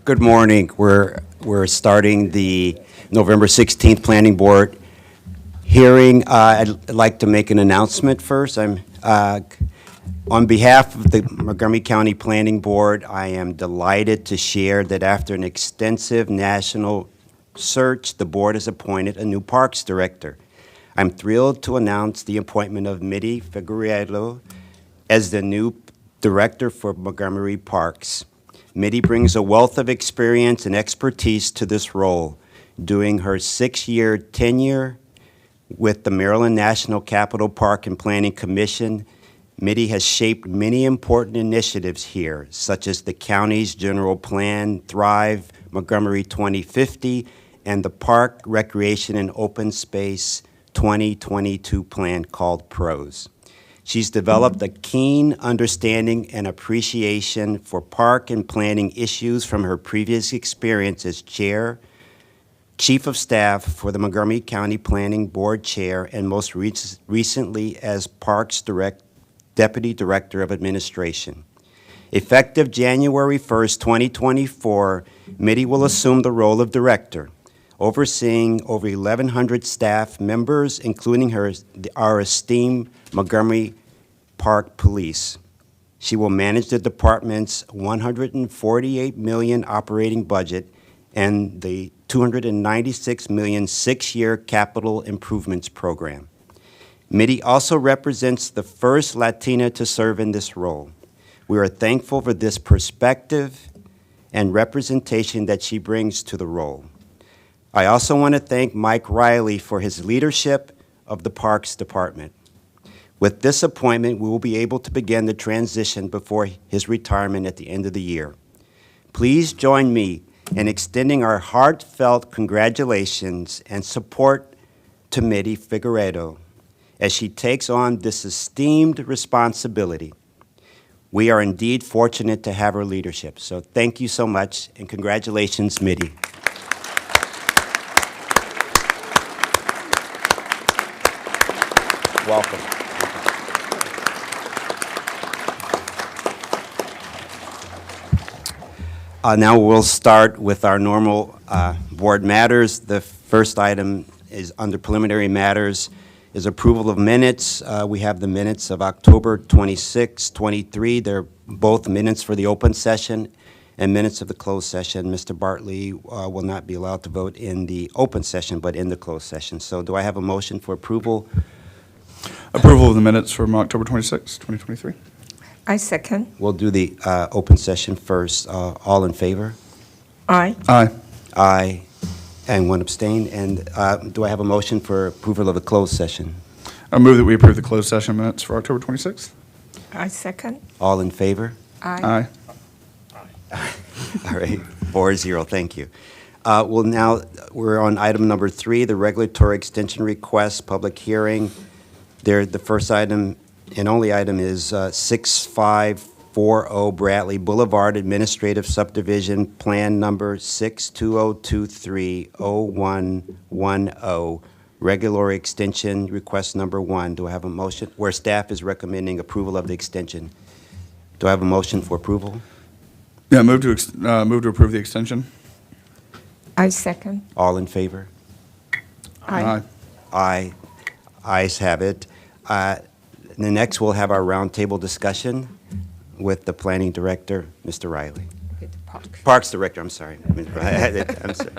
Good morning. We're starting the November 16th Planning Board hearing. I'd like to make an announcement first. On behalf of the Montgomery County Planning Board, I am delighted to share that after an extensive national search, the board has appointed a new Parks Director. I'm thrilled to announce the appointment of Mitty Figueredo as the new Director for Montgomery Parks. Mitty brings a wealth of experience and expertise to this role. During her 6-year tenure with the Maryland National Capital Park and Planning Commission, Mitty has shaped many important initiatives here, such as the county's general plan, Thrive Montgomery 2050, and the Park, Recreation, and Open Space 2022 plan called PROS. She's developed a keen understanding and appreciation for park and planning issues from her previous experience as Chair, Chief of Staff for the Montgomery County Planning Board Chair, and most recently as Parks Deputy Director of Administration. Effective January 1st, 2024, Mitty will assume the role of Director, overseeing over 1,100 staff members, including our esteemed Montgomery Park Police. She will manage the department's $148 million operating budget and the $296 million 6-year capital improvements program. Mitty also represents the first Latina to serve in this role. We are thankful for this perspective and representation that she brings to the role. I also want to thank Mike Riley for his leadership of the Parks Department. With this appointment, we will be able to begin the transition before his retirement at the end of the year. Please join me in extending our heartfelt congratulations and support to Mitty Figueredo as she takes on this esteemed responsibility. We are indeed fortunate to have her leadership. So thank you so much, and congratulations, Mitty. Welcome. Now we'll start with our normal board matters. The first item is under preliminary matters is approval of minutes. We have the minutes of October 26, 23. They're both minutes for the open session and minutes of the closed session. Mr. Bartley will not be allowed to vote in the open session, but in the closed session. So do I have a motion for approval? Approval of the minutes from October 26, 2023. I second. We'll do the open session first. All in favor? Aye. Aye. Aye. And one abstain. And do I have a motion for approval of the closed session? I move that we approve the closed session minutes for October 26th. I second. All in favor? Aye. Aye. All right, 4-0, thank you. Well, now we're on item number 3, the regulatory extension request, public hearing. The first item and only item is 6540 Bradley Boulevard Administrative Subdivision Plan Number 620230110, regulatory extension request number 1. Do I have a motion? Where staff is recommending approval of the extension. Do I have a motion for approval? Yeah, move to approve the extension. I second. All in favor? Aye. Aye. Ayes have it. The next, we'll have our roundtable discussion with the planning director, Mr. Riley. Parks director, I'm sorry. I'm sorry.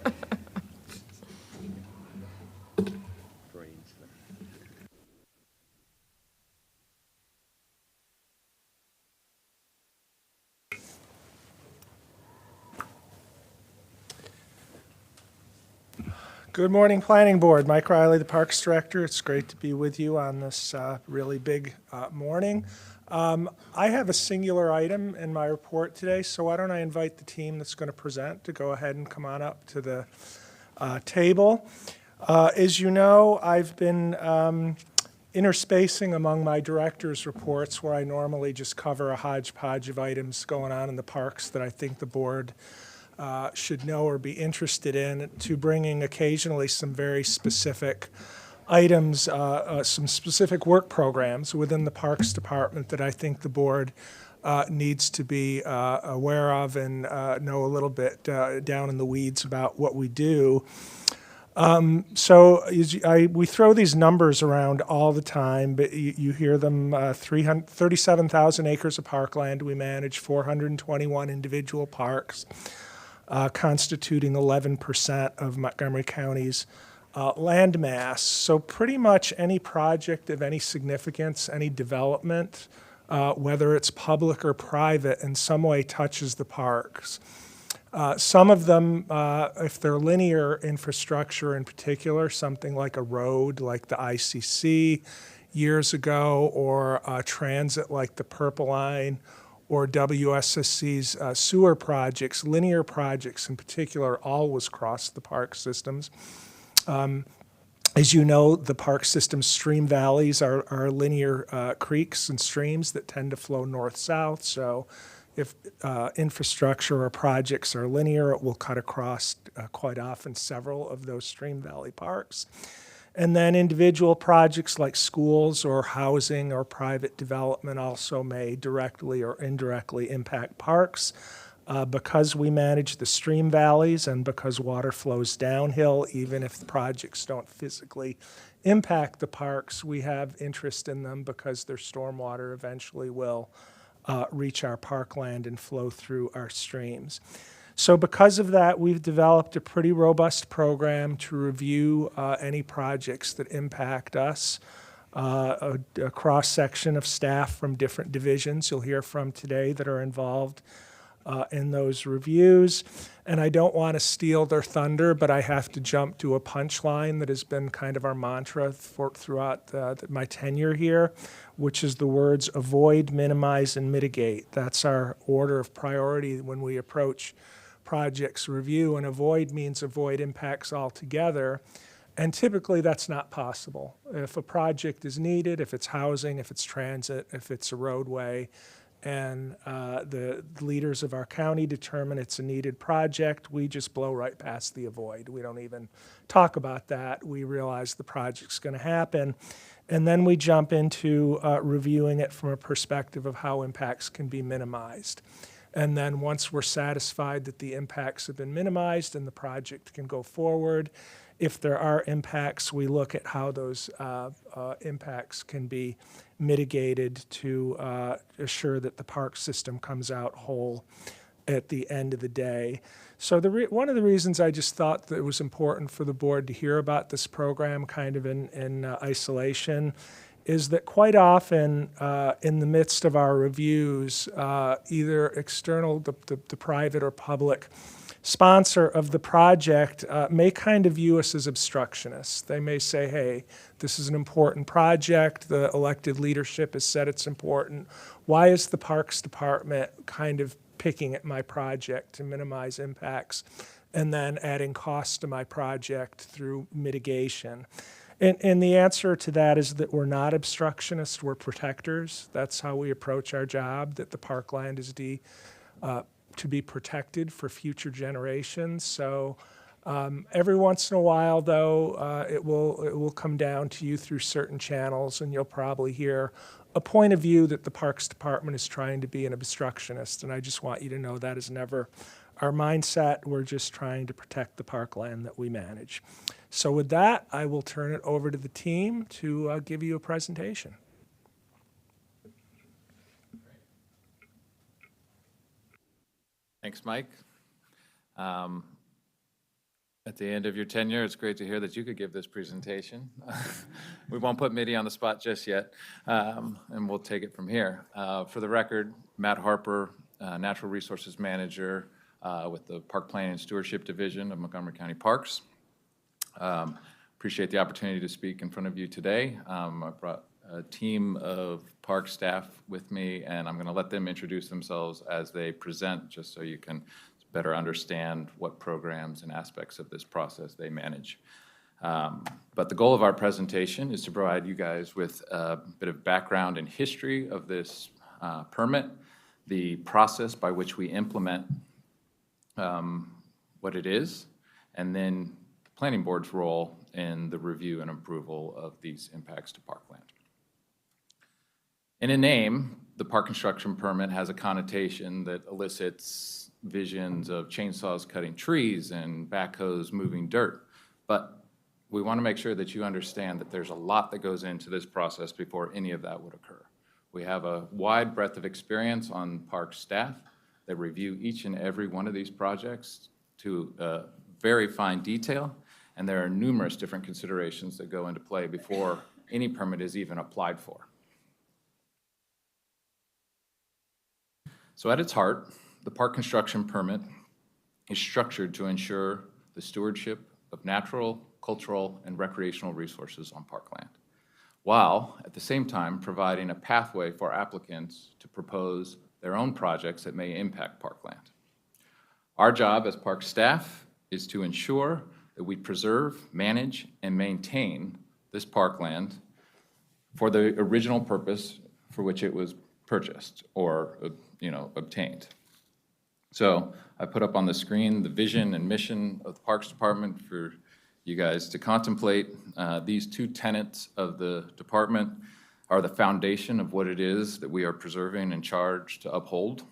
Good morning, Planning Board. Mike Riley, the Parks Director. It's great to be with you on this really big morning. I have a singular item in my report today, so why don't I invite the team that's going to present to go ahead and come on up to the table. As you know, I've been interspacing among my director's reports where I normally just cover a hodgepodge of items going on in the parks that I think the board should know or be interested in, to bringing occasionally some very specific items, some specific work programs within the Parks Department that I think the board needs to be aware of and know a little bit down in the weeds about what we do. We throw these numbers around all the time, but you hear them, 37,000 acres of parkland. We manage 421 individual parks, constituting 11% of Montgomery County's land mass. So pretty much any project of any significance, any development, whether it's public or private, in some way touches the parks. Some of them, if they're linear infrastructure in particular, something like a road like the ICC years ago, or transit like the Purple Line, or WSSC's sewer projects, linear projects in particular, always cross the park systems. As you know, the park system's stream valleys are linear creeks and streams that tend to flow north-south. So if infrastructure or projects are linear, it will cut across quite often several of those stream valley parks. And then individual projects like schools or housing or private development also may directly or indirectly impact parks. Because we manage the stream valleys and because water flows downhill, even if the projects don't physically impact the parks, we have interest in them because their stormwater eventually will reach our parkland and flow through our streams. So because of that, we've developed a pretty robust program to review any projects that impact us. A cross-section of staff from different divisions you'll hear from today that are involved in those reviews. And I don't want to steal their thunder, but I have to jump to a punchline that has been kind of our mantra throughout my tenure here, which is the words avoid, minimize, and mitigate. That's our order of priority when we approach projects review, and avoid means avoid impacts altogether. And typically that's not possible. If a project is needed, if it's housing, if it's transit, if it's a roadway, and the leaders of our county determine it's a needed project, we just blow right past the avoid. We don't even talk about that. We realize the project's going to happen. And then we jump into reviewing it from a perspective of how impacts can be minimized. And then once we're satisfied that the impacts have been minimized and the project can go forward, if there are impacts, we look at how those impacts can be mitigated to assure that the park system comes out whole at the end of the day. So one of the reasons I just thought that it was important for the board to hear about this program kind of in isolation is that quite often in the midst of our reviews, either external, the private or public sponsor of the project may kind of view us as obstructionists. They may say, hey, this is an important project. The elected leadership has said it's important. Why is the Parks Department kind of picking at my project to minimize impacts and then adding costs to my project through mitigation? And the answer to that is that we're not obstructionists, we're protectors. That's how we approach our job, that the parkland is to be protected for future generations. So every once in a while, though, it will come down to you through certain channels, and you'll probably hear a point of view that the Parks Department is trying to be an obstructionist. And I just want you to know that is never our mindset. We're just trying to protect the parkland that we manage. So with that, I will turn it over to the team to give you a presentation. Thanks, Mike. At the end of your tenure, it's great to hear that you could give this presentation. We won't put Mitty on the spot just yet, and we'll take it from here. For the record, Matt Harper, Natural Resources Manager with the Park Planning and Stewardship Division of Montgomery County Parks. Appreciate the opportunity to speak in front of you today. I brought a team of park staff with me, and I'm going to let them introduce themselves as they present, just so you can better understand what programs and aspects of this process they manage. But the goal of our presentation is to provide you guys with a bit of background and history of this permit, the process by which we implement what it is, and then the Planning Board's role in the review and approval of these impacts to parkland. In a name, the park construction permit has a connotation that elicits visions of chainsaws cutting trees and backhoes moving dirt. But we want to make sure that you understand that there's a lot that goes into this process before any of that would occur. We have a wide breadth of experience on park staff that review each and every one of these projects to very fine detail, and there are numerous different considerations that go into play before any permit is even applied for. So at its heart, the park construction permit is structured to ensure the stewardship of natural, cultural, and recreational resources on parkland, while at the same time providing a pathway for applicants to propose their own projects that may impact parkland. Our job as park staff is to ensure that we preserve, manage, and maintain this parkland for the original purpose for which it was purchased or, obtained. So I put up on the screen the vision and mission of the Parks Department for you guys to contemplate. These two tenets of the department are the foundation of what it is that we are preserving and charged to uphold.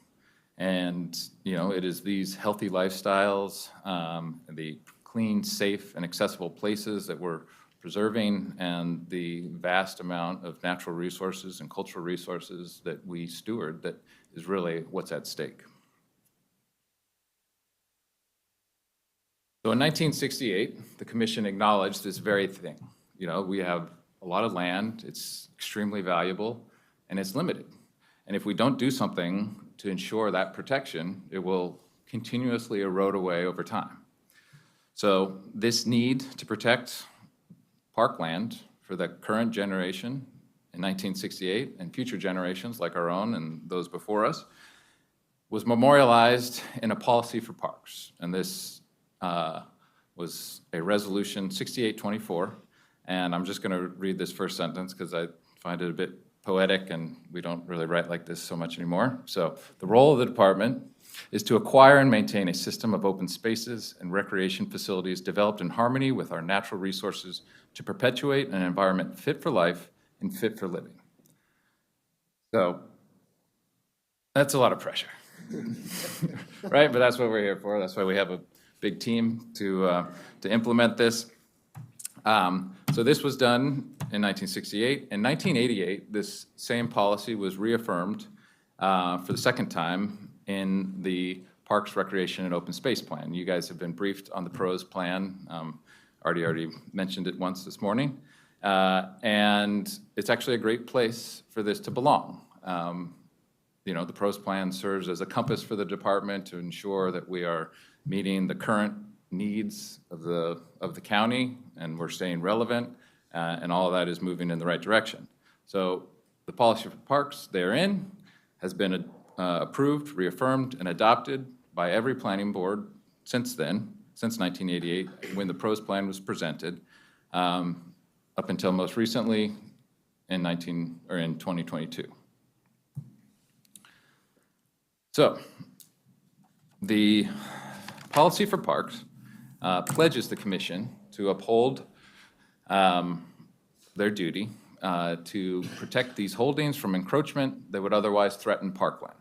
And, it is these healthy lifestyles, the clean, safe, and accessible places that we're preserving, and the vast amount of natural resources and cultural resources that we steward that is really what's at stake. So in 1968, the commission acknowledged this very thing. We have a lot of land, it's extremely valuable, and it's limited. And if we don't do something to ensure that protection, it will continuously erode away over time. So this need to protect parkland for the current generation in 1968 and future generations like our own and those before us was memorialized in a policy for parks. And this was a resolution 6824. And I'm just going to read this first sentence because I find it a bit poetic and we don't really write like this so much anymore. So the role of the department is to acquire and maintain a system of open spaces and recreation facilities developed in harmony with our natural resources to perpetuate an environment fit for life and fit for living. So that's a lot of pressure, right? But that's what we're here for. That's why we have a big team to implement this. So this was done in 1968. In 1988, this same policy was reaffirmed for the second time in the Parks, Recreation, and Open Space Plan. You guys have been briefed on the PROS plan. Already mentioned it once this morning. And it's actually a great place for this to belong. The PROS plan serves as a compass for the department to ensure that we are meeting the current needs of the county, and we're staying relevant, and all of that is moving in the right direction. So the policy for parks therein has been approved, reaffirmed, and adopted by every planning board since then, since 1988, when the PROS plan was presented, up until most recently in 2022. So the policy for parks pledges the commission to uphold their duty to protect these holdings from encroachment that would otherwise threaten parkland.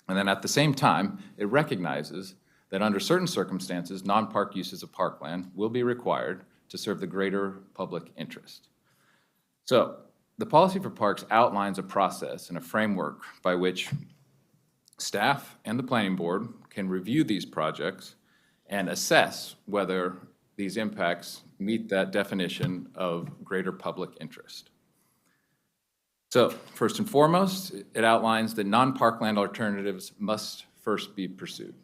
And then at the same time, it recognizes that under certain circumstances, non-park uses of parkland will be required to serve the greater public interest. So the policy for parks outlines a process and a framework by which staff and the planning board can review these projects and assess whether these impacts meet that definition of greater public interest. So first and foremost, it outlines that non-parkland alternatives must first be pursued.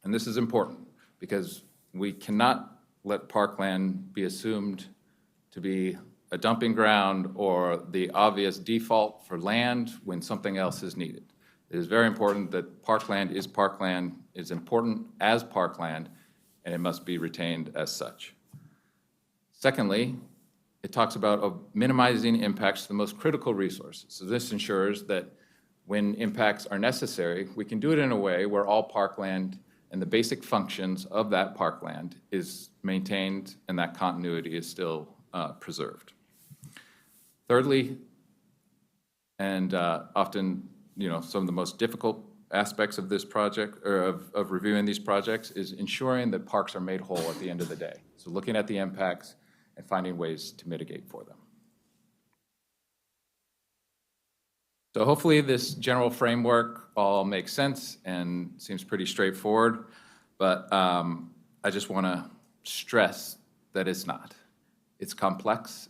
And this is important because we cannot let parkland be assumed to be a dumping ground or the obvious default for land when something else is needed. It is very important that parkland is important as parkland, and it must be retained as such. Secondly, it talks about minimizing impacts to the most critical resources. So this ensures that when impacts are necessary, we can do it in a way where all parkland and the basic functions of that parkland is maintained and that continuity is still preserved. Thirdly, And often, some of the most difficult aspects of this project, or of reviewing these projects, is ensuring that parks are made whole at the end of the day. So looking at the impacts and finding ways to mitigate for them. So hopefully this general framework all makes sense and seems pretty straightforward, but I just want to stress that it's not. It's complex,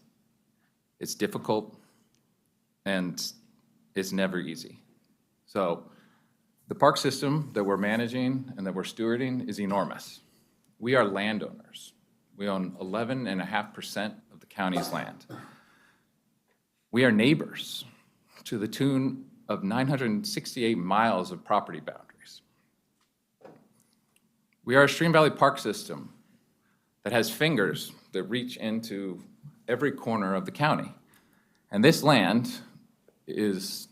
it's difficult, and it's never easy. So the park system that we're managing and that we're stewarding is enormous. We are landowners. We own 11.5% of the county's land. We are neighbors to the tune of 968 miles of property boundaries. We are a Stream Valley Park system that has fingers that reach into every corner of the county. And this land is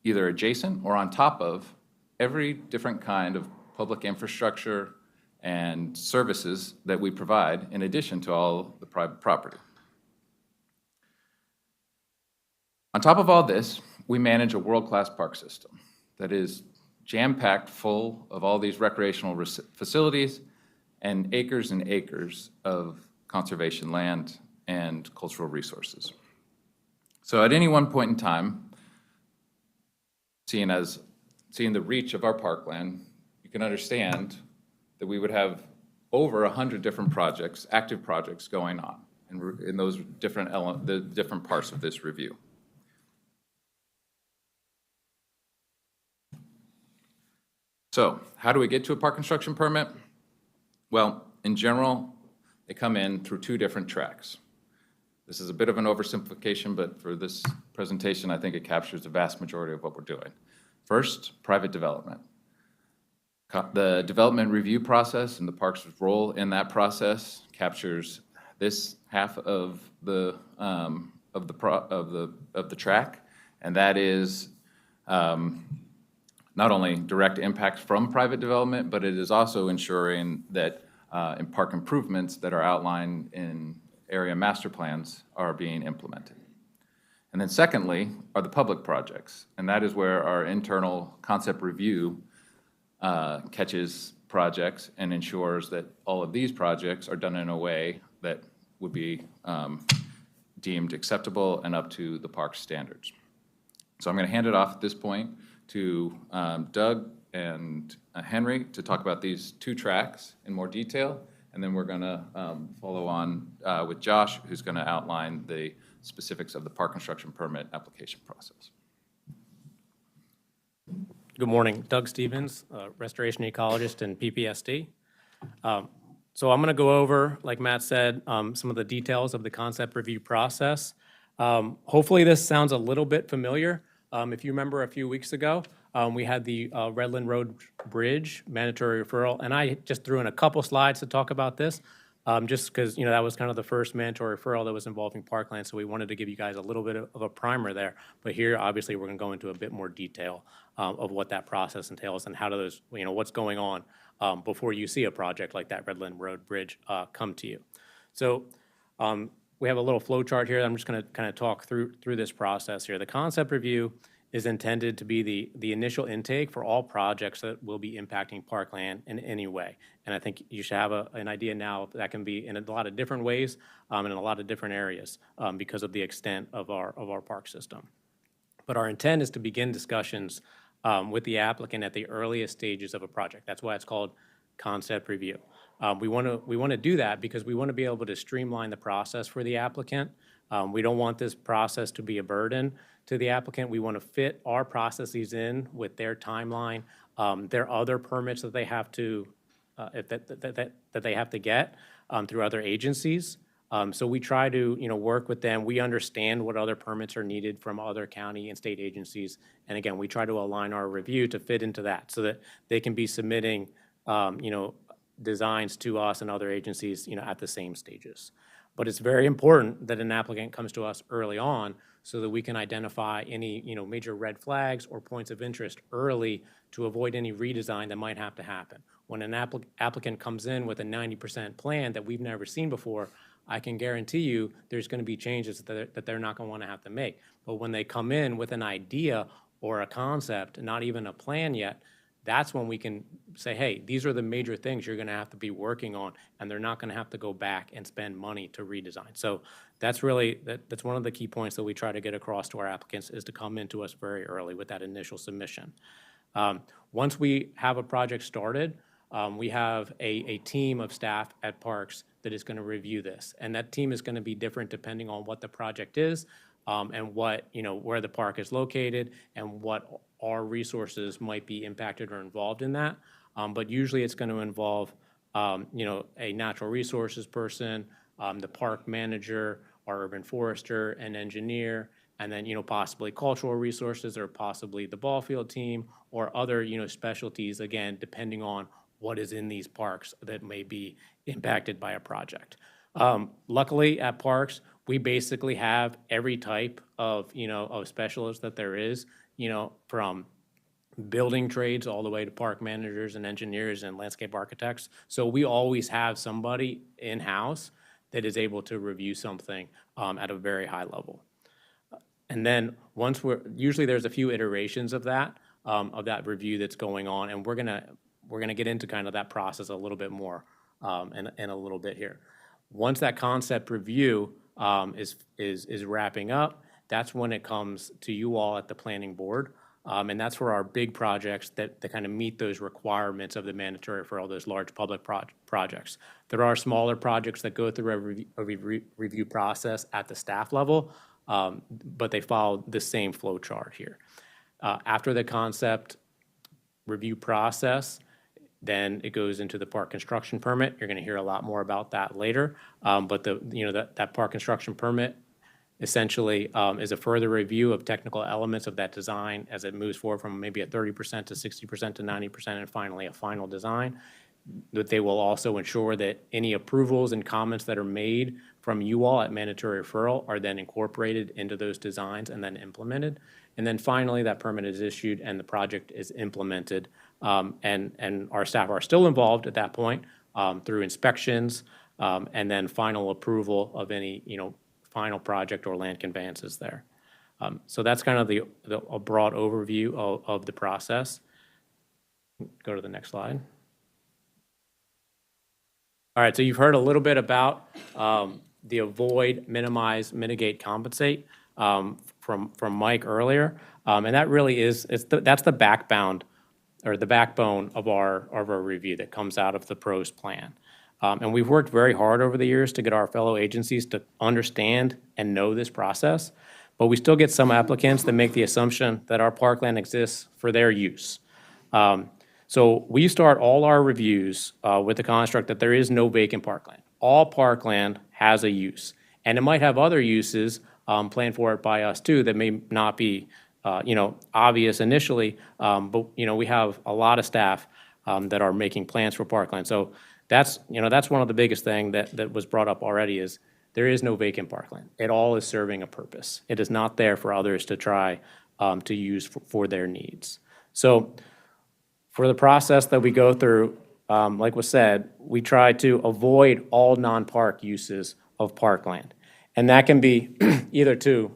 either adjacent or on top of every different kind of public infrastructure and services that we provide, in addition to all the private property. On top of all this, we manage a world-class park system that is jam-packed full of all these recreational facilities and acres of conservation land and cultural resources. So at any one point in time, seeing the reach of our parkland, you can understand that we would have over 100 different projects, active projects going on in those the different parts of this review. So how do we get to a park construction permit? Well, in general, they come in through two different tracks. This is a bit of an oversimplification, but for this presentation, I think it captures the vast majority of what we're doing. First, private development. The development review process and the park's role in that process captures this half of the track, and that is not only direct impacts from private development, but it is also ensuring that in park improvements that are outlined in area master plans are being implemented. And then secondly are the public projects, and that is where our internal concept review catches projects and ensures that all of these projects are done in a way that would be deemed acceptable and up to the park standards. So I'm going to hand it off at this point to Doug and Henry to talk about these two tracks in more detail, and then we're going to follow on with Josh, who's going to outline the specifics of the park construction permit application process. Good morning. Doug Stevens, restoration ecologist and PPSD. So I'm going to go over, like Matt said, some of the details of the concept review process. Hopefully this sounds a little bit familiar. If you remember a few weeks ago, we had the Redland Road Bridge mandatory referral, and I just threw in a couple slides to talk about this, just because that was kind of the first mandatory referral that was involving parkland, so we wanted to give you guys a little bit of a primer there. But here, obviously, we're going to go into a bit more detail of what that process entails and how do those, what's going on before you see a project like that Redland Road Bridge come to you. So we have a little flow chart here. I'm just going to kind of talk through this process here. The concept review is intended to be the initial intake for all projects that will be impacting parkland in any way. And I think you should have an idea now that can be in a lot of different ways and in a lot of different areas because of the extent of our park system. But our intent is to begin discussions with the applicant at the earliest stages of a project. That's why it's called concept review. We want to do that because we want to be able to streamline the process for the applicant. We don't want this process to be a burden to the applicant. We want to fit our processes in with their timeline, their other permits that they have to that they have to get through other agencies. So we try to work with them. We understand what other permits are needed from other county and state agencies, and again, we try to align our review to fit into that so that they can be submitting designs to us and other agencies at the same stages. But it's very important that an applicant comes to us early on so that we can identify any major red flags or points of interest early to avoid any redesign that might have to happen. When an applicant comes in with a 90% plan that we've never seen before, I can guarantee you there's going to be changes that they're not going to want to have to make. But when they come in with an idea or a concept, not even a plan yet, that's when we can say, hey, these are the major things you're going to have to be working on, and they're not going to have to go back and spend money to redesign. So that's really, that's one of the key points that we try to get across to our applicants, is to come into us very early with that initial submission. Once we have a project started, we have a team of staff at Parks that is going to review this. And that team is going to be different depending on what the project is, and what, where the park is located, and what our resources might be impacted or involved in that. But usually it's going to involve, a natural resources person, the park manager, our urban forester, an engineer, and then, possibly cultural resources, or possibly the ball field team, or other, specialties, again, depending on what is in these parks that may be impacted by a project. Luckily, at Parks, we basically have every type of, of specialist that there is, from building trades all the way to park managers and engineers and landscape architects. So we always have somebody in-house that is able to review something at a very high level. And then once usually there's a few iterations of that review that's going on, and we're gonna get into kind of that process a little bit more in a little bit here. Once that concept review is wrapping up, that's when it comes to you all at the planning board. And that's for our big projects that kind of meet those requirements of the mandatory for all those large public projects. There are smaller projects that go through a review process at the staff level, but they follow the same flow chart here. After the concept review process, then it goes into the park construction permit. You're going to hear a lot more about that later. But that park construction permit essentially is a further review of technical elements of that design as it moves forward from maybe a 30% to 60% to 90%, and finally a final design. That they will also ensure that any approvals and comments that are made from you all at mandatory referral are then incorporated into those designs and then implemented. And then finally, that permit is issued and the project is implemented. And our staff are still involved at that point through inspections and then final approval of any, final project or land conveyances there. So that's kind of a broad overview of the process. Go to the next slide. All right, so you've heard a little bit about the avoid, minimize, mitigate, compensate from Mike earlier. And that really that's the backbone or the backbone of our review that comes out of the pros plan. And we've worked very hard over the years to get our fellow agencies to understand and know this process, but we still get some applicants that make the assumption that our parkland exists for their use. So we start all our reviews with the construct that there is no vacant parkland. All parkland has a use, and it might have other uses planned for it by us too that may not be obvious initially, but we have a lot of staff that are making plans for parkland. So that's one of the biggest thing that was brought up already is there is no vacant parkland. It all is serving a purpose. It is not there for others to try to use for their needs. So for the process that we go through, like was said, we try to avoid all non-park uses of parkland. And that can be either to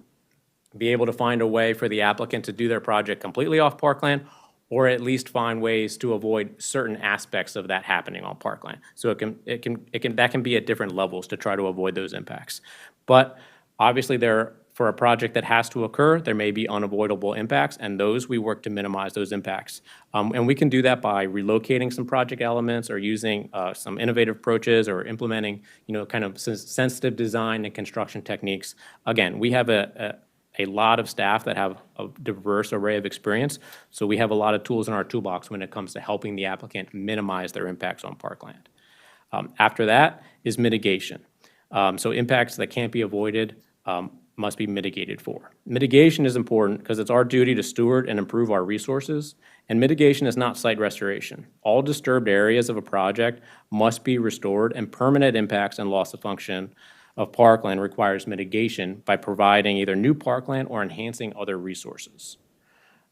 be able to find a way for the applicant to do their project completely off parkland, or at least find ways to avoid certain aspects of that happening on parkland. So that can be at different levels to try to avoid those impacts. But obviously for a project that has to occur, there may be unavoidable impacts, and those we work to minimize those impacts. And we can do that by relocating some project elements or using some innovative approaches or implementing, kind of sensitive design and construction techniques. Again, we have a lot of staff that have a diverse array of experience, so we have a lot of tools in our toolbox when it comes to helping the applicant minimize their impacts on parkland. After that is mitigation. So impacts that can't be avoided must be mitigated for. Mitigation is important because it's our duty to steward and improve our resources, and mitigation is not site restoration. All disturbed areas of a project must be restored, and permanent impacts and loss of function of parkland requires mitigation by providing either new parkland or enhancing other resources.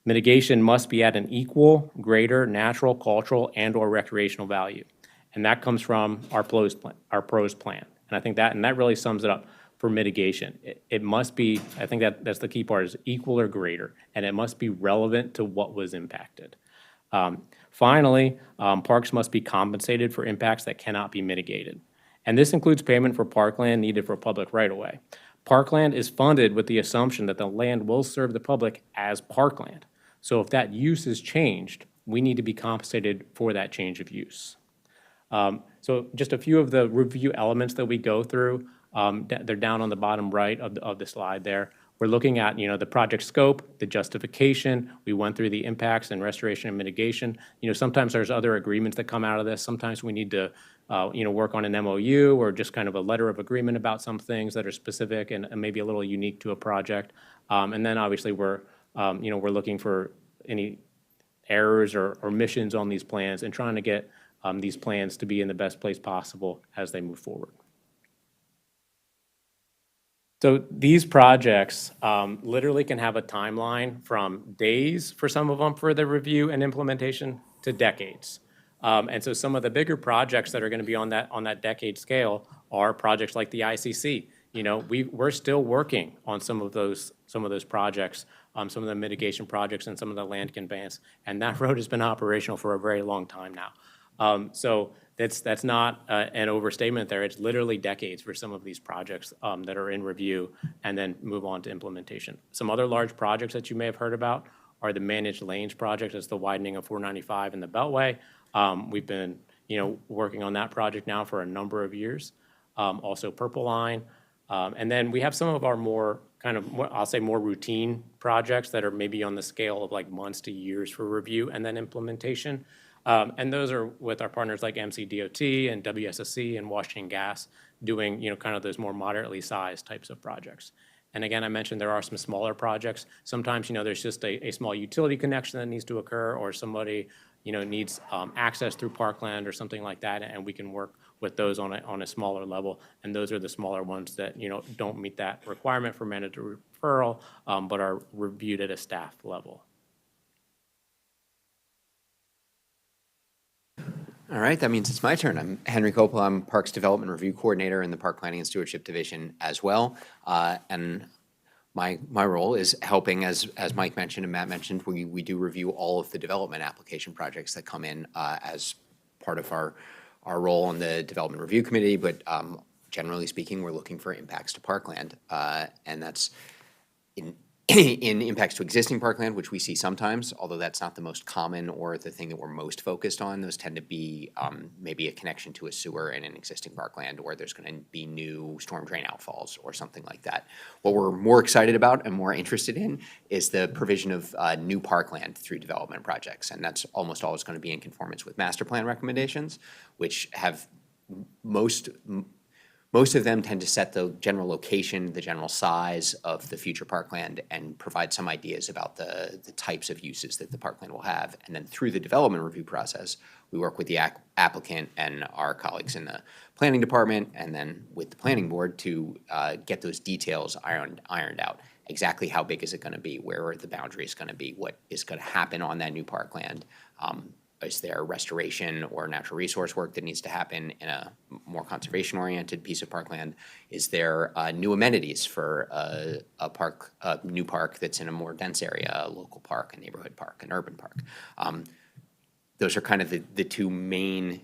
Mitigation must be at an equal, greater natural, cultural, and/or recreational value, and that comes from our pros plan. And And I think that really sums it up for mitigation. It must be, I think that's the key part, is equal or greater, and it must be relevant to what was impacted. Finally, parks must be compensated for impacts that cannot be mitigated. And this includes payment for parkland needed for public right-of-way. Parkland is funded with the assumption that the land will serve the public as parkland. So if that use is changed, we need to be compensated for that change of use. So just a few of the review elements that we go through, they're down on the bottom right of the slide there. We're looking at, the project scope, the justification. We went through the impacts and restoration and mitigation. Sometimes there's other agreements that come out of this. Sometimes we need to, work on an MOU or just kind of a letter of agreement about some things that are specific and maybe a little unique to a project. And then obviously we're looking for any errors or omissions on these plans and trying to get these plans to be in the best place possible as they move forward. So these projects literally can have a timeline from days for some of them for the review and implementation to decades. And so some of the bigger projects that are going to be on that decade scale are projects like the ICC. We're still working on some of those projects, some of the mitigation projects and some of the land conveyance, and that road has been operational for a very long time now. So that's not an overstatement there. It's literally decades for some of these projects that are in review and then move on to implementation. Some other large projects that you may have heard about are the managed lanes project. It's the widening of 495 in the Beltway. We've been, working on that project now for a number of years. Also Purple Line. And then we have some of our more I'll say more routine projects that are maybe on the scale of like months to years for review and then implementation. And those are with our partners like MCDOT and WSSC and Washington Gas doing, kind of those more moderately sized types of projects. And again, I mentioned there are some smaller projects. Sometimes, there's just a small utility connection that needs to occur, or somebody, needs access through parkland or something like that, and we can work with those on a smaller level. And those are the smaller ones that, don't meet that requirement for mandatory referral, but are reviewed at a staff level. All right, that means it's my turn. I'm Henry Coppola. I'm Parks Development Review Coordinator in the Park Planning and Stewardship Division as well. And my role is helping, as Mike mentioned and Matt mentioned, we do review all of the development application projects that come in as part of our role on the Development Review Committee. But generally speaking, we're looking for impacts to parkland. And that's in impacts to existing parkland, which we see sometimes, although that's not the most common or the thing that we're most focused on. Those tend to be maybe a connection to a sewer in an existing parkland, or there's going to be new storm drain outfalls or something like that. What we're more excited about and more interested in is the provision of new parkland through development projects, and that's almost always going to be in conformance with master plan recommendations, which have most of them tend to set the general location, the general size of the future parkland, and provide some ideas about the types of uses that the parkland will have. And then through the development review process, we work with the applicant and our colleagues in the planning department, and then with the planning board to get those details ironed out. Exactly how big is it going to be? Where are the boundaries going to be? What is going to happen on that new parkland? Is there restoration or natural resource work that needs to happen in a more conservation-oriented piece of parkland? Is there new amenities for a new park that's in a more dense area, a local park, a neighborhood park, an urban park? Those are kind of the two main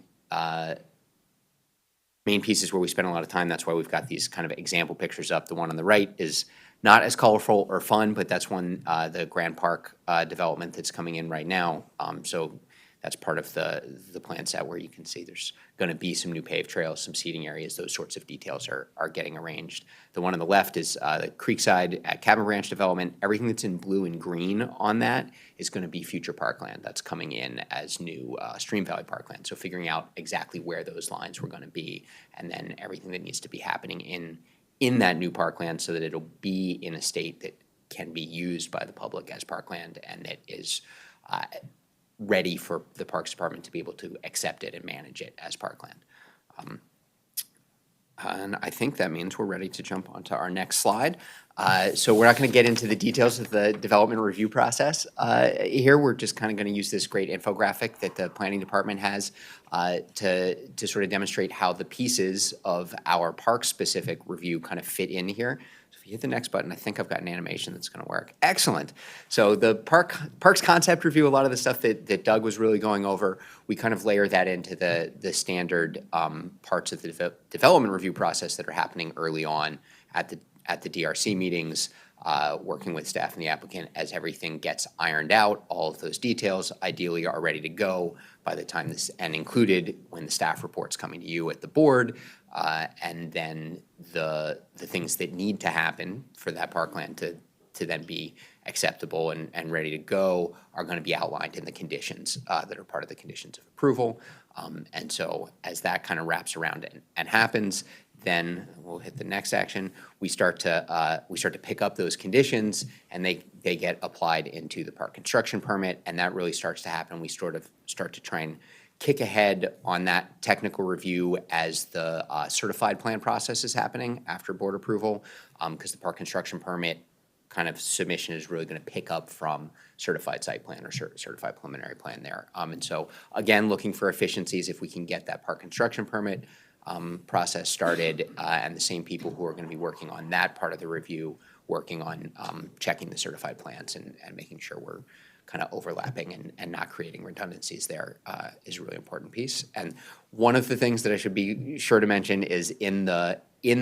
pieces where we spend a lot of time. That's why we've got these kind of example pictures up. The one on the right is not as colorful or fun, but that's one, the Grand Park development that's coming in right now. So that's part of the plan set where you can see there's going to be some new paved trails, some seating areas. Those sorts of details are getting arranged. The one on the left is the Creekside at Cabin Branch development. Everything that's in blue and green on that is going to be future parkland that's coming in as new Stream Valley parkland. So figuring out exactly where those lines were going to be, and then everything that needs to be happening in that new parkland so that it'll be in a state that can be used by the public as parkland and that is ready for the Parks Department to be able to accept it and manage it as parkland. And I think that means we're ready to jump onto our next slide. So we're not going to get into the details of the development review process. Here, we're just kind of going to use this great infographic that the planning department has to sort of demonstrate how the pieces of our park-specific review kind of fit in here. So if you hit the next button, I think I've got an animation that's going to work. Excellent. So the parks concept review, a lot of the stuff that Doug was really going over, we kind of layer that into the standard parts of the development review process that are happening early on at the DRC meetings, working with staff and the applicant as everything gets ironed out. All of those details ideally are ready to go by the time this, and included when the staff report's coming to you at the board. And then the things that need to happen for that parkland to then be acceptable and ready to go are going to be outlined in the conditions that are part of the conditions of approval. And so as that kind of wraps around and happens, then we'll hit the next action. We start to pick up those conditions, and they get applied into the park construction permit, and that really starts to happen. We sort of start to try and kick ahead on that technical review as the certified plan process is happening after board approval, because the park construction permit kind of submission is really going to pick up from certified site plan or certified preliminary plan there. And so, again, looking for efficiencies if we can get that park construction permit process started, and the same people who are going to be working on that part of the review, working on checking the certified plans and making sure we're kind of overlapping and not creating redundancies there is a really important piece. And one of the things that I should be sure to mention is in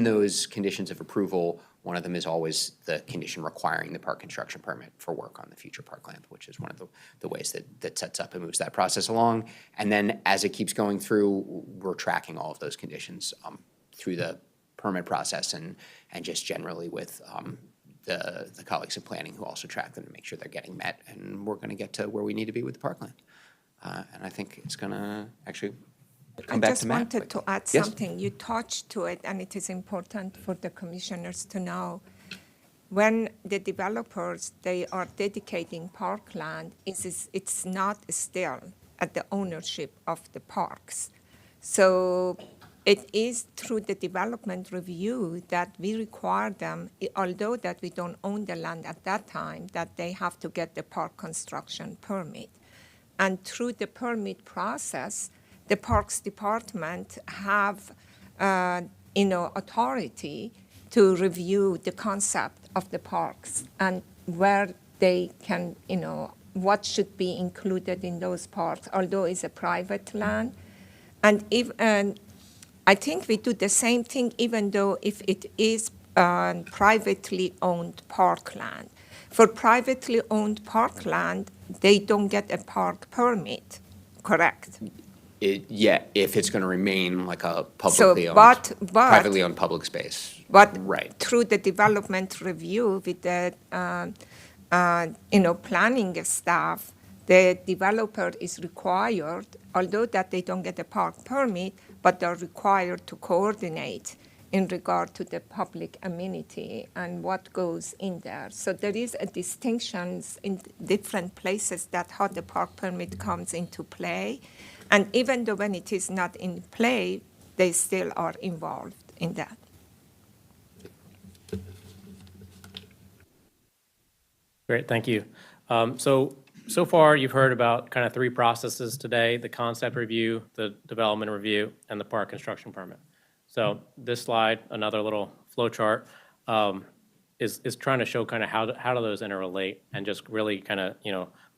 those conditions of approval, one of them is always the condition requiring the park construction permit for work on the future parkland, which is one of the ways that sets up and moves that process along. And then as it keeps going through, we're tracking all of those conditions through the permit process and just generally with the colleagues in planning who also track them to make sure they're getting met. And we're going to get to where we need to be with the parkland. And I think it's going to actually come back to Matt. I just wanted to add Yes. something. You touched to it, and it is important for the commissioners to know. When the developers, they are dedicating parkland, it's not still at the ownership of the parks. So it is through the development review that we require them, although that we don't own the land at that time, that they have to get the park construction permit. And through the permit process, the Parks Department have, authority to review the concept of the parks and where they can, what should be included in those parks, although it's a private land. And I think we do the same thing, even though if it is privately owned parkland. For privately owned parkland, they don't get a park permit, correct? Yeah, if it's going to remain like a So, publicly owned, but privately owned public space. But Right. through the development review with the, planning staff, the developer is required, although that they don't get a park permit, but they're required to coordinate in regard to the public amenity and what goes in there. So there is a distinction in different places that how the park permit comes into play. And even though when it is not in play, they still are involved in that. Great, thank you. So far, you've heard about kind of three processes today: the concept review, the development review, and the park construction permit. So this slide, another little flow chart, is trying to show kind of how do those interrelate and just really kind of,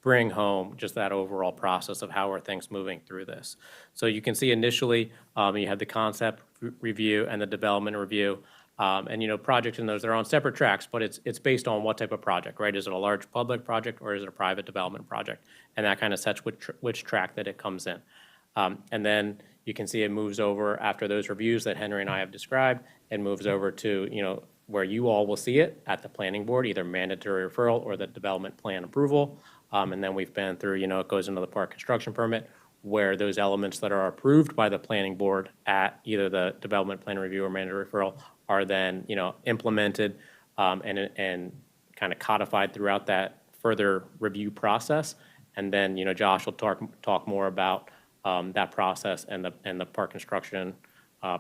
bring home just that overall process of how are things moving through this. So you can see initially, you had the concept review and the development review. And projects in those, they're on separate tracks, but it's based on what type of project, right? Is it a large public project or is it a private development project? And that kind of sets which track that it comes in. And then you can see it moves over after those reviews that Henry and I have described, and moves over to, where you all will see it at the planning board, either mandatory referral or the development plan approval. And then we've been through, it goes into the park construction permit, where those elements that are approved by the planning board at either the development plan review or mandatory referral are then, implemented and kind of codified throughout that further review process. And then, Josh will talk more about that process and the park construction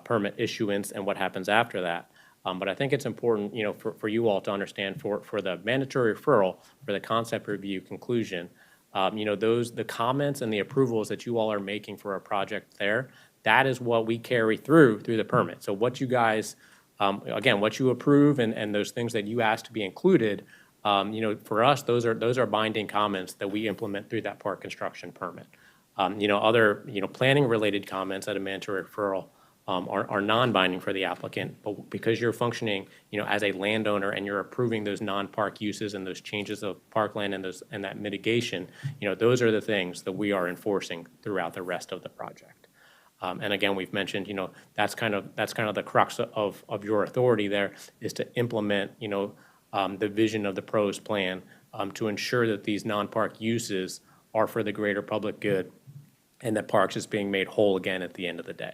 permit issuance and what happens after that. But I think it's important, for you all to understand for the mandatory referral, for the concept review conclusion, the comments and the approvals that you all are making for a project there, that is what we carry through the permit. So what you guys, again, what you approve and those things that you ask to be included, for us, those are binding comments that we implement through that park construction permit. Other, planning-related comments at a mandatory referral are non-binding for the applicant, but because you're functioning, as a landowner and you're approving those non-park uses and those changes of parkland and that mitigation, those are the things that we are enforcing throughout the rest of the project. And again, we've mentioned, that's kind of the crux of your authority there, is to implement, the vision of the PROS plan to ensure that these non-park uses are for the greater public good and that Parks is being made whole again at the end of the day.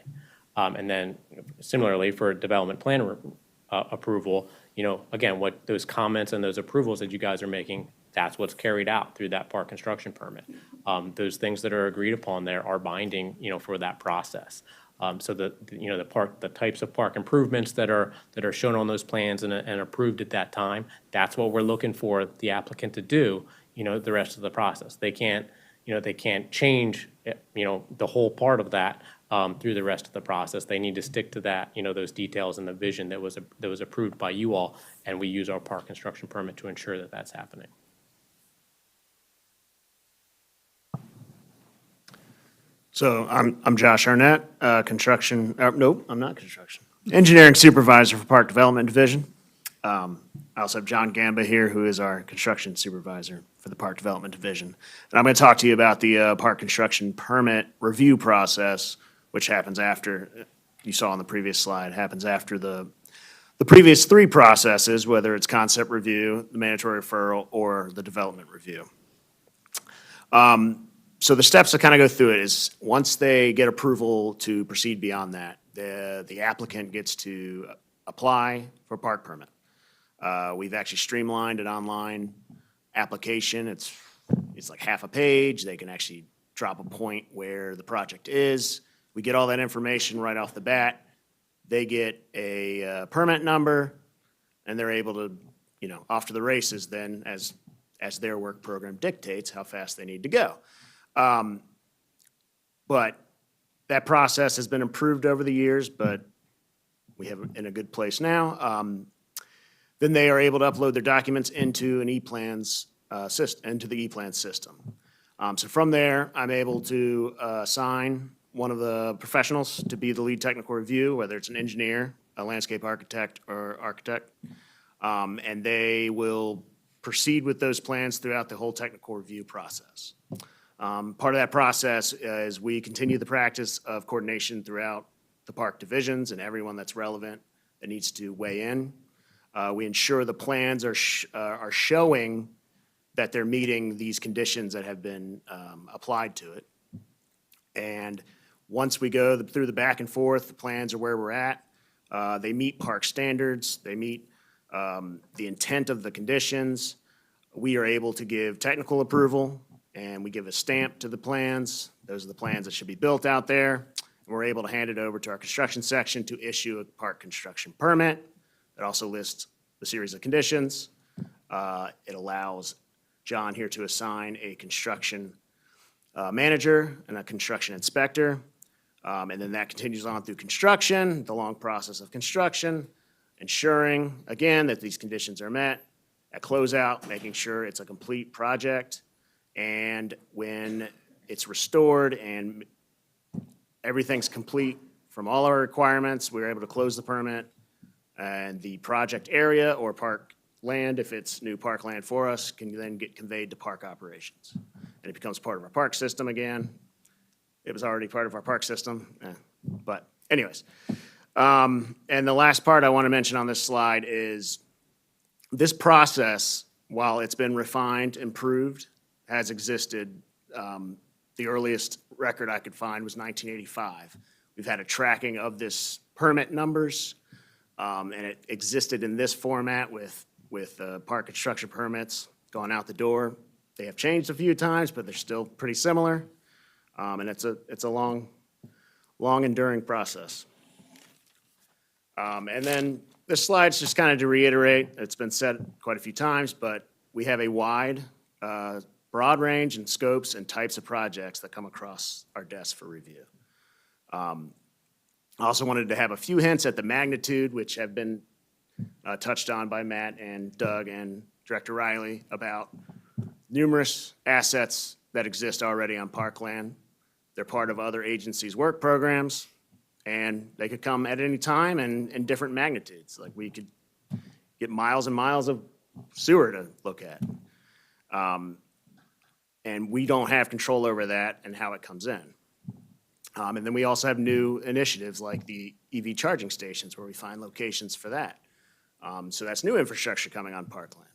And then similarly for development plan approval, again, what those comments and those approvals that you guys are making, that's what's carried out through that park construction permit. Those things that are agreed upon there are binding, for that process. So the types of park improvements that are shown on those plans and approved at that time, that's what we're looking for the applicant to do, the rest of the process. They can't change, the whole part of that through the rest of the process. They need to stick to that, those details and the vision that was approved by you all, and we use our park construction permit to ensure that that's happening. So I'm Josh Arnett, I'm not construction. Engineering supervisor for Park Development Division. I also have John Gamba here, who is our construction supervisor for the Park Development Division. And I'm going to talk to you about the park construction permit review process, which happens after, you saw on the previous slide, happens after the previous three processes, whether it's concept review, the mandatory referral, or the development review. So the steps to kind of go through it is, once they get approval to proceed beyond that, the applicant gets to apply for a park permit. We've actually streamlined an online application. It's like half a page. They can actually drop a point where the project is. We get all that information right off the bat. They get a permit number, and they're able to, off to the races then, as their work program dictates how fast they need to go. But that process has been improved over the years, but we have it in a good place now. Then they are able to upload their documents into an E-Plans into the E-Plans system. So from there, I'm able to assign one of the professionals to be the lead technical review, whether it's an engineer, a landscape architect, or architect. And they will proceed with those plans throughout the whole technical review process. Part of that process is we continue the practice of coordination throughout the park divisions and everyone that's relevant that needs to weigh in. We ensure the plans are showing that they're meeting these conditions that have been applied to it. And once we go through the back and forth, the plans are where we're at. They meet park standards. They meet the intent of the conditions. We are able to give technical approval, and we give a stamp to the plans. Those are the plans that should be built out there. And we're able to hand it over to our construction section to issue a park construction permit. It also lists the series of conditions. It allows John here to assign a construction manager and a construction inspector. And then that continues on through construction, the long process of construction, ensuring, again, that these conditions are met. At closeout, making sure it's a complete project. And when it's restored and everything's complete from all our requirements, we're able to close the permit, and the project area or park land, if it's new park land for us, can then get conveyed to park operations. And it becomes part of our park system again. It was already part of our park system, but anyways. And the last part I want to mention on this slide is this process, while it's been refined, improved, has existed. The earliest record I could find was 1985. We've had a tracking of this permit numbers, and it existed in this format with park construction permits going out the door. They have changed a few times, but they're still pretty similar. And it's a long enduring process. And then this slide's just kind of to reiterate, it's been said quite a few times, but we have a wide, broad range in scopes and types of projects that come across our desk for review. I also wanted to have a few hints at the magnitude, which have been touched on by Matt and Doug and Director Riley about numerous assets that exist already on parkland. They're part of other agencies' work programs, and they could come at any time and in different magnitudes. Like, we could get miles and miles of sewer to look at. And we don't have control over that and how it comes in. And then we also have new initiatives like the EV charging stations, where we find locations for that. So that's new infrastructure coming on parkland.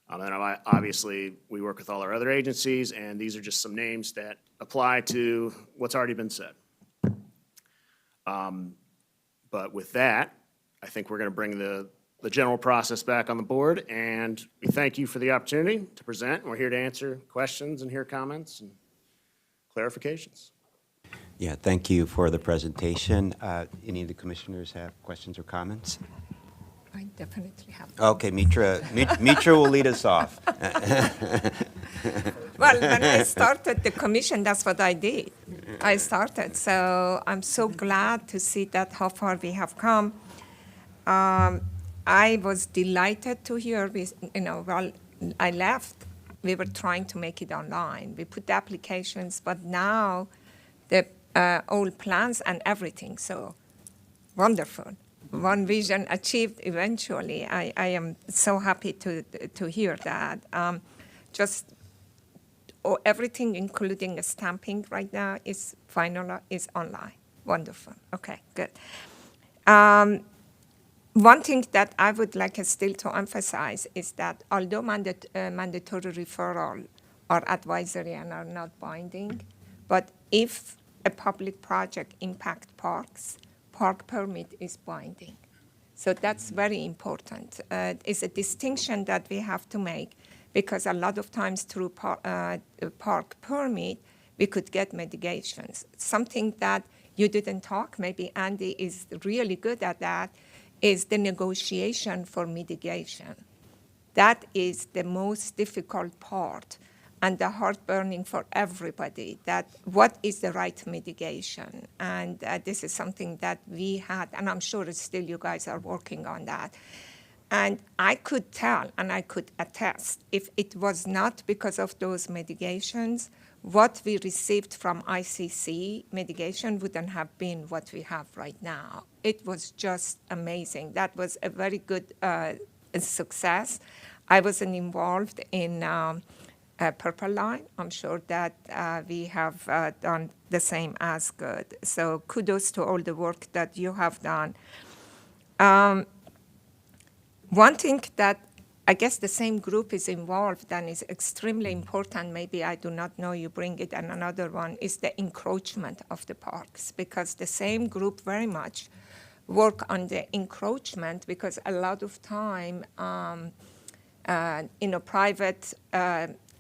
And then obviously, we work with all our other agencies, and these are just some names that apply to what's already been said. But with that, I think we're going to bring the general process back on the board, and we thank you for the opportunity to present. We're here to answer questions and hear comments and clarifications. Yeah, thank you for the presentation. Any of the commissioners have questions or comments? I definitely have. Okay, Mitra will lead us off. Well, when I started the commission, that's what I did. I started, so I'm so glad to see that how far we have come. I was delighted to hear, well, I left, we were trying to make it online. We put the applications, but now the old plans and everything, so wonderful. One vision achieved eventually. I am so happy to hear that. Everything, including stamping right now, is online. Wonderful. Okay, good. One thing that I would like still to emphasize is that although mandatory referral are advisory and are not binding, but if a public project impacts parks, park permit is binding. So that's very important. It's a distinction that we have to make, because a lot of times through park permit, we could get mitigations. Something that you didn't talk, maybe Andy is really good at that, is the negotiation for mitigation. That is the most difficult part and the heartburning for everybody, that what is the right mitigation? And this is something that we had, and I'm sure still you guys are working on that. And I could tell and I could attest, if it was not because of those mitigations, what we received from ICC mitigation wouldn't have been what we have right now. It was just amazing. That was a very good success. I wasn't involved in Purple Line. I'm sure that we have done the same as good. So kudos to all the work that you have done. One thing that I guess the same group is involved and is extremely important, maybe I do not know, you bring it, and another one is the encroachment of the parks, because the same group very much work on the encroachment, because a lot of time private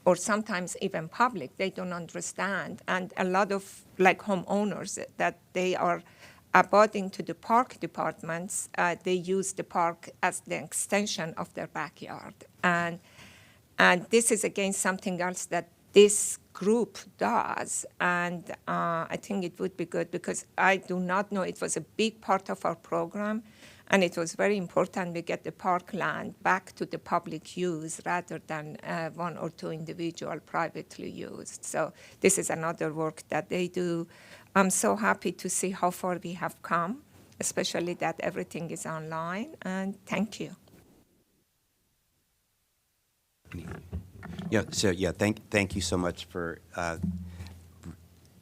or sometimes even public, they don't understand. And a lot of homeowners that they are abutting to the park departments, they use the park as the extension of their backyard. And this is, again, something else that this group does. And I think it would be good, because I do not know, it was a big part of our program, and it was very important we get the parkland back to the public use rather than one or two individual privately used. So this is another work that they do. I'm so happy to see how far we have come, especially that everything is online, and thank you. Yeah, so thank you so much for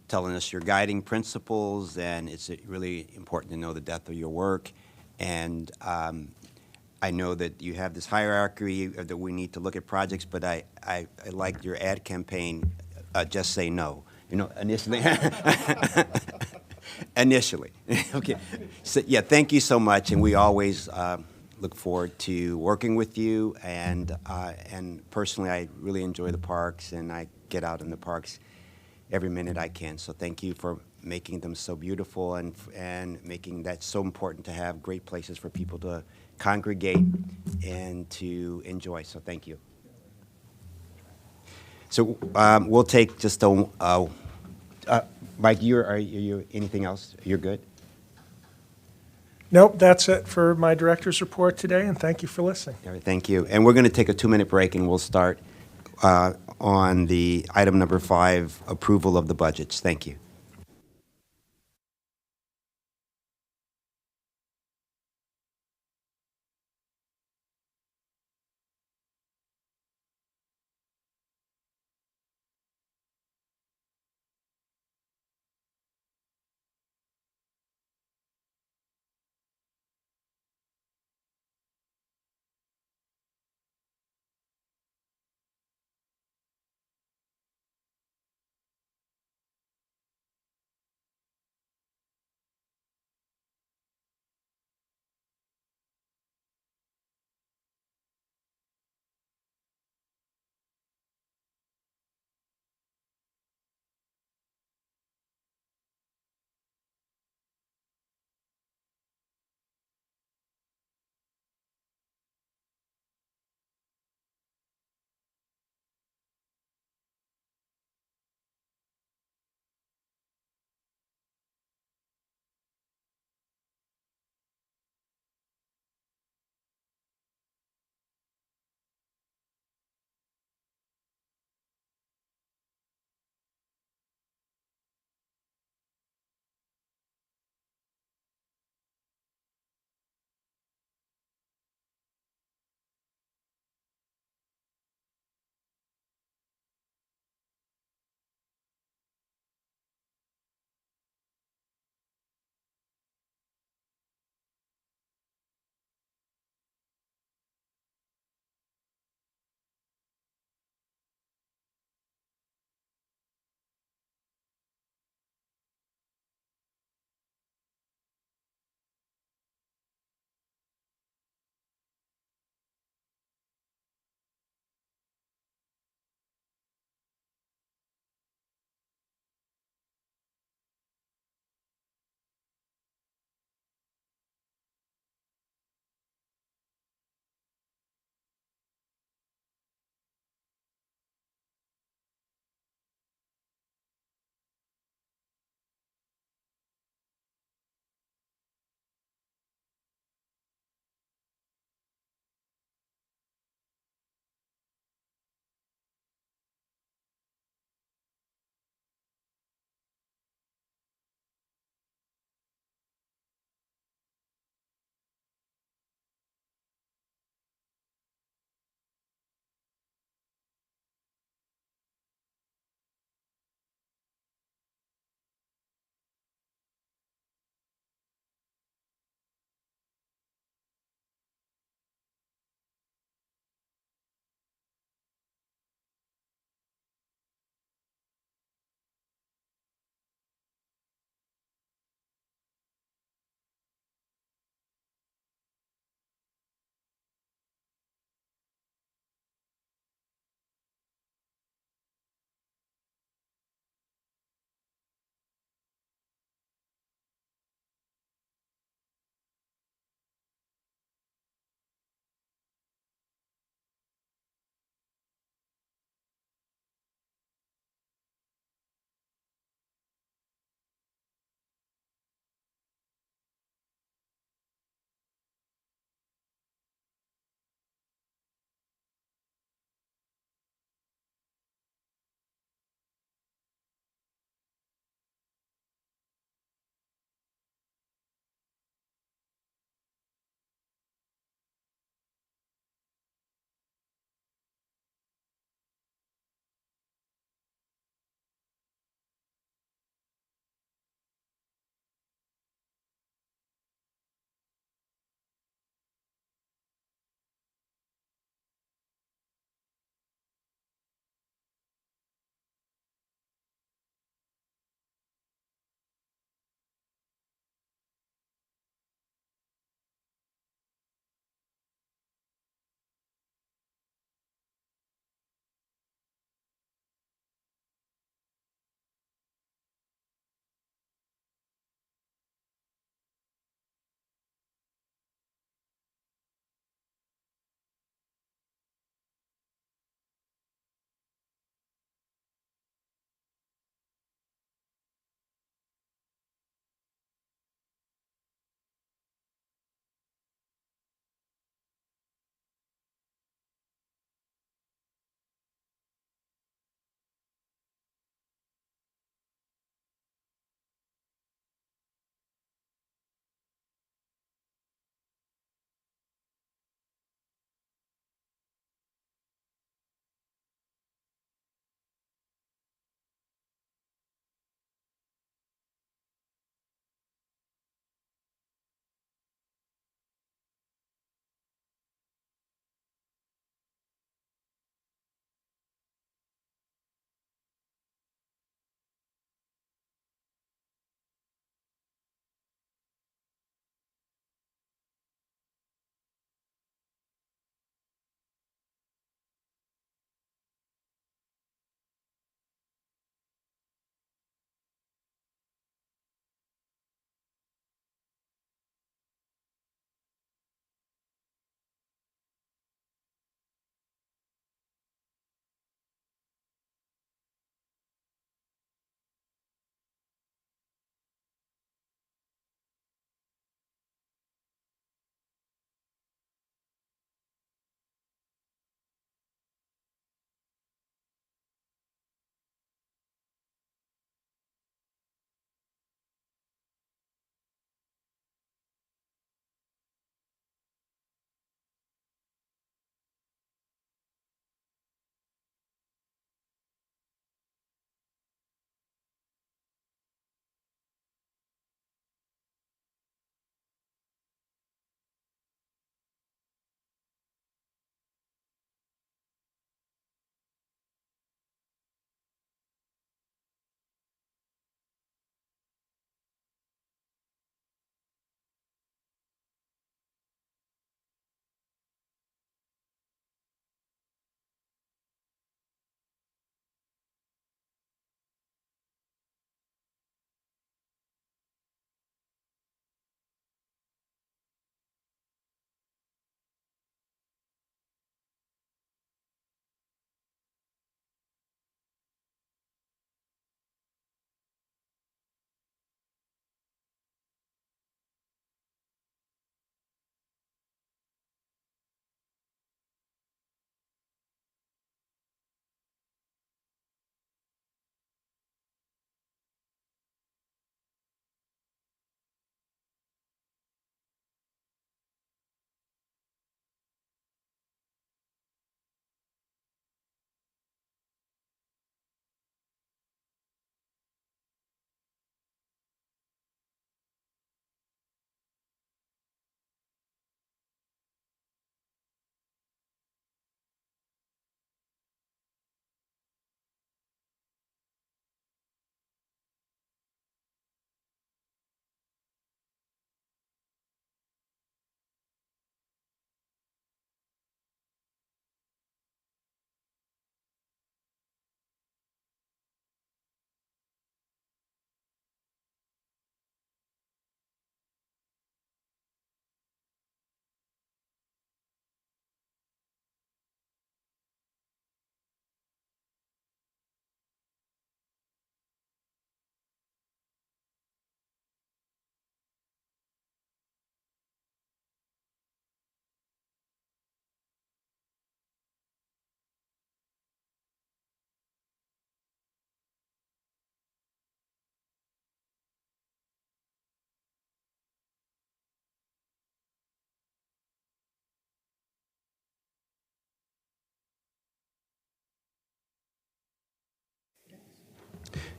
telling us your guiding principles, and it's really important to know the depth of your work. And I know that you have this hierarchy that we need to look at projects, but I liked your ad campaign, just say no. Initially. Initially. Okay. So, yeah, thank you so much, and we always look forward to working with you. And personally, I really enjoy the parks, and I get out in the parks every minute I can. So thank you for making them so beautiful and making that so important to have great places for people to congregate and to enjoy. So thank you. So we'll take just Mike, are you anything else? You're good? Nope, that's it for my director's report today, and thank you for listening. All right, thank you. And we're going to take a 2-minute break, and we'll start on the item number 5, approval of the budgets. Thank you.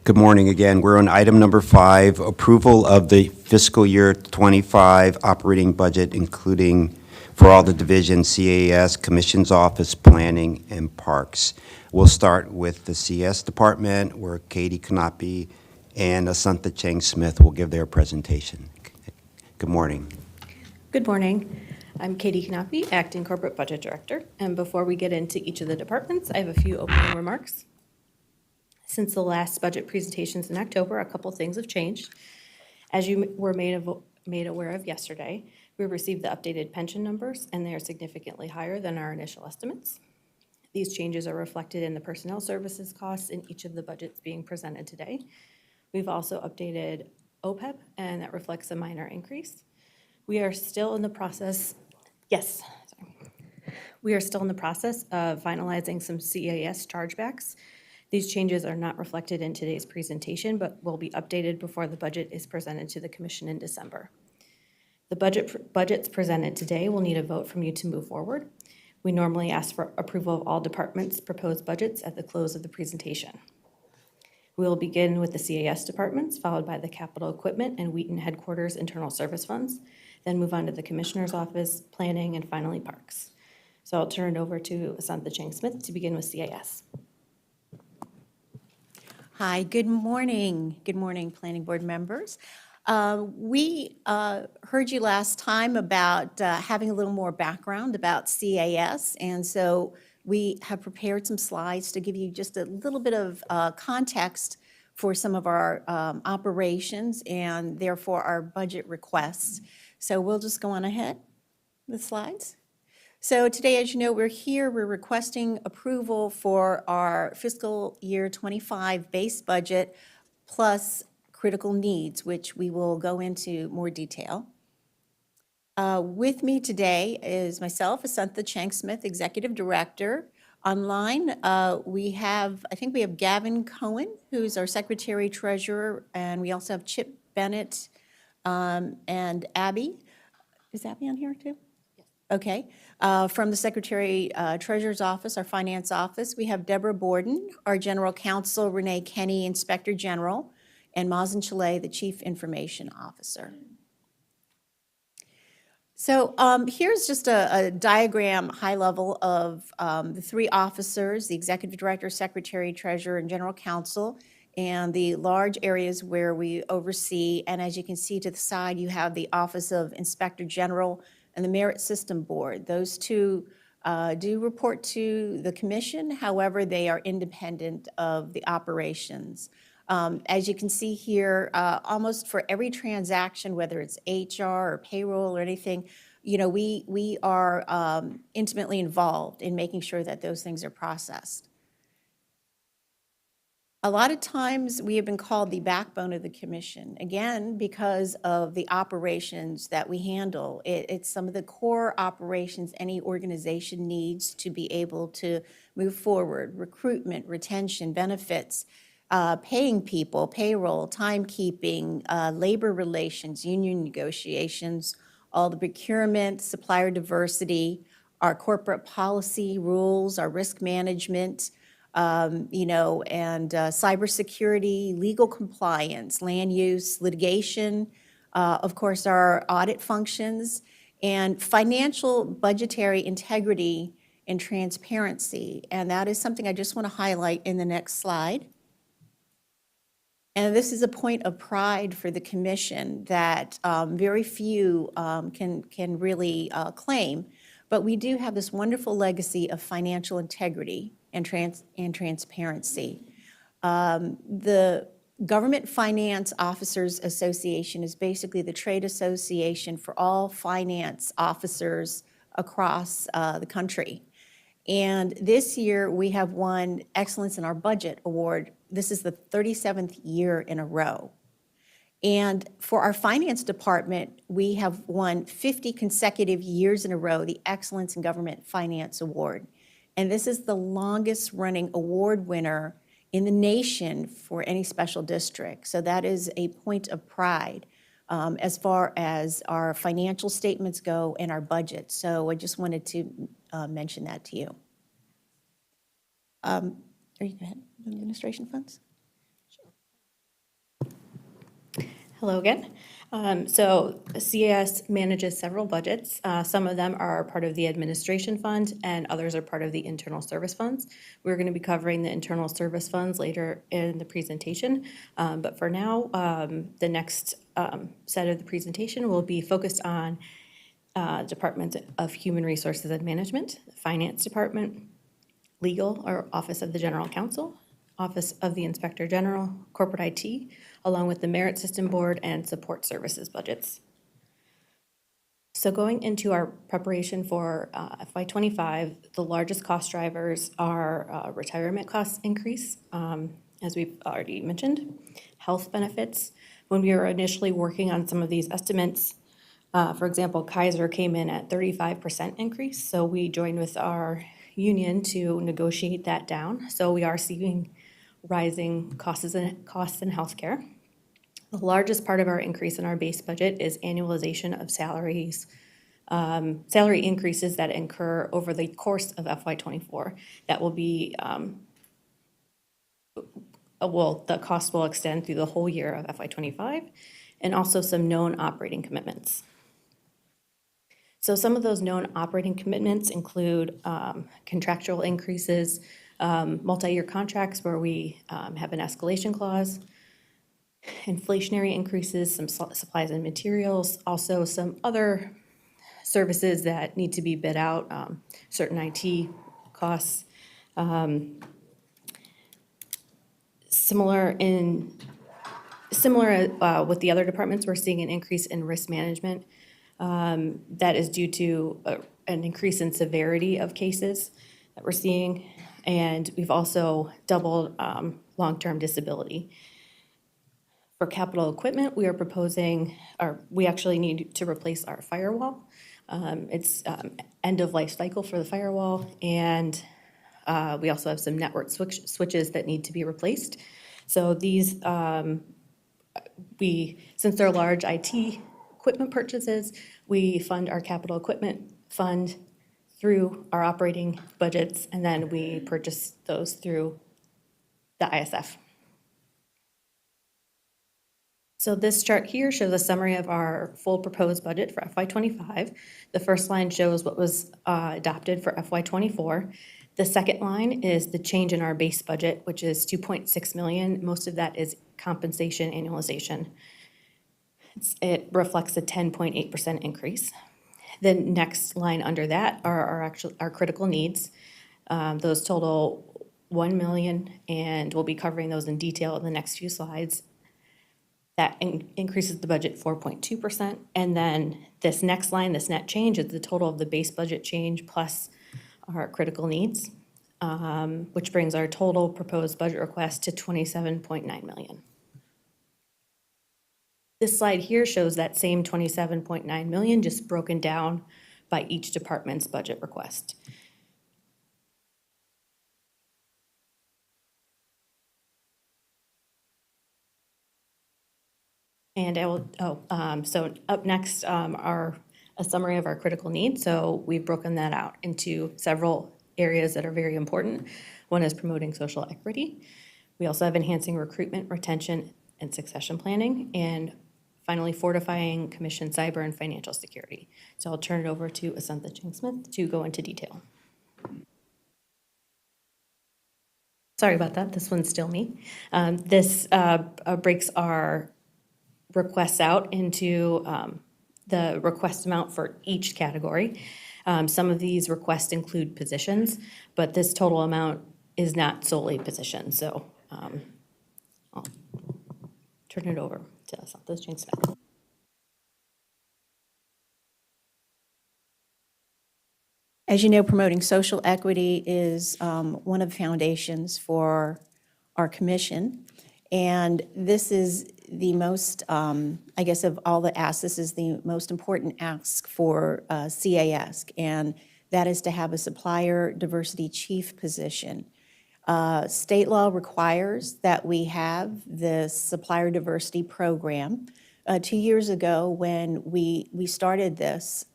Good morning again. We're on item number 5, approval of the fiscal year 25 operating budget, including for all the divisions, CAS, Commission's Office, Planning, and Parks. We'll start with the CS Department, where Katie Kanapi and Asantha Chang Smith will give their presentation. Good morning. Good morning. I'm Katie Knappe, Acting Corporate Budget Director. And before we get into each of the departments, I have a few opening remarks. Since the last budget presentations in October, a couple things have changed. As you were made aware of yesterday, we received the updated pension numbers, and they are significantly higher than our initial estimates. These changes are reflected in the personnel services costs in each of the budgets being presented today. We've also updated OPEB, and that reflects a minor increase. We are still in the process, We are still in the process of finalizing some CAS chargebacks. These changes are not reflected in today's presentation, but will be updated before the budget is presented to the Commission in December. The budgets presented today will need a vote from you to move forward. We normally ask for approval of all departments' proposed budgets at the close of the presentation. We will begin with the CAS departments, followed by the capital equipment and Wheaton headquarters internal service funds, then move on to the Commissioner's Office, Planning, and finally Parks. So I'll turn it over to Asantha Chang Smith to begin with CAS. Hi, good morning. Good morning, Planning Board members. We heard you last time about having a little more background about CAS, and so we have prepared some slides to give you just a little bit of context for some of our operations and therefore our budget requests. So we'll just go on ahead with slides. So today, as you know, we're requesting approval for our fiscal year 25 base budget plus critical needs, which we will go into more detail. With me today is myself, Asantha Chang Smith, Executive Director. Online, we have Gavin Cohen, who's our Secretary Treasurer, and we also have Chip Bennett and Abby. Is Abby on here too? Yes. Okay. From the Secretary Treasurer's Office, our Finance Office, we have Deborah Borden, our General Counsel, Renee Kenny, Inspector General, and Mazen Chile, the Chief Information Officer. So here's just a diagram, high level, of the three officers, the Executive Director, Secretary, Treasurer, and General Counsel, and the large areas where we oversee. And as you can see to the side, you have the Office of Inspector General and the Merit System Board. Those two do report to the Commission. However, they are independent of the operations. As you can see here, almost for every transaction, whether it's HR or payroll or anything, you know, we are intimately involved in making sure that those things are processed. A lot of times we have been called the backbone of the Commission, again, because of the operations that we handle. It's some of the core operations any organization needs to be able to move forward: recruitment, retention, benefits, paying people, payroll, timekeeping, labor relations, union negotiations, all the procurement, supplier diversity, our corporate policy rules, our risk management, and cybersecurity, legal compliance, land use, litigation, of course, our audit functions, and financial budgetary integrity and transparency. And that is something I just want to highlight in the next slide. And this is a point of pride for the Commission that very few can really claim. But we do have this wonderful legacy of financial integrity and transparency. The Government Finance Officers Association is basically the trade association for all finance officers across the country. And this year, we have won Excellence in Our Budget Award. This is the 37th year in a row. And for our finance department, we have won 50 consecutive years in a row the Excellence in Government Finance Award. And this is the longest running award winner in the nation for any special district. So that is a point of pride as far as our financial statements go and our budget. So I just wanted to mention that to you. Are you going to have administration funds? Sure. Hello again. So CAS manages several budgets. Some of them are part of the administration fund and others are part of the internal service funds. We're going to be covering the internal service funds later in the presentation. But for now, the next set of the presentation will be focused on Department of Human Resources and Management, Finance Department, Legal or Office of the General Counsel, Office of the Inspector General, Corporate IT, along with the Merit System Board and Support Services budgets. So going into our preparation for FY '25, the largest cost drivers are retirement cost increase, as we've already mentioned, health benefits. When we were initially working on some of these estimates, for example, Kaiser came in at 35% increase, so we joined with our union to negotiate that down. So we are seeing rising costs in healthcare. The largest part of our increase in our base budget is annualization of salaries, salary increases that incur over the course of FY '24. That will be, the cost will extend through the whole year of FY '25, and also some known operating commitments. So some of those known operating commitments include contractual increases, multi-year contracts where we have an escalation clause, inflationary increases, some supplies and materials, also some other services that need to be bid out, certain IT costs. Similar with the other departments, we're seeing an increase in risk management. That is due to an increase in severity of cases that we're seeing, and we've also doubled long-term disability. For capital equipment, we are proposing, or we actually need to replace our firewall. It's end of life cycle for the firewall, and we also have some network switches that need to be replaced. So these, since they're large IT equipment purchases, we fund our capital equipment fund through our operating budgets, and then we purchase those through the ISF. So this chart here shows a summary of our full proposed budget for FY '25. The first line shows what was adopted for FY '24. The second line is the change in our base budget, which is $2.6 million. Most of that is compensation annualization. It reflects a 10.8% increase. The next line under that are our critical needs. Those total $1 million, and we'll be covering those in detail in the next few slides. That increases the budget 4.2%. And then this next line, this net change, is the total of the base budget change plus our critical needs, which brings our total proposed budget request to $27.9 million. This slide here shows that same $27.9 million, just broken down by each department's budget request. And I will, so up next are a summary of our critical needs. So we've broken that out into several areas that are very important. One is promoting social equity. We also have enhancing recruitment, retention, and succession planning, and finally fortifying commission cyber and financial security. So I'll turn it over to Asantha Ching-Smith to go into detail. Sorry about that, this one's still me. This breaks our requests out into the request amount for each category. Some of these requests include positions, but this total amount is not solely positions. So I'll turn it over to Asantha Ching-Smith. As you know, promoting social equity is one of the foundations for our commission. And this is the most, I guess, of all the asks, this is the most important ask for CAS, and that is to have a supplier diversity chief position. State law requires that we have the supplier diversity program. 2 years ago, when we started this,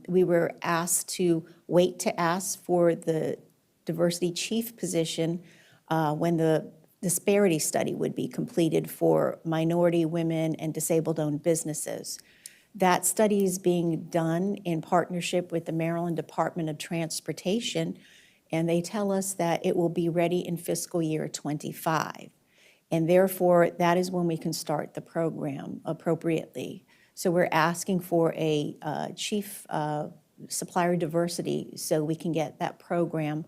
we were asked to wait to ask for the diversity chief position when the disparity study would be completed for minority, women, and disabled-owned businesses. That study is being done in partnership with the Maryland Department of Transportation, and they tell us that it will be ready in fiscal year '25. And therefore, that is when we can start the program appropriately. So we're asking for a chief supplier diversity so we can get that program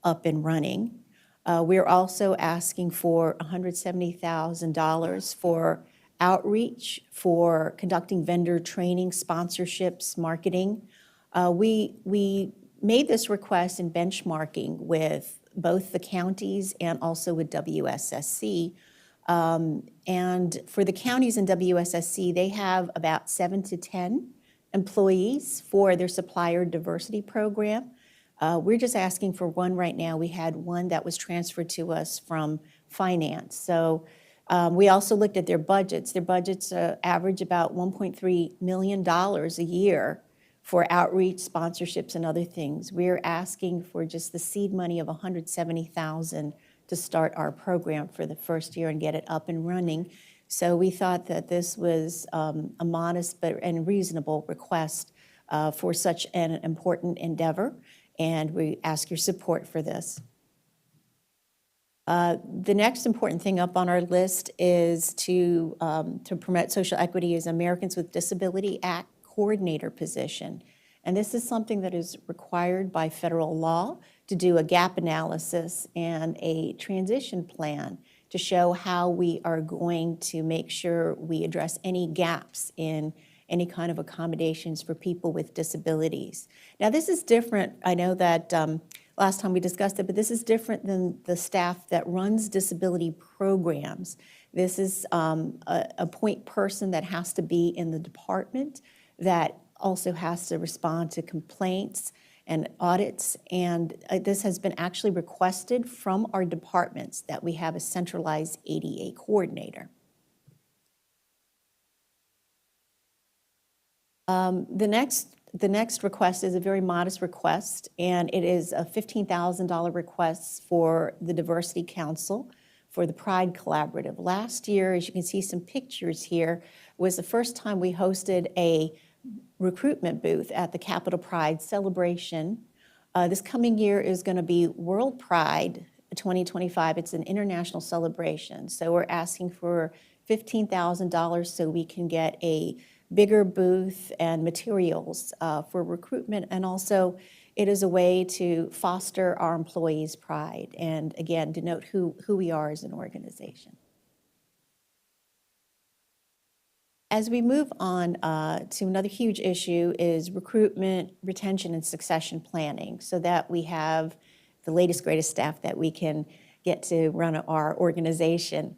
up and running. We're also asking for $170,000 for outreach, for conducting vendor training, sponsorships, marketing. We made this request in benchmarking with both the counties and also with WSSC. And for the counties in WSSC, they have about 7 to 10 employees for their supplier diversity program. We're just asking for one right now. We had one that was transferred to us from finance. So we also looked at their budgets. Their budgets average about $1.3 million a year for outreach, sponsorships, and other things. We're asking for just the seed money of $170,000 to start our program for the first year and get it up and running. So we thought that this was a modest and reasonable request for such an important endeavor, and we ask your support for this. The next important thing up on our list is to promote social equity is Americans with Disability Act coordinator position. And this is something that is required by federal law to do a gap analysis and a transition plan to show how we are going to make sure we address any gaps in any kind of accommodations for people with disabilities. Now, this is different. I know that last time we discussed it, but this is different than the staff that runs disability programs. This is a point person that has to be in the department that also has to respond to complaints and audits. And this has been actually requested from our departments that we have a centralized ADA coordinator. The next request is a very modest request, and it is a $15,000 request for the Diversity Council for the Pride Collaborative. Last year, as you can see some pictures here, was the first time we hosted a recruitment booth at the Capitol Pride celebration. This coming year is going to be World Pride 2025. It's an international celebration. So we're asking for $15,000 so we can get a bigger booth and materials for recruitment. And also it is a way to foster our employees' pride and, again, denote who we are as an organization. As we move on to another huge issue is recruitment, retention, and succession planning so that we have the latest, greatest staff that we can get to run our organization.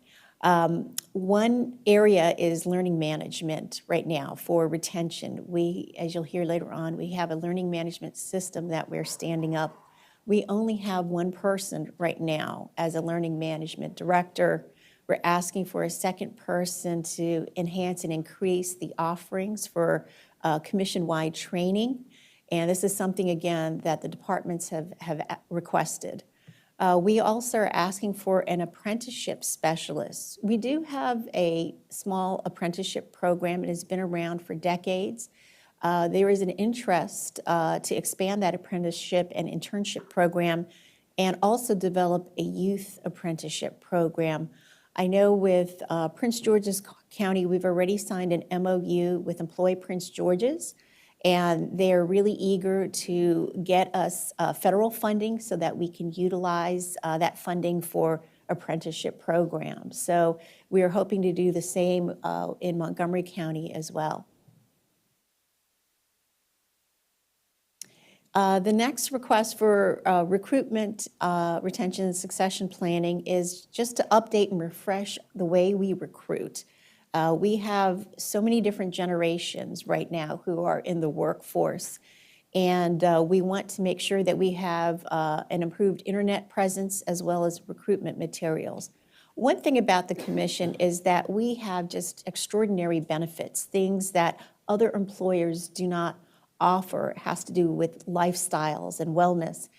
One area is learning management right now for retention. We, as you'll hear later on, we have a learning management system that we're standing up. We only have one person right now as a learning management director. We're asking for a second person to enhance and increase the offerings for commission-wide training. And this is something, again, that the departments have requested. We also are asking for an apprenticeship specialist. We do have a small apprenticeship program. It has been around for decades. There is an interest to expand that apprenticeship and internship program and also develop a youth apprenticeship program. I know with Prince George's County, we've already signed an MOU with Employ Prince George's, and they're really eager to get us federal funding so that we can utilize that funding for apprenticeship programs. So we are hoping to do the same in Montgomery County as well. The next request for recruitment, retention, and succession planning is just to update and refresh the way we recruit. We have so many different generations right now who are in the workforce, and we want to make sure that we have an improved internet presence as well as recruitment materials. One thing about the commission is that we have just extraordinary benefits, things that other employers do not offer. It has to do with lifestyles and wellness.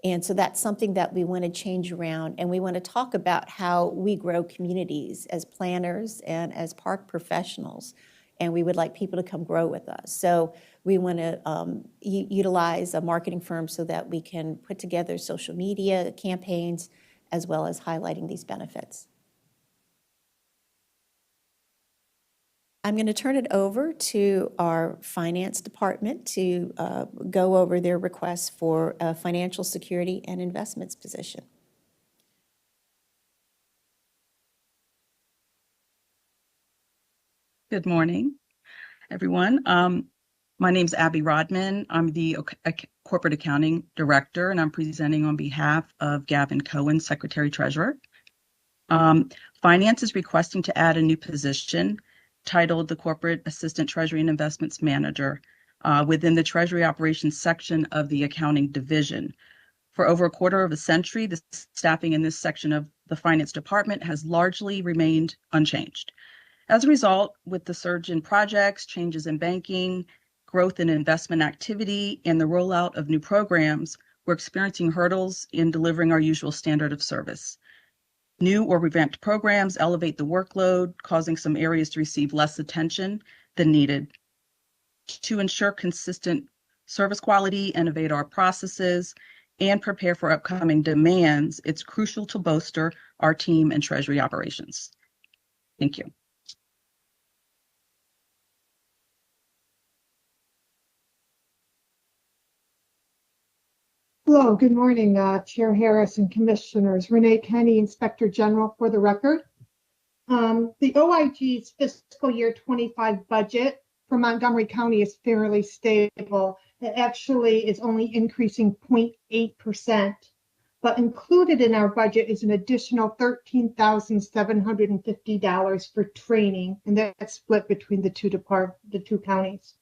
And so that's something that we want to change around, and we want to talk about how we grow communities as planners and as park professionals, and we would like people to come grow with us. So we want to utilize a marketing firm so that we can put together social media campaigns as well as highlighting these benefits. I'm going to turn it over to our finance department to go over their requests for a financial security and investments position. Good morning, everyone. My name's Abby Rodman. I'm the Corporate Accounting Director, and I'm presenting on behalf of Gavin Cohen, Secretary Treasurer. Finance is requesting to add a new position titled the Corporate Assistant Treasury and Investments Manager within the Treasury Operations section of the Accounting Division. For over a quarter of a century, the staffing in this section of the Finance Department has largely remained unchanged. As a result, with the surge in projects, changes in banking, growth in investment activity, and the rollout of new programs, we're experiencing hurdles in delivering our usual standard of service. New or revamped programs elevate the workload, causing some areas to receive less attention than needed. To ensure consistent service quality, innovate our processes, and prepare for upcoming demands, it's crucial to bolster our team and Treasury operations. Thank you. Hello, good morning, Chair Harris and Commissioners. Renee Kenny, Inspector General for the record. The OIG's fiscal year 25 budget for Montgomery County is fairly stable. It actually is only increasing 0.8%, but included in our budget is an additional $13,750 for training, and that's split between the two counties.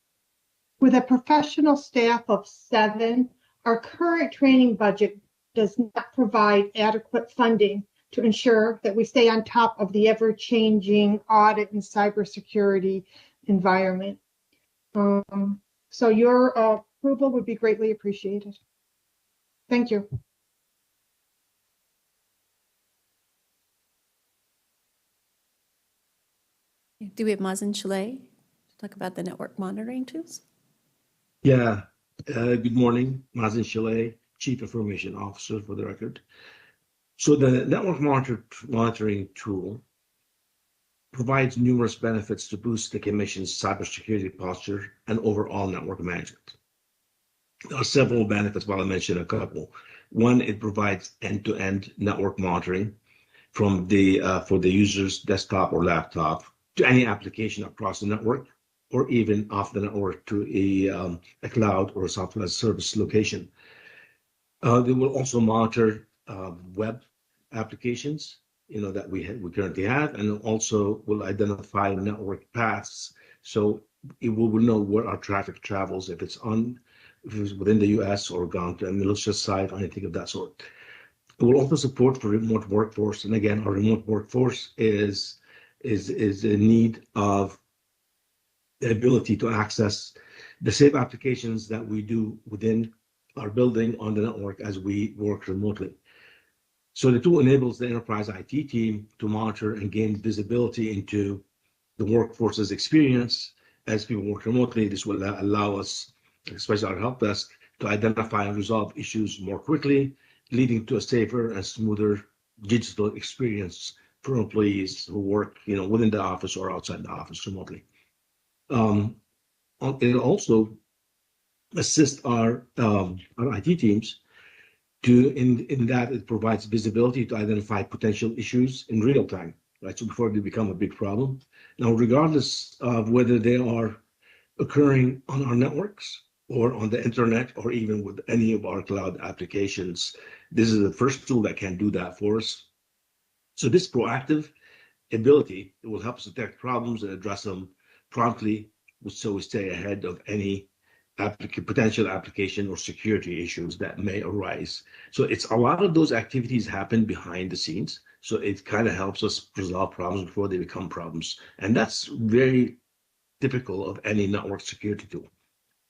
With a professional staff of 7, our current training budget does not provide adequate funding to ensure that we stay on top of the ever-changing audit and cybersecurity environment. So your approval would be greatly appreciated. Thank you. Do we have Mazen Chalet to talk about the network monitoring tools? Yeah, good morning, Mazen Chalet, Chief Information Officer for the record. So the network monitoring tool provides numerous benefits to boost the Commission's cybersecurity posture and overall network management. There are several benefits, but I'll mention a couple. One, it provides end-to-end network monitoring from for the user's desktop or laptop to any application across the network, or even off the network to a cloud or a software service location. They will also monitor web applications, that we currently have, and also will identify network paths, so it will know where our traffic travels, if it's within the U.S. or gone to a malicious site or anything of that sort. It will also support for remote workforce, and again, our remote workforce is in need of the ability to access the same applications that we do within our building on the network as we work remotely. So the tool enables the enterprise IT team to monitor and gain visibility into the workforce's experience as people work remotely. This will allow us, especially our help desk, to identify and resolve issues more quickly, leading to a safer and smoother digital experience for employees who work, within the office or outside the office remotely. It also assists our IT teams in that it provides visibility to identify potential issues in real time, right? So before they become a big problem. Now, regardless of whether they are occurring on our networks or on the internet or even with any of our cloud applications, this is the first tool that can do that for us. So this proactive ability, it will help us detect problems and address them promptly, so we stay ahead of any potential application or security issues that may arise. So it's a lot of those activities happen behind the scenes. So it kind of helps us resolve problems before they become problems. And that's very typical of any network security tool.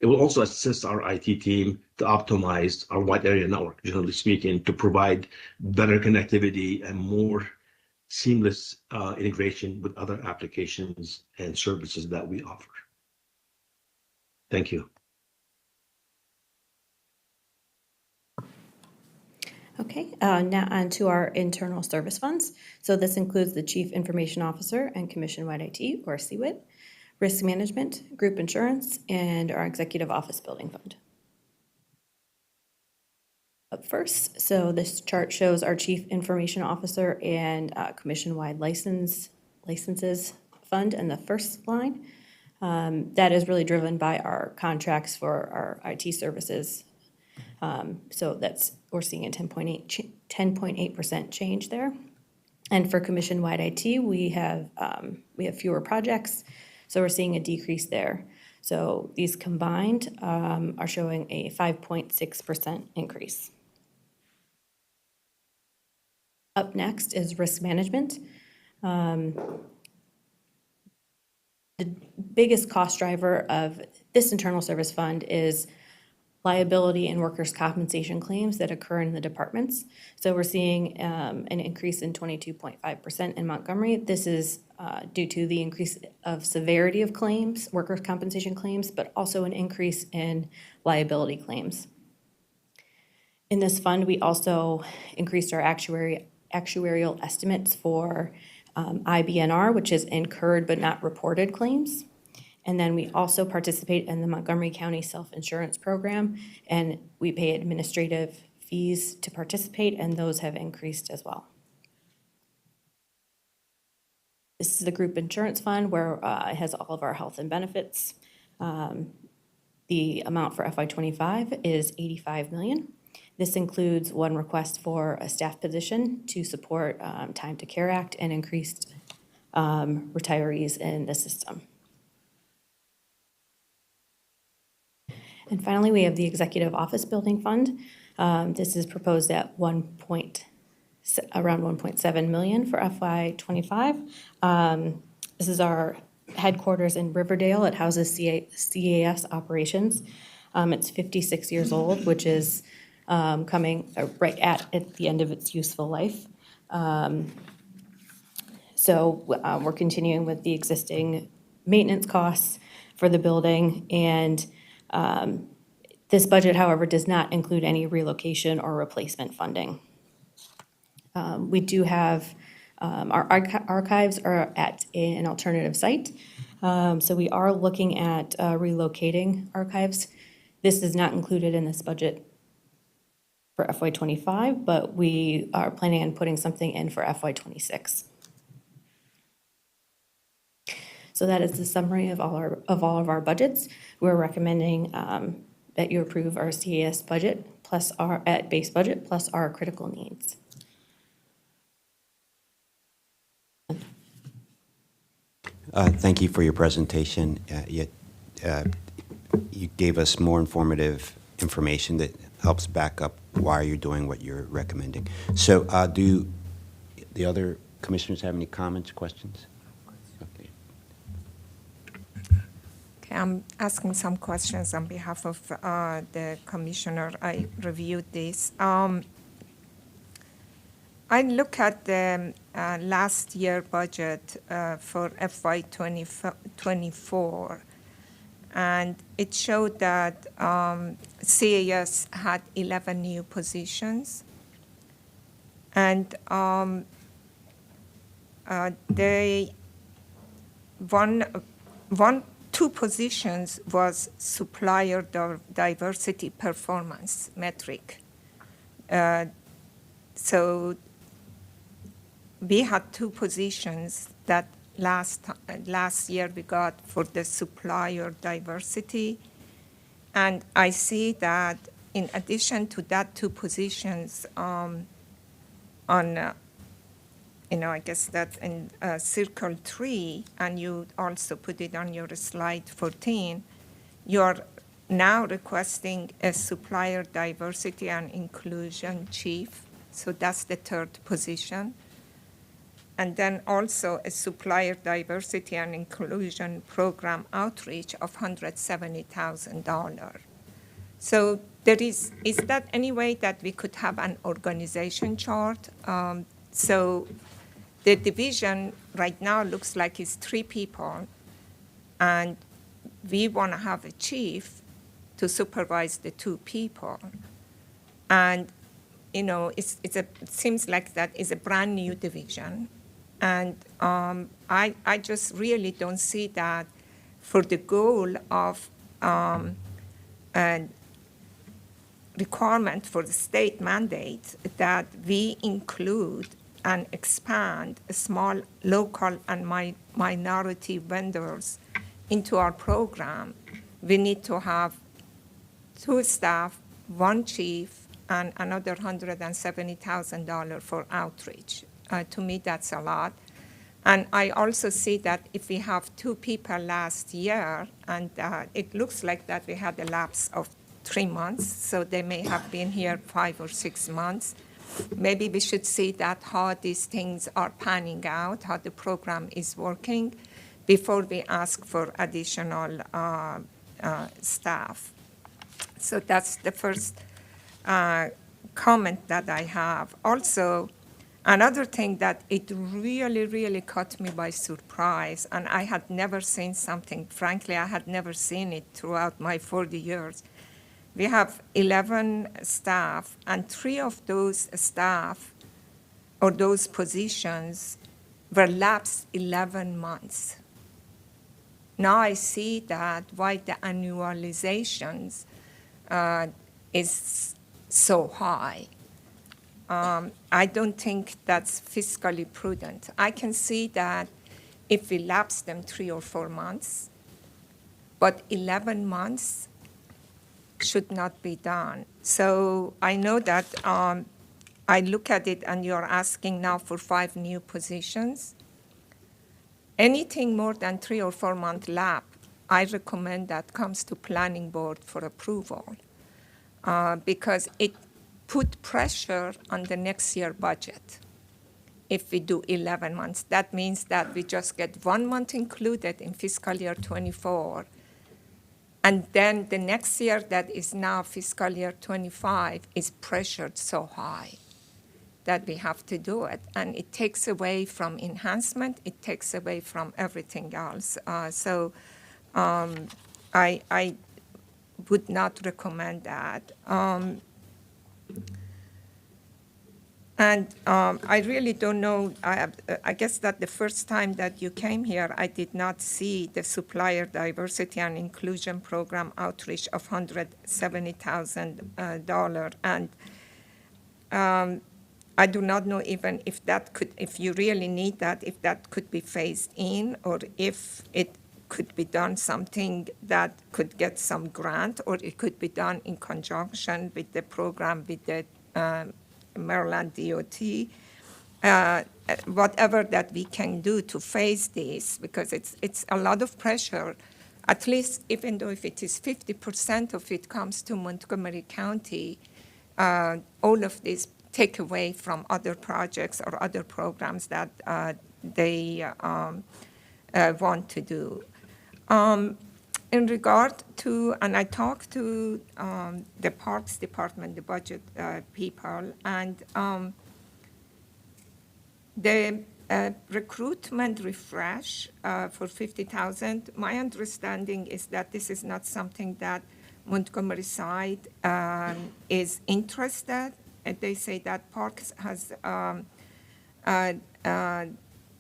It will also assist our IT team to optimize our wide area network, generally speaking, to provide better connectivity and more seamless integration with other applications and services that we offer. Thank you. Okay, now on to our internal service funds. So this includes the Chief Information Officer and Commission-wide IT, or CWIT, Risk Management, Group Insurance, and our Executive Office Building Fund. Up first, so this chart shows our Chief Information Officer and Commission-wide licenses fund in the first line. That is really driven by our contracts for our IT services. So we're seeing a 10.8% change there. And for commission-wide IT, we have fewer projects, so we're seeing a decrease there. So these combined are showing a 5.6% increase. Up next is risk management. The biggest cost driver of this internal service fund is liability and workers' compensation claims that occur in the departments. So we're seeing an increase in 22.5% in Montgomery. This is due to the increase of severity of claims, workers' compensation claims, but also an increase in liability claims. In this fund, we also increased our actuarial estimates for IBNR, which is incurred but not reported claims. And then we also participate in the Montgomery County Self-Insurance Program, and we pay administrative fees to participate, and those have increased as well. This is the group insurance fund where it has all of our health and benefits. The amount for FY25 is $85 million. This includes one request for a staff position to support Time to Care Act and increased retirees in the system. And finally, we have the Executive Office Building Fund. This is proposed at around 1.7 million for FY25. This is our headquarters in Riverdale. It houses CAS operations. It's 56 years old, which is coming right at the end of its useful life. So we're continuing with the existing maintenance costs for the building, and this budget, however, does not include any relocation or replacement funding. We do have, our archives are at an alternative site, so we are looking at relocating archives. This is not included in this budget for FY25, but we are planning on putting something in for FY26. So that is the summary of all of our budgets. We're recommending that you approve our CAS budget plus our base budget plus our critical needs. Thank you for your presentation. You gave us more informative information that helps back up why you're doing what you're recommending. So do the other commissioners have any comments, questions? Okay. Okay, I'm asking some questions on behalf of the commissioner. I reviewed this. I look at the last year budget for FY24, and it showed that CAS had 11 new positions, and two positions was supplier diversity performance metric. So we had two positions that last year we got for the supplier diversity. And I see that in addition to that two positions I guess that's in circle 3, and you also put it on your slide 14, you're now requesting a supplier diversity and inclusion chief. So that's the third position. and then also a supplier diversity and inclusion program outreach of $170,000. So is that any way that we could have an organization chart? So the division right now looks like it's 3 people, and we want to have a chief to supervise the 2 people. And, it seems like that is a brand-new division. And I just really don't see that for the goal of requirement for the state mandate that we include and expand small local and minority vendors into our program. We need to have 2 staff, 1 chief, and another $170,000 for outreach. To me, that's a lot. And I also see that if we have 2 people last year, and it looks like that we had a lapse of 3 months, so they may have been here 5 or 6 months. Maybe we should see that how these things are panning out, how the program is working, before we ask for additional staff. So that's the first comment that I have. Also, another thing that it really, really caught me by surprise, and I had never seen something, frankly, I had never seen it throughout my 40 years. We have 11 staff, and 3 of those staff or those positions were lapsed 11 months. Now I see that why the annualizations is so high. I don't think that's fiscally prudent. I can see that if we lapse them 3 or 4 months, but 11 months should not be done. So I know that I look at it and you're asking now for 5 new positions. Anything more than 3 or 4 month lap, I recommend that comes to planning board for approval because it put pressure on the next year budget. If we do 11 months, that means that we just get 1 month included in fiscal year 24. And then the next year that is now fiscal year 25 is pressured so high that we have to do it. And it takes away from enhancement, it takes away from everything else. So I would not recommend that. And I really don't know, I guess that the first time that you came here, I did not see the supplier diversity and inclusion program outreach of $170,000. And I do not know even if that could, if you really need that, if that could be phased in, or if it could be done something that could get some grant, or it could be done in conjunction with the program with the Maryland DOT, whatever that we can do to face this, because it's a lot of pressure. At least, even though if it is 50% of it comes to Montgomery County, all of this take away from other projects or other programs that they want to do. In regard to, and I talked to the Parks Department, the budget people, and the recruitment refresh for $50,000, my understanding is that this is not something that Montgomery side is interested. They say that Parks has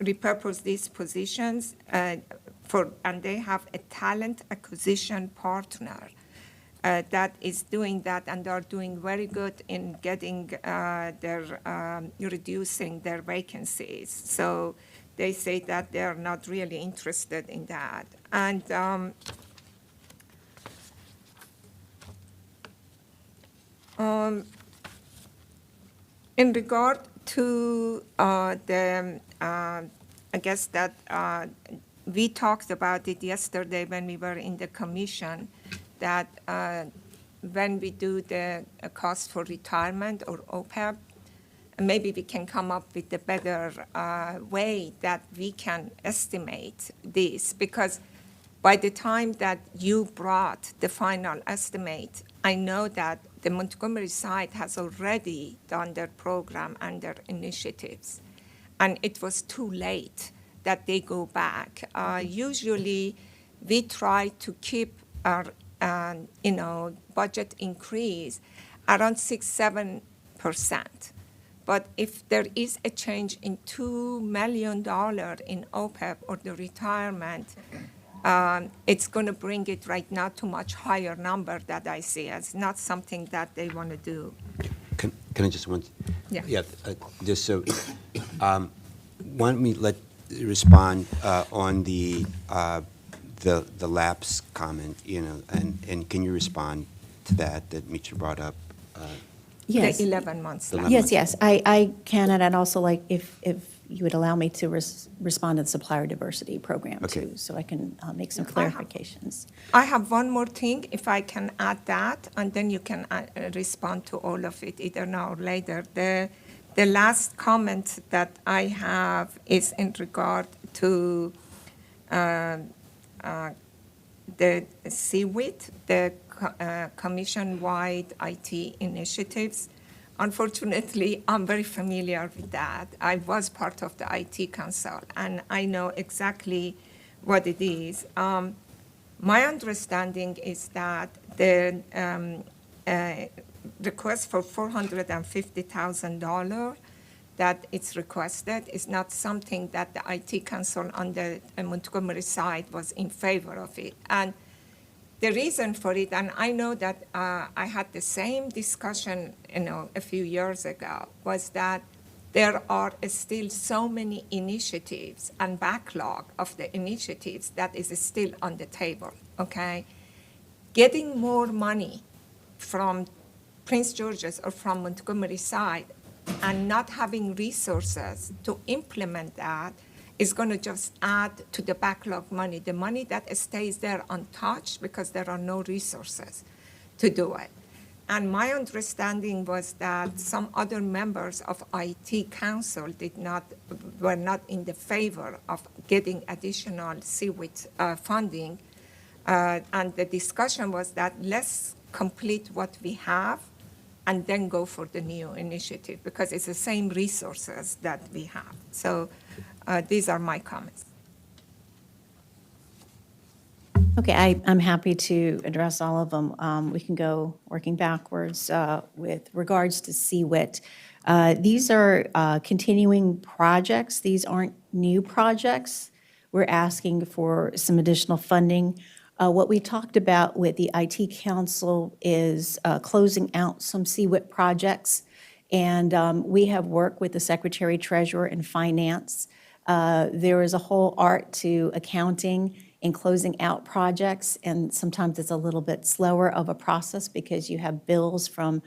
repurposed these positions and they have a talent acquisition partner that is doing that, and they're doing very good in getting reducing their vacancies. So they say that they're not really interested in that. And in regard to I guess that we talked about it yesterday when we were in the commission, that when we do the cost for retirement or OPEB, maybe we can come up with a better way that we can estimate this, because by the time that you brought the final estimate, I know that the Montgomery side has already done their program and their initiatives, and it was too late that they go back. Usually, we try to keep our budget increase around 6-7%. But if there is a change in $2 million in OPEB or the retirement, it's going to bring it right now to much higher number that I see. It's not something that they want to do. Can I just want? Yeah. Yeah, just so, why don't we respond on the lapse comment, and can you respond to that Mitra brought up? Yes. The 11 months. The left. 11 Yes, I can, and I'd also like if you would allow me to respond to the supplier diversity program Okay. too, so I can make some I have- clarifications. I have one more thing, if I can add that, and then you can respond to all of it, either now or later. The last comment that I have is in regard to the CWIT, the commission-wide IT initiatives. Unfortunately, I'm very familiar with that. I was part of the IT council, and I know exactly what it is. My understanding is that the request for $450,000 that it's requested is not something that the IT council on the Montgomery side was in favor of it. And the reason for it, and I know that I had the same discussion, a few years ago, was that there are still so many initiatives and backlog of the initiatives that is still on the table, okay? Getting more money from Prince George's or from Montgomery side and not having resources to implement that is going to just add to the backlog money, the money that stays there untouched because there are no resources to do it. And my understanding was that some other members of IT council were not in the favor of getting additional CWIT funding. And the discussion was that let's complete what we have and then go for the new initiative, because it's the same resources that we have. So these are my comments. Okay, I'm happy to address all of them. We can go working backwards with regards to CWIT. These are continuing projects. These aren't new projects. We're asking for some additional funding. What we talked about with the IT Council is closing out some CWIT projects. And we have worked with the Secretary Treasurer and Finance. There is a whole art to accounting in closing out projects, and sometimes it's a little bit slower of a process because you have bills from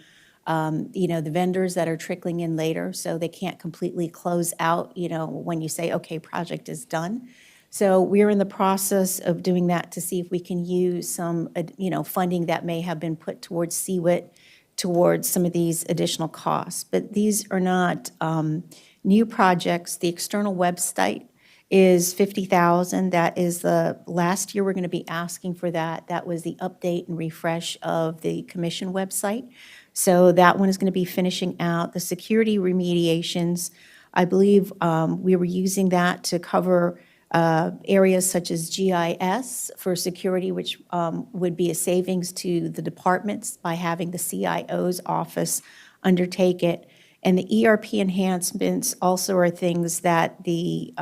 the vendors that are trickling in later, so they can't completely close out, when you say, okay, project is done. So we're in the process of doing that to see if we can use some, funding that may have been put towards CWIT towards some of these additional costs. But these are not new projects. The external website is $50,000. That is the last year we're going to be asking for that. That was the update and refresh of the commission website. So that one is going to be finishing out. The security remediations, I believe we were using that to cover areas such as GIS for security, which would be a savings to the departments by having the CIO's office undertake it. And the ERP enhancements also are things that the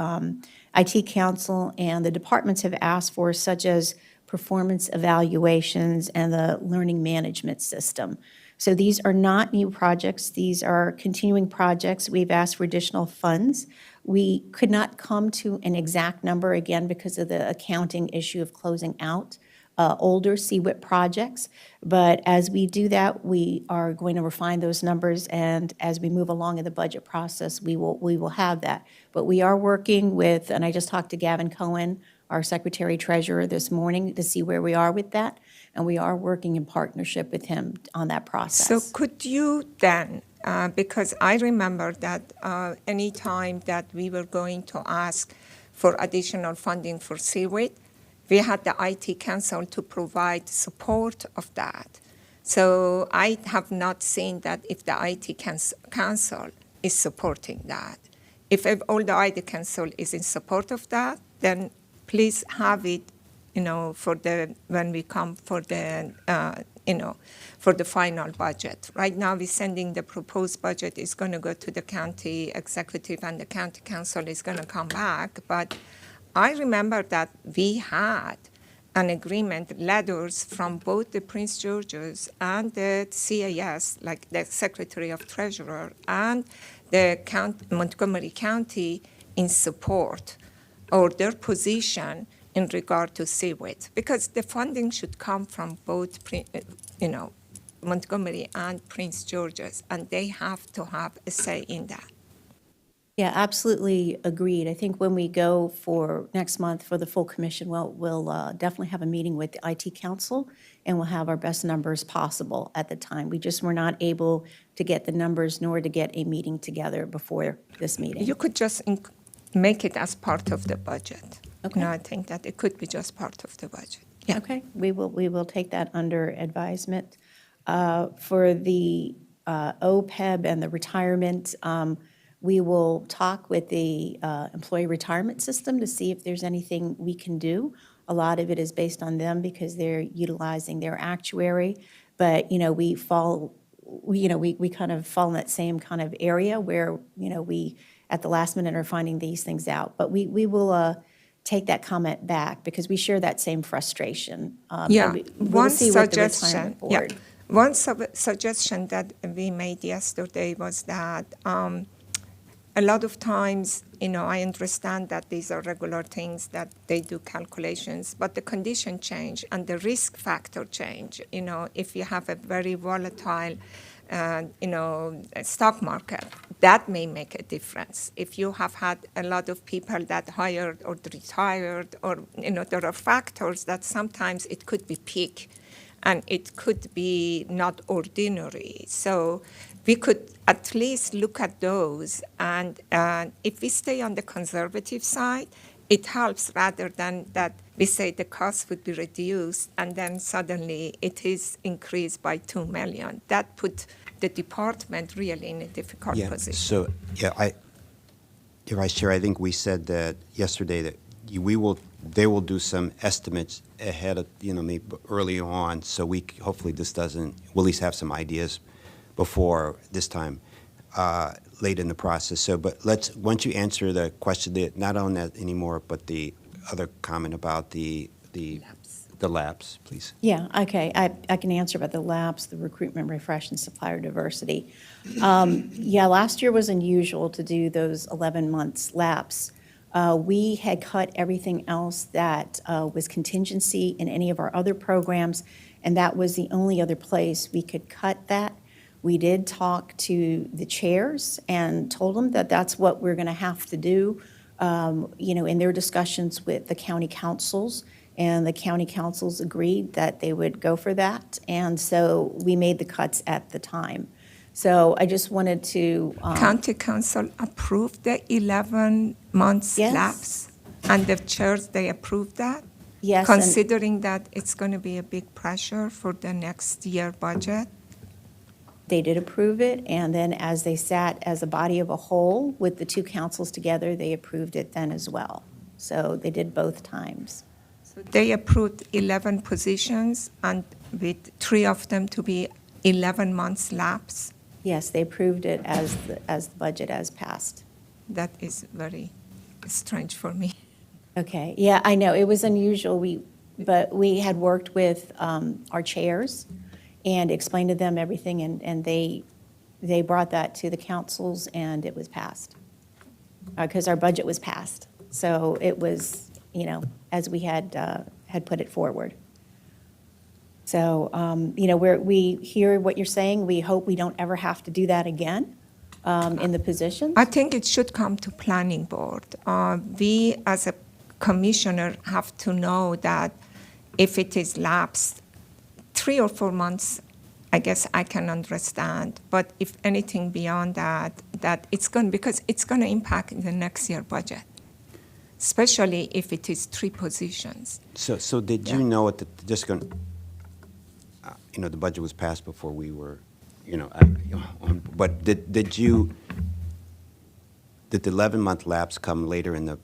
IT Council and the departments have asked for, such as performance evaluations and the learning management system. So these are not new projects. These are continuing projects. We've asked for additional funds. We could not come to an exact number, again, because of the accounting issue of closing out older CWIT projects. But as we do that, we are going to refine those numbers, and as we move along in the budget process, we will have that. But we are working with, and I just talked to Gavin Cohen, our Secretary Treasurer, this morning to see where we are with that, and we are working in partnership with him on that process. So could you then because I remember that any time that we were going to ask for additional funding for seaweed, we had the IT council to provide support of that. So I have not seen that if the IT council is supporting that. If all the IT council is in support of that, then please have it, for when we come for the, for the final budget. Right now, we're sending the proposed budget is going to go to the county executive, and the county council is going to come back. But I remember that we had an agreement, letters from both the Prince George's and the CAS, like the Secretary of Treasurer, and the Montgomery County in support or their position in regard to seaweed, because the funding should come from both, Montgomery and Prince George's, and they have to have a say in that. Yeah, absolutely agreed. I think when we go for next month for the full commission, we'll definitely have a meeting with the IT council, and we'll have our best numbers possible at the time. We just were not able to get the numbers nor to get a meeting together before this meeting. You could just make it as part of the budget. Okay. I think that it could be just part of the budget. Yeah. Okay, we will take that under advisement. For the OPEB and the retirement, we will talk with the employee retirement system to see if there's anything we can do. A lot of it is based on them because they're utilizing their actuary. But, we kind of fall in that same kind of area where, we at the last minute are finding these things out. But we will take that comment back because we share that same frustration. Yeah, and we'll one see what the suggestion. retirement board. One suggestion that we made yesterday was that a lot of times, I understand that these are regular things that they do calculations, but the condition change and the risk factor change. If you have a very volatile, stock market, that may make a difference. If you have had a lot of people that hired or retired, or there are factors that sometimes it could be peak, and it could be not ordinary. So we could at least look at those, and if we stay on the conservative side, it helps rather than that we say the cost would be reduced and then suddenly it is increased by 2 million. That put the department really in a difficult position. So, Your Vice Chair, I think we said that yesterday that they will do some estimates ahead of, maybe early on, so hopefully this doesn't, we'll at least have some ideas before this time, late in the process. So, but once you answer the question, not on that anymore, but the other comment about the lapse, please. Yeah, okay, I can answer about the lapse, the recruitment, refresh, and supplier diversity. Yeah, last year was unusual to do those 11 months lapse. We had cut everything else that was contingency in any of our other programs, and that was the only other place we could cut that. We did talk to the chairs and told them that that's what we're going to have to do, in their discussions with the county councils, and the county councils agreed that they would go for that, and so we made the cuts at the time. So I just wanted to. County council approved the 11 months Yes. lapse, and the chairs, they approved that? Yes, and Considering that it's going to be a big pressure for the next year budget? they did approve it, and then as they sat as a body of a whole with the two councils together, they approved it then as well. So they did both times. So they approved 11 positions, and with 3 of them to be 11 months lapse? Yes, they approved it as the budget as passed. That is very strange for me. Okay, yeah, I know, it was unusual, but we had worked with our chairs and explained to them everything, and they brought that to the councils, and it was passed. Because our budget was passed, so it was, as we had put it forward. So, we hear what you're saying, we hope we don't ever have to do that again in the positions. I think it should come to planning board. We, as a commissioner, have to know that if it is lapsed 3 or 4 months I guess I can understand. But if anything beyond that, that it's going, because it's going to impact the next year budget, especially if it is 3 positions. So did you know at the, just going, the budget was passed before we were, but did the 11-month lapse come later in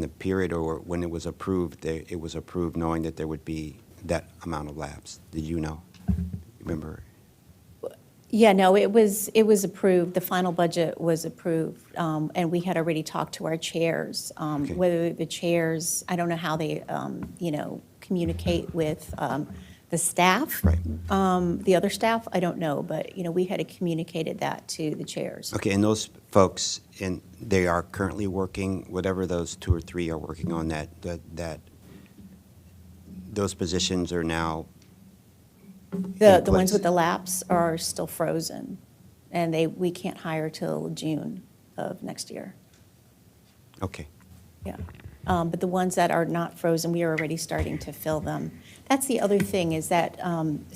the period, or when it was approved, it was approved knowing that there would be that amount of lapse? Did you know? Remember? Yeah, no, it was approved, the final budget was approved, and we had already talked to our chairs. Okay. Whether the chairs, I don't know how they, communicate with the staff. Right. The other staff, I don't know, but, we had communicated that to the chairs. Okay, and those folks, they are currently working, whatever those 2 or 3 are working on, that those positions are now The in ones place. with the lapse are still frozen, and we can't hire till June of next year. Okay. Yeah. But the ones that are not frozen, we are already starting to fill them. That's the other thing, is that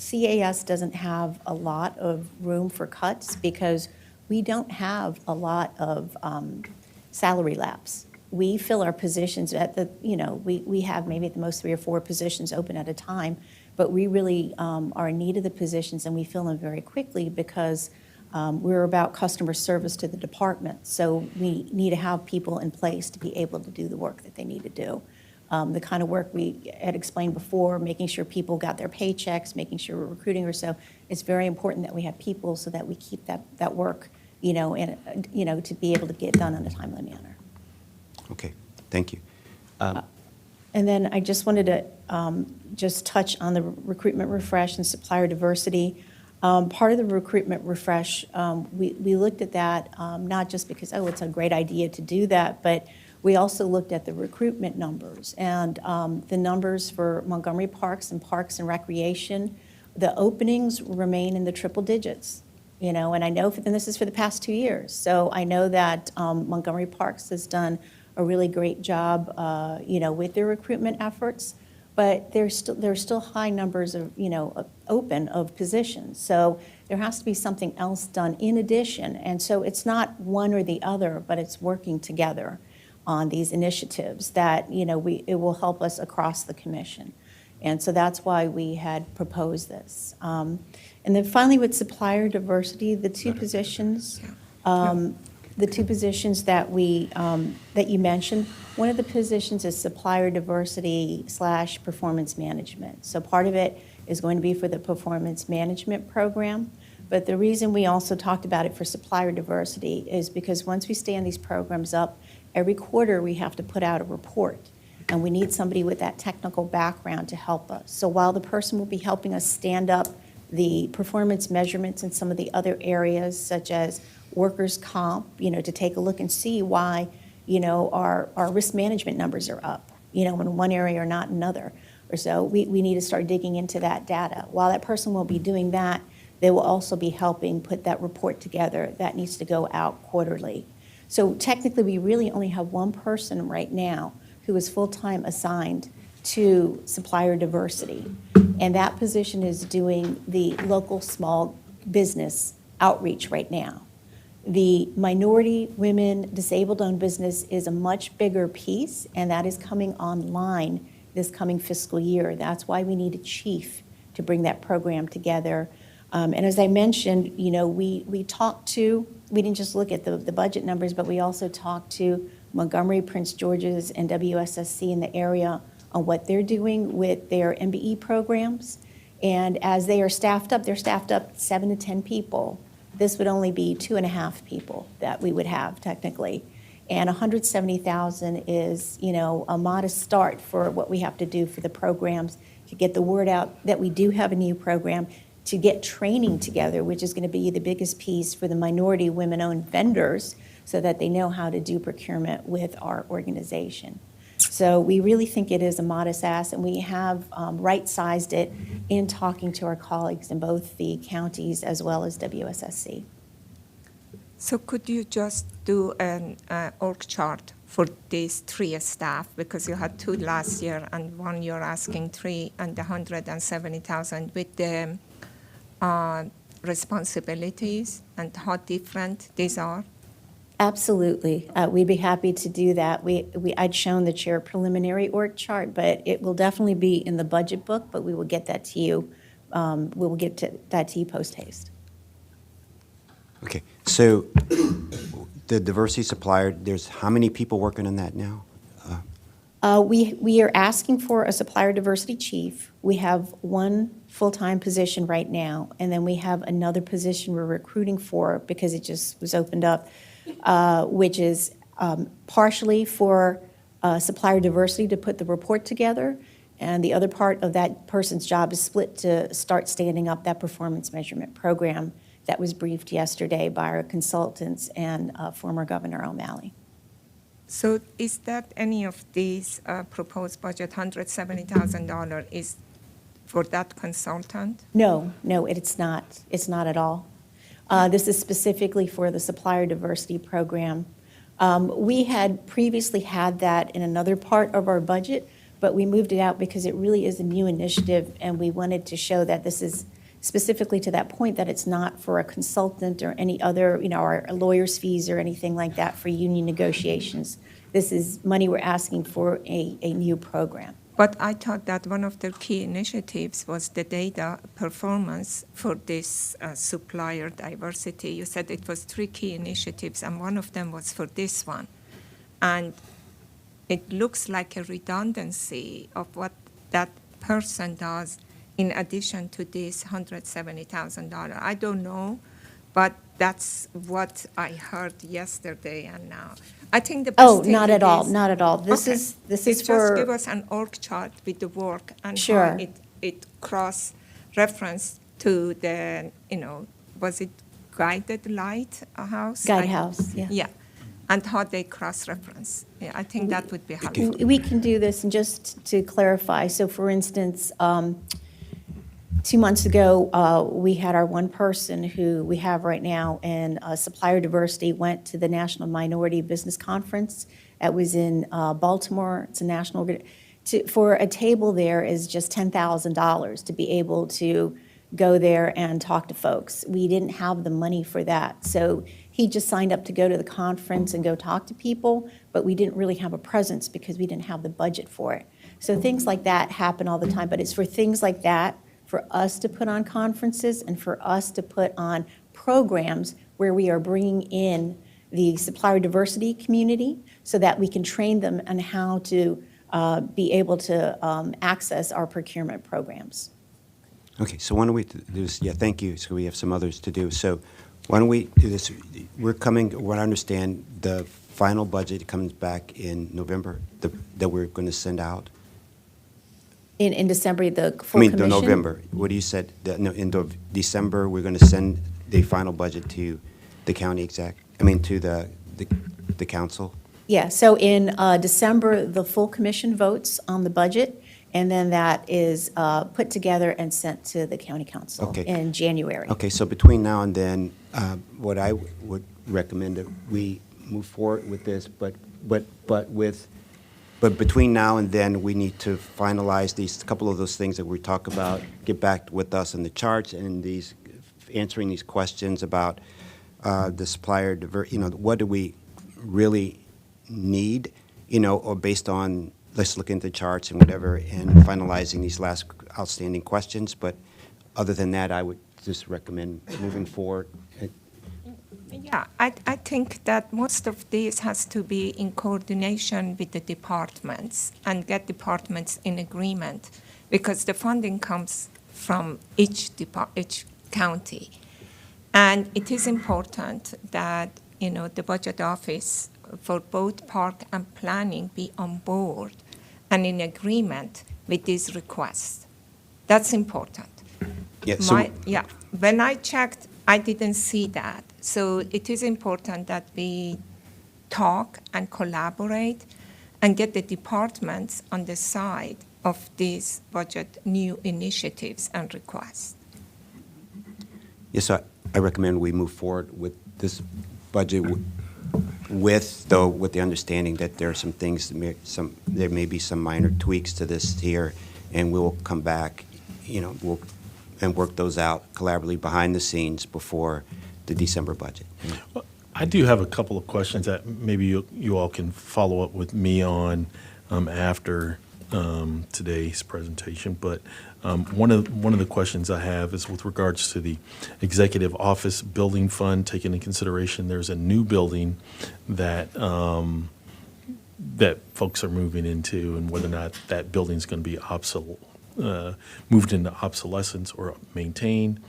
CAS doesn't have a lot of room for cuts because we don't have a lot of salary lapse. We fill our positions at we have maybe at the most 3 or 4 positions open at a time, but we really are in need of the positions, and we fill them very quickly because we're about customer service to the department. So we need to have people in place to be able to do the work that they need to do. The kind of work we had explained before, making sure people got their paychecks, making sure we're recruiting or so, it's very important that we have people so that we keep that work, and, to be able to get done in a timely manner. Okay, thank you. And then I just wanted to just touch on the recruitment refresh and supplier diversity. Part of the recruitment refresh, we looked at that, not just because, it's a great idea to do that, but we also looked at the recruitment numbers. And the numbers for Montgomery Parks and Recreation, the openings remain in the triple digits. And I know, and this is for the past 2 years. So I know that Montgomery Parks has done a really great job, with their recruitment efforts, but there's still high numbers of, open of positions. So there has to be something else done in addition. And so it's not one or the other, but it's working together on these initiatives that, it will help us across the commission. And so that's why we had proposed this. And then finally, with supplier diversity, the 2 positions, that that you mentioned, one of the positions is supplier diversity / performance management. So part of it is going to be for the performance management program. But the reason we also talked about it for supplier diversity is because once we stand these programs up, every quarter we have to put out a report. And we need somebody with that technical background to help us. So while the person will be helping us stand up the performance measurements in some of the other areas, such as workers' comp, to take a look and see why, our risk management numbers are up, in one area or not another. Or so we need to start digging into that data. While that person will be doing that, they will also be helping put that report together that needs to go out quarterly. So technically, we really only have one person right now who is full-time assigned to supplier diversity. And that position is doing the local small business outreach right now. The minority, women, disabled-owned business is a much bigger piece, and that is coming online this coming fiscal year. That's why we need a chief to bring that program together. And as I mentioned, we talked to, we didn't just look at the budget numbers, but we also talked to Montgomery, Prince George's, and WSSC in the area on what they're doing with their MBE programs. And as they are staffed up, they're staffed up 7 to 10 people. This would only be 2.5 people that we would have technically. And $170,000 is, a modest start for what we have to do for the programs to get the word out that we do have a new program, to get training together, which is going to be the biggest piece for the minority women-owned vendors so that they know how to do procurement with our organization. So we really think it is a modest ask, and we have right-sized it in talking to our colleagues in both the counties as well as WSSC. So could you just do an org chart for these 3 staff, because you had 2 last year and 1 you're asking 3 and 170,000 with the responsibilities and how different these are? Absolutely. We'd be happy to do that. I'd shown the chair preliminary org chart, but it will definitely be in the budget book, but we will get that to you. We will get that to you post haste. Okay, so the diversity supplier, there's how many people working on that now? We are asking for a supplier diversity chief. We have one full-time position right now, and then we have another position we're recruiting for because it just was opened up, which is partially for supplier diversity to put the report together, and the other part of that person's job is split to start standing up that performance measurement program that was briefed yesterday by our consultants and former Governor O'Malley. So is that any of these proposed budget, $170,000 is for that consultant? No, it's not. It's not at all. This is specifically for the supplier diversity program. We had previously had that in another part of our budget, but we moved it out because it really is a new initiative, and we wanted to show that this is specifically to that point, that it's not for a consultant or any other, our lawyer's fees or anything like that for union negotiations. This is money we're asking for a new program. But I thought that one of the key initiatives was the data performance for this supplier diversity. You said it was 3 key initiatives, and one of them was for this one. And it looks like a redundancy of what that person does in addition to this $170,000. I don't know, but that's what I heard yesterday and now. I think the best Oh, thing not to at all, this- not at all. This Okay. is Just for. give us an org chart with the work and Sure. how it cross-reference to the, was it guided light house? Guidehouse, yeah. Yeah, and how they cross-reference. Yeah, I think that would be helpful. We can do this, and just to clarify, so for instance, 2 months ago, we had our one person who we have right now in supplier diversity went to the National Minority Business Conference. That was in Baltimore. It's a national, for a table there is just $10,000 to be able to go there and talk to folks. We didn't have the money for that. So he just signed up to go to the conference and go talk to people, but we didn't really have a presence because we didn't have the budget for it. So things like that happen all the time, but it's for things like that, for us to put on conferences and for us to put on programs where we are bringing in the supplier diversity community so that we can train them on how to be able to access our procurement programs. Okay, so why don't we do this? Yeah, thank you. So we have some others to do. So why don't we do this? We're coming, what I understand, the final budget comes back in November that we're going to send out. In December, the full commission? The November. What you said, December, we're going to send the final budget to the county to the council? Yeah, so in December, the full commission votes on the budget, and then that is put together and sent to the county council Okay. in January. Okay, so between now and then, what I would recommend that we move forward with this, but between now and then, we need to finalize these, couple of those things that we talk about, get back with us on the charts and answering these questions about the supplier, what do we really need, or based on, let's look into charts and whatever, and finalizing these last outstanding questions. But other than that, I would just recommend moving forward. Yeah, I think that most of this has to be in coordination with the departments and get departments in agreement, because the funding comes from each county. And it is important that, the budget office for both park and planning be on board and in agreement with these requests. That's important. Yeah, so, When I checked, I didn't see that. So it is important that we talk and collaborate and get the departments on the side of these budget new initiatives and requests. yes, I recommend we move forward with this budget with the understanding that there are some things, there may be some minor tweaks to this here, and we'll come back, we'll and work those out collaboratively behind the scenes before the December budget. I do have a couple of questions that maybe you all can follow up with me on after today's presentation. But one of the questions I have is with regards to the Executive Office Building Fund. Taking into consideration, there's a new building that that folks are moving into, and whether or not that building's going to be moved into obsolescence or maintained.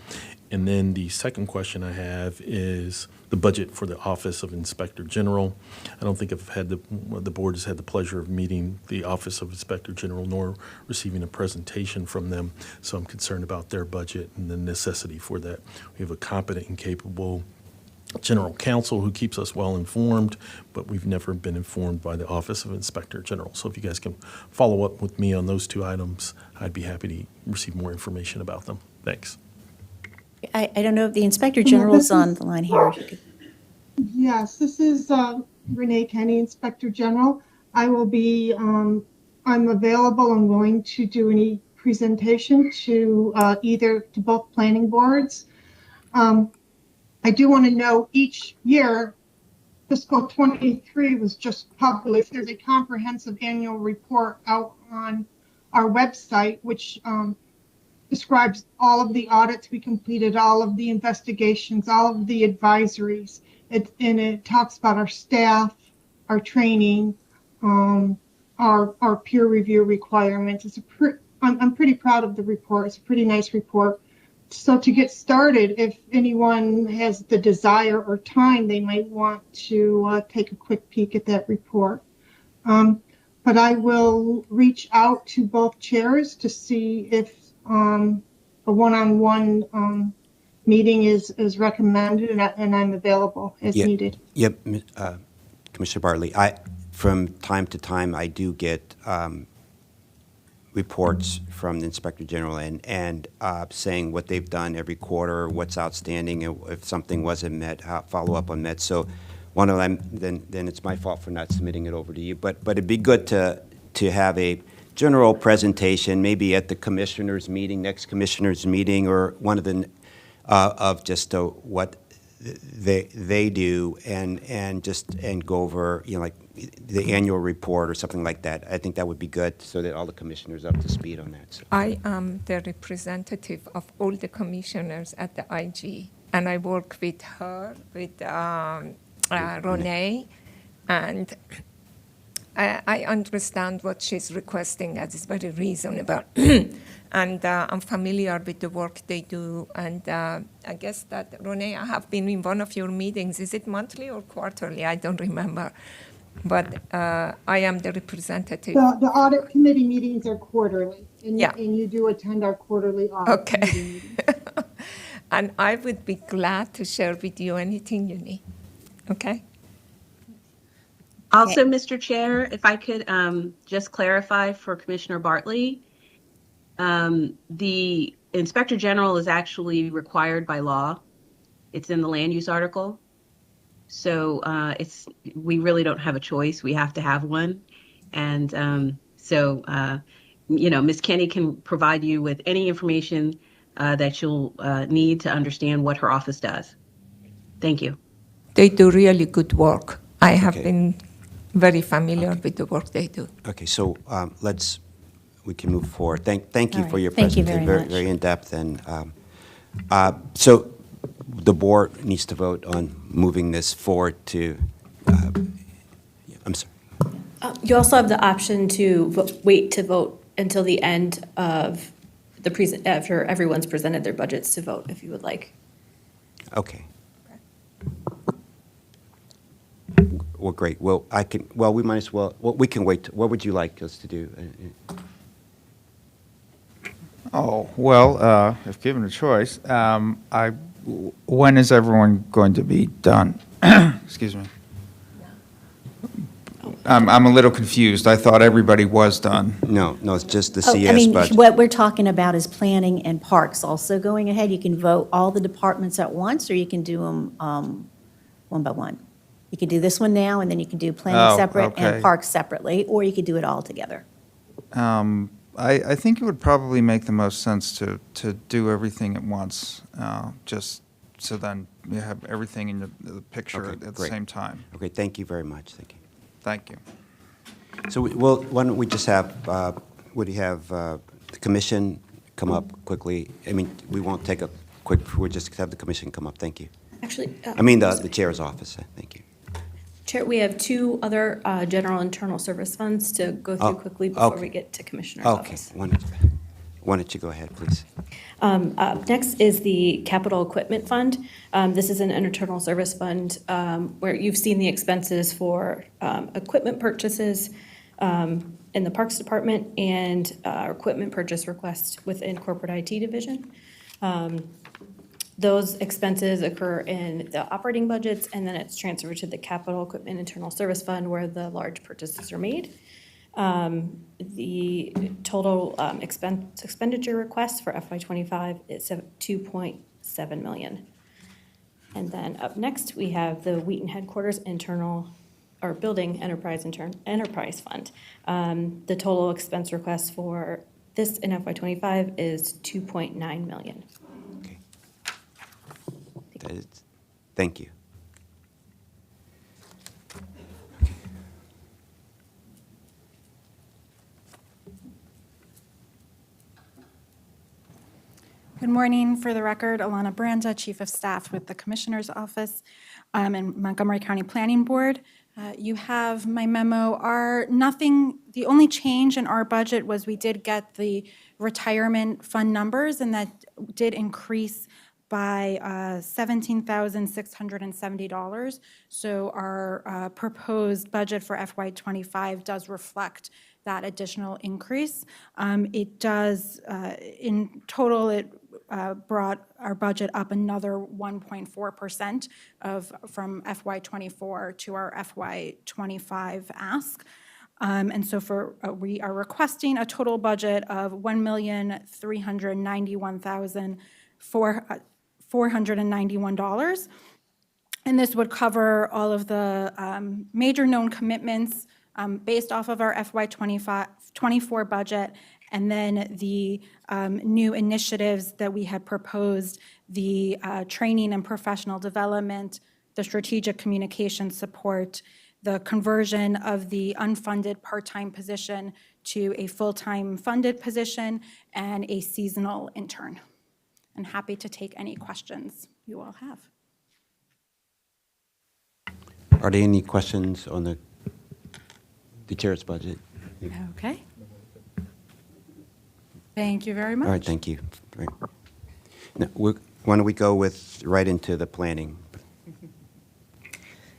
And then the second question I have is the budget for the Office of Inspector General. I don't think I've had the board has had the pleasure of meeting the Office of Inspector General nor receiving a presentation from them, so I'm concerned about their budget and the necessity for that. We have a competent and capable general counsel who keeps us well informed, but we've never been informed by the Office of Inspector General. So if you guys can follow up with me on those two items, I'd be happy to receive more information about them. Thanks. I don't know if the Inspector General's on the line here. If you could- Yes, this is Renee Kenny, Inspector General. I will be, I'm available. I'm going to do any presentation to to both planning boards. I do want to know each year, fiscal 23 was just published. There's a comprehensive annual report out on our website, which describes all of the audits we completed, all of the investigations, all of the advisories. And it talks about our staff, our training, our peer review requirements. I'm pretty proud of the report. It's a pretty nice report. So to get started, if anyone has the desire or time, they might want to take a quick peek at that report. But I will reach out to both chairs to see if a one-on-one meeting is recommended, and I'm available as needed. Yep, Commissioner Bartley, from time to time, I do get reports from the Inspector General and saying what they've done every quarter, what's outstanding, and if something wasn't met, how follow up on met. So one of them, then it's my fault for not submitting it over to you. But it'd be good to have a general presentation, maybe at the commissioners' meeting, next commissioners' meeting, or one of the of just what they do and go over, like the annual report or something like that. I think that would be good so that all the commissioners are up to speed on that. So. I am the representative of all the commissioners at the IG, and I work with her, with Renee, and I understand what she's requesting, as is very reasonable. And I'm familiar with the work they do. And I guess that, Renee, I have been in one of your meetings. Is it monthly or quarterly? I don't remember. But I am the representative. The audit committee meetings are quarterly, and, Yeah. and you do attend our quarterly audit committee meetings. And I would be glad to share with you anything you need. Okay? Also, Mr. Chair, if I could just clarify for Commissioner Bartley, the Inspector General is actually required by law. It's in the land use article. So we really don't have a choice. We have to have one. And Ms. Kenny can provide you with any information that you'll need to understand what her office does. Thank you. They do really good work. I have Okay. been very familiar with the work they do. Okay, so we can move forward. Thank you All for right. your Thank you presentation. very much. Very in-depth. And so the board needs to vote on moving this forward to, I'm sorry. You also have the option to wait to vote until the end of after everyone's presented their budgets to vote, if you would like. Okay. Well, great. Well, we might as well, we can wait. What would you like us to do? Oh, well, if given a choice, when is everyone going to be done? Excuse me. I'm a little confused. I thought everybody was done. No, it's just the I CS mean, budget. what we're talking about is planning and parks also going ahead. You can vote all the departments at once, or you can do them one by one. You could do this one now, and then you can do planning Oh, separate okay. and parks separately, or you could do it all together. I think it would probably make the most sense to do everything at once, just so then you have everything in the picture Okay, at the great. same time. Okay, thank you very much. Thank you. Thank you. So, well, why don't we just have, would you have the commission come up quickly? I mean, we won't take a quick, we'll just have the commission come up. Thank you. Actually, I mean, the chair's office. Thank you. Chair, we have two other general internal service funds to go through Oh, quickly before okay. we get to Commissioner's Okay, office. why don't you go ahead, please? Next is the Capital Equipment Fund. This is an internal service fund where you've seen the expenses for equipment purchases in the Parks Department and equipment purchase requests within Corporate IT Division. Those expenses occur in the operating budgets, and then it's transferred to the Capital Equipment Internal Service Fund where the large purchases are made. The total expenditure request for FY '25 is $2.7 million. And then up next, we have the Wheaton Headquarters Building Enterprise Fund. The total expense request for this in FY '25 is $2.9 million. Okay. Thank you. Good morning. For the record, Alana Branda, Chief of Staff with the Commissioner's Office and Montgomery County Planning Board. You have my memo. The only change in our budget was we did get the retirement fund numbers, and that did increase by $17,670. So our proposed budget for FY '25 does reflect that additional increase. It does, in total, it brought our budget up another 1.4% from FY '24 to our FY '25 ask. And so we are requesting a total budget of $1,391,491. And this would cover all of the major known commitments based off of our FY '24 budget, and then the new initiatives that we had proposed, the training and professional development, the strategic communication support, the conversion of the unfunded part-time position to a full-time funded position, and a seasonal intern. I'm happy to take any questions you all have. Are there any questions on the chair's budget? Okay. Thank you very much. All right, thank you. Right. Now, why don't we go right into the planning?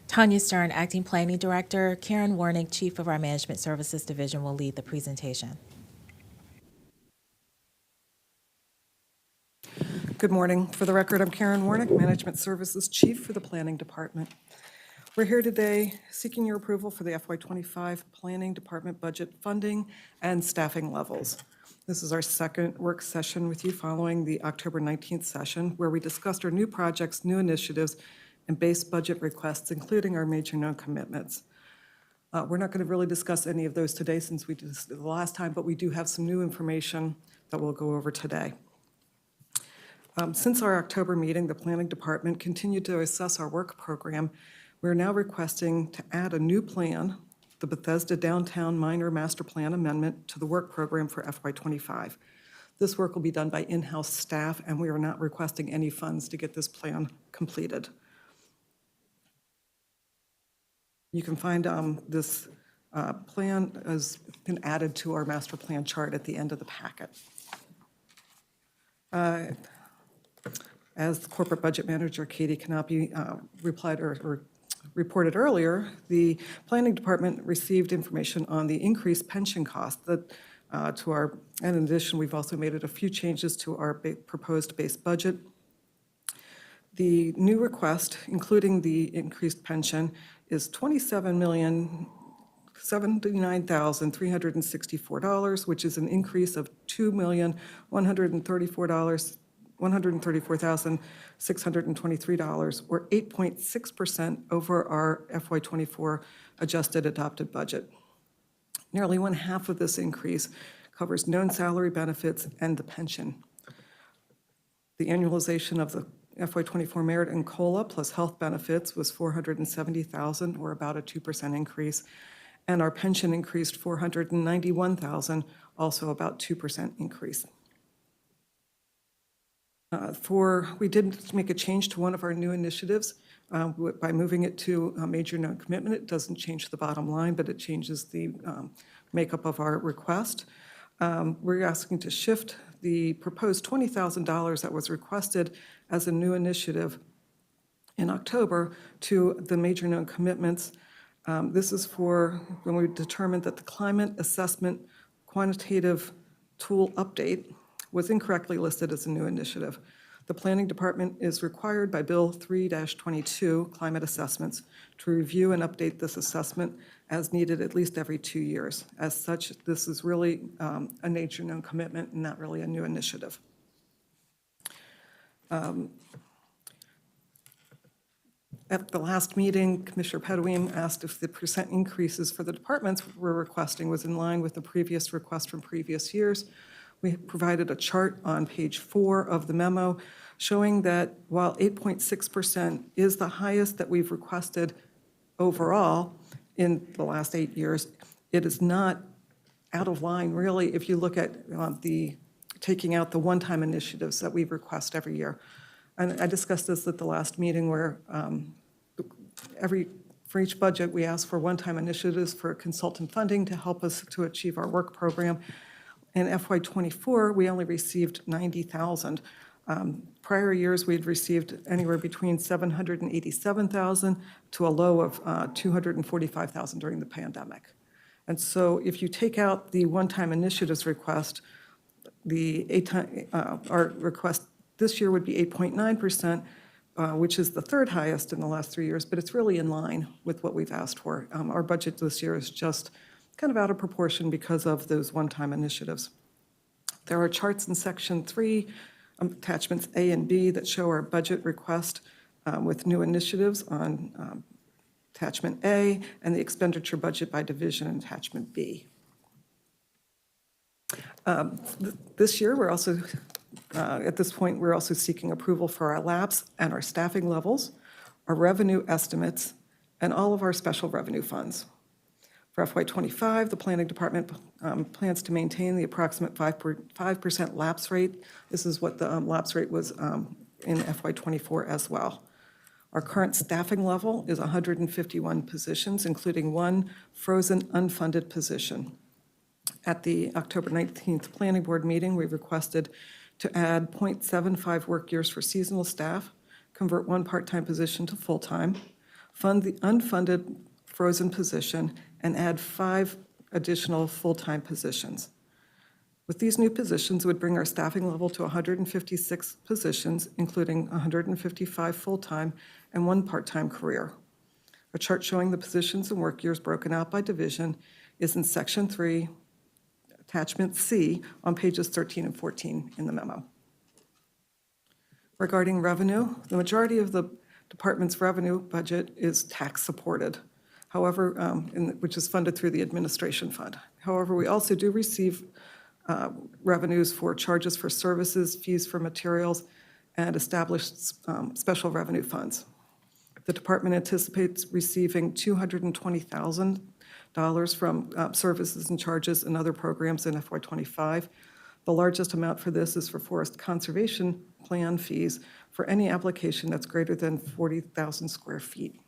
Tanya Stern, Acting Planning Director. Karen Warnick, Chief of our Management Services Division, will lead the presentation. Good morning. For the record, I'm Karen Warnick, Management Services Chief for the Planning Department. We're here today seeking your approval for the FY '25 Planning Department budget funding and staffing levels. This is our second work session with you following the October 19th session, where we discussed our new projects, new initiatives, and base budget requests, including our major known commitments. We're not going to really discuss any of those today since we did this the last time, but we do have some new information that we'll go over today. Since our October meeting, the Planning Department continued to assess our work program. We're now requesting to add a new plan, the Bethesda Downtown Minor Master Plan Amendment, to the work program for FY '25. This work will be done by in-house staff, and we are not requesting any funds to get this plan completed. You can find this plan has been added to our master plan chart at the end of the packet. As the Corporate Budget Manager, Katie Canopy, replied or reported earlier, the Planning Department received information on the increased pension cost that and in addition, we've also made a few changes to our proposed base budget. The new request, including the increased pension, is $27,079,364, which is an increase of $2,134,623, or 8.6% over our FY '24 adjusted adopted budget. Nearly one half of this increase covers known salary benefits and the pension. The annualization of the FY24 merit and COLA plus health benefits was $470,000, or about a 2% increase, and our pension increased $491,000, also about 2% increase. We did make a change to one of our new initiatives by moving it to a major known commitment. It doesn't change the bottom line, but it changes the makeup of our request. We're asking to shift the proposed $20,000 that was requested as a new initiative in October to the major known commitments. This is for when we determined that the climate assessment quantitative tool update was incorrectly listed as a new initiative. The Planning Department is required by Bill 3-22, Climate Assessments, to review and update this assessment as needed at least every 2 years. As such, this is really a nature known commitment and not really a new initiative. At the last meeting, Commissioner Pedoeem asked if the percent increases for the departments we're requesting was in line with the previous request from previous years. We provided a chart on page 4 of the memo showing that while 8.6% is the highest that we've requested overall in the last 8 years, it is not out of line, really, if you look at taking out the one-time initiatives that we request every year. And I discussed this at the last meeting where for each budget, we ask for one-time initiatives for consultant funding to help us to achieve our work program. In FY24, we only received $90,000. Prior years, we'd received anywhere between $787,000 to a low of $245,000 during the pandemic. And so if you take out the one-time initiatives request, our request this year would be 8.9%, which is the third highest in the last 3 years, but it's really in line with what we've asked for. Our budget this year is just kind of out of proportion because of those one-time initiatives. There are charts in Section 3, attachments A and B, that show our budget request with new initiatives on attachment A, and the expenditure budget by division in attachment B. This year, we're also, at this point, we're also seeking approval for our LAPs and our staffing levels, our revenue estimates, and all of our special revenue funds. For FY25, the Planning Department plans to maintain the approximate 5% lapse rate. This is what the lapse rate was in FY24 as well. Our current staffing level is 151 positions, including one frozen unfunded position. At the October 19th Planning Board meeting, we requested to add 0.75 work years for seasonal staff, convert one part-time position to full-time, fund the unfunded frozen position, and add 5 additional full-time positions. With these new positions, it would bring our staffing level to 156 positions, including 155 full-time and 1 part-time career. A chart showing the positions and work years broken out by division is in Section 3, Attachment C, on pages 13 and 14 in the memo. Regarding revenue, the majority of the department's revenue budget is tax-supported, however, which is funded through the administration fund. However, we also do receive revenues for charges for services, fees for materials, and established special revenue funds. The department anticipates receiving $220,000 from services and charges and other programs in FY25. The largest amount for this is for forest conservation plan fees for any application that's greater than 40,000 square feet.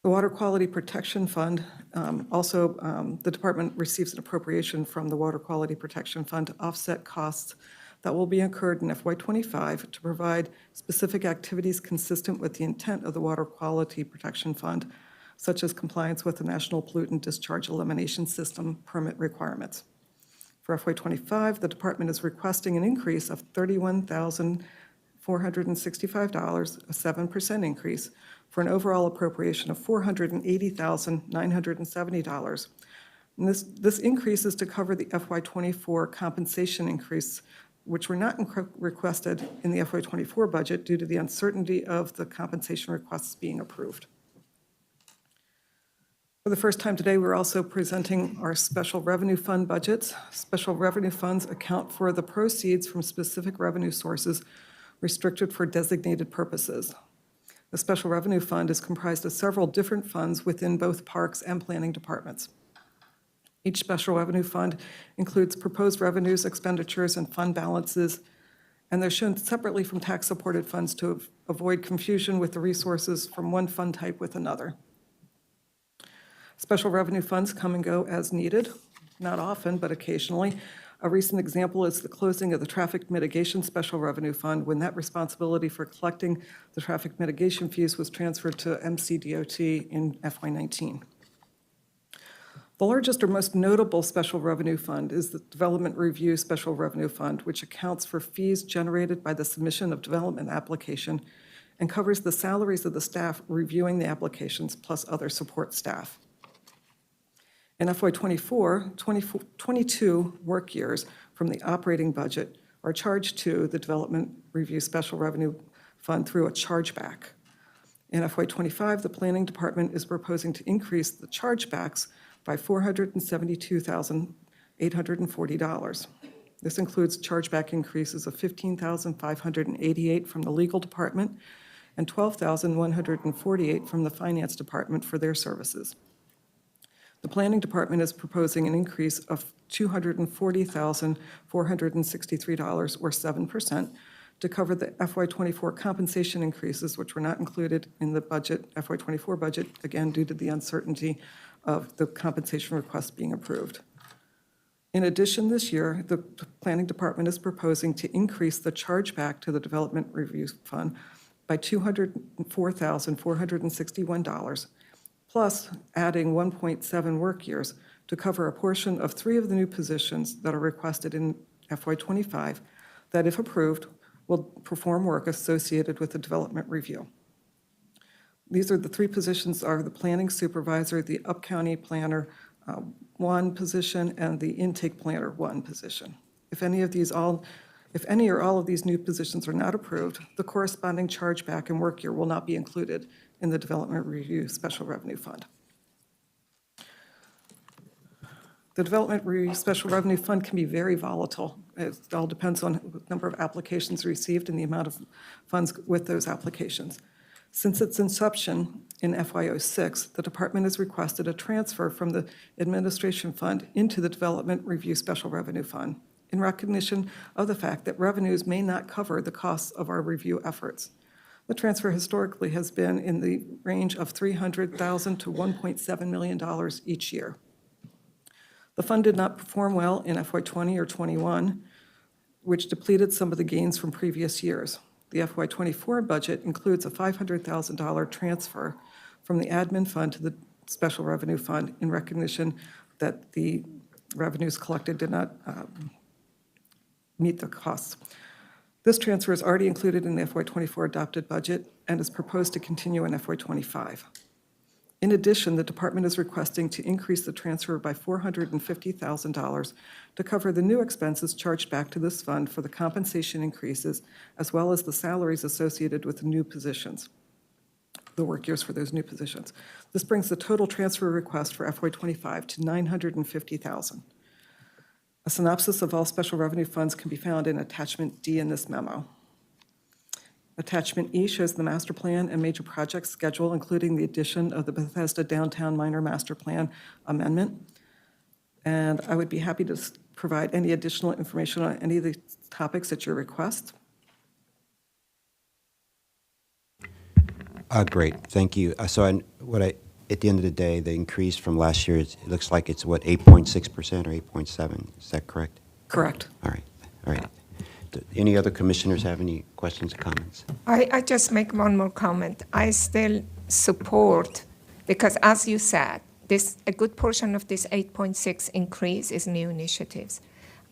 The Water Quality Protection Fund, the department receives an appropriation from the Water Quality Protection Fund to offset costs that will be incurred in FY25 to provide specific activities consistent with the intent of the Water Quality Protection Fund, such as compliance with the National Pollutant Discharge Elimination System permit requirements. For FY25, the department is requesting an increase of $31,465, a 7% increase, for an overall appropriation of $480,970. And this increase is to cover the FY24 compensation increase, which were not requested in the FY24 budget due to the uncertainty of the compensation requests being approved. For the first time today, we're also presenting our special revenue fund budgets. Special revenue funds account for the proceeds from specific revenue sources restricted for designated purposes. The special revenue fund is comprised of several different funds within both parks and planning departments. Each special revenue fund includes proposed revenues, expenditures, and fund balances, and they're shown separately from tax-supported funds to avoid confusion with the resources from one fund type with another. Special revenue funds come and go as needed, not often, but occasionally. A recent example is the closing of the Traffic Mitigation Special Revenue Fund, when that responsibility for collecting the traffic mitigation fees was transferred to MCDOT in FY19. The largest or most notable special revenue fund is the Development Review Special Revenue Fund, which accounts for fees generated by the submission of development application and covers the salaries of the staff reviewing the applications plus other support staff. In FY24, 22 work years from the operating budget are charged to the Development Review Special Revenue Fund through a chargeback. In FY25, the Planning Department is proposing to increase the chargebacks by $472,840. This includes chargeback increases of $15,588 from the Legal Department and $12,148 from the Finance Department for their services. The Planning Department is proposing an increase of $240,463, or 7%, to cover the FY24 compensation increases, which were not included in the budget, FY24 budget, again, due to the uncertainty of the compensation request being approved. In addition, this year, the Planning Department is proposing to increase the chargeback to the Development Review Fund by $204,461, plus adding 1.7 work years to cover a portion of 3 of the new positions that are requested in FY25 that, if approved, will perform work associated with the development review. These are the 3 positions are the planning supervisor, the up-county planner 1 position, and the intake planner 1 position. If any or all of these new positions are not approved, the corresponding chargeback and work year will not be included in the Development Review Special Revenue Fund. The Development Review Special Revenue Fund can be very volatile. It all depends on the number of applications received and the amount of funds with those applications. Since its inception in FY06, the department has requested a transfer from the Administration Fund into the Development Review Special Revenue Fund in recognition of the fact that revenues may not cover the costs of our review efforts. The transfer historically has been in the range of $300,000 to $1.7 million each year. The fund did not perform well in FY20 or 21, which depleted some of the gains from previous years. The FY24 budget includes a $500,000 transfer from the admin fund to the Special Revenue Fund in recognition that the revenues collected did not meet the costs. This transfer is already included in the FY24 adopted budget and is proposed to continue in FY25. In addition, the department is requesting to increase the transfer by $450,000 to cover the new expenses charged back to this fund for the compensation increases, as well as the salaries associated with the new positions, the work years for those new positions. This brings the total transfer request for FY25 to $950,000. A synopsis of all special revenue funds can be found in Attachment D in this memo. Attachment E shows the master plan and major project schedule, including the addition of the Bethesda Downtown Minor Master Plan Amendment. And I would be happy to provide any additional information on any of the topics at your request. Great, thank you. At the end of the day, the increase from last year, it looks like it's what, 8.6% or 8.7%? Is that correct? Correct. All right. Any other commissioners have any questions or comments? I just make one more comment. I still support, because as you said, a good portion of this 8.6 increase is new initiatives.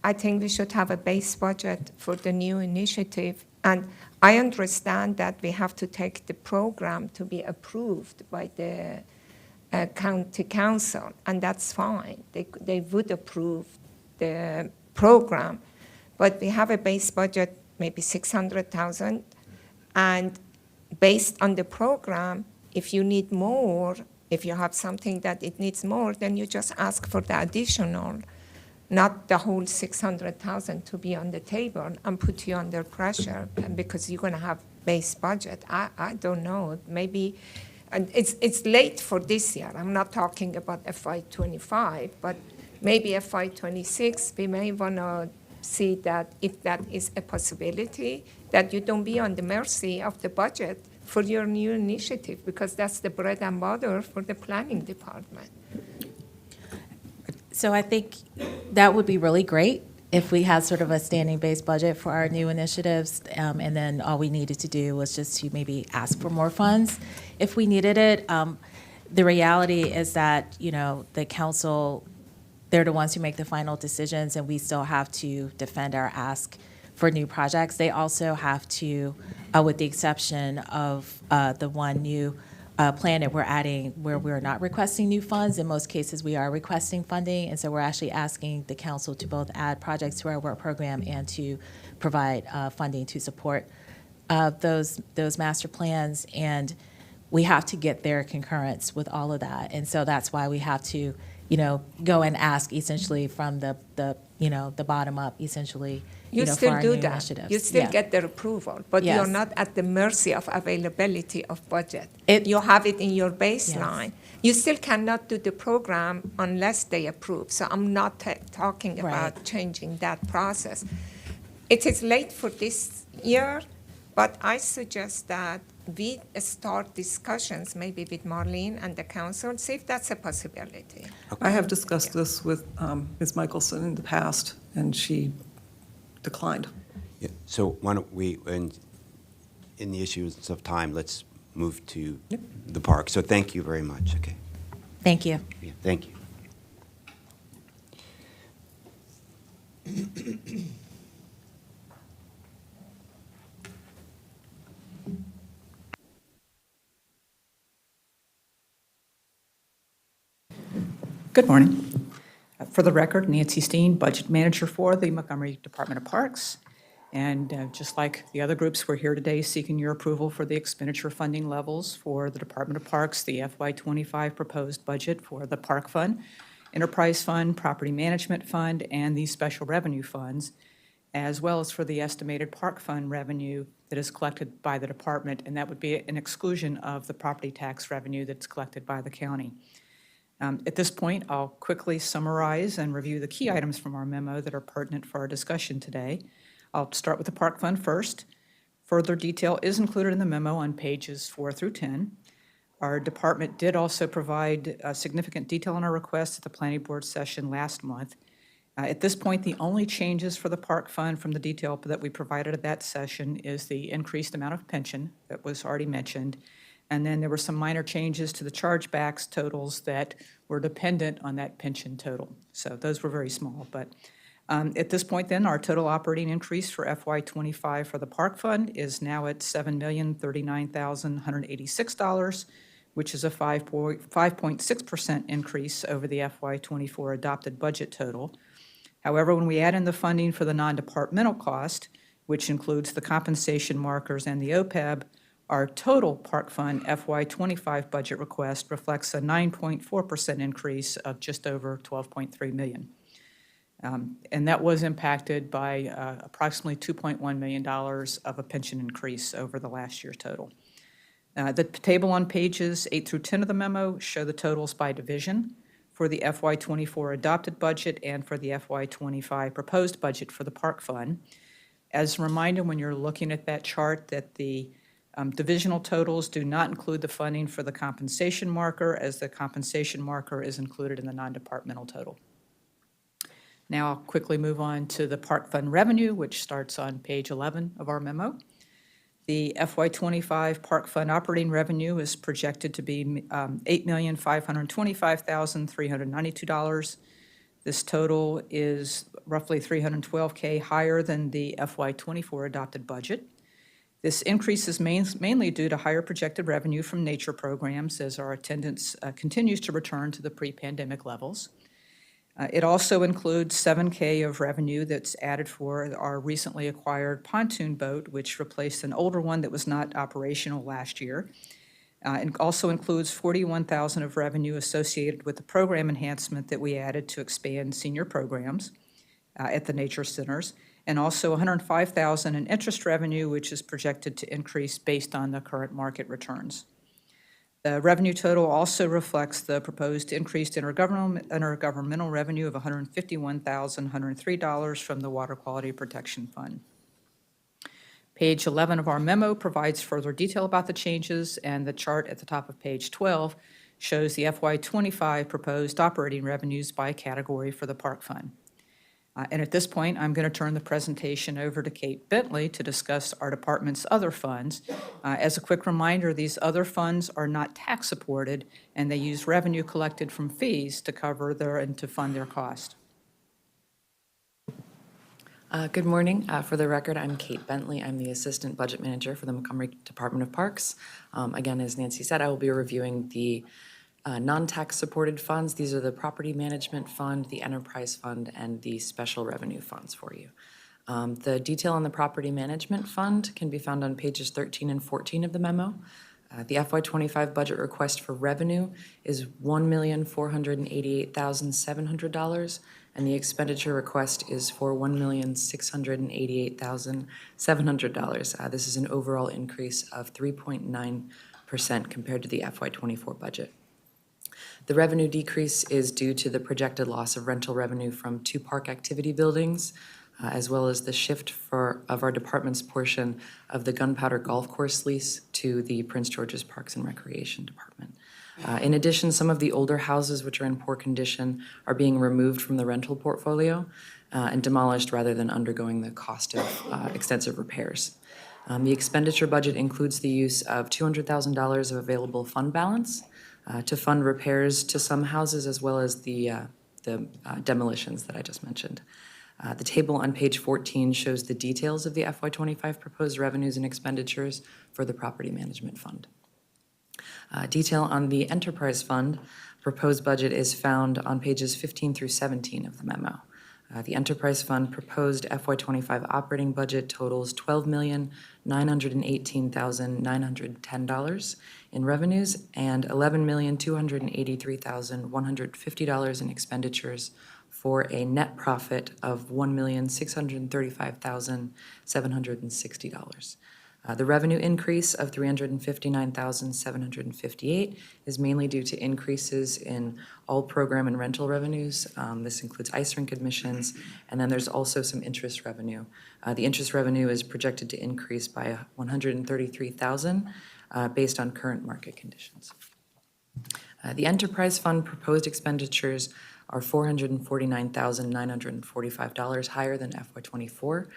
I think we should have a base budget for the new initiative, and I understand that we have to take the program to be approved by the county council, and that's fine. They would approve the program. But we have a base budget, maybe $600,000, and based on the program, if you need more, If you have something that it needs more, then you just ask for the additional, not the whole 600,000 to be on the table and put you under pressure because you're gonna have base budget. I don't know, maybe, and it's late for this year. I'm not talking about FY '25, but maybe FY '26, we may wanna see that if that is a possibility, that you don't be on the mercy of the budget for your new initiative, because that's the bread and butter for the planning department. So I think that would be really great if we had sort of a standing base budget for our new initiatives, and then all we needed to do was just to maybe ask for more funds if we needed it. The reality is that, you know, the council, they're the ones who make the final decisions, and we still have to defend our ask for new projects. They also have to, with the exception of the one new plan that we're adding where we're not requesting new funds. In most cases, we are requesting funding, and so we're actually asking the council to both add projects to our work program and to provide funding to support those master plans. And we have to get their concurrence with all of that. And so that's why we have to, you know, go and ask essentially from the bottom up, essentially, You for still our do new that. initiatives. You still Yeah. get their approval, but Yes. you're not at the mercy of availability of budget. It- You have it in your baseline. You still cannot do the program unless they approve. So I'm not talking about changing that process. It is late for this year, but I suggest that we start discussions maybe with Marlene and the council, see if that's a possibility. I have discussed this with Ms. Michelson in the past, and she declined. Yeah, so why don't we, in the issues of time, let's move to the park. So thank you very much, okay? Thank you. Yeah, thank you. Good morning. For the record, Nancy Steen, Budget Manager for the Montgomery Department of Parks. And just like the other groups, we're here today seeking your approval for the expenditure funding levels for the Department of Parks, the FY25 proposed budget for the Park Fund, Enterprise Fund, Property Management Fund, and the Special Revenue Funds, as well as for the estimated Park Fund revenue that is collected by the department, and that would be an exclusion of the property tax revenue that's collected by the county. At this point, I'll quickly summarize and review the key items from our memo that are pertinent for our discussion today. I'll start with the Park Fund first. Further detail is included in the memo on pages 4 through 10. Our department did also provide significant detail on our request at the Planning Board session last month. At this point, the only changes for the Park Fund from the detail that we provided at that session is the increased amount of pension that was already mentioned. And then there were some minor changes to the chargebacks totals that were dependent on that pension total. So those were very small. But at this point then, our total operating increase for FY25 for the Park Fund is now at $7,039,186, which is a 5.6% increase over the FY24 adopted budget total. However, when we add in the funding for the non-departmental cost, which includes the compensation markers and the OPEB, our total Park Fund FY25 budget request reflects a 9.4% increase of just over $12.3 million. And that was impacted by approximately $2.1 million of a pension increase over the last year's total. The table on pages 8 through 10 of the memo show the totals by division for the FY24 adopted budget and for the FY25 proposed budget for the Park Fund. As a reminder, when you're looking at that chart, that the divisional totals do not include the funding for the compensation marker, as the compensation marker is included in the non-departmental total. Now I'll quickly move on to the Park Fund revenue, which starts on page 11 of our memo. The FY25 Park Fund operating revenue is projected to be $8,525,392. This total is roughly $312K higher than the FY24 adopted budget. This increase is mainly due to higher projected revenue from nature programs as our attendance continues to return to the pre-pandemic levels. It also includes $7K of revenue that's added for our recently acquired pontoon boat, which replaced an older one that was not operational last year. And also includes $41,000 of revenue associated with the program enhancement that we added to expand senior programs at the nature centers, and also $105,000 in interest revenue, which is projected to increase based on the current market returns. The revenue total also reflects the proposed increased intergovernmental revenue of $151,103 from the Water Quality Protection Fund. Page 11 of our memo provides further detail about the changes, and the chart at the top of page 12 shows the FY25 proposed operating revenues by category for the Park Fund. And at this point, I'm going to turn the presentation over to Kate Bentley to discuss our department's other funds. As a quick reminder, these other funds are not tax supported, and they use revenue collected from fees to cover and to fund their cost. Good morning. For the record, I'm Kate Bentley. I'm the Assistant Budget Manager for the Montgomery Department of Parks. Again, as Nancy said, I will be reviewing the non-tax supported funds. These are the Property Management Fund, the Enterprise Fund, and the Special Revenue Funds for you. The detail on the Property Management Fund can be found on pages 13 and 14 of the memo. The FY25 budget request for revenue is $1,488,700, and the expenditure request is for $1,688,700. This is an overall increase of 3.9% compared to the FY24 budget. The revenue decrease is due to the projected loss of rental revenue from 2 park activity buildings, as well as the shift of our department's portion of the Gunpowder Golf Course lease to the Prince George's Parks and Recreation Department. In addition, some of the older houses which are in poor condition are being removed from the rental portfolio and demolished rather than undergoing the cost of extensive repairs. The expenditure budget includes the use of $200,000 of available fund balance to fund repairs to some houses, as well as the demolitions that I just mentioned. The table on page 14 shows the details of the FY25 proposed revenues and expenditures for the Property Management Fund. Detail on the Enterprise Fund proposed budget is found on pages 15 through 17 of the memo. The Enterprise Fund proposed FY25 operating budget totals $12,918,910 in revenues and $11,283,150 in expenditures, for a net profit of $1,635,760. The revenue increase of $359,758 is mainly due to increases in all program and rental revenues. This includes ice rink admissions, and then there's also some interest revenue. The interest revenue is projected to increase by $133,000 based on current market conditions. The Enterprise Fund proposed expenditures are $449,945 higher than FY24,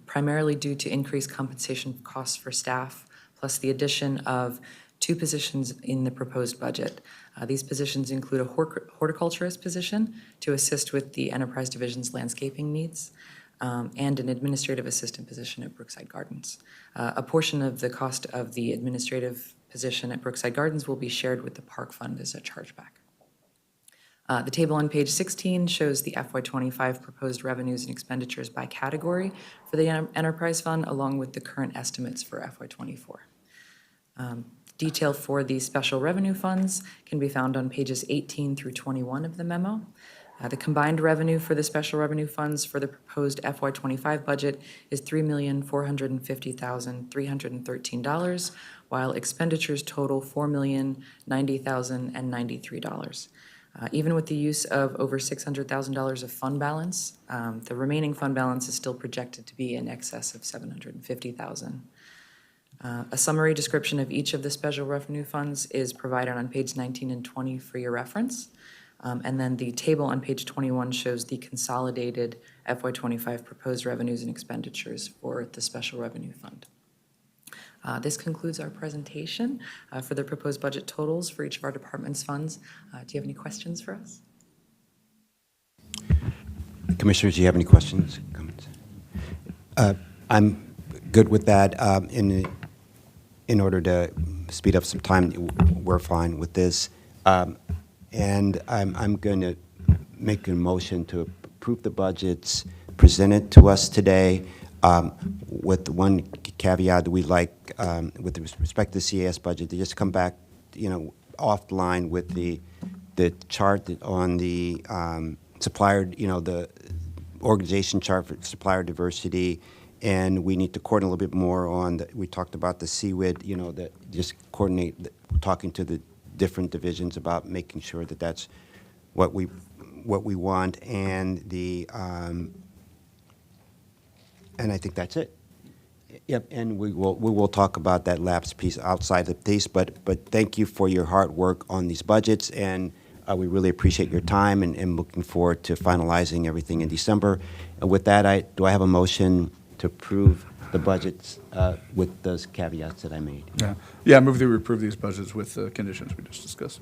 primarily due to increased compensation costs for staff, plus the addition of 2 positions in the proposed budget. These positions include a horticulturist position to assist with the Enterprise Division's landscaping needs, and an administrative assistant position at Brookside Gardens. A portion of the cost of the administrative position at Brookside Gardens will be shared with the Park Fund as a chargeback. The table on page 16 shows the FY25 proposed revenues and expenditures by category for the Enterprise Fund, along with the current estimates for FY24. Detail for the special revenue funds can be found on pages 18 through 21 of the memo. The combined revenue for the special revenue funds for the proposed FY25 budget is $3,450,313, while expenditures total $4,090,093. Even with the use of over $600,000 of fund balance, the remaining fund balance is still projected to be in excess of $750,000. A summary description of each of the special revenue funds is provided on page 19 and 20 for your reference. And then the table on page 21 shows the consolidated FY25 proposed revenues and expenditures for the special revenue fund. This concludes our presentation for the proposed budget totals for each of our department's funds. Do you have any questions for us? Commissioners, do you have any questions, comments? I'm good with that. In order to speed up some time, we're fine with this. And I'm going to make a motion to approve the budgets presented to us today, with one caveat that we'd like, with respect to the CAS budget, to just come back, offline with the chart on the supplier, the organization chart for supplier diversity, and we need to coordinate a little bit more on, we talked about the CWID, that just coordinate, talking to the different divisions about making sure that that's what we want, and and I think that's it. Yep, and we will talk about that lapse piece outside the piece, but thank you for your hard work on these budgets, and we really appreciate your time, and looking forward to finalizing everything in December. And with that, do I have a motion to approve the budgets with those caveats that I made? Yeah, move that we approve these budgets with the conditions we just discussed.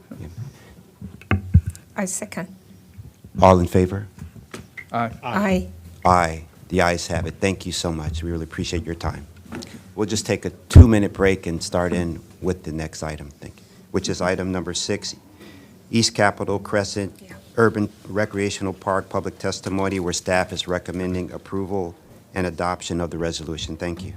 I second. All in favor? Aye. Aye. Aye. The ayes have it. Thank you so much. We really appreciate your time. We'll just take a 2-minute break and start in with the next item, which is item number 6, East Capitol Crescent Urban Recreational Park Public Testimony, where staff is recommending approval and adoption of the resolution. Thank you.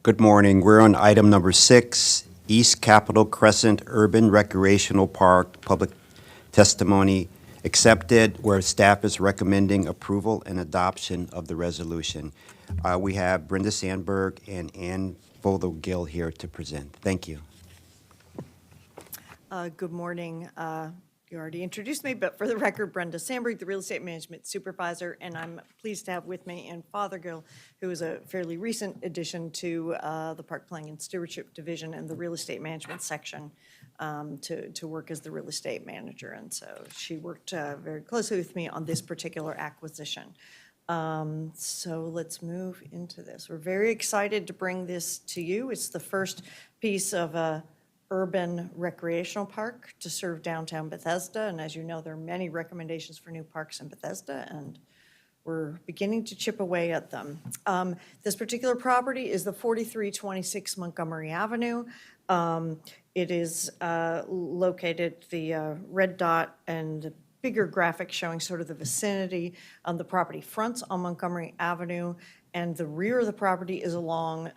Good morning. We're on item number 6, East Capitol Crescent Urban Recreational Park, public testimony accepted, where staff is recommending approval and adoption of the resolution. We have Brenda Sandberg and Ann Vogel here to present. Thank you. Good morning. You already introduced me, but for the record, Brenda Sandberg, the Real Estate Management Supervisor, and I'm pleased to have with me Ann Fothergill, who is a fairly recent addition to the Park Planning and Stewardship Division and the Real Estate Management section to work as the real estate manager. And so she worked very closely with me on this particular acquisition. So let's move into this. We're very excited to bring this to you. It's the first piece of a urban recreational park to serve downtown Bethesda. And as you know, there are many recommendations for new parks in Bethesda, and we're beginning to chip away at them. This particular property is the 4326 Montgomery Avenue. It is located, the red dot and the bigger graphic showing sort of the vicinity. The property fronts on Montgomery Avenue, and the rear of the property is along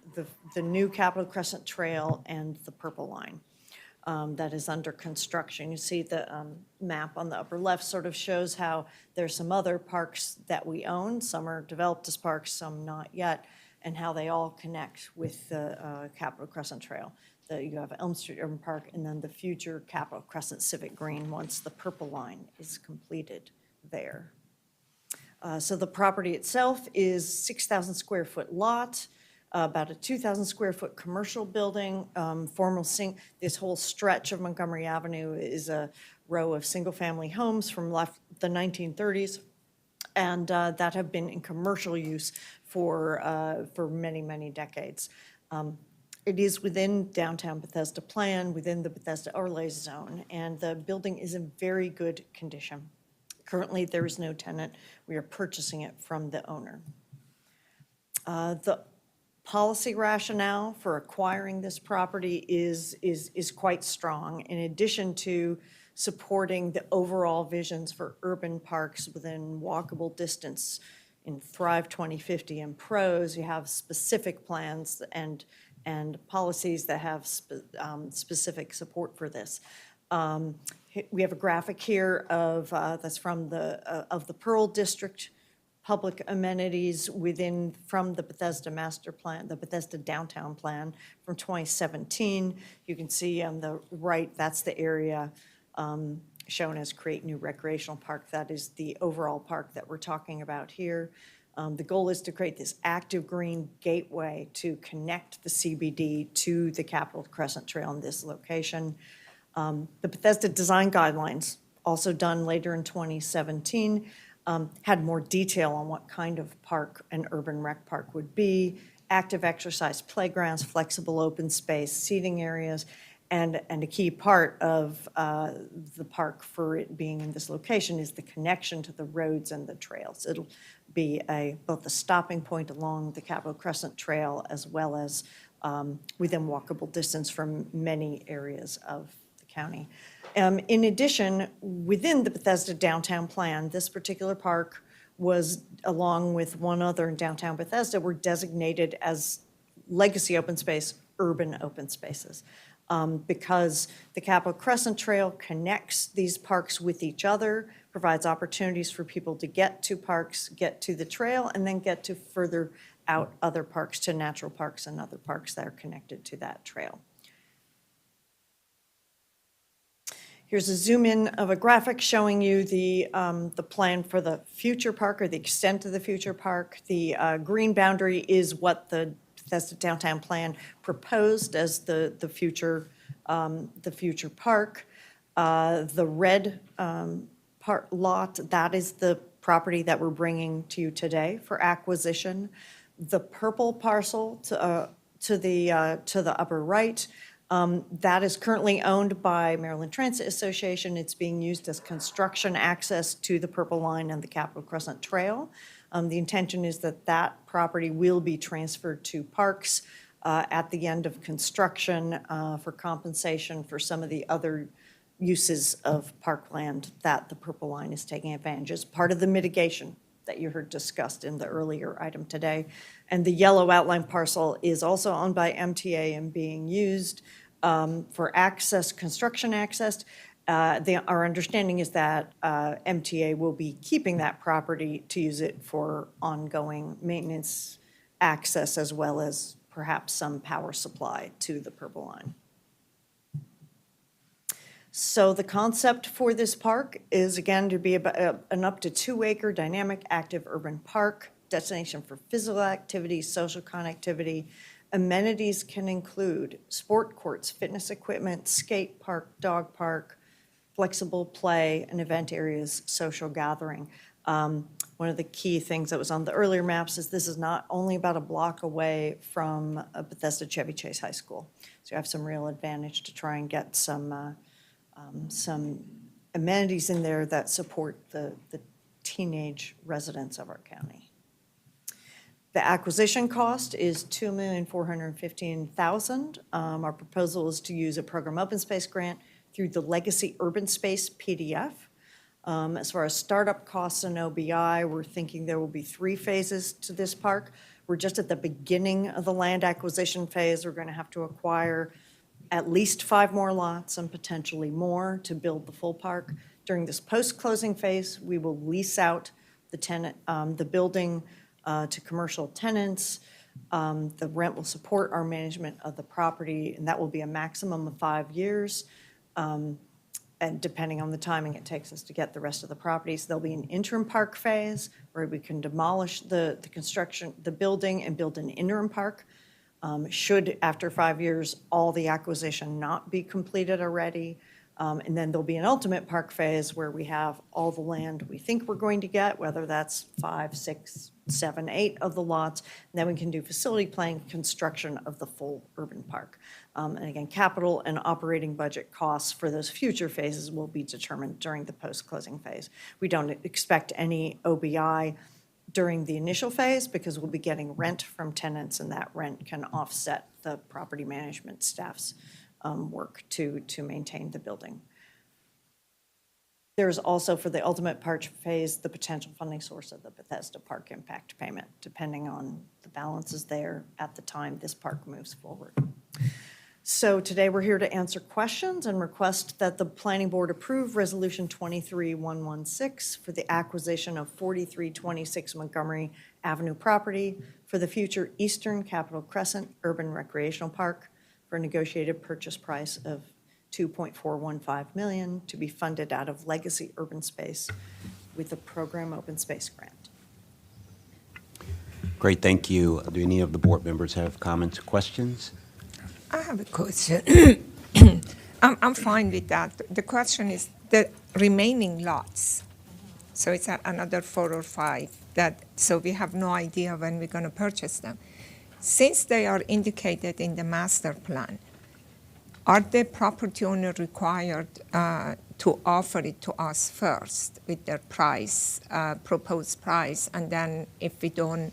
the new Capitol Crescent Trail and the Purple Line that is under construction. You see the map on the upper left sort of shows how there's some other parks that we own. Some are developed as parks, some not yet, and how they all connect with the Capitol Crescent Trail. You have Elm Street Urban Park and then the future Capitol Crescent Civic Green once the Purple Line is completed there. So the property itself is 6,000 square foot lot, about a 2,000 square foot commercial building. This whole stretch of Montgomery Avenue is a row of single-family homes from the 1930s, and that have been in commercial use for many, many decades. It is within downtown Bethesda plan, within the Bethesda overlay zone, and the building is in very good condition. Currently, there is no tenant. We are purchasing it from the owner. The policy rationale for acquiring this property is quite strong. In addition to supporting the overall visions for urban parks within walkable distance in Thrive 2050 and PROS, you have specific plans and policies that have specific support for this. We have a graphic here of that's from the Pearl District public amenities from the Bethesda Master Plan, the Bethesda Downtown Plan from 2017. You can see on the right, that's the area shown as Create New Recreational Park. That is the overall park that we're talking about here. The goal is to create this active green gateway to connect the CBD to the Capitol Crescent Trail in this location. The Bethesda Design Guidelines, also done later in 2017, had more detail on what kind of park an urban rec park would be, active exercise playgrounds, flexible open space, seating areas, and a key part of the park for it being in this location is the connection to the roads and the trails. It'll be both a stopping point along the Capitol Crescent Trail as well as within walkable distance from many areas of the county. In addition, within the Bethesda Downtown Plan, this particular park was, along with one other in downtown Bethesda, were designated as legacy open space, urban open spaces. Because the Capitol Crescent Trail connects these parks with each other, provides opportunities for people to get to parks, get to the trail, and then get to further out other parks, to natural parks and other parks that are connected to that trail. Here's a zoom in of a graphic showing you the plan for the future park, or the extent of the future park. The green boundary is what the Bethesda Downtown Plan proposed as the future park. The red lot, that is the property that we're bringing to you today for acquisition. The purple parcel to the upper right, that is currently owned by Maryland Transit Association. It's being used as construction access to the Purple Line and the Capitol Crescent Trail. The intention is that that property will be transferred to parks at the end of construction for compensation for some of the other uses of parkland that the Purple Line is taking advantage as part of the mitigation that you heard discussed in the earlier item today. And the yellow outline parcel is also owned by MTA and being used for access, construction access. Our understanding is that MTA will be keeping that property to use it for ongoing maintenance, access, as well as perhaps some power supply to the Purple Line. So the concept for this park is, again, to be an up to 2-acre dynamic active urban park, destination for physical activity, social connectivity. Amenities can include sport courts, fitness equipment, skate park, dog park, flexible play, and event areas, social gathering. One of the key things that was on the earlier maps is this is not only about a block away from Bethesda Chevy Chase High School. So you have some real advantage to try and get some amenities in there that support the teenage residents of our county. The acquisition cost is $2,415,000. Our proposal is to use a program open space grant through the Legacy Urban Space PDF. As far as startup costs and OBI, we're thinking there will be 3 phases to this park. We're just at the beginning of the land acquisition phase. We're going to have to acquire at least 5 more lots and potentially more to build the full park. During this post-closing phase, we will lease out the building to commercial tenants. The rent will support our management of the property, and that will be a maximum of 5 years. And depending on the timing it takes us to get the rest of the properties, there'll be an interim park phase where we can demolish the construction, the building, and build an interim park. Should, after 5 years, all the acquisition not be completed already. And then there'll be an ultimate park phase where we have all the land we think we're going to get, whether that's 5, 6, 7, 8 of the lots. And then we can do facility planning, construction of the full urban park. And again, capital and operating budget costs for those future phases will be determined during the post-closing phase. We don't expect any OBI during the initial phase because we'll be getting rent from tenants, and that rent can offset the property management staff's work to maintain the building. There's also, for the ultimate park phase, the potential funding source of the Bethesda Park Impact Payment, depending on the balances there at the time this park moves forward. So today we're here to answer questions and request that the Planning Board approve Resolution 23116 for the acquisition of 4326 Montgomery Avenue property for the future Eastern Capitol Crescent Urban Recreational Park for a negotiated purchase price of $2.415 million to be funded out of Legacy Urban Space with the program Open Space Grant. Great, thank you. Do any of the board members have comments or questions? I have a question. I'm fine with that. The question is the remaining lots. So it's another 4 or 5 so we have no idea when we're going to purchase them. Since they are indicated in the master plan, are the property owner required to offer it to us first with their price, proposed price, and then if we don't,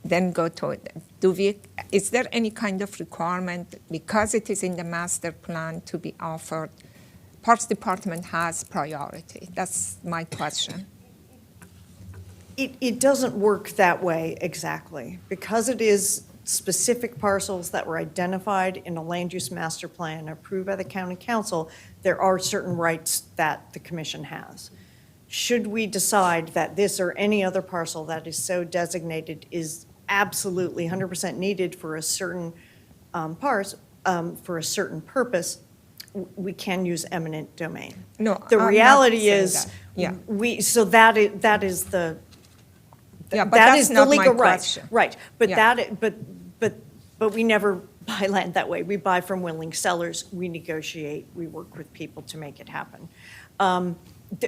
then go to it? Is there any kind of requirement, because it is in the master plan, to be offered? Parks Department has priority. That's my question. It doesn't work that way exactly. Because it is specific parcels that were identified in a land use master plan approved by the county council, there are certain rights that the commission has. Should we decide that this or any other parcel that is so designated is absolutely 100% needed for a certain for a certain purpose, we can use eminent domain. No, the I'm reality not is, saying that. Yeah. So that is the Yeah, but that that's is the not my legal right. question. Right, but Yeah. but we never buy land that way. We buy from willing sellers. We negotiate. We work with people to make it happen.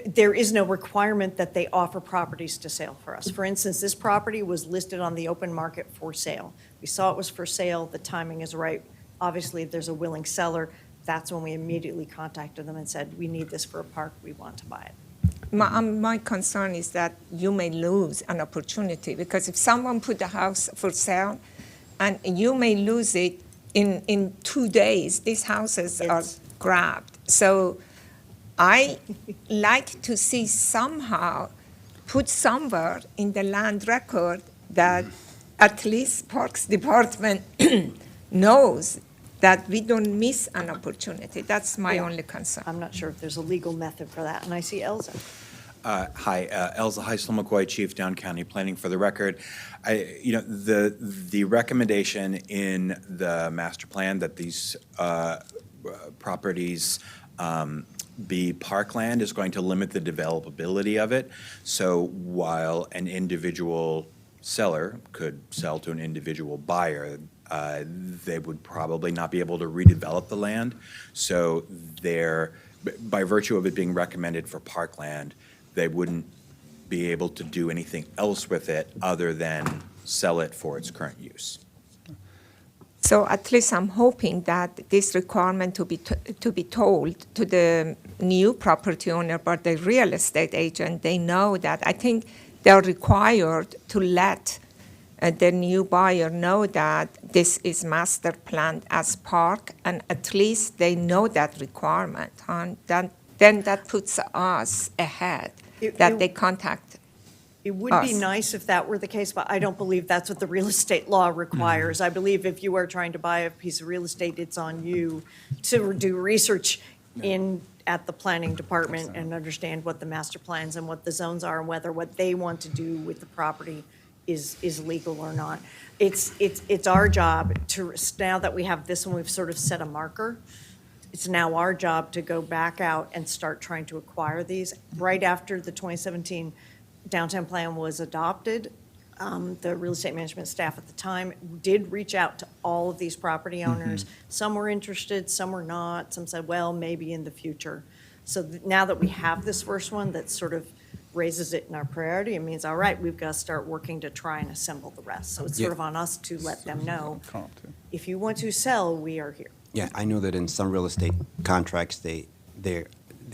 There is no requirement that they offer properties to sale for us. For instance, this property was listed on the open market for sale. We saw it was for sale. The timing is right. Obviously, if there's a willing seller, that's when we immediately contacted them and said, we need this for a park. We want to buy it. My concern is that you may lose an opportunity, because if someone put the house for sale and you may lose it in 2 days, these houses are grabbed. So I like to see somehow put somewhere in the land record that at least Parks Department knows that we don't miss an opportunity. That's my Yeah. only concern. I'm not sure if there's a legal method for that, and I see Elza. Hi, Elza Heisel McCoy, Chief, Down County Planning. For the record, the recommendation in the master plan that these properties be parkland is going to limit the developability of it. So while an individual seller could sell to an individual buyer, they would probably not be able to redevelop the land. So by virtue of it being recommended for parkland, they wouldn't be able to do anything else with it other than sell it for its current use. So at least I'm hoping that this requirement to be told to the new property owner, but the real estate agent, they know that. I think they're required to let the new buyer know that this is master planned as park, and at least they know that requirement. And then that puts us ahead, that they contact It would be us. nice if that were the case, but I don't believe that's what the real estate law requires. I believe if you are trying to buy a piece of real estate, it's on you to do research at the planning department and understand what the master plans and what the zones are and whether what they want to do with the property is legal or not. It's our job to, now that we have this one, we've sort of set a marker. It's now our job to go back out and start trying to acquire these. Right after the 2017 downtown plan was adopted, the real estate management staff at the time did reach out to all of these property owners. Some were interested, some were not. Some said, well, maybe in the future. So now that we have this first one that sort of raises it in our priority, it means, all right, we've got to start working to try and assemble the rest. So it's sort of on us to let them know, if you want to sell, we are here. Yeah, I know that in some real estate contracts, they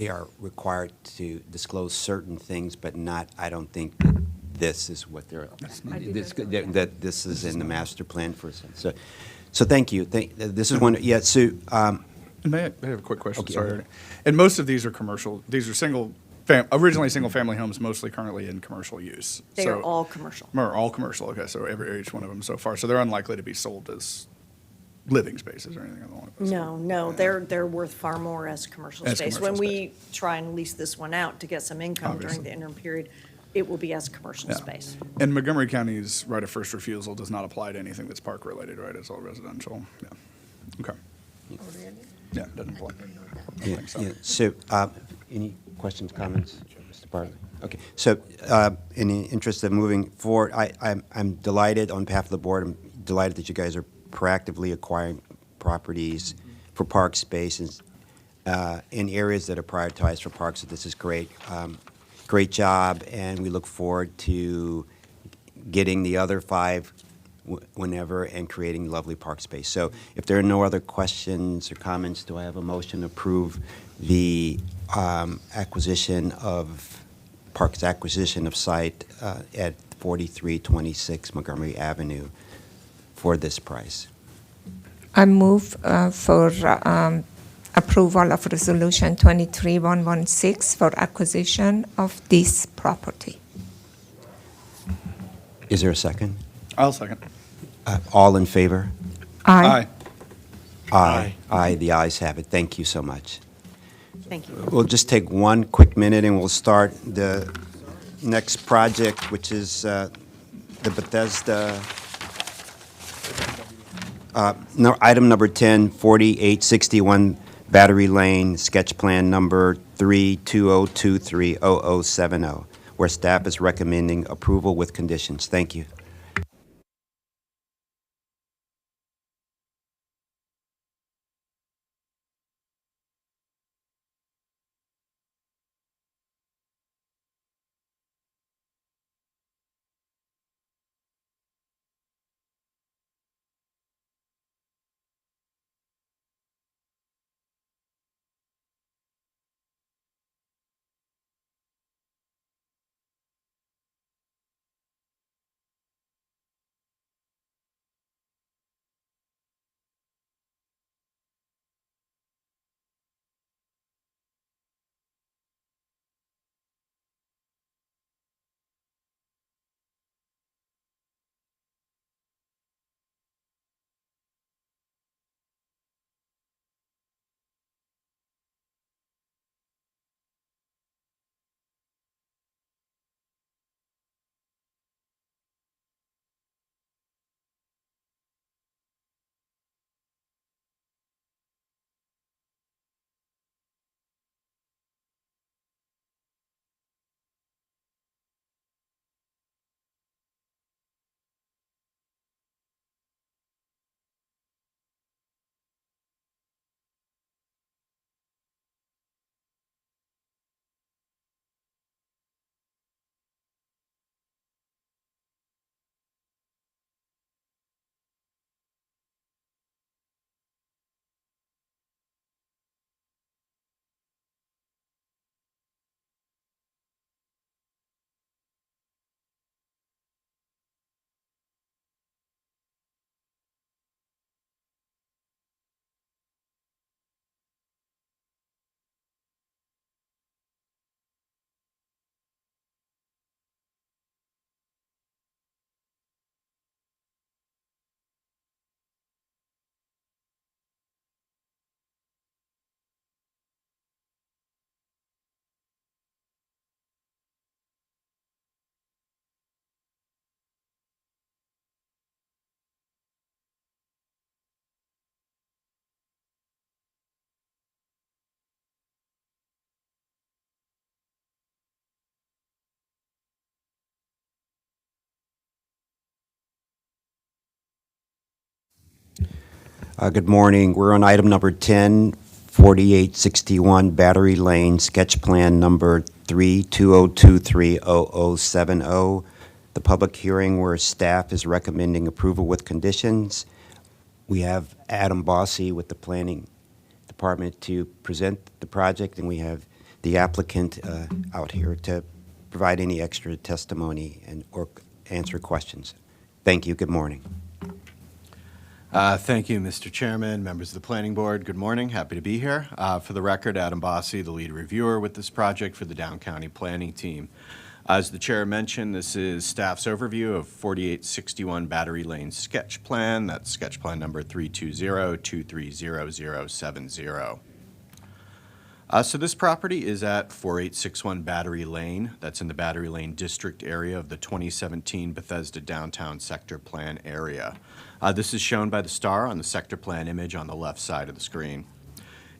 are required to disclose certain things, but not, I don't think that this is what they're, that this is in the master plan for, so thank you. This is one, yeah, so, May I have a quick question? Okay. Sorry. And most of these are commercial, these are originally single-family homes, mostly currently in commercial use. They are So- all commercial. Are all commercial, okay, so each one of them so far. So they're unlikely to be sold as living spaces or anything along those lines. No, they're worth far more as commercial As space. commercial When we try and lease this one out to get some income during Obviously. the interim period, it will be as commercial Yeah. space. And Montgomery County's right of first refusal does not apply to anything that's park-related, right? It's all residential, yeah. Okay. Yeah, it doesn't apply. yeah, Thanks, so. yeah. So, any questions, comments, Mr. Bartley? Okay, so, in the interest of moving forward, I'm delighted, on behalf of the board, I'm delighted that you guys are proactively acquiring properties for park spaces in areas that are prioritized for parks, so this is great. Great job, and we look forward to getting the other 5 whenever and creating lovely park space. So if there are no other questions or comments, do I have a motion to approve the acquisition of, Parks acquisition of site at 4326 Montgomery Avenue for this price? I move for approval of Resolution 23116 for acquisition of this property. Is there a second? I'll second. All in favor? Aye. Aye. Aye, the ayes have it. Thank you so much. Thank you. We'll just take one quick minute and we'll start the next project, which is the Bethesda, item number 10, 4861 Battery Lane, sketch plan number 32023070, where staff is recommending approval with conditions. Thank you. Good morning. We're on item number 10, 4861 Battery Lane, sketch plan number 320230070. The public hearing where staff is recommending approval with conditions. We have Adam Bossy with the Planning Department to present the project, and we have the applicant out here to provide any extra testimony or answer questions. Thank you. Good morning. Thank you, Mr. Chairman, members of the Planning Board. Good morning. Happy to be here. For the record, Adam Bossy, the lead reviewer with this project for the Down County Planning Team. As the chair mentioned, this is staff's overview of 4861 Battery Lane sketch plan. That's sketch plan number 320230070. So this property is at 4861 Battery Lane. That's in the Battery Lane District area of the 2017 Bethesda Downtown Sector Plan area. This is shown by the star on the sector plan image on the left side of the screen.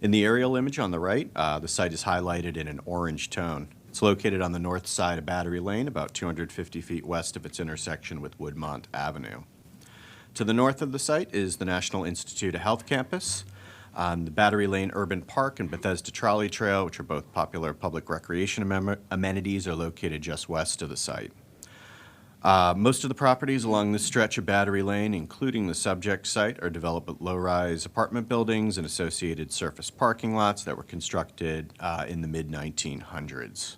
In the aerial image on the right, the site is highlighted in an orange tone. It's located on the north side of Battery Lane, about 250 feet west of its intersection with Woodmont Avenue. To the north of the site is the National Institute of Health campus. The Battery Lane Urban Park and Bethesda Trolley Trail, which are both popular public recreation amenities, are located just west of the site. Most of the properties along this stretch of Battery Lane, including the subject site, are developed with low-rise apartment buildings and associated surface parking lots that were constructed in the mid-1900s.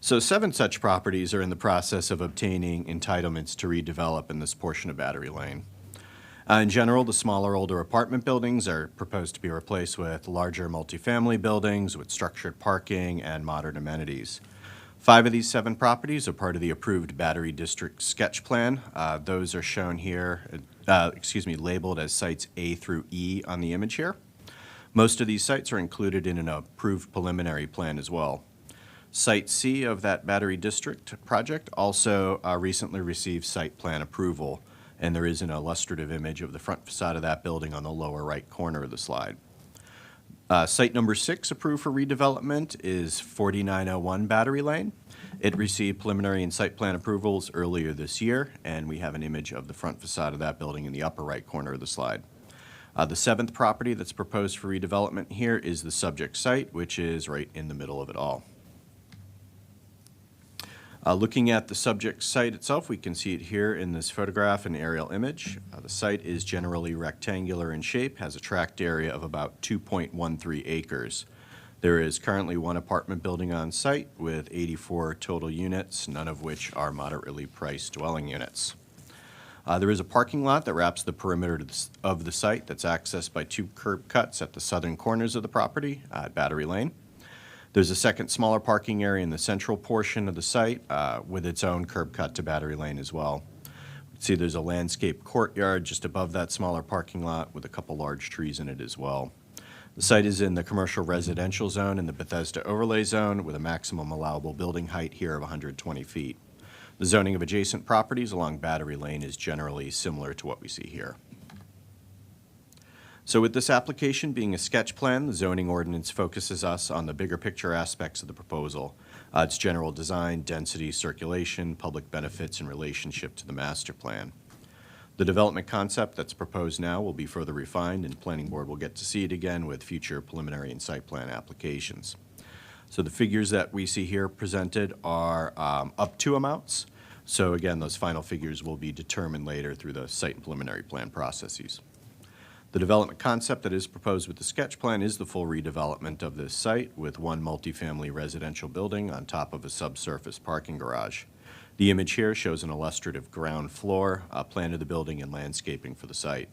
So 7 such properties are in the process of obtaining entitlements to redevelop in this portion of Battery Lane. In general, the smaller, older apartment buildings are proposed to be replaced with larger multifamily buildings with structured parking and modern amenities. 5 of these 7 properties are part of the approved Battery District sketch plan. Those are shown here, labeled as sites A through E on the image here. Most of these sites are included in an approved preliminary plan as well. Site C of that Battery District project also recently received site plan approval, and there is an illustrative image of the front facade of that building on the lower right corner of the slide. Site number 6 approved for redevelopment is 4901 Battery Lane. It received preliminary and site plan approvals earlier this year, and we have an image of the front facade of that building in the upper right corner of the slide. The 7th property that's proposed for redevelopment here is the subject site, which is right in the middle of it all. Looking at the subject site itself, we can see it here in this photograph and aerial image. The site is generally rectangular in shape, has a tract area of about 2.13 acres. There is currently 1 apartment building on site with 84 total units, none of which are moderately priced dwelling units. There is a parking lot that wraps the perimeter of the site that's accessed by 2 curb cuts at the southern corners of the property at Battery Lane. There's a second smaller parking area in the central portion of the site with its own curb cut to Battery Lane as well. You can see there's a landscape courtyard just above that smaller parking lot with a couple large trees in it as well. The site is in the commercial residential zone in the Bethesda overlay zone with a maximum allowable building height here of 120 feet. The zoning of adjacent properties along Battery Lane is generally similar to what we see here. So with this application being a sketch plan, the zoning ordinance focuses us on the bigger picture aspects of the proposal. Its general design, density, circulation, public benefits, and relationship to the master plan. The development concept that's proposed now will be further refined, and Planning Board will get to see it again with future preliminary and site plan applications. So the figures that we see here presented are up to amounts. So again, those final figures will be determined later through the site and preliminary plan processes. The development concept that is proposed with the sketch plan is the full redevelopment of this site with 1 multifamily residential building on top of a subsurface parking garage. The image here shows an illustrative ground floor, plan of the building, and landscaping for the site.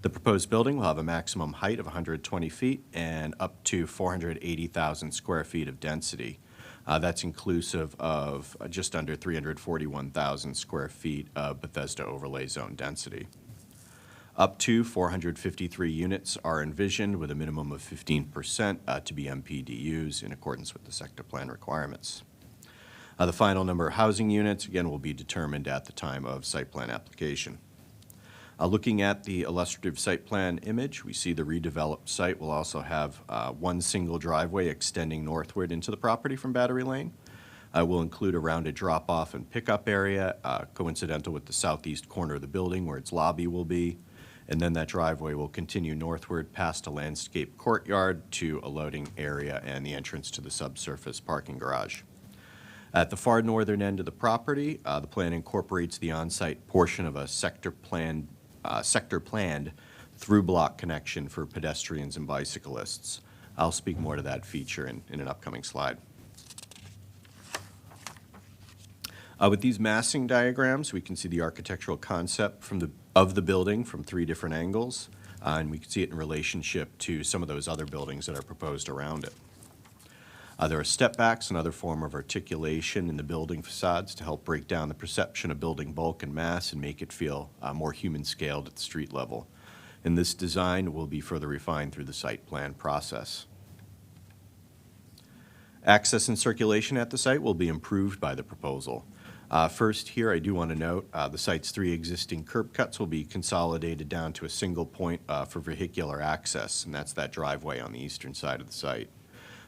The proposed building will have a maximum height of 120 feet and up to 480,000 square feet of density. That's inclusive of just under 341,000 square feet of Bethesda overlay zone density. Up to 453 units are envisioned with a minimum of 15% to be MPDUs in accordance with the sector plan requirements. The final number of housing units, again, will be determined at the time of site plan application. Looking at the illustrative site plan image, we see the redeveloped site will also have 1 single driveway extending northward into the property from Battery Lane. Will include a rounded drop-off and pickup area, coincidental with the southeast corner of the building where its lobby will be. And then that driveway will continue northward past a landscape courtyard to a loading area and the entrance to the subsurface parking garage. At the far northern end of the property, the plan incorporates the on-site portion of a sector-planned through-block connection for pedestrians and bicyclists. I'll speak more to that feature in an upcoming slide. With these massing diagrams, we can see the architectural concept of the building from 3 different angles, and we can see it in relationship to some of those other buildings that are proposed around it. There are step-backs, another form of articulation in the building facades to help break down the perception of building bulk and mass and make it feel more human-scaled at the street level. And this design will be further refined through the site plan process. Access and circulation at the site will be improved by the proposal. First here, I do want to note the site's 3 existing curb cuts will be consolidated down to a single point for vehicular access, and that's that driveway on the eastern side of the site.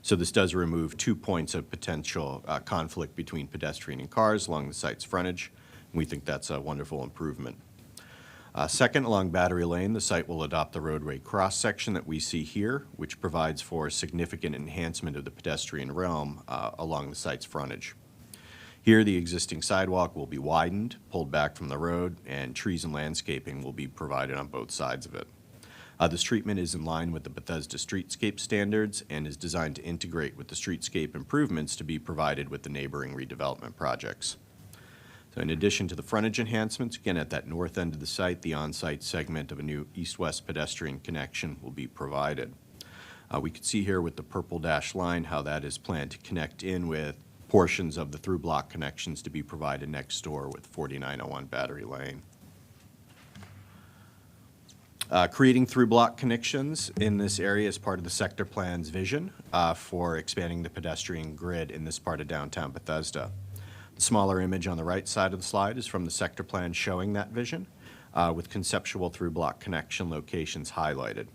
So this does remove 2 points of potential conflict between pedestrian and cars along the site's frontage, and we think that's a wonderful improvement. Second, along Battery Lane, the site will adopt the roadway cross-section that we see here, which provides for significant enhancement of the pedestrian realm along the site's frontage. Here, the existing sidewalk will be widened, pulled back from the road, and trees and landscaping will be provided on both sides of it. This treatment is in line with the Bethesda streetscape standards and is designed to integrate with the streetscape improvements to be provided with the neighboring redevelopment projects. So in addition to the frontage enhancements, again at that north end of the site, the on-site segment of a new east-west pedestrian connection will be provided. We can see here with the purple dashed line how that is planned to connect in with portions of the through-block connections to be provided next door with 4901 Battery Lane. Creating through-block connections in this area is part of the sector plan's vision for expanding the pedestrian grid in this part of downtown Bethesda. The smaller image on the right side of the slide is from the sector plan showing that vision with conceptual through-block connection locations highlighted.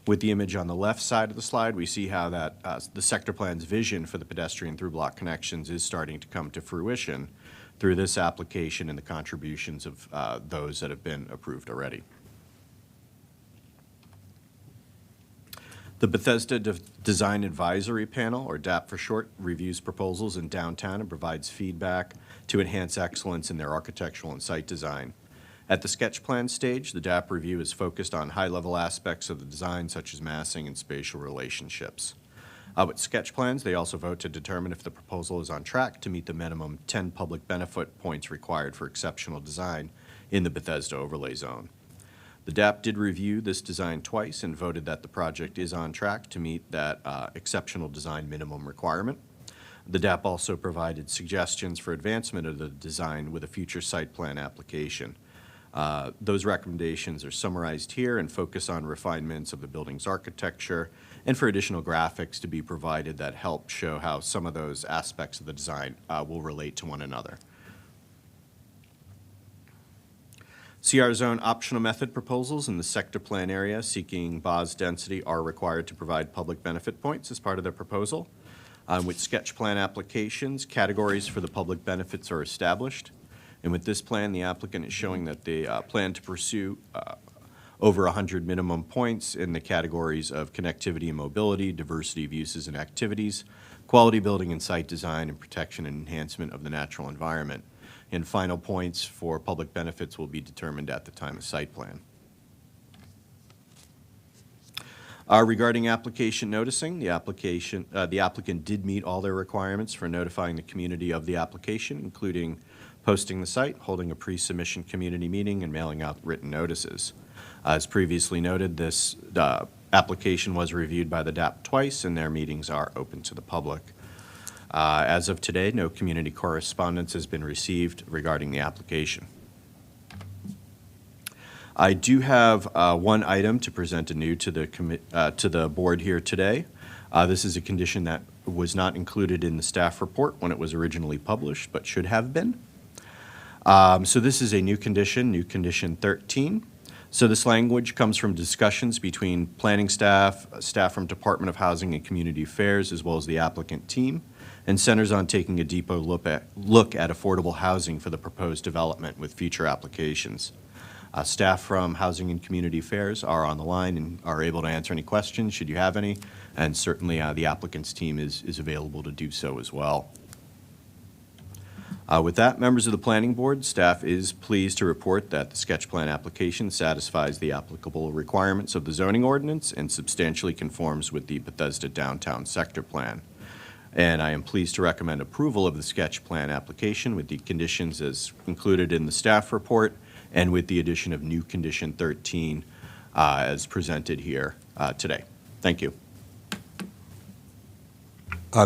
With the image on the left side of the slide, we see how that the sector plan's vision for the pedestrian through-block connections is starting to come to fruition through this application and the contributions of those that have been approved already. The Bethesda Design Advisory Panel, or DAP for short, reviews proposals in downtown and provides feedback to enhance excellence in their architectural and site design. At the sketch plan stage, the DAP review is focused on high-level aspects of the design, such as massing and spatial relationships. With sketch plans, they also vote to determine if the proposal is on track to meet the minimum 10 public benefit points required for exceptional design in the Bethesda overlay zone. The DAP did review this design twice and voted that the project is on track to meet that exceptional design minimum requirement. The DAP also provided suggestions for advancement of the design with a future site plan application. Those recommendations are summarized here and focus on refinements of the building's architecture and for additional graphics to be provided that help show how some of those aspects of the design will relate to one another. CR zone optional method proposals in the sector plan area seeking BOS density are required to provide public benefit points as part of their proposal. With sketch plan applications, categories for the public benefits are established. And with this plan, the applicant is showing that they plan to pursue over 100 minimum points in the categories of connectivity and mobility, diversity of uses and activities, quality building and site design, and protection and enhancement of the natural environment. And final points for public benefits will be determined at the time of site plan. Regarding application noticing, the applicant did meet all their requirements for notifying the community of the application, including posting the site, holding a pre-submission community meeting, and mailing out written notices. As previously noted, this application was reviewed by the DAP twice, and their meetings are open to the public. As of today, no community correspondence has been received regarding the application. I do have one item to present anew to the board here today. This is a condition that was not included in the staff report when it was originally published, but should have been. So this is a new condition 13. So this language comes from discussions between planning staff, staff from Department of Housing and Community Affairs, as well as the applicant team, and centers on taking a deeper look at affordable housing for the proposed development with future applications. Staff from Housing and Community Affairs are on the line and are able to answer any questions, should you have any, and certainly the applicant's team is available to do so as well. With that, members of the Planning Board, staff is pleased to report that the sketch plan application satisfies the applicable requirements of the zoning ordinance and substantially conforms with the Bethesda Downtown Sector Plan. And I am pleased to recommend approval of the sketch plan application with the conditions as included in the staff report and with the addition of new condition 13 as presented here today. Thank you.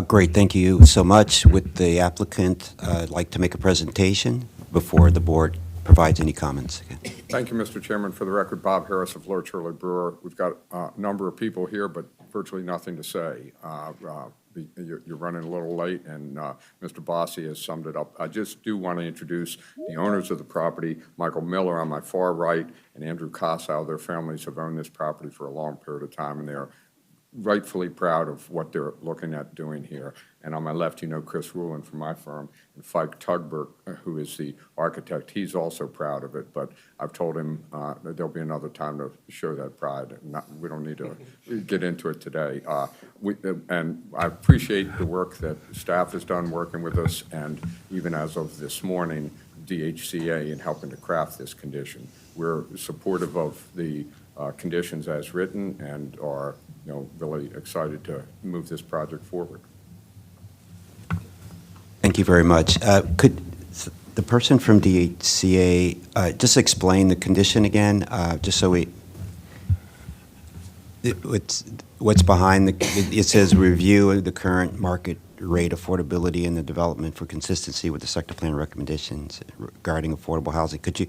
Great, thank you so much. Would the applicant like to make a presentation before the board provides any comments? Thank you, Mr. Chairman. For the record, Bob Harris of Lord Shirley Brewer. We've got a number of people here, but virtually nothing to say. You're running a little late, and Mr. Bossi has summed it up. I just do want to introduce the owners of the property, Michael Miller on my far right, and Andrew Kossow. Their families have owned this property for a long period of time, and they're rightfully proud of what they're looking at doing here. And on my left, you know Chris Rulin from my firm, and Fike Tugbert, who is the architect. He's also proud of it, but I've told him that there'll be another time to show that pride. We don't need to get into it today. And I appreciate the work that staff has done working with us, and even as of this morning, DHCA in helping to craft this condition. We're supportive of the conditions as written and are really excited to move this project forward. Thank you very much. Could the person from DHCA just explain the condition again, just so what's behind it says review the current market rate affordability and the development for consistency with the sector plan recommendations regarding affordable housing. Could you,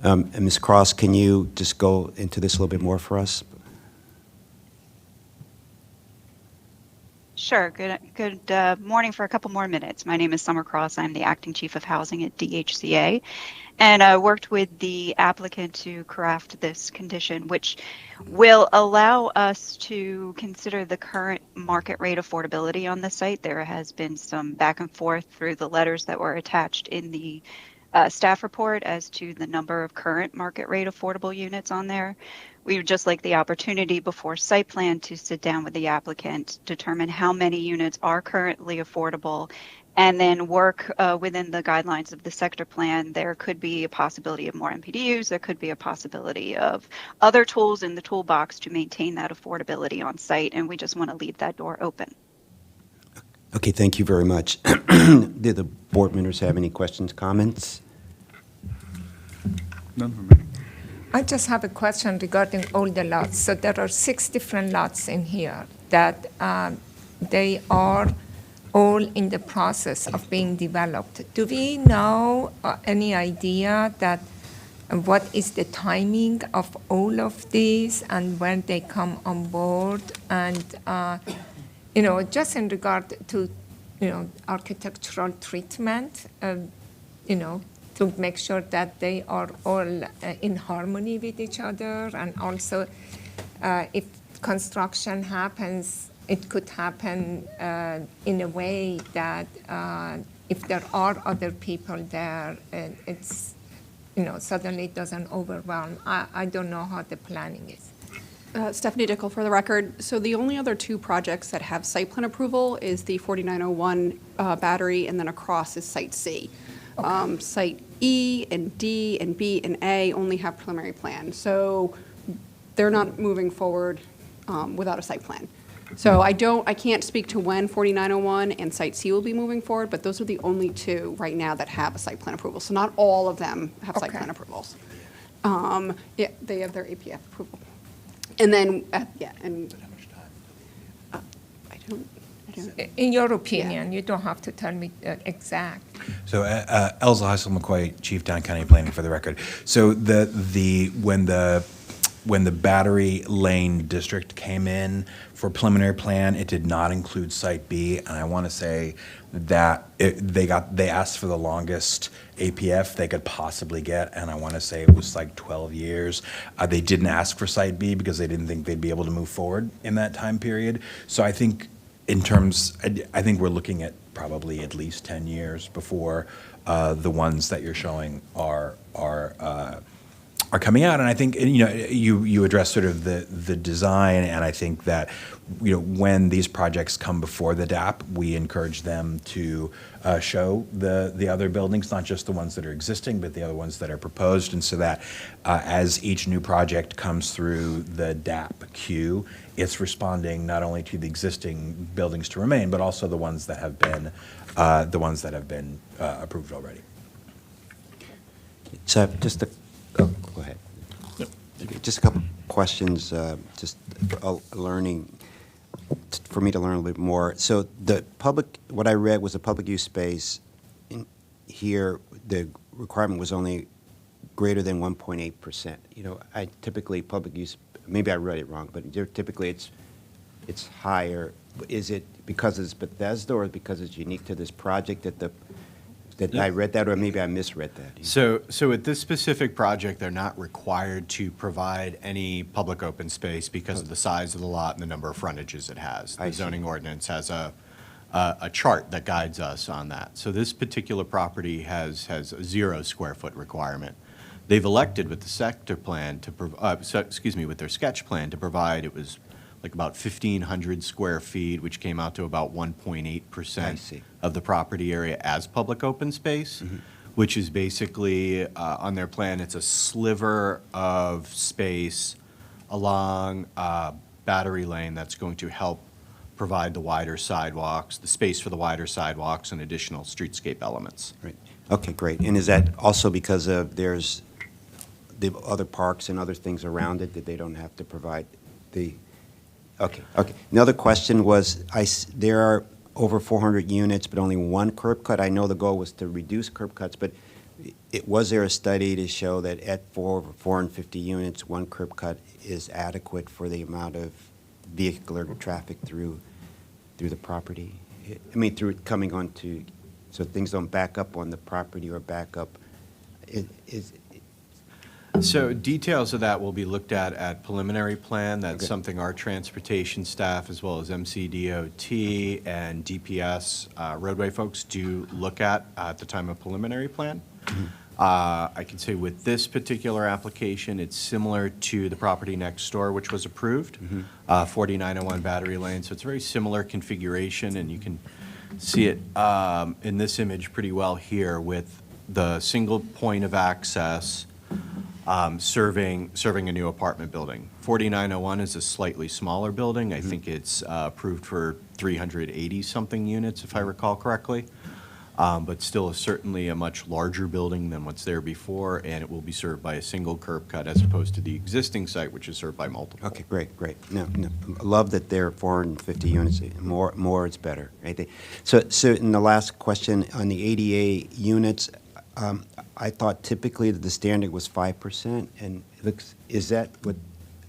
Ms. Cross, can you just go into this a little bit more for us? Sure. Good morning for a couple more minutes. My name is Summer Cross. I'm the Acting Chief of Housing at DHCA, and I worked with the applicant to craft this condition, which will allow us to consider the current market rate affordability on the site. There has been some back and forth through the letters that were attached in the staff report as to the number of current market rate affordable units on there. We would just like the opportunity before site plan to sit down with the applicant, determine how many units are currently affordable, and then work within the guidelines of the sector plan. There could be a possibility of more MPDUs. There could be a possibility of other tools in the toolbox to maintain that affordability on site, and we just want to leave that door open. Okay, thank you very much. Do the board members have any questions, comments? None for me. I just have a question regarding all the lots. So there are 6 different lots in here that they are all in the process of being developed. Do we know any idea that what is the timing of all of these and when they come on board? And just in regard to architectural treatment, to make sure that they are all in harmony with each other, and also if construction happens, it could happen in a way that if there are other people there, it's suddenly it doesn't overwhelm. I don't know how the planning is. Stephanie Dickel for the record. So the only other 2 projects that have site plan approval is the 4901 battery, and then across is Site C. Okay. Site E and D and B and A only have preliminary plan. So they're not moving forward without a site plan. So I can't speak to when 4901 and Site C will be moving forward, but those are the only 2 right now that have a site plan approval. So not all of them have site plan approvals. Yeah, they have their APF approval. And then, and I don't. In your opinion, you don't have to tell me exact. So Elza Heisel McCoy, Chief Down County Planning for the record. So when the when the Battery Lane District came in for preliminary plan, it did not include Site B, and I want to say that they asked for the longest APF they could possibly get, and I want to say it was like 12 years. They didn't ask for Site B because they didn't think they'd be able to move forward in that time period. So I think I think we're looking at probably at least 10 years before the ones that you're showing are coming out. And I think, you address sort of the design, and I think that, when these projects come before the DAP, we encourage them to show the other buildings, not just the ones that are existing, but the other ones that are proposed. And so that as each new project comes through the DAP queue, it's responding not only to the existing buildings to remain, but also the ones that have been approved already. So just go ahead. Just a couple questions, just learning, for me to learn a little bit more. So what I read was a public use space. In here, the requirement was only greater than 1.8%. I typically public use, maybe I read it wrong, but typically it's higher. Is it because it's Bethesda, or because it's unique to this project that I read that, or maybe I misread that? So with this specific project, they're not required to provide any public open space because of the size of the lot and the number of frontages it has. The zoning ordinance has a chart that guides us on that. So this particular property has a 0 square foot requirement. They've elected with the sector plan with their sketch plan to provide, it was like about 1,500 square feet, which came out to about 1.8% of the property area as public open space, which is basically, on their plan, it's a sliver of space along Battery Lane that's going to help provide the wider sidewalks, the space for the wider sidewalks and additional streetscape elements. Right. Okay, great. And is that also because of there's the other parks and other things around it that they don't have to provide the... Okay. Another question was, there are over 400 units, but only one curb cut. I know the goal was to reduce curb cuts, but was there a study to show that at over 450 units, one curb cut is adequate for the amount of vehicular traffic through the property? I mean, through coming onto, so things don't back up on the property or back up. So details of that will be looked at preliminary plan. That's something our transportation staff, as well as MCDOT and DPS roadway folks do look at the time of preliminary plan. I can say with this particular application, it's similar to the property next door, which was approved, 4901 Battery Lane. So it's a very similar configuration, and you can see it in this image pretty well here with the single point of access serving a new apartment building. 4901 is a slightly smaller building. I think it's approved for 380-something units, if I recall correctly, but still certainly a much larger building than what's there before, and it will be served by a single curb cut as opposed to the existing site, which is served by multiple. Okay, great. No, I love that there are 450 units. More is better, right? So in the last question, on the ADA units, I thought typically that the standard was 5%, and is that what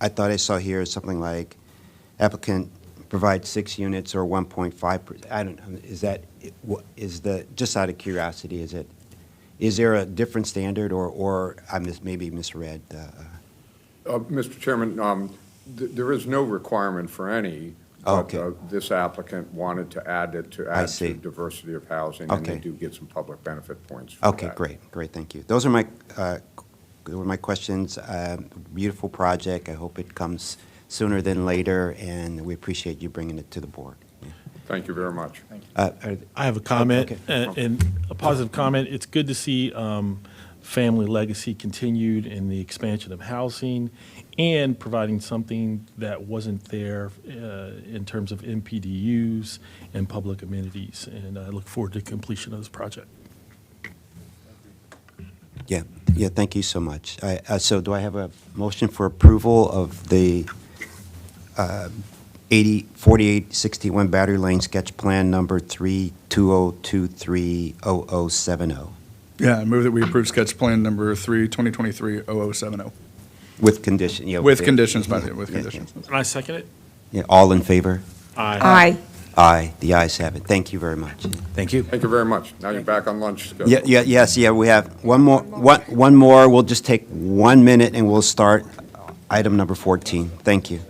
I thought I saw here? Is something like applicant provides 6 units or 1.5%? I don't know. Just out of curiosity, is there a different standard, or I maybe misread? Mr. Chairman, there is no requirement for any. Okay. But this applicant wanted to add it to diversity of housing, and they do get some public benefit points for that. Okay, great, thank you. Those are my questions. Beautiful project. I hope it comes sooner than later, and we appreciate you bringing it to the board. Yeah. Thank you very much. I have a comment, and a positive comment. It's good to see family legacy continued in the expansion of housing and providing something that wasn't there in terms of MPDUs and public amenities. And I look forward to completion of this project. Yeah, thank you so much. So do I have a motion for approval of the 4861 Battery Lane Sketch Plan number 32023070? Yeah, I move that we approve sketch plan number 3, 2023-0070. With condition, yeah. With conditions, with Yeah, conditions. And I second it. Yeah, all in favor? Aye. Aye. Aye, the ayes have it. Thank you very much. Thank you. Thank you very much. Now you're back on lunch schedule. Yeah, we have one more. We'll just take 1 minute and we'll start item number 14. Thank you.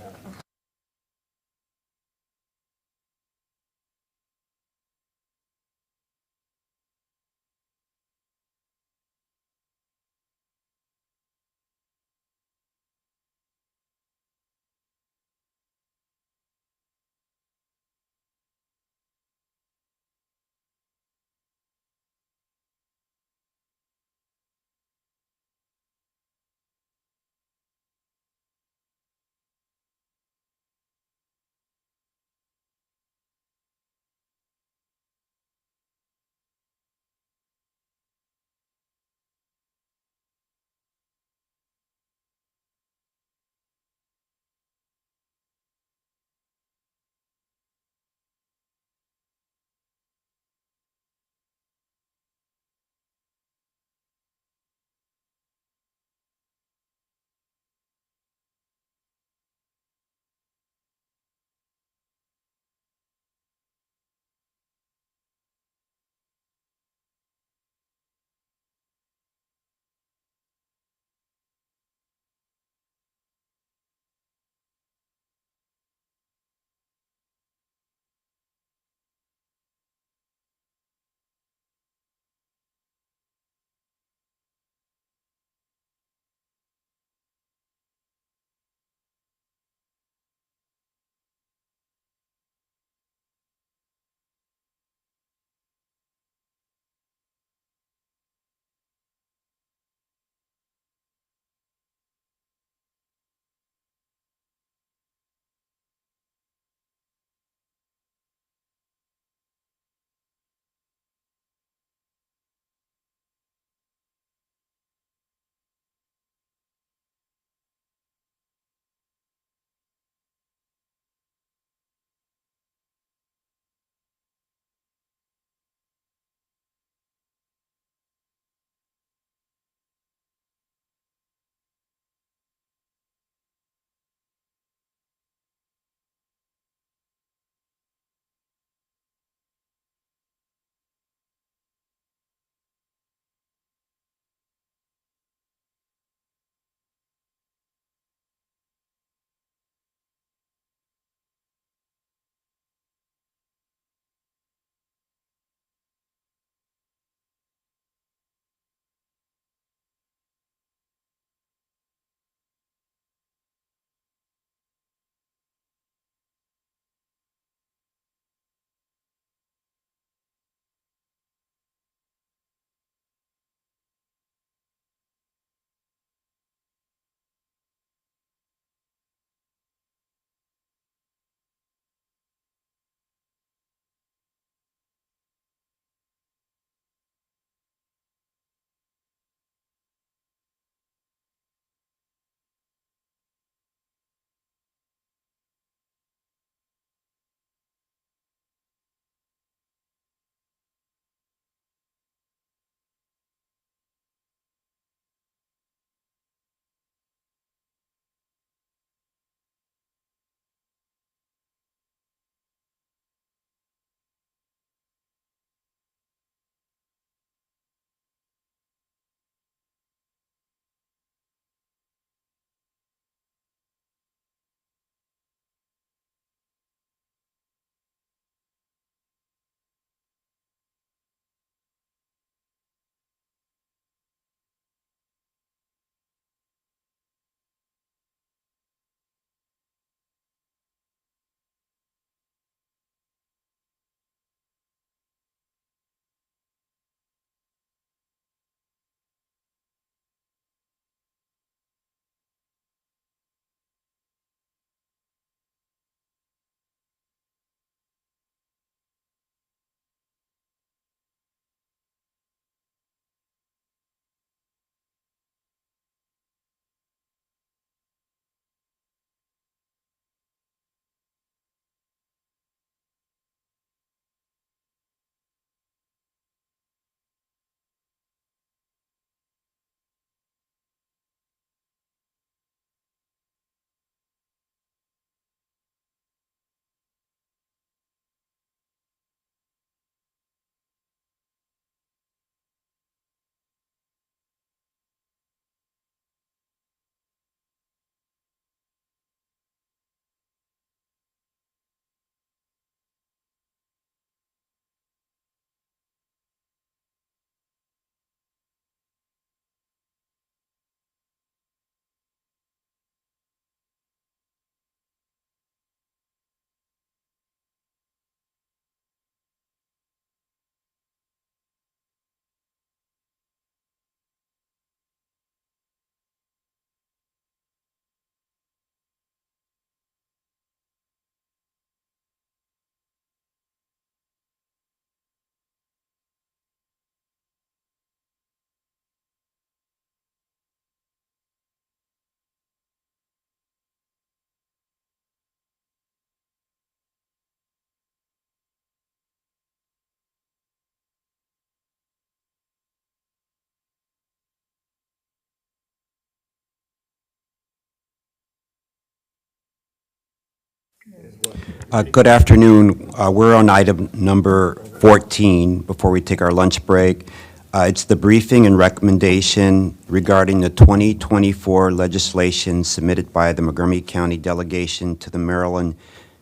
Good afternoon. We're on item number 14 before we take our lunch break. It's the briefing and recommendation regarding the 2024 legislation submitted by the Montgomery County delegation to the Maryland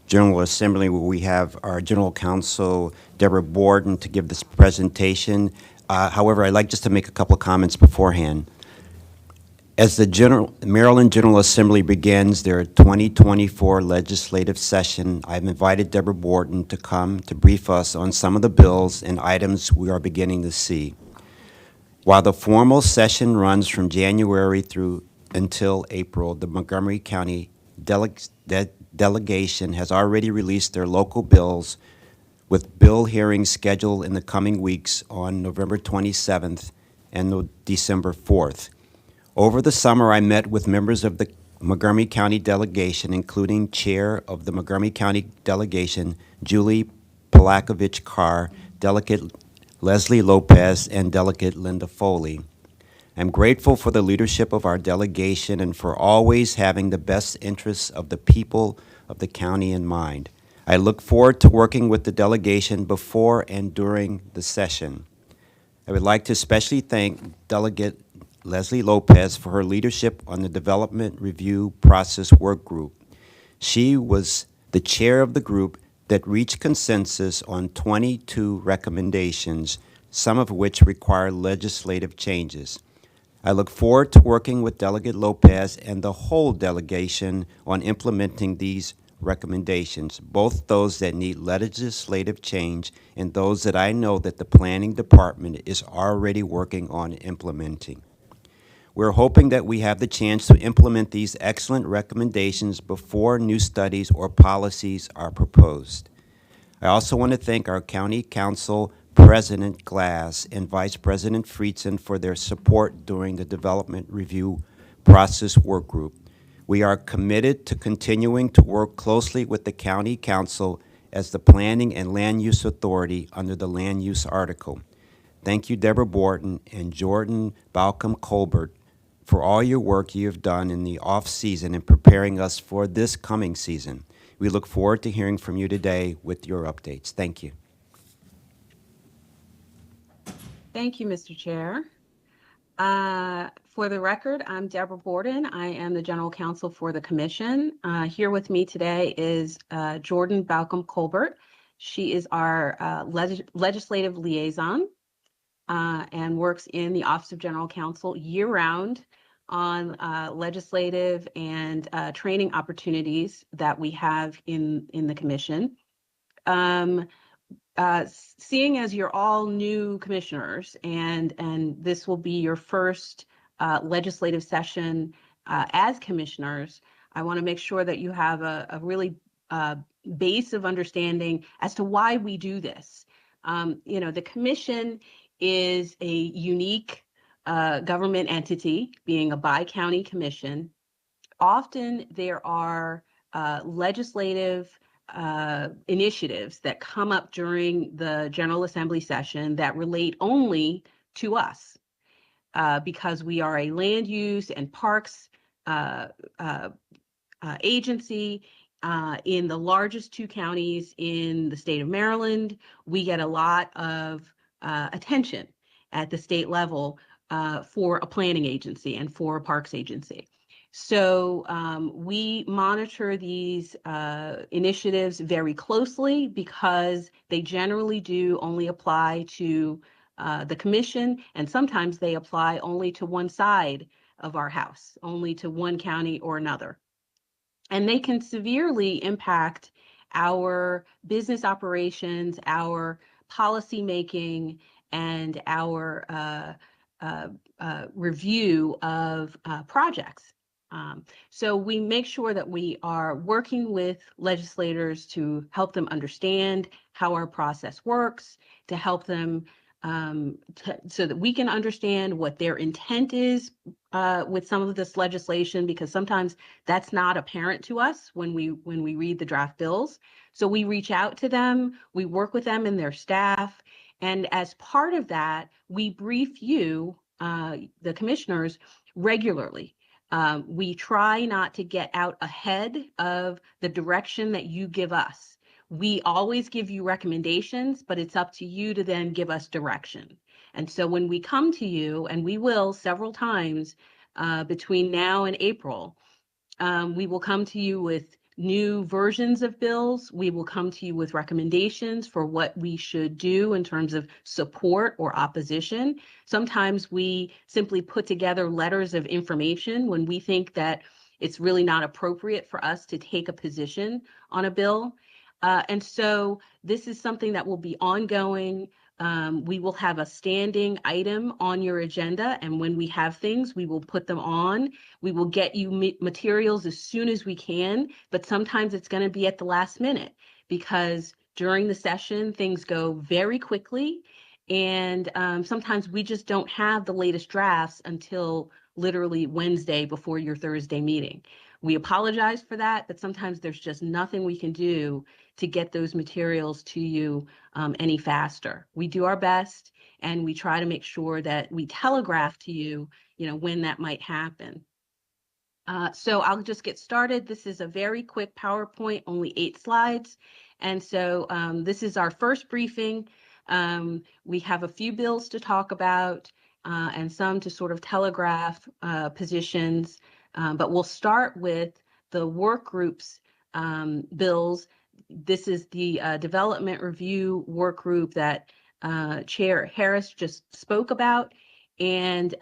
General Assembly, where we have our General Counsel, Deborah Borden, to give this presentation. However, I'd like just to make a couple of comments beforehand. As the Maryland General Assembly begins their 2024 legislative session, I've invited Deborah Borden to come to brief us on some of the bills and items we are beginning to see. While the formal session runs from January through until April, the Montgomery County delegation has already released their local bills, with bill hearings scheduled in the coming weeks on November 27th and December 4th. Over the summer, I met with members of the Montgomery County delegation, including Chair of the Montgomery County delegation, Julie Palakovich-Carr, Delegate Leslie Lopez, and Delegate Linda Foley. I'm grateful for the leadership of our delegation and for always having the best interests of the people of the county in mind. I look forward to working with the delegation before and during the session. I would like to especially thank Delegate Leslie Lopez for her leadership on the Development Review Process Work Group. She was the chair of the group that reached consensus on 22 recommendations, some of which require legislative changes. I look forward to working with Delegate Lopez and the whole delegation on implementing these recommendations, both those that need legislative change and those that I know that the Planning Department is already working on implementing. We're hoping that we have the chance to implement these excellent recommendations before new studies or policies are proposed. I also want to thank our County Council President Glass and Vice President Friedson for their support during the Development Review Process Work Group. We are committed to continuing to work closely with the County Council as the Planning and Land Use Authority under the Land Use Article. Thank you, Deborah Borden and Jordan Balcom-Colbert, for all your work you have done in the off-season in preparing us for this coming season. We look forward to hearing from you today with your updates. Thank you. Thank you, Mr. Chair. For the record, I'm Deborah Borden. I am the General Counsel for the Commission. Here with me today is Jordan Balcom-Colbert. She is our legislative liaison and works in the Office of General Counsel year-round on legislative and training opportunities that we have in the Commission. Seeing as you're all new commissioners and this will be your first legislative session as commissioners, I want to make sure that you have a really base of understanding as to why we do this. The Commission is a unique government entity, being a bi-county commission. Often there are legislative initiatives that come up during the General Assembly session that relate only to us because we are a land use and parks agency in the largest two counties in the state of Maryland. We get a lot of attention at the state level for a planning agency and for a parks agency. So we monitor these initiatives very closely because they generally do only apply to the commission, and sometimes they apply only to one side of our house, only to one county or another. And they can severely impact our business operations, our policy making, and our review of projects. So we make sure that we are working with legislators to help them understand how our process works, to help them so that we can understand what their intent is with some of this legislation, because sometimes that's not apparent to us when we read the draft bills. So we reach out to them, we work with them and their staff, and as part of that, we brief you, the commissioners, regularly. We try not to get out ahead of the direction that you give us. We always give you recommendations, but it's up to you to then give us direction. And so when we come to you, and we will several times between now and April, we will come to you with new versions of bills. We will come to you with recommendations for what we should do in terms of support or opposition. Sometimes we simply put together letters of information when we think that it's really not appropriate for us to take a position on a bill. And so this is something that will be ongoing. We will have a standing item on your agenda, and when we have things, we will put them on. We will get you materials as soon as we can, but sometimes it's going to be at the last minute because during the session, things go very quickly, and sometimes we just don't have the latest drafts until literally Wednesday before your Thursday meeting. We apologize for that, but sometimes there's just nothing we can do to get those materials to you any faster. We do our best, and we try to make sure that we telegraph to you, when that might happen. So I'll just get started. This is a very quick PowerPoint, only 8 slides. And so this is our first briefing. We have a few bills to talk about and some to sort of telegraph positions. But we'll start with the work groups bills. This is the development review work group that Chair Harris just spoke about. And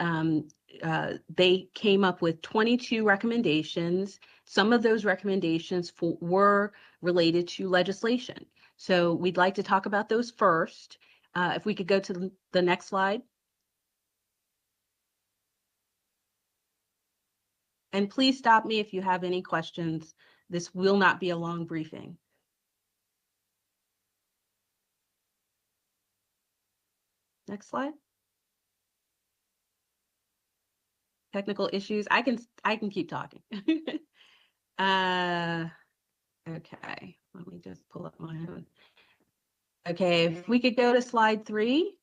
they came up with 22 recommendations. Some of those recommendations were related to legislation. So we'd like to talk about those first. If we could go to the next slide. And please stop me if you have any questions. This will not be a long briefing. Next slide. Technical issues. I can keep talking. Okay, let me just pull up my own. Okay, if we could go to slide 3.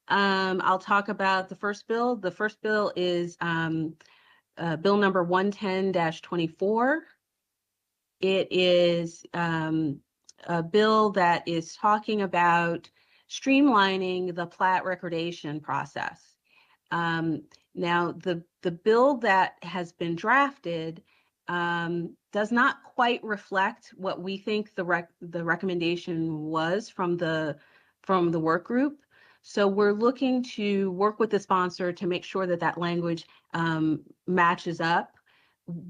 I'll talk about the first bill. The first bill is bill number 110-24. It is a bill that is talking about streamlining the plat recordation process. Now, the bill that has been drafted does not quite reflect what we think the recommendation was from the work group. So we're looking to work with the sponsor to make sure that that language matches up.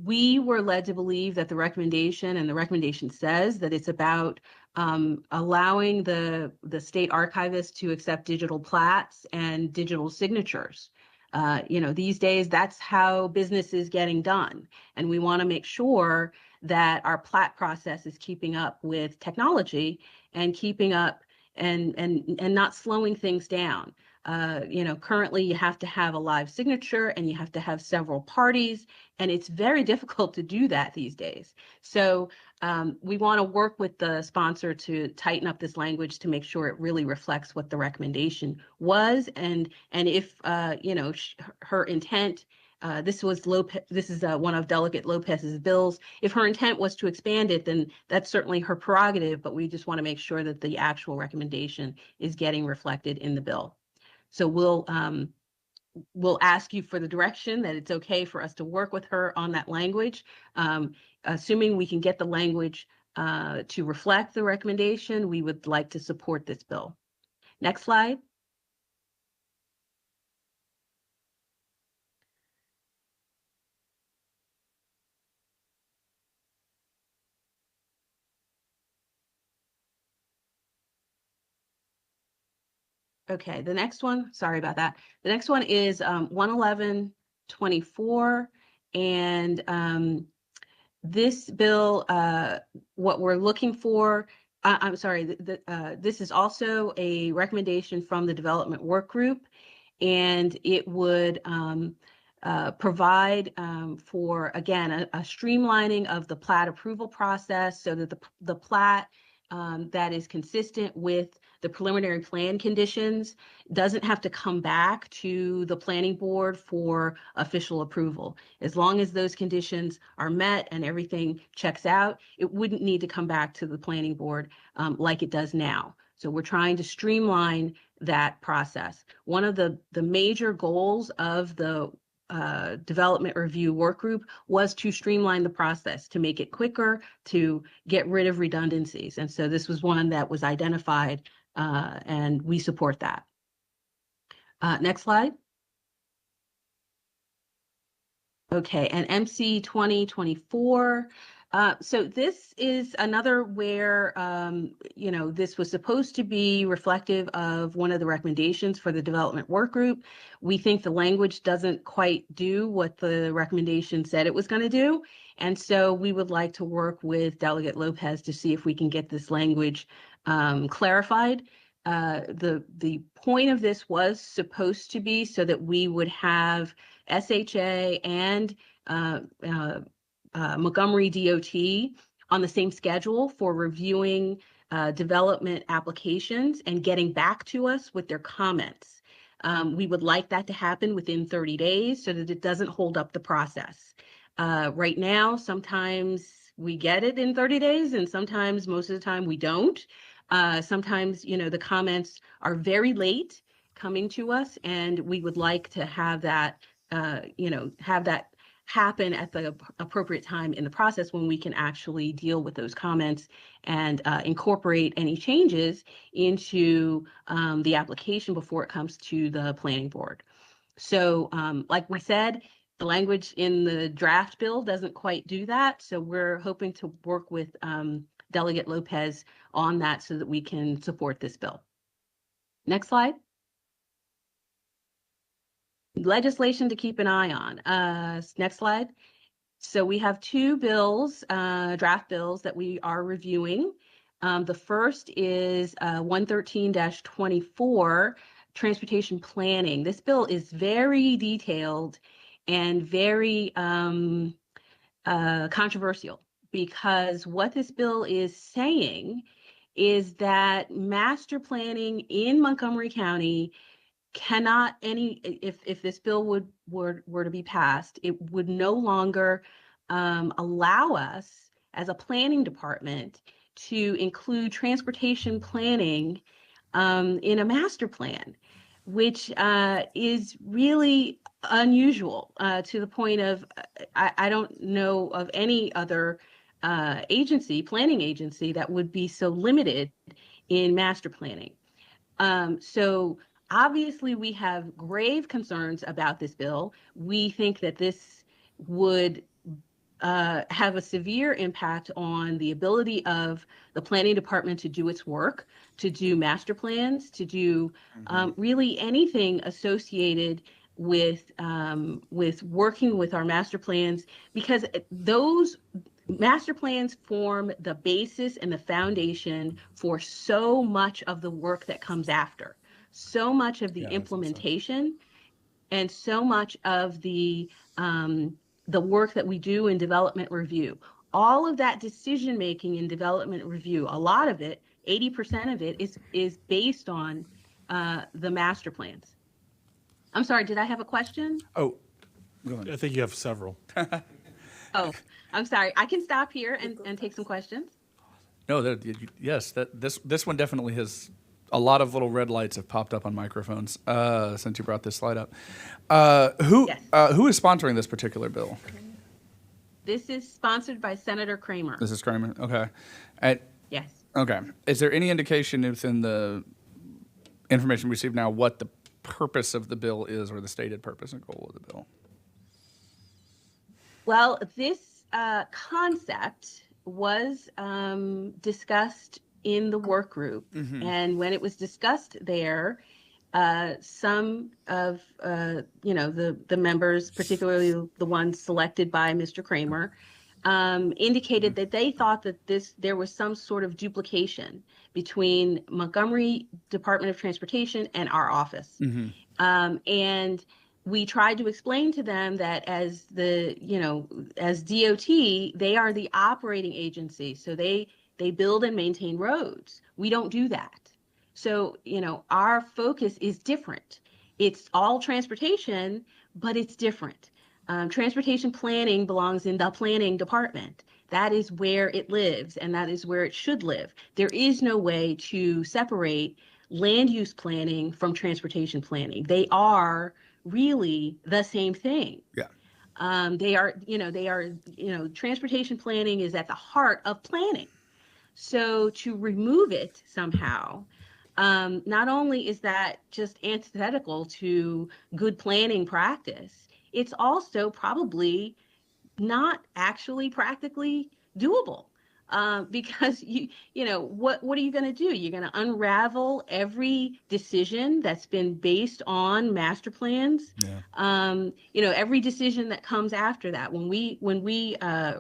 We were led to believe that the recommendation says that it's about allowing the state archivist to accept digital plats and digital signatures. These days, that's how business is getting done. And we want to make sure that our plat process is keeping up with technology and keeping up and not slowing things down. Currently you have to have a live signature and you have to have several parties, and it's very difficult to do that these days. So we want to work with the sponsor to tighten up this language to make sure it really reflects what the recommendation was, and if her intent. This is one of Delegate Lopez's bills. If her intent was to expand it, then that's certainly her prerogative, but we just want to make sure that the actual recommendation is getting reflected in the bill. So we'll ask you for the direction that it's okay for us to work with her on that language. Assuming we can get the language to reflect the recommendation, we would like to support this bill. Next slide. Okay, the next one, sorry about that. The next one is 11124, and this bill, what we're looking for, I'm sorry, this is also a recommendation from the development work group, and it would provide for, again, a streamlining of the plat approval process so that the plat that is consistent with the preliminary plan conditions doesn't have to come back to the planning board for official approval. As long as those conditions are met and everything checks out, it wouldn't need to come back to the planning board like it does now. So we're trying to streamline that process. One of the major goals of the development review work group was to streamline the process, to make it quicker, to get rid of redundancies. And so this was one that was identified, and we support that. Next slide. Okay, and MC 2024. So this is another where, this was supposed to be reflective of one of the recommendations for the development work group. We think the language doesn't quite do what the recommendation said it was going to do. And so we would like to work with Delegate Lopez to see if we can get this language clarified. The point of this was supposed to be so that we would have SHA and Montgomery DOT on the same schedule for reviewing development applications and getting back to us with their comments. We would like that to happen within 30 days so that it doesn't hold up the process. Right now, sometimes we get it in 30 days and sometimes, most of the time, we don't. Sometimes, the comments are very late coming to us, and we would like to have that have that happen at the appropriate time in the process when we can actually deal with those comments and incorporate any changes into the application before it comes to the planning board. So like we said, the language in the draft bill doesn't quite do that. So we're hoping to work with Delegate Lopez on that so that we can support this bill. Next slide. Legislation to keep an eye on. Next slide. So we have two bills, draft bills that we are reviewing. The first is 113-24, transportation planning. This bill is very detailed and very controversial because what this bill is saying is that master planning in Montgomery County cannot if this bill were to be passed, it would no longer allow us as a planning department to include transportation planning in a master plan, which is really unusual to the point of I don't know of any other planning agency that would be so limited in master planning. So obviously we have grave concerns about this bill. We think that this would have a severe impact on the ability of the planning department to do its work, to do master plans, to do really anything associated with working with our master plans, because those master plans form the basis and the foundation for so much of the work that comes after, so much of the implementation, and so much of the work that we do in development review. All of that decision making in development review, a lot of it, 80% of it, is based on the master plans. I'm sorry, did I have a question? Oh, go ahead. I think you have several. Oh, I'm sorry. I can stop here and take some questions. No, yes, this one definitely has a lot of little red lights have popped up on microphones since you brought this slide up. Who is sponsoring this particular bill? This is sponsored by Senator Kramer. This is Kramer. Okay. Yes. Okay. Is there any indication within the information we received now what the purpose of the bill is, or the stated purpose and goal of the bill? Well, this concept was discussed in the work group, and when it was discussed there, some of the members, particularly the ones selected by Mr. Kramer, indicated that they thought that there was some sort of duplication between Montgomery Department of Transportation and our office. And we tried to explain to them that as DOT, they are the operating agency. So they build and maintain roads. We don't do that. So, our focus is different. It's all transportation, but it's different. Transportation planning belongs in the planning department. That is where it lives, and that is where it should live. There is no way to separate land use planning from transportation planning. They are really the same thing. Yeah. Transportation planning is at the heart of planning. So to remove it somehow, not only is that just antithetical to good planning practice, it's also probably not actually practically doable. Because what are you going to do? You're going to unravel every decision that's been based on master plans. Yeah. Every decision that comes after that. When we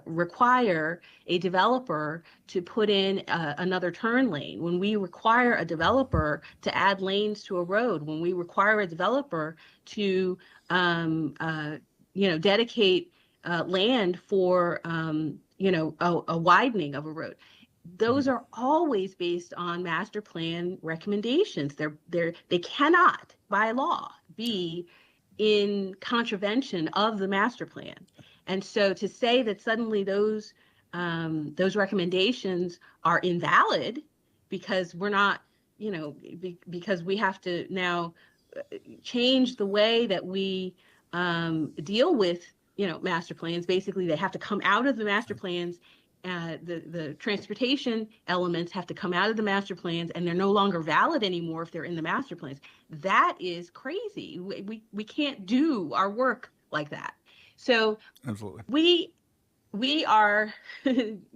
require a developer to put in another turn lane, when we require a developer to add lanes to a road, when we require a developer to dedicate land for a widening of a road. Those are always based on master plan recommendations. They cannot, by law, be in contravention of the master plan. And so to say that suddenly those recommendations are invalid because we're not, because we have to now change the way that we deal with master plans. Basically, they have to come out of the master plans. The transportation elements have to come out of the master plans, and they're no longer valid anymore if they're in the master plans. That is crazy. We can't do our work like that. So Absolutely. we are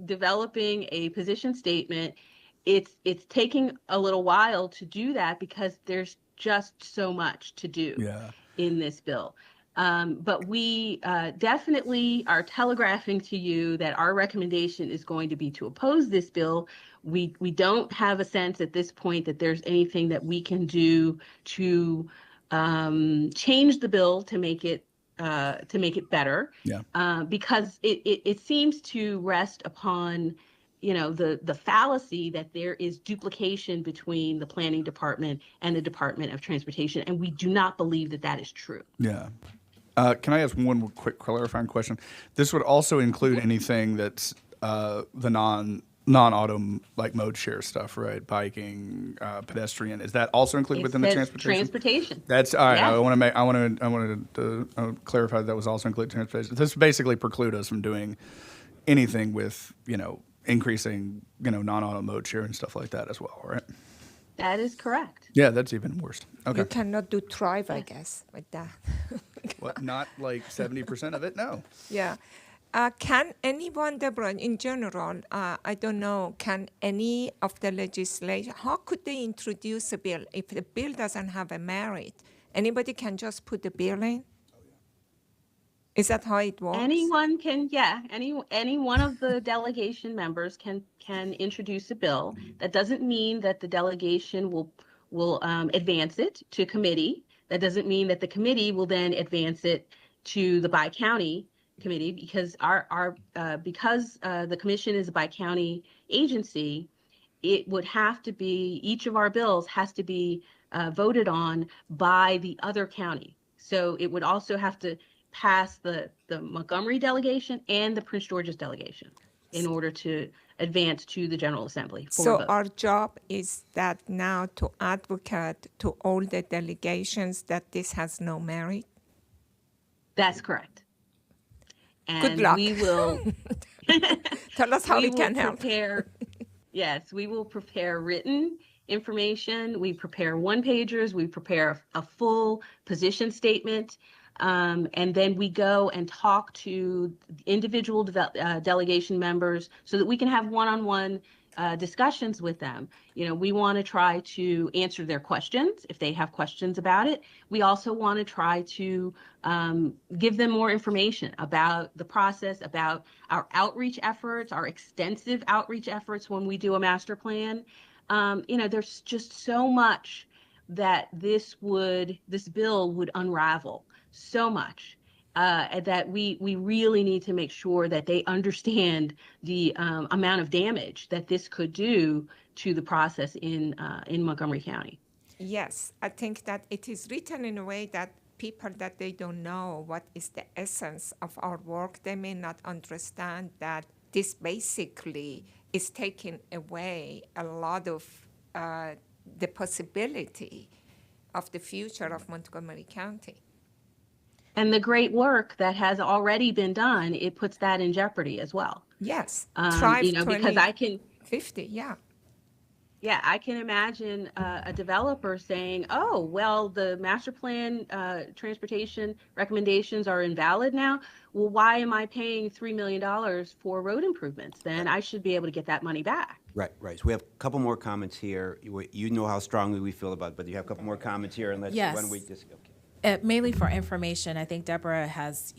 developing a position statement. It's taking a little while to do that because there's just so much to do in this bill. But we definitely are telegraphing to you that our recommendation is going to be to oppose this bill. We don't have a sense at this point that there's anything that we can do to change the bill to make it better. Yeah. Because it seems to rest upon the fallacy that there is duplication between the planning department and the Department of Transportation, and we do not believe that that is true. Yeah. Can I ask one quick clarifying question? This would also include anything that's the non-auto like mode share stuff, right? Biking, pedestrian. Is that also included It within the says transportation? transportation. That's all right. Yeah. I wanted to clarify that was also included transportation. This basically preclude us from doing anything with increasing non-auto mode share and stuff like that as well, right? That is correct. Yeah, that's even worse. Okay. You cannot do drive, I guess, with that. What? Not like 70% of it? No. Yeah. Can anyone, Deborah, in general, I don't know, can any of the legislation, how could they introduce a bill if the bill doesn't have a merit? Anybody can just put the bill in? Is that how it works? Anyone can, any one of the delegation members can introduce a bill. That doesn't mean that the delegation will advance it to committee. That doesn't mean that the committee will then advance it to the bi-county committee, because because the commission is a bi-county agency. It would have to be, each of our bills has to be voted on by the other county. So it would also have to pass the Montgomery delegation and the Prince George's delegation in order to advance to the General Assembly for So vote. our job is that now to advocate to all the delegations that this has no merit? That's correct. And Good luck. we will Tell us how we will can help. Yes, we will prepare written information. We prepare one-pagers. We prepare a full position statement. And then we go and talk to individual delegation members so that we can have one-on-one discussions with them. We want to try to answer their questions if they have questions about it. We also want to try to give them more information about the process, about our outreach efforts, our extensive outreach efforts when we do a master plan. There's just so much that this bill would unravel, so much. That we really need to make sure that they understand the amount of damage that this could do to the process in Montgomery County. Yes, I think that it is written in a way that people that they don't know what is the essence of our work, they may not understand that this basically is taking away a lot of the possibility of the future of Montgomery County. And the great work that has already been done, it puts that in jeopardy as well. Yes, You know, because I can, 50, yeah. yeah, I can imagine a developer saying, oh, well, the master plan transportation recommendations are invalid now. Well, why am I paying $3 million for road improvements? Then I should be able to get that money back. Right, right. So we have a couple more comments here. You know how strongly we feel about it, but you have a couple more comments here, and let's, Yes. why don't we just, okay. Mainly for information, I think Deborah has,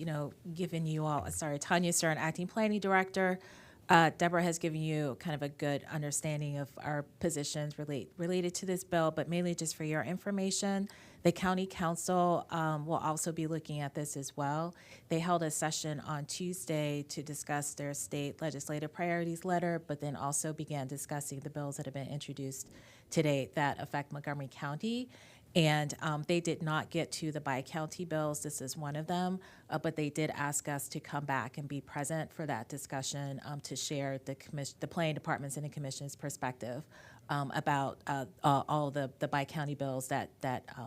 given you all, Tanya Stern, Acting Planning Director. Deborah has given you kind of a good understanding of our positions related to this bill, but mainly just for your information, the County Council will also be looking at this as well. They held a session on Tuesday to discuss their state legislative priorities letter, but then also began discussing the bills that have been introduced today that affect Montgomery County. And they did not get to the bi-county bills. This is one of them, but they did ask us to come back and be present for that discussion to share the planning departments and the commission's perspective about all the bi-county bills that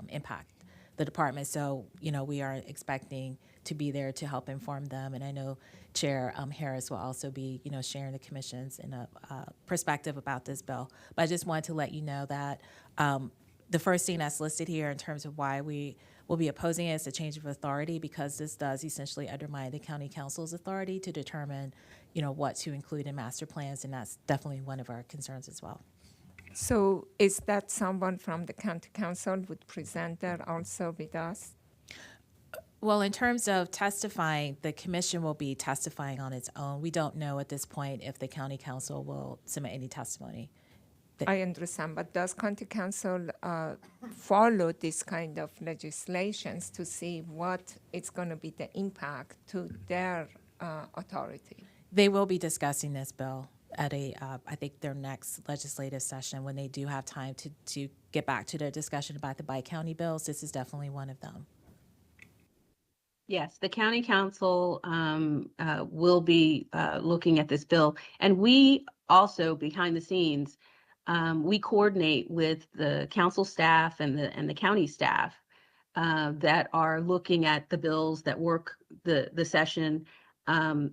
impact the department. So, we are expecting to be there to help inform them. And I know Chair Harris will also be, sharing the commission's perspective about this bill. But I just wanted to let you know that the first thing that's listed here in terms of why we will be opposing it is a change of authority, because this does essentially undermine the county council's authority to determine, what to include in master plans, and that's definitely one of our concerns as well. So is that someone from the county council would present that also with us? Well, in terms of testifying, the commission will be testifying on its own. We don't know at this point if the county council will submit any testimony. I understand, but does county council follow this kind of legislations to see what is going to be the impact to their authority? They will be discussing this bill at I think their next legislative session when they do have time to get back to their discussion about the bi-county bills. This is definitely one of them. Yes, the county council will be looking at this bill. And we also, behind the scenes, we coordinate with the council staff and the county staff that are looking at the bills that work the session.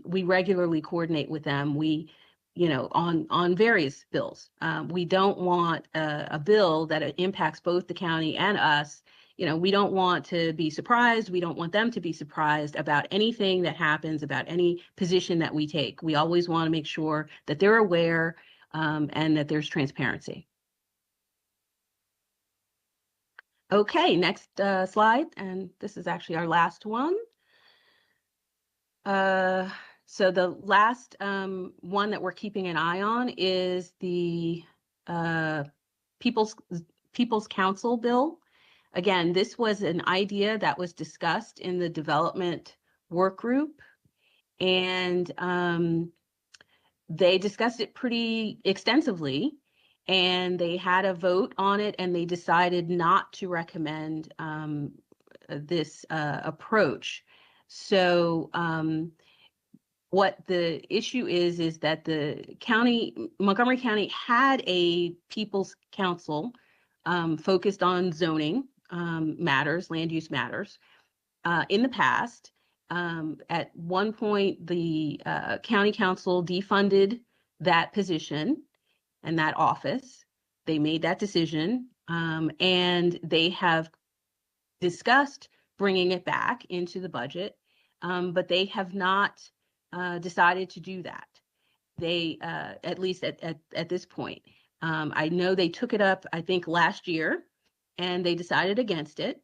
We regularly coordinate with them. We, on various bills. We don't want a bill that impacts both the county and us. We don't want to be surprised. We don't want them to be surprised about anything that happens, about any position that we take. We always want to make sure that they're aware and that there's transparency. Okay, next slide, and this is actually our last one. So the last one that we're keeping an eye on is the People's Council bill. Again, this was an idea that was discussed in the development work group, and they discussed it pretty extensively, and they had a vote on it, and they decided not to recommend this approach. So what the issue is that Montgomery County had a People's Council focused on zoning matters, land use matters, in the past. At one point, the county council defunded that position and that office. They made that decision, and they have discussed bringing it back into the budget, but they have not decided to do that. They, at least at this point. I know they took it up, I think, last year, and they decided against it.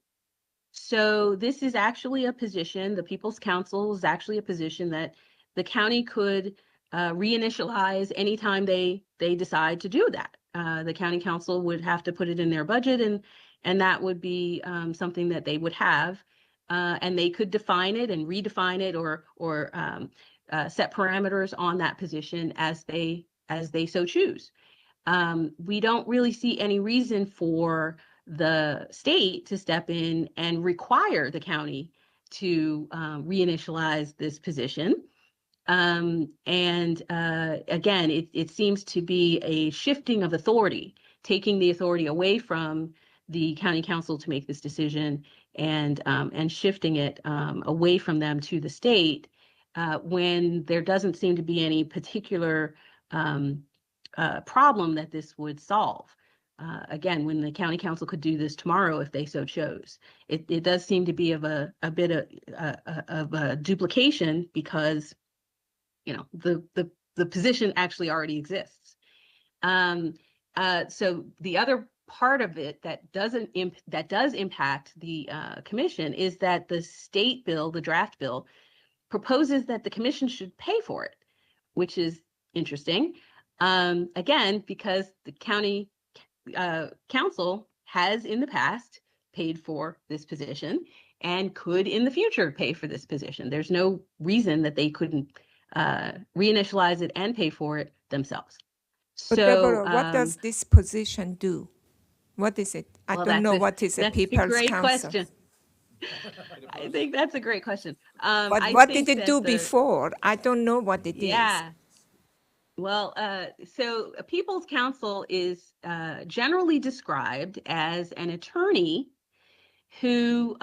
So this is actually a position, the People's Council is actually a position that the county could reinitialize anytime they decide to do that. The county council would have to put it in their budget, and that would be something that they would have. And they could define it and redefine it or set parameters on that position as they so choose. we don't really see any reason for the state to step in and require the county to reinitialize this position. Again, it seems to be a shifting of authority, taking the authority away from the county council to make this decision and shifting it away from them to the state when there doesn't seem to be any particular problem that this would solve. Again, when the county council could do this tomorrow if they so chose. It does seem to be of a bit of a duplication because the position actually already exists. So the other part of it that does impact the commission is that the state bill, the draft bill, proposes that the commission should pay for it, which is interesting. Again, because the county council has in the past paid for this position and could in the future pay for this position. There's no reason that they couldn't reinitialize it and pay for it themselves. But So, Deborah, what does this position do? What is it? I well, don't know that's what is a that's a People's great Council. question. I think that's a great question. But I what think did it that do before? I don't know what it is. Yeah. Well, so a People's Counsel is generally described as an attorney who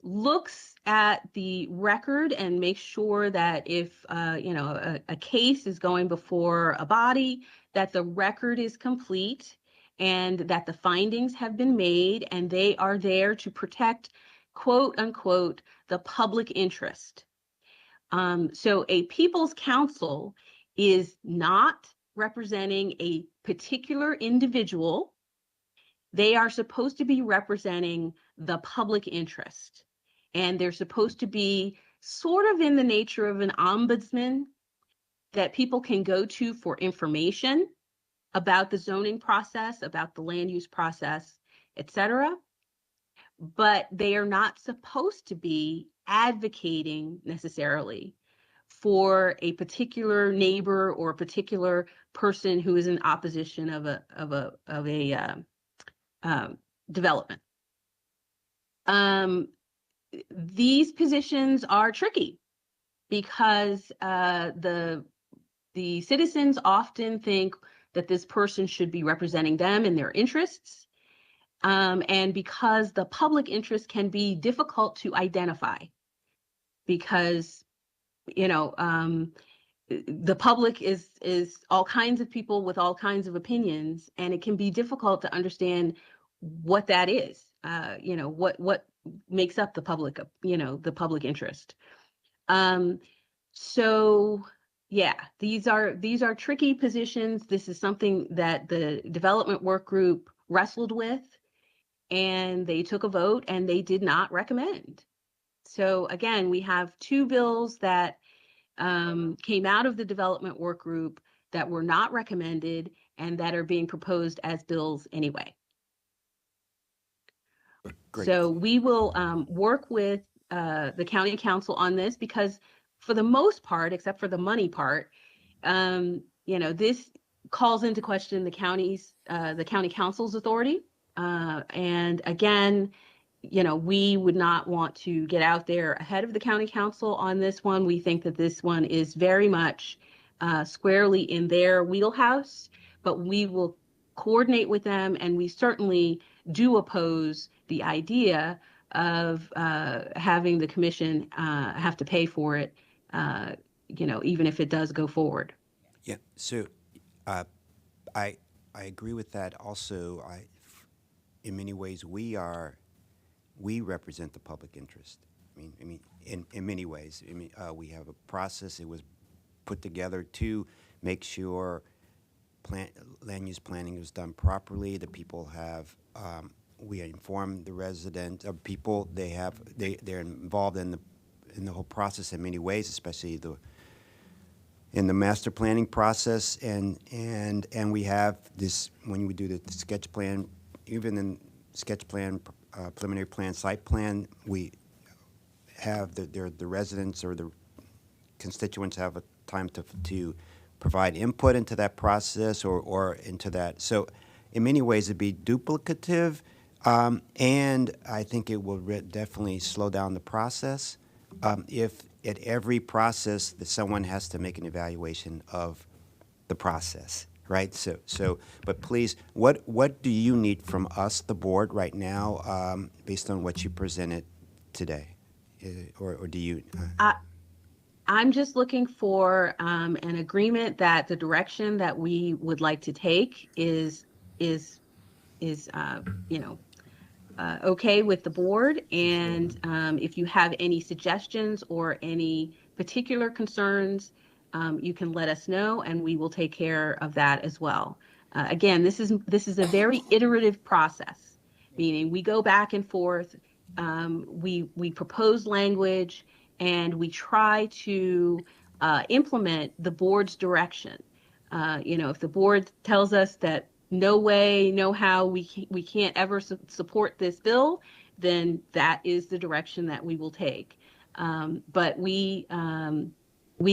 looks at the record and makes sure that if a case is going before a body, that the record is complete and that the findings have been made, and they are there to protect, quote unquote, the public interest. So a People's Counsel is not representing a particular individual. They are supposed to be representing the public interest. And they're supposed to be sort of in the nature of an ombudsman that people can go to for information about the zoning process, about the land use process, etc. But they are not supposed to be advocating necessarily for a particular neighbor or a particular person who is in opposition of a development. These positions are tricky because the citizens often think that this person should be representing them and their interests. And because the public interest can be difficult to identify because, the public is all kinds of people with all kinds of opinions, and it can be difficult to understand what that is. What makes up the public, the public interest. So yeah, these are tricky positions. This is something that the development work group wrestled with, and they took a vote and they did not recommend. So again, we have two bills that came out of the development work group that were not recommended and that are being proposed as bills anyway. Great. So we will work with the county council on this because for the most part, except for the money part, this calls into question the county council's authority. And again, we would not want to get out there ahead of the county council on this one. We think that this one is very much squarely in their wheelhouse, but we will coordinate with them, and we certainly do oppose the idea of having the commission have to pay for it, even if it does go forward. Yeah, so I agree with that. Also, in many ways, we represent the public interest. I mean, in many ways. I mean, we have a process. It was put together to make sure land use planning is done properly. The people have. We inform the resident of people. They're involved in the whole process in many ways, especially in the master planning process, and we have this when we do the sketch plan, even in sketch plan, preliminary plan, site plan, we have the residents or the constituents have a time to provide input into that process or into that. So in many ways, it'd be duplicative, and I think it will definitely slow down the process if at every process that someone has to make an evaluation of the process, right? But please, what do you need from us, the board, right now, based on what you presented today? Or do you? I'm just looking for an agreement that the direction that we would like to take is you know, okay with the board. And if you have any suggestions or any particular concerns, you can let us know, and we will take care of that as well. Again, this is a very iterative process, meaning we go back and forth, we propose language, and we try to implement the board's direction. If the board tells us that no way, no how, we can't ever support this bill, then that is the direction that we will take. But we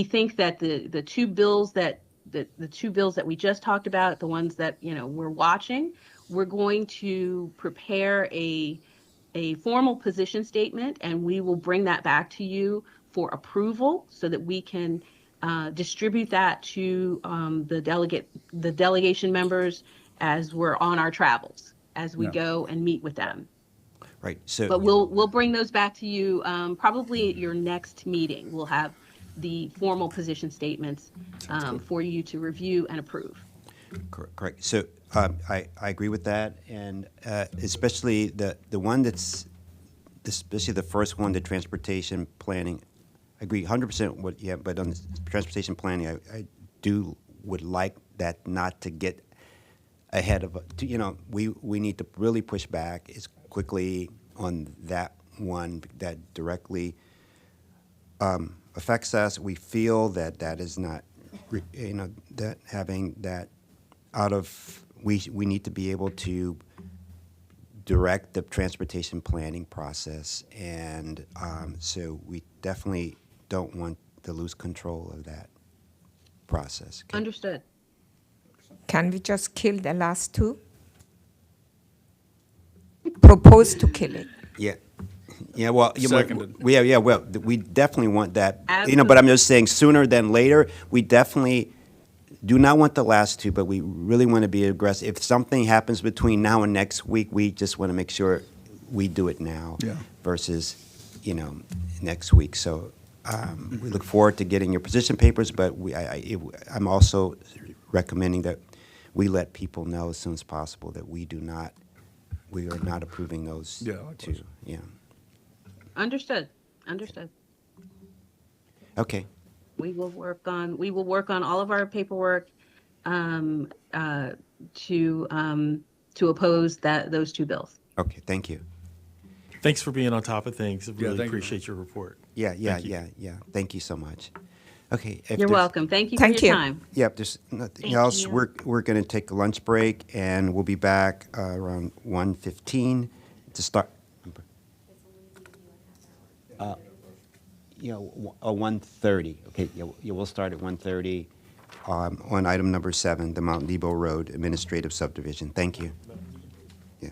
think that the two bills that the two bills that we just talked about, the ones that we're watching, we're going to prepare a formal position statement, and we will bring that back to you for approval so that we can distribute that to the delegation members as we're on our travels, as we go and meet with them. Right. So, But we'll bring those back to you probably at your next meeting. We'll have the formal position statements for you to review and approve. correct. So I agree with that, and especially the one especially the first one, the transportation planning. I agree 100% what, yeah, but on the transportation planning, I would like that not to get ahead of, we need to really push back as quickly on that one that directly affects us. We feel that is not, that having that we need to be able to direct the transportation planning process, and so we definitely don't want to lose control of that process. Okay? Understood. Can we just kill the last two? Propose to kill it. Yeah. Yeah, well, Seconded. well, we definitely want that. But I'm just saying sooner than later, we definitely do not want the last two, but we really want to be aggressive. If something happens between now and next week, we just want to make sure we do it now versus, next week. So we look forward to getting your position papers, but I'm also recommending that we let people know as soon as possible that we are not approving those two. Yeah. Understood. Okay. We will work on all of our paperwork to oppose those two bills. Okay, thank you. Thanks for being on top of things. I really thank you. appreciate your report. Yeah. Thank you so much. Okay. If You're there's- welcome. Thank you for your time. Yeah, if there's nothing Thank else, you. we're going to take a lunch break, and we'll be back around 1:15 to start. 1:30. Okay, we'll start at 1:30 on item number 7, the Mount Nebo Road Administrative Subdivision. Thank you. Yeah.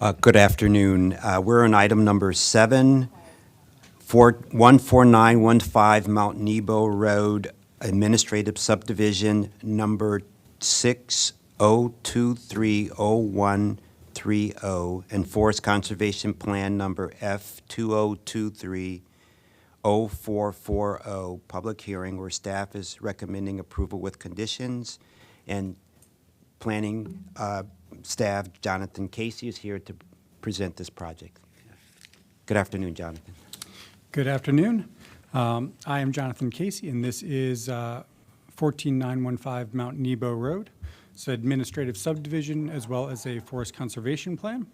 Good afternoon. We're on item number 7, 14915 Mount Nebo Road, Administrative Subdivision number 60230130, and Forest Conservation Plan number F20230440, public hearing where staff is recommending approval with conditions, and planning staff, Jonathan Casey, is here to present this project. Good afternoon, Jonathan. Good afternoon. I am Jonathan Casey, and this is 14915 Mount Nebo Road. It's an administrative subdivision as well as a forest conservation plan.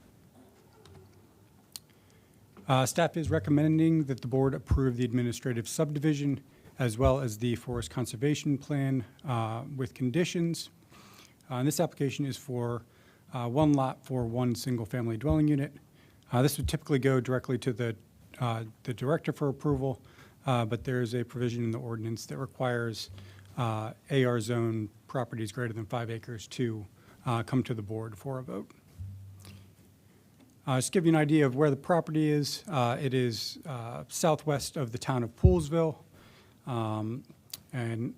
Staff is recommending that the board approve the administrative subdivision as well as the forest conservation plan with conditions. And this application is for one lot for one single-family dwelling unit. This would typically go directly to the director for approval, but there is a provision in the ordinance that requires AR zone properties greater than 5 acres to come to the board for a vote. Just to give you an idea of where the property is, it is southwest of the town of Poolesville, and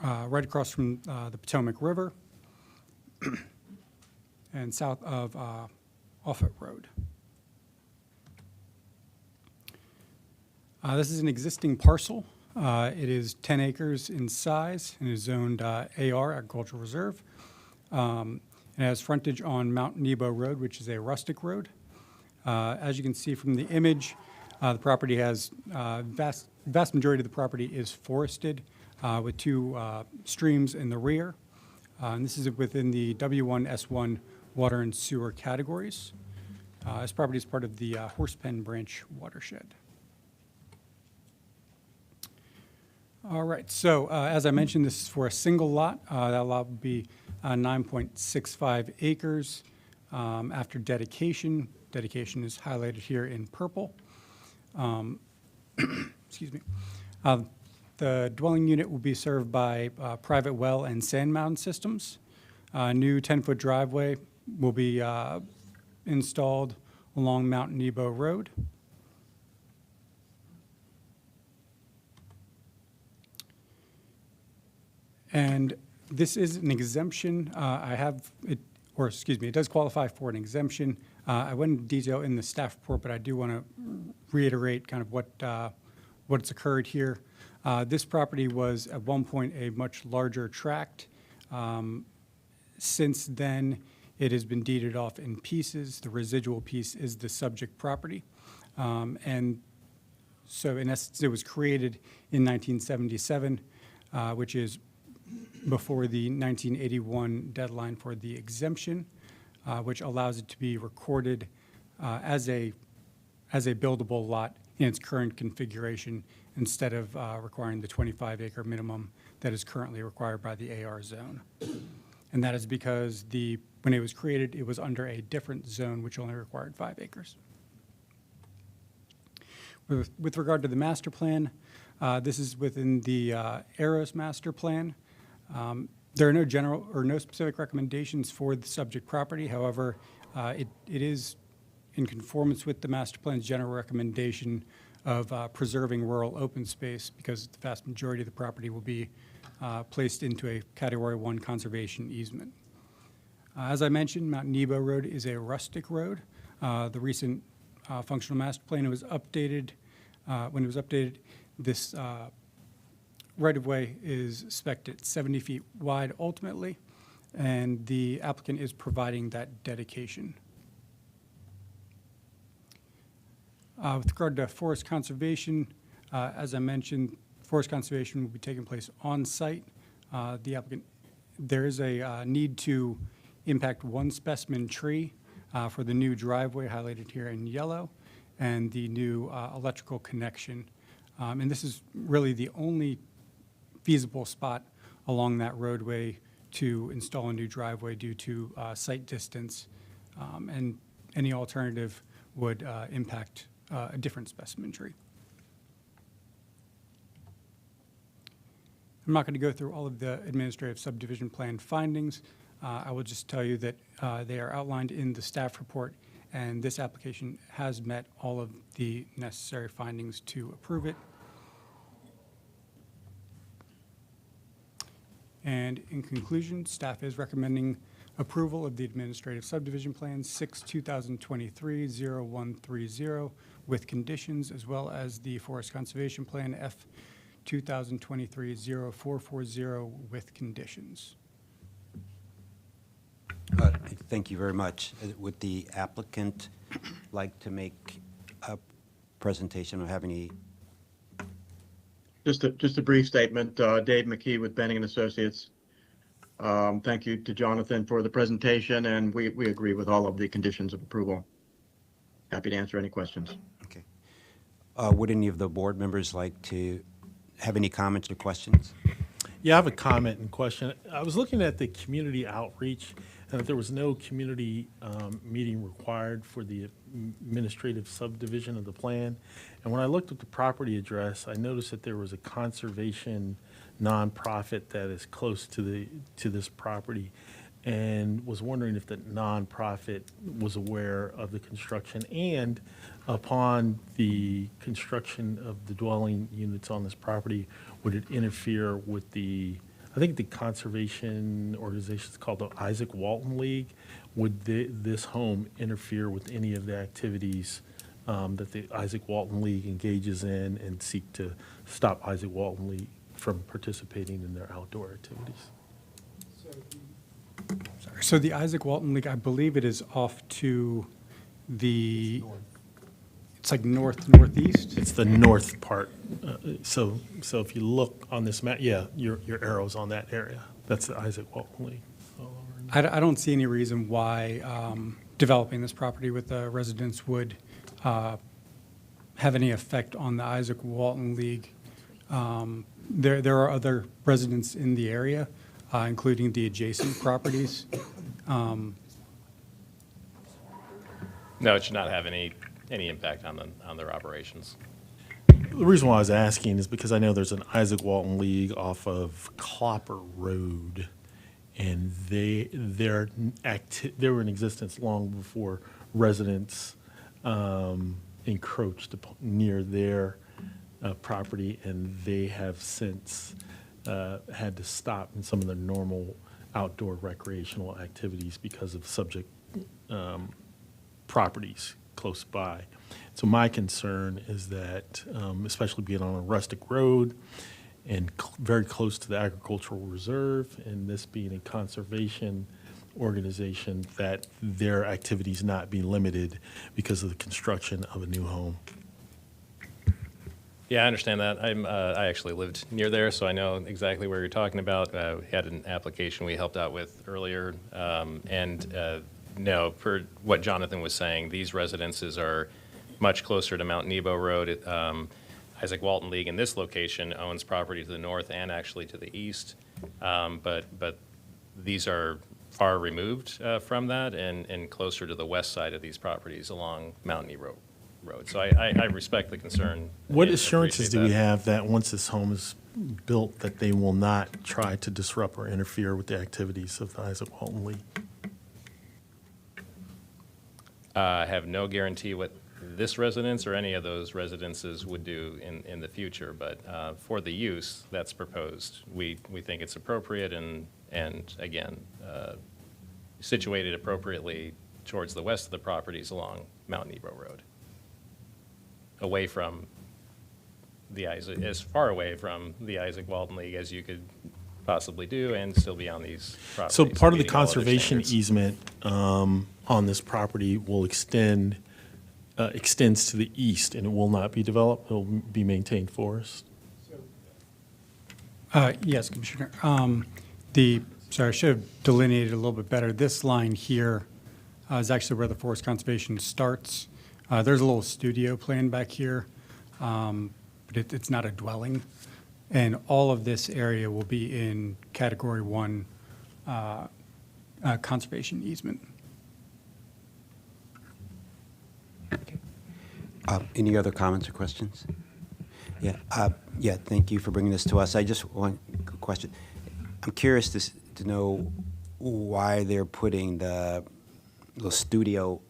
right across from the Potomac River, and south of Offutt Road. This is an existing parcel. It is 10 acres in size and is zoned AR, Agricultural Reserve. It has frontage on Mount Nebo Road, which is a rustic road. As you can see from the image, the property has, vast majority of the property is forested with 2 streams in the rear. And this is within the W1, S1 water and sewer categories. This property is part of the Horsepen Branch watershed. All right, so as I mentioned, this is for a single lot. That lot would be 9.65 acres after dedication. Dedication is highlighted here in purple. Excuse me. The dwelling unit will be served by private well and sand mound systems. A new 10-foot driveway will be installed along Mount Nebo Road. And this is an exemption. It does qualify for an exemption. I went into detail in the staff report, but I do want to reiterate kind of what's occurred here. This property was at one point a much larger tract. Since then, it has been deeded off in pieces. The residual piece is the subject property. And so in essence, it was created in 1977, which is before the 1981 deadline for the exemption, which allows it to be recorded as a buildable lot in its current configuration instead of requiring the 25-acre minimum that is currently required by the AR zone. And that is because when it was created, it was under a different zone which only required 5 acres. With regard to the master plan, this is within the AROS master plan. There are no general or no specific recommendations for the subject property. However, it is in conformance with the master plan's general recommendation of preserving rural open space because the vast majority of the property will be placed into a Category 1 conservation easement. As I mentioned, Mount Nebo Road is a rustic road. The recent functional master plan was updated. When it was updated, this right-of-way is spec'd at 70 feet wide ultimately, and the applicant is providing that dedication. With regard to forest conservation, as I mentioned, forest conservation will be taking place on site. There is a need to impact one specimen tree for the new driveway highlighted here in yellow and the new electrical connection. And this is really the only feasible spot along that roadway to install a new driveway due to site distance, and any alternative would impact a different specimen tree. I'm not going to go through all of the administrative subdivision plan findings. I will just tell you that they are outlined in the staff report, and this application has met all of the necessary findings to approve it. And in conclusion, staff is recommending approval of the administrative subdivision plan 6/2023-0130 with conditions, as well as the forest conservation plan F 2023-0440 with conditions. Thank you very much. Would the applicant like to make a presentation or have any? Just a brief statement. Dave McKee with Benning and Associates. Thank you to Jonathan for the presentation, and we agree with all of the conditions of approval. Happy to answer any questions. Okay. Would any of the board members like to have any comments or questions? Yeah, I have a comment and question. I was looking at the community outreach, and that there was no community meeting required for the administrative subdivision of the plan. And when I looked at the property address, I noticed that there was a conservation nonprofit that is close to this property, and was wondering if the nonprofit was aware of the construction, and upon the construction of the dwelling units on this property, would it interfere with the, I think the conservation organization is called the Isaac Walton League. Would this home interfere with any of the activities that the Isaac Walton League engages in, and seek to stop Isaac Walton League from participating in their outdoor activities? So the Isaac Walton League, I believe it is off to the, it's like northeast? It's the north part. So if you look on this map, yeah, your arrow's on that area. That's the Isaac Walton League. I don't see any reason why developing this property with the residents would have any effect on the Isaac Walton League. There are other residents in the area, including the adjacent properties. No, it should not have any impact on their operations. The reason why I was asking is because I know there's an Isaac Walton League off of Clopper Road, and they were in existence long before residents encroached near their property, and they have since had to stop in some of their normal outdoor recreational activities because of subject properties close by. So my concern is that, especially being on a rustic road and very close to the agricultural reserve, and this being a conservation organization, that their activities not be limited because of the construction of a new home. Yeah, I understand that. I actually lived near there, so I know exactly where you're talking about. We had an application we helped out with earlier, no, for what Jonathan was saying, these residences are much closer to Mount Nebo Road. Isaac Walton League in this location owns property to the north and actually to the east, but these are far removed from that and closer to the west side of these properties along Mount Nebo Road. So I respect the concern. What and assurances do appreciate we that. have that once this home is built, that they will not try to disrupt or interfere with the activities of the Isaac Walton League? I have no guarantee what this residence or any of those residences would do in the future, but for the use that's proposed, we think it's appropriate and again, situated appropriately towards the west of the properties along Mount Nebo Road. Away from the Isaac, as far away from the Isaac Walton League as you could possibly do and still be on these properties. So part of the meeting all other conservation standards. easement on this property will extends to the east, and it will not be developed, it will be maintained forest? Yes, Commissioner. Sorry, I should have delineated a little bit better. This line here is actually where the forest conservation starts. There's a little studio plan back here, but it's not a dwelling. And all of this area will be in Category 1 conservation easement. Any other comments or questions? Yeah, thank you for bringing this to us. I just want a question. I'm curious to know why they're putting the studio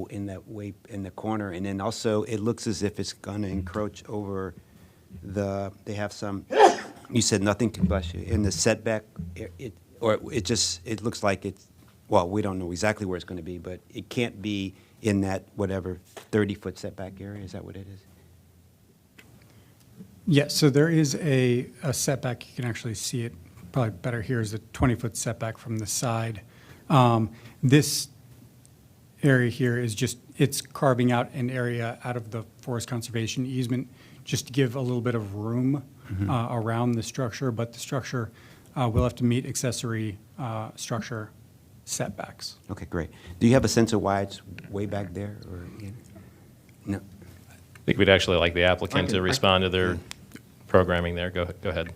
in that way, in the corner. And then also, it looks as if it's gonna encroach over they have some, you said nothing to, bless you, in the setback, it looks like it's, well, we don't know exactly where it's gonna be, but it can't be in that whatever 30-foot setback area, is that what it is? Yes, so there is a setback, you can actually see it, probably better here is a 20-foot setback from the side. This area here is just, it's carving out an area out of the forest conservation easement, just to give a little bit of room around the structure, but the structure will have to meet accessory structure setbacks. Okay, great. Do you have a sense of why it's way back there, or, no? I think we'd actually like the applicant to respond to their programming there. Go ahead.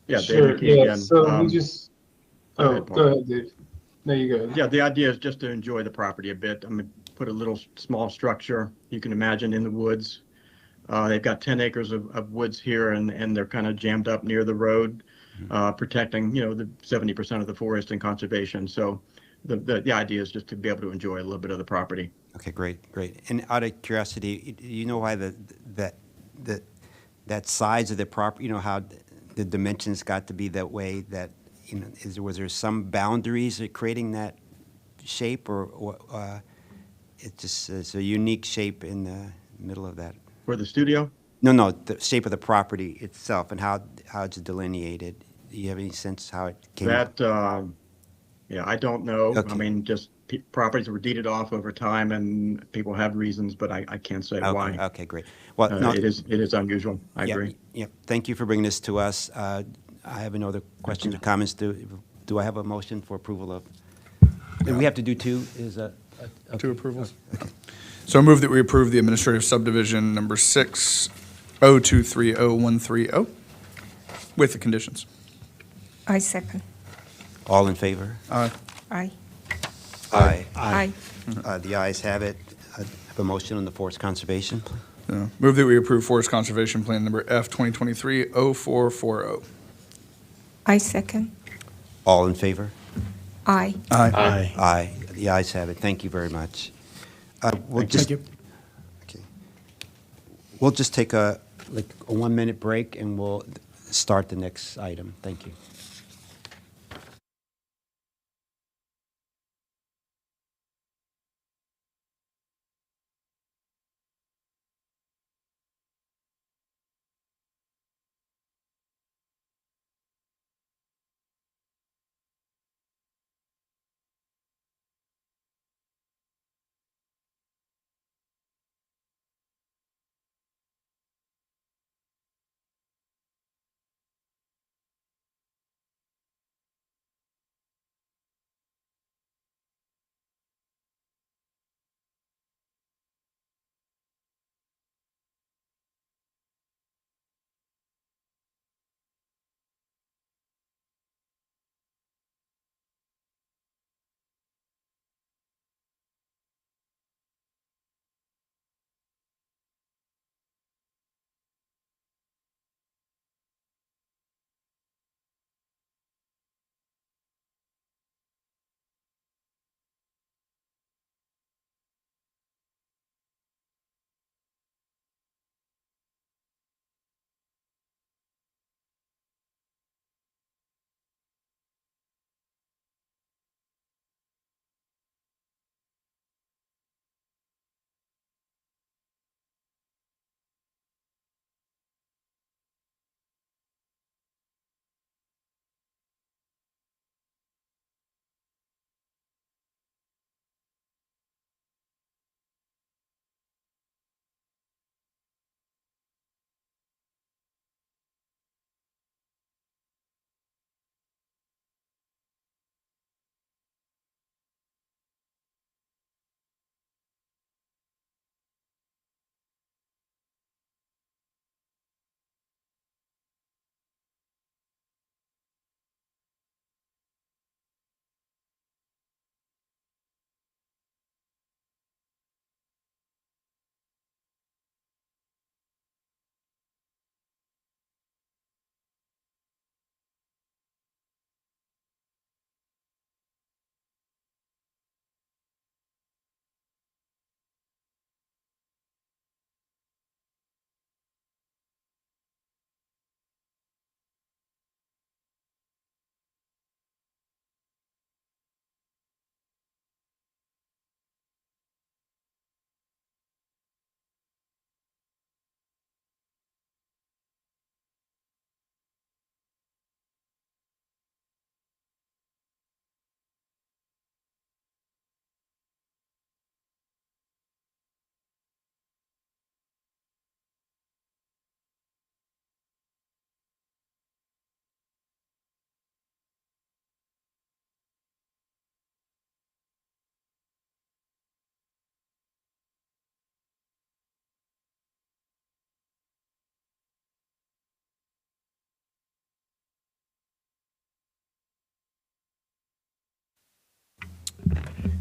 Yeah, Sure, Dave McKee yeah, again. so we just, go oh, ahead, Paul. go ahead, Dave. No, you go. Yeah, the idea is just to enjoy the property a bit. I'm gonna put a little small structure, you can imagine, in the woods. They've got 10 acres of woods here, and they're kind of jammed up near the road, protecting, the 70% of the forest and conservation. So the idea is just to be able to enjoy a little bit of the property. Okay, great, great. And out of curiosity, do you know why that size of the property, how the dimensions got to be that way, that, was there some boundaries of creating that shape, or it's a unique shape in the middle of that? For the studio? No, the shape of the property itself and how it's delineated. Do you have any sense how it came? Yeah, I don't know. Okay. I mean, just properties were deeded off over time, and people have reasons, but I can't say why. Okay, great. Well, no, It is unusual. I agree. Yep. Thank you for bringing this to us. I have no other questions or comments. Do I have a motion for approval of? And we have to do two. Two approvals. Okay. So I move that we approve the administrative subdivision number 60230-130 with the conditions. I second. All in favor? Aye. Aye. Aye. Aye. The ayes have it. Have a motion on the forest conservation. Move that we approve Forest Conservation Plan number F 2023-0440. I second. All in favor? Aye. Aye. Aye. The ayes have it. Thank you very much. Thank you. Okay. We'll just take a 1-minute break, and we'll start the next item. Thank you.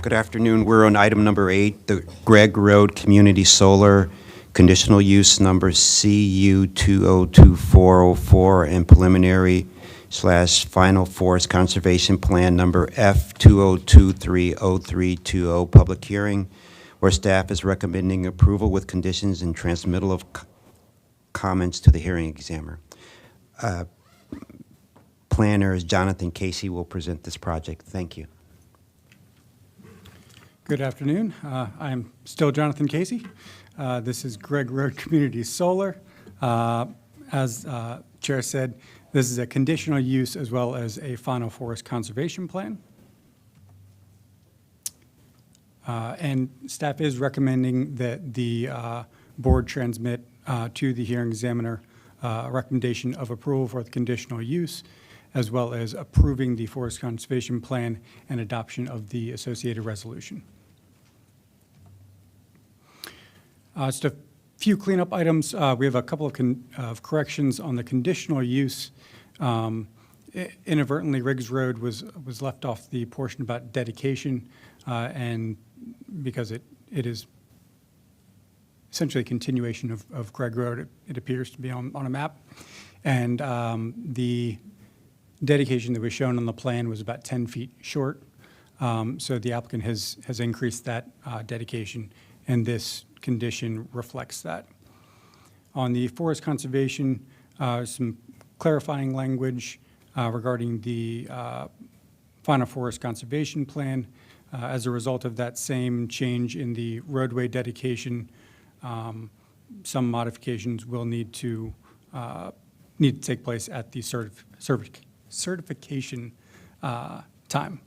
Good afternoon. We're on item number 8, the Gregg Road Community Solar Conditional Use Number CU 202404 and preliminary/final forest conservation plan number F 20230320 public hearing, where staff is recommending approval with conditions and transmittal of comments to the hearing examiner. Planner Jonathan Casey will present this project. Thank you. Good afternoon. I'm still Jonathan Casey. This is Gregg Road Community Solar. As Chair said, this is a conditional use as well as a final forest conservation plan. And staff is recommending that the board transmit to the hearing examiner a recommendation of approval for the conditional use, as well as approving the forest conservation plan and adoption of the associated resolution. Just a few cleanup items. We have a couple of corrections on the conditional use. Inadvertently, Riggs Road was left off the portion about dedication, and because it is essentially a continuation of Gregg Road, it appears to be on a map. And the dedication that was shown on the plan was about 10 feet short. So the applicant has increased that dedication, and this condition reflects that. On the forest conservation, some clarifying language regarding the final forest conservation plan. As a result of that same change in the roadway dedication, some modifications will need to take place at the certification time.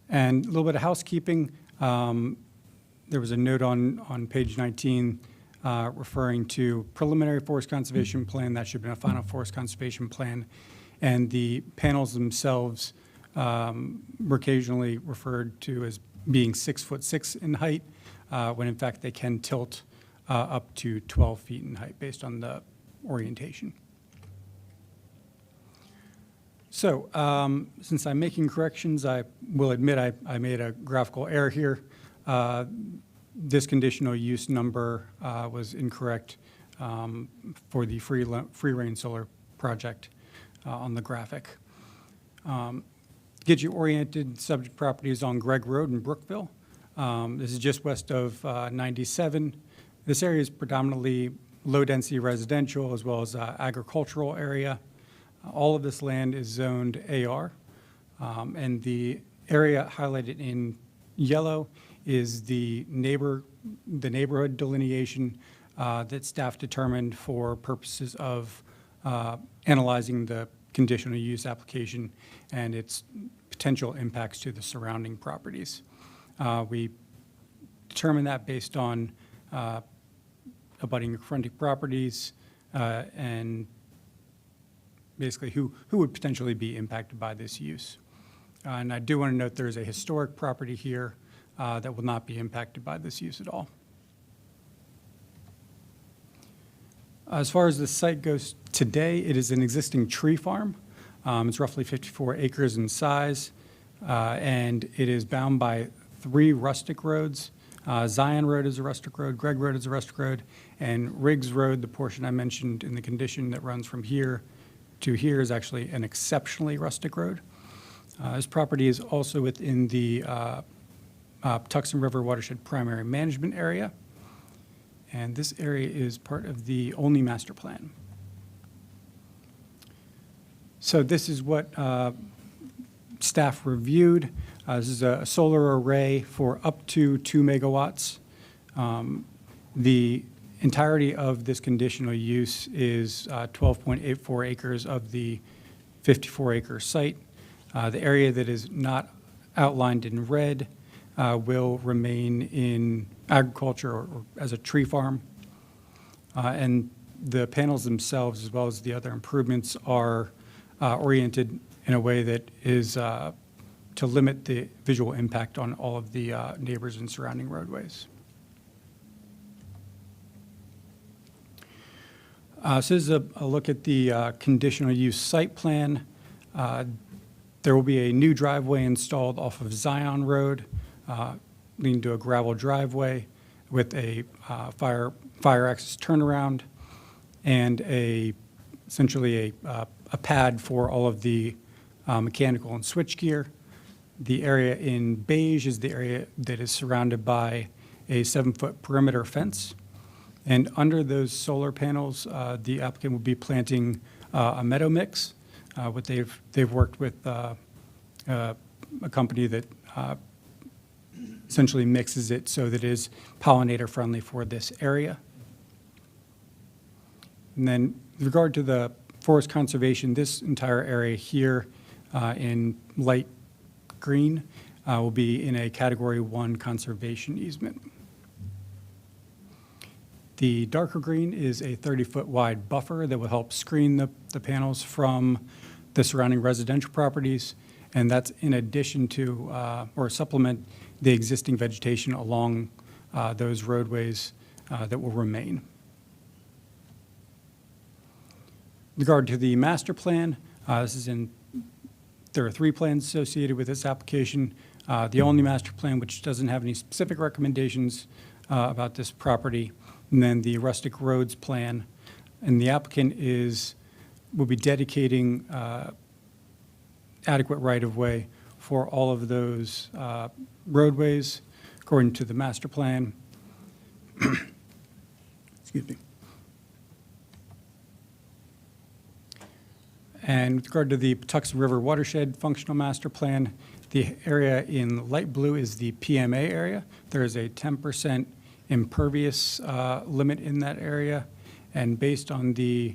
And a little bit of housekeeping. There was a note on page 19 referring to preliminary forest conservation plan. That should have been a final forest conservation plan. And the panels themselves were occasionally referred to as being 6'6" in height, when in fact they can tilt up to 12 feet in height based on the orientation. So since I'm making corrections, I will admit I made a graphical error here. This conditional use number was incorrect for the free range solar project on the graphic. Get you oriented, subject property is on Gregg Road in Brookville. This is just west of 97. This area is predominantly low-density residential as well as agricultural area. All of this land is zoned AR, and the area highlighted in yellow is the neighborhood delineation that staff determined for purposes of analyzing the conditional use application and its potential impacts to the surrounding properties. We determined that based on abutting fronting properties and basically who would potentially be impacted by this use. And I do want to note there is a historic property here that will not be impacted by this use at all. As far as the site goes today, it is an existing tree farm. It's roughly 54 acres in size, and it is bound by 3 rustic roads. Zion Road is a rustic road, Gregg Road is a rustic road, and Riggs Road, the portion I mentioned in the condition that runs from here to here, is actually an exceptionally rustic road. This property is also within the Tucson River Watershed Primary Management Area, and this area is part of the only master plan. So this is what staff reviewed. This is a solar array for up to 2 megawatts. The entirety of this conditional use is 12.84 acres of the 54-acre site. The area that is not outlined in red will remain in agriculture or as a tree farm. And the panels themselves, as well as the other improvements, are oriented in a way that is to limit the visual impact on all of the neighbors and surrounding roadways. So this is a look at the conditional use site plan. There will be a new driveway installed off of Zion Road, leading to a gravel driveway with a fire access turnaround and essentially a pad for all of the mechanical and switchgear. The area in beige is the area that is surrounded by a 7-foot perimeter fence. And under those solar panels, the applicant will be planting a meadow mix. They've worked with a company that essentially mixes it so that it is pollinator friendly for this area. And then with regard to the forest conservation, this entire area here in light green will be in a Category 1 conservation easement. The darker green is a 30-foot wide buffer that will help screen the panels from the surrounding residential properties, and that's in addition to or supplement the existing vegetation along those roadways that will remain. With regard to the master plan, there are 3 plans associated with this application. The only master plan which doesn't have any specific recommendations about this property, and then the rustic roads plan. And the applicant will be dedicating adequate right-of-way for all of those roadways according to the master plan. Excuse me. And with regard to the Patuxent River Watershed Functional Master Plan, the area in light blue is the PMA area. There is a 10% impervious limit in that area. And based on the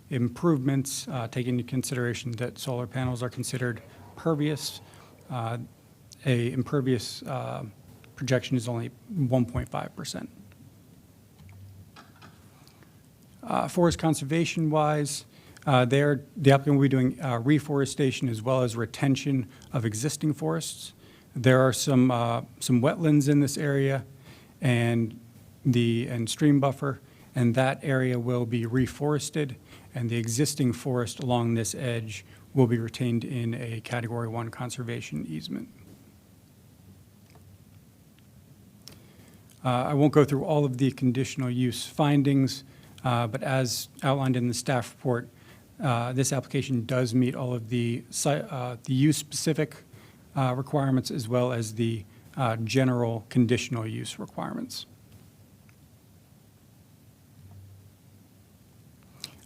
improvements, taking into consideration that solar panels are considered pervious, a impervious projection is only 1.5%. Forest conservation-wise, the applicant will be doing reforestation as well as retention of existing forests. There are some wetlands in this area and stream buffer, and that area will be reforested, and the existing forest along this edge will be retained in a Category 1 conservation easement. I won't go through all of the conditional use findings, but as outlined in the staff report, this application does meet all of the use-specific requirements as well as the general conditional use requirements.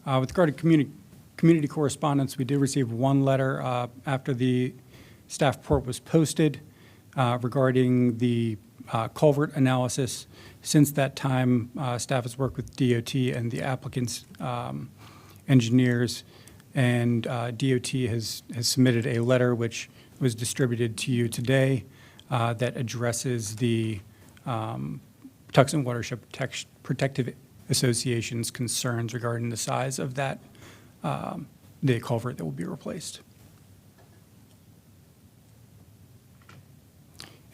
With regard to community correspondence, we did receive one letter after the staff report was posted regarding the culvert analysis. Since that time, staff has worked with DOT and the applicant's engineers, and DOT has submitted a letter which was distributed to you today that addresses the Patuxent Watershed Protective Association's concerns regarding the size of that, the culvert that will be replaced.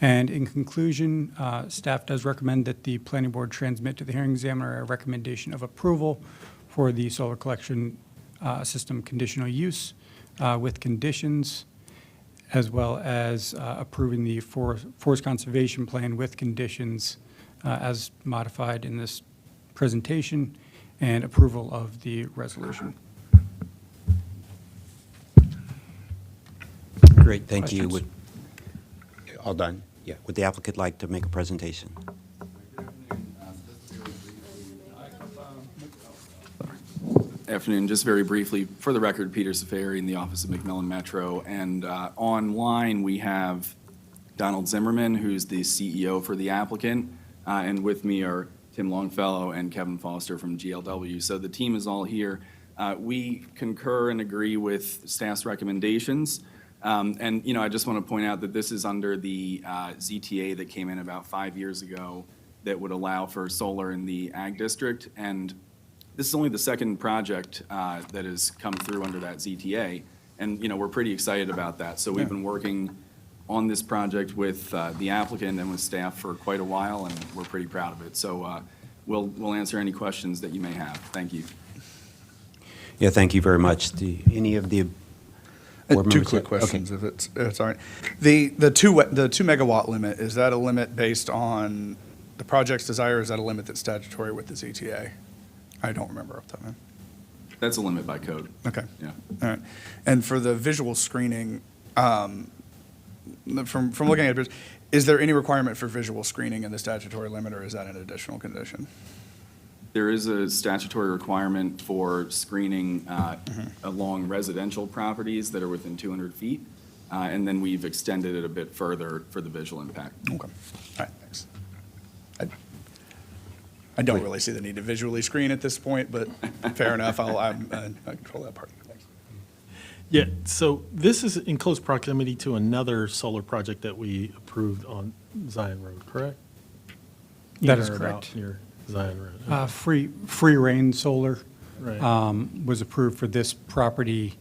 And in conclusion, staff does recommend that the planning board transmit to the hearing examiner a recommendation of approval for the solar collection system conditional use with conditions, as well as approving the forest conservation plan with conditions as modified in this presentation, and approval of the resolution. Great, thank you. Questions? All done? Yeah. Would the applicant like to make a presentation? Afternoon. Just very briefly, for the record, Peter Safari in the office of McMillan Metro. And online, we have Donald Zimmerman, who's the CEO for the applicant. And with me are Tim Longfellow and Kevin Foster from GLW. So the team is all here. We concur and agree with staff's recommendations. And, I just want to point out that this is under the ZTA that came in about 5 years ago that would allow for solar in the ag district. And this is only the second project that has come through under that ZTA. And, we're pretty excited about that. So we've been working on this project with the applicant and with staff for quite a while, and we're pretty proud of it. So we'll answer any questions that you may have. Thank you. Yeah, thank you very much. Any of the Board Two members quick have- okay. questions, if it's all right. The 2 megawatt limit, is that a limit based on the project's desire, or is that a limit that's statutory with the ZTA? I don't remember off the top of my head. That's a limit by code. Okay. Yeah. All right. And for the visual screening, from looking at it, is there any requirement for visual screening in the statutory limit, or is that an additional condition? There is a statutory requirement for screening along residential properties that are within 200 feet, and then we've extended it a bit further for the visual impact. Okay. All right, thanks. I don't really see the need to visually screen at this point, but fair enough, I control that part. Thanks. Yeah, so this is in close proximity to another solar project that we approved on Zion Road, correct? That is In or about correct. Near Zion Road. Free Rain Solar Right. was approved for this property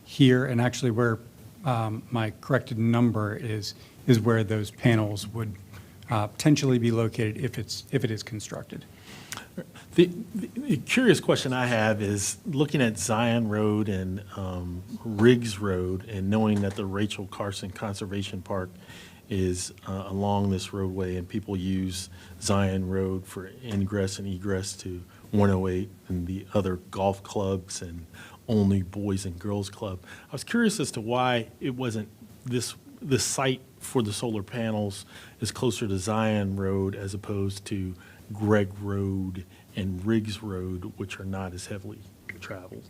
here, and actually where my corrected number is where those panels would potentially be located if it is constructed. The curious question I have is, looking at Zion Road and Riggs Road, and knowing that the Rachel Carson Conservation Park is along this roadway, and people use Zion Road for ingress and egress to 108 and the other golf clubs and only Boys and Girls Club. I was curious as to why it wasn't the site for the solar panels is closer to Zion Road as opposed to Gregg Road and Riggs Road, which are not as heavily traveled.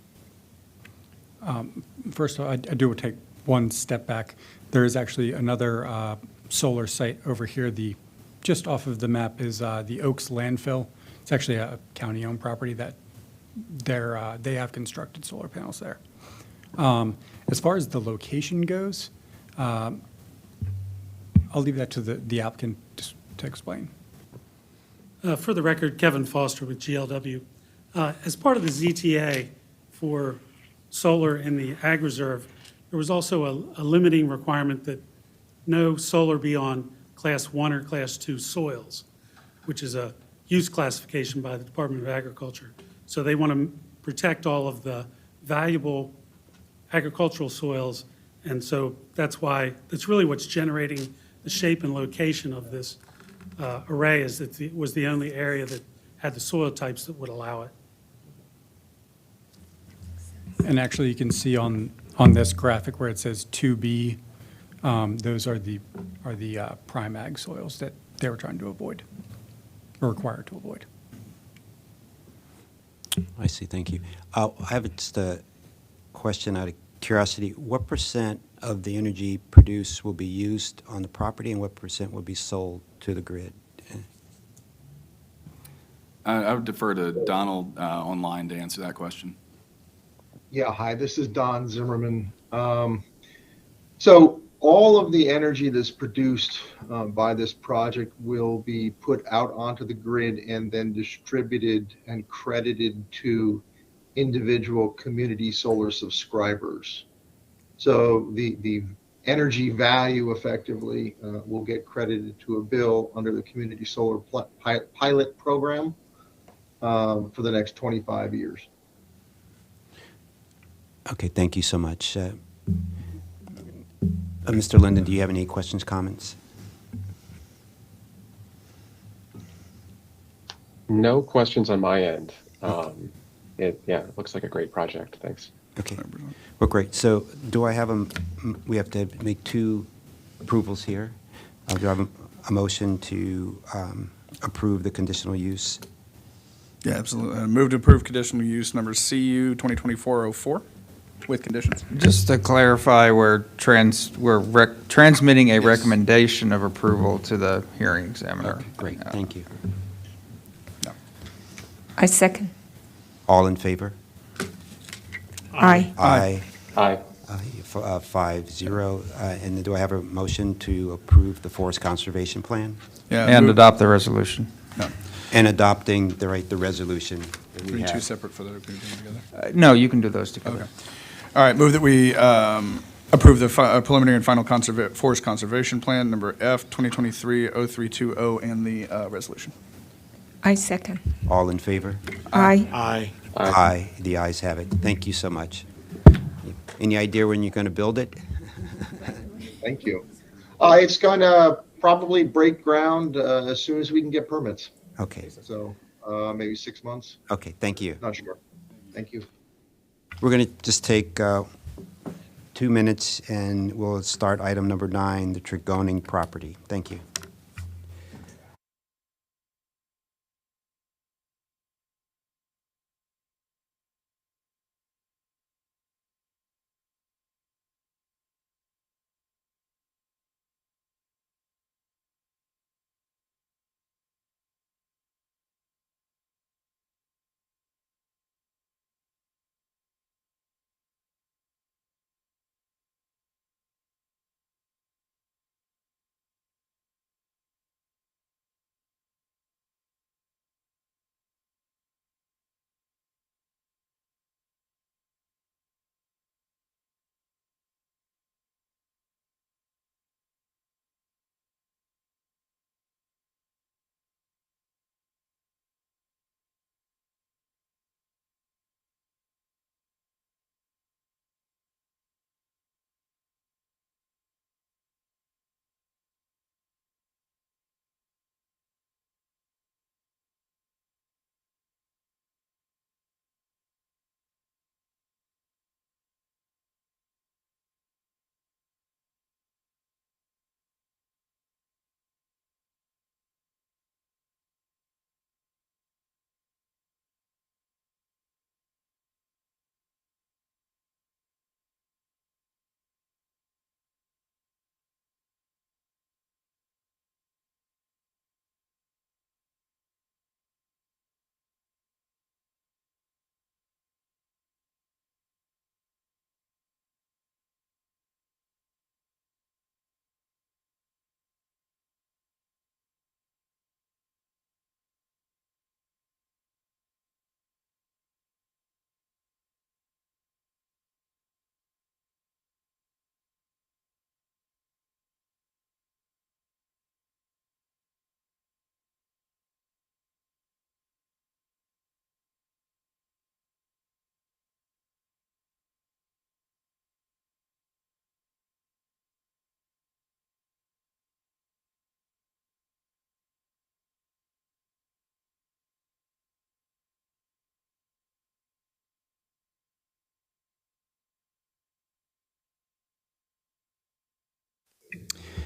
First of all, I do take one step back. There is actually another solar site over here. Just off of the map is the Oaks landfill. It's actually a county-owned property that they have constructed solar panels there. As far as the location goes, I'll leave that to the applicant to explain. For the record, Kevin Foster with GLW. As part of the ZTA for solar in the Ag Reserve, there was also a limiting requirement that no solar be on Class 1 or Class 2 soils, which is a use classification by the Department of Agriculture. So they want to protect all of the valuable agricultural soils, and so that's really what's generating the shape and location of this array, is that it was the only area that had the soil types that would allow it. And actually, you can see on this graphic where it says 2B, those are the prime ag soils that they were trying to avoid, or required to avoid. I see, thank you. I have just a question out of curiosity. What % of the energy produced will be used on the property, and what % will be sold to the grid? I would defer to Donald online to answer that question. Yeah, hi, this is Don Zimmerman. So all of the energy that's produced by this project will be put out onto the grid and then distributed and credited to individual community solar subscribers. So the energy value effectively will get credited to a bill under the community solar pilot program for the next 25 years. Okay, thank you so much. Mr. Linden, do you have any questions, comments? No questions on my end. It looks like a great project. Thanks. Okay, well, great. So do I have we have to make 2 approvals here. Do I have a motion to approve the conditional use? Yeah, absolutely. Move to approve conditional use number CU 2024-04 with conditions. Just to clarify, we're transmitting a recommendation of approval to the hearing examiner. Okay, great, thank you. I second. All in favor? Aye. Aye. Aye. 5-0. And do I have a motion to approve the forest conservation plan? Yeah, And move- adopt the resolution. No. And adopting the resolution that we Are we have. 2 separate for the together? No, you can do those together. Okay. All right, move that we approve the preliminary and final forest conservation plan, number F 2023-0320, and the resolution. I second. All in favor? Aye. Aye. Aye. The ayes have it. Thank you so much. Any idea when you're going to build it? Thank you. It's gonna probably break ground as soon as we can get permits. Okay, So maybe 6 months. okay, thank you. Not sure. Thank you. We're going to just take 2 minutes, and we'll start item number 9, the Tregoning property. Thank you.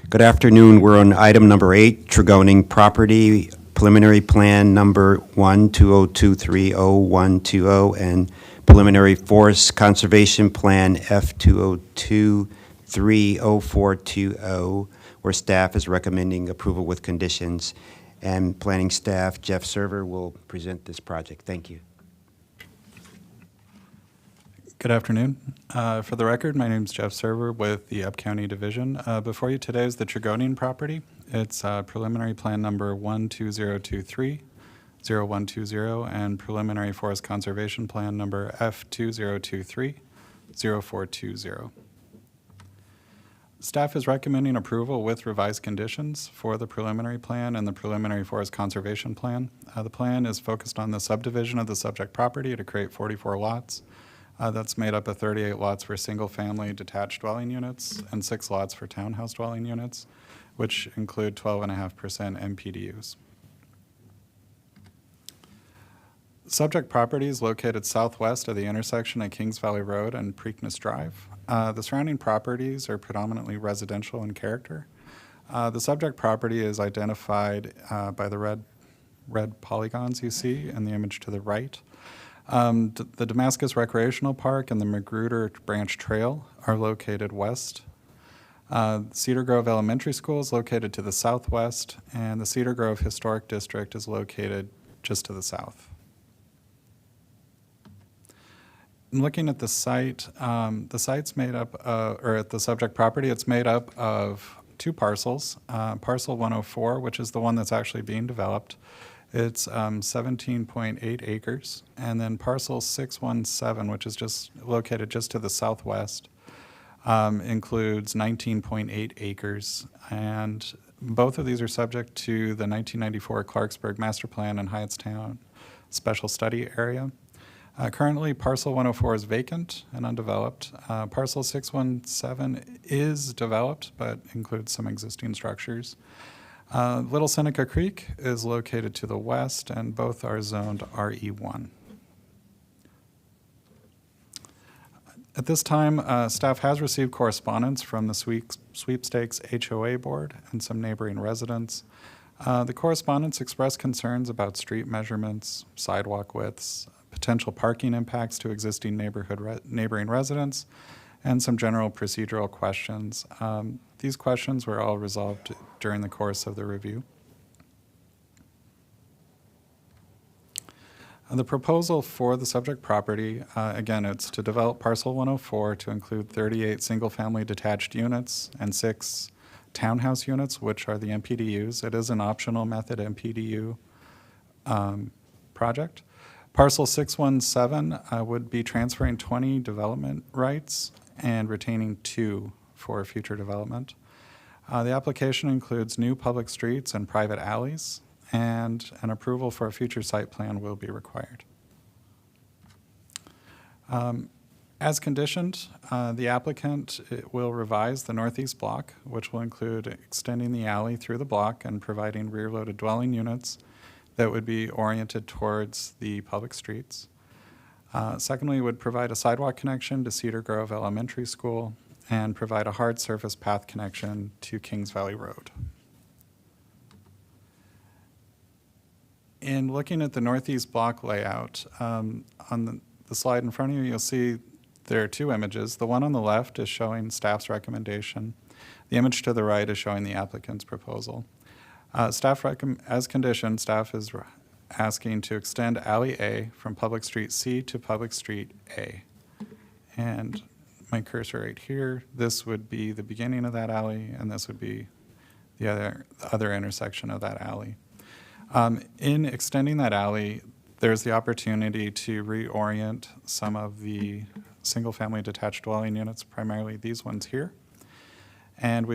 Good afternoon. We're on item number 8, Tregoning property, preliminary plan number 120230120, and preliminary forest conservation plan F20230420, where staff is recommending approval with conditions. And planning staff, Jeff Server, will present this project. Thank you. Good afternoon. For the record, my name is Jeff Server with the Up County Division. Before you today is the Tregoning property. It's preliminary plan number 12023-0120 and preliminary forest conservation plan number F2023-0420. Staff is recommending approval with revised conditions for the preliminary plan and the preliminary forest conservation plan. The plan is focused on the subdivision of the subject property to create 44 lots. That's made up of 38 lots for single-family detached dwelling units and 6 lots for townhouse dwelling units, which include 12.5% MPDUs. Subject property is located southwest of the intersection of Kings Valley Road and Preakness Drive. The surrounding properties are predominantly residential in character. The subject property is identified by the red polygons you see in the image to the right. The Damascus Recreational Park and the Magruder Branch Trail are located west. Cedar Grove Elementary School is located to the southwest, and the Cedar Grove Historic District is located just to the south. Looking at the site, the site's made up, or at the subject property, it's made up of 2 parcels. Parcel 104, which is the one that's actually being developed, it's 17.8 acres, and then parcel 617, which is just located just to the southwest, includes 19.8 acres, and both of these are subject to the 1994 Clarksburg Master Plan and Hyattstown Special Study Area. Currently, parcel 104 is vacant and undeveloped. Parcel 617 is developed, but includes some existing structures. Little Seneca Creek is located to the west, and both are zoned RE1. At this time, staff has received correspondence from the sweepstakes HOA board and some neighboring residents. The correspondence expressed concerns about street measurements, sidewalk widths, potential parking impacts to existing neighboring residents, and some general procedural questions. These questions were all resolved during the course of the review. The proposal for the subject property, again, it's to develop parcel 104 to include 38 single-family detached units and 6 townhouse units, which are the MPDUs. It is an optional method MPDU project. Parcel 617 would be transferring 20 development rights and retaining 2 for future development. The application includes new public streets and private alleys, and an approval for a future site plan will be required. As conditioned, the applicant will revise the northeast block, which will include extending the alley through the block and providing rear-loaded dwelling units that would be oriented towards the public streets. Secondly, would provide a sidewalk connection to Cedar Grove Elementary School and provide a hard surface path connection to Kings Valley Road. In looking at the northeast block layout, on the slide in front of you, you'll see there are 2 images. The one on the left is showing staff's recommendation. The image to the right is showing the applicant's proposal. As conditioned, staff is asking to extend Alley A from Public Street C to Public Street A. And my cursor right here, this would be the beginning of that alley, and this would be the other intersection of that alley. In extending that alley, there's the opportunity to reorient some of the single-family detached dwelling units, primarily these ones here. And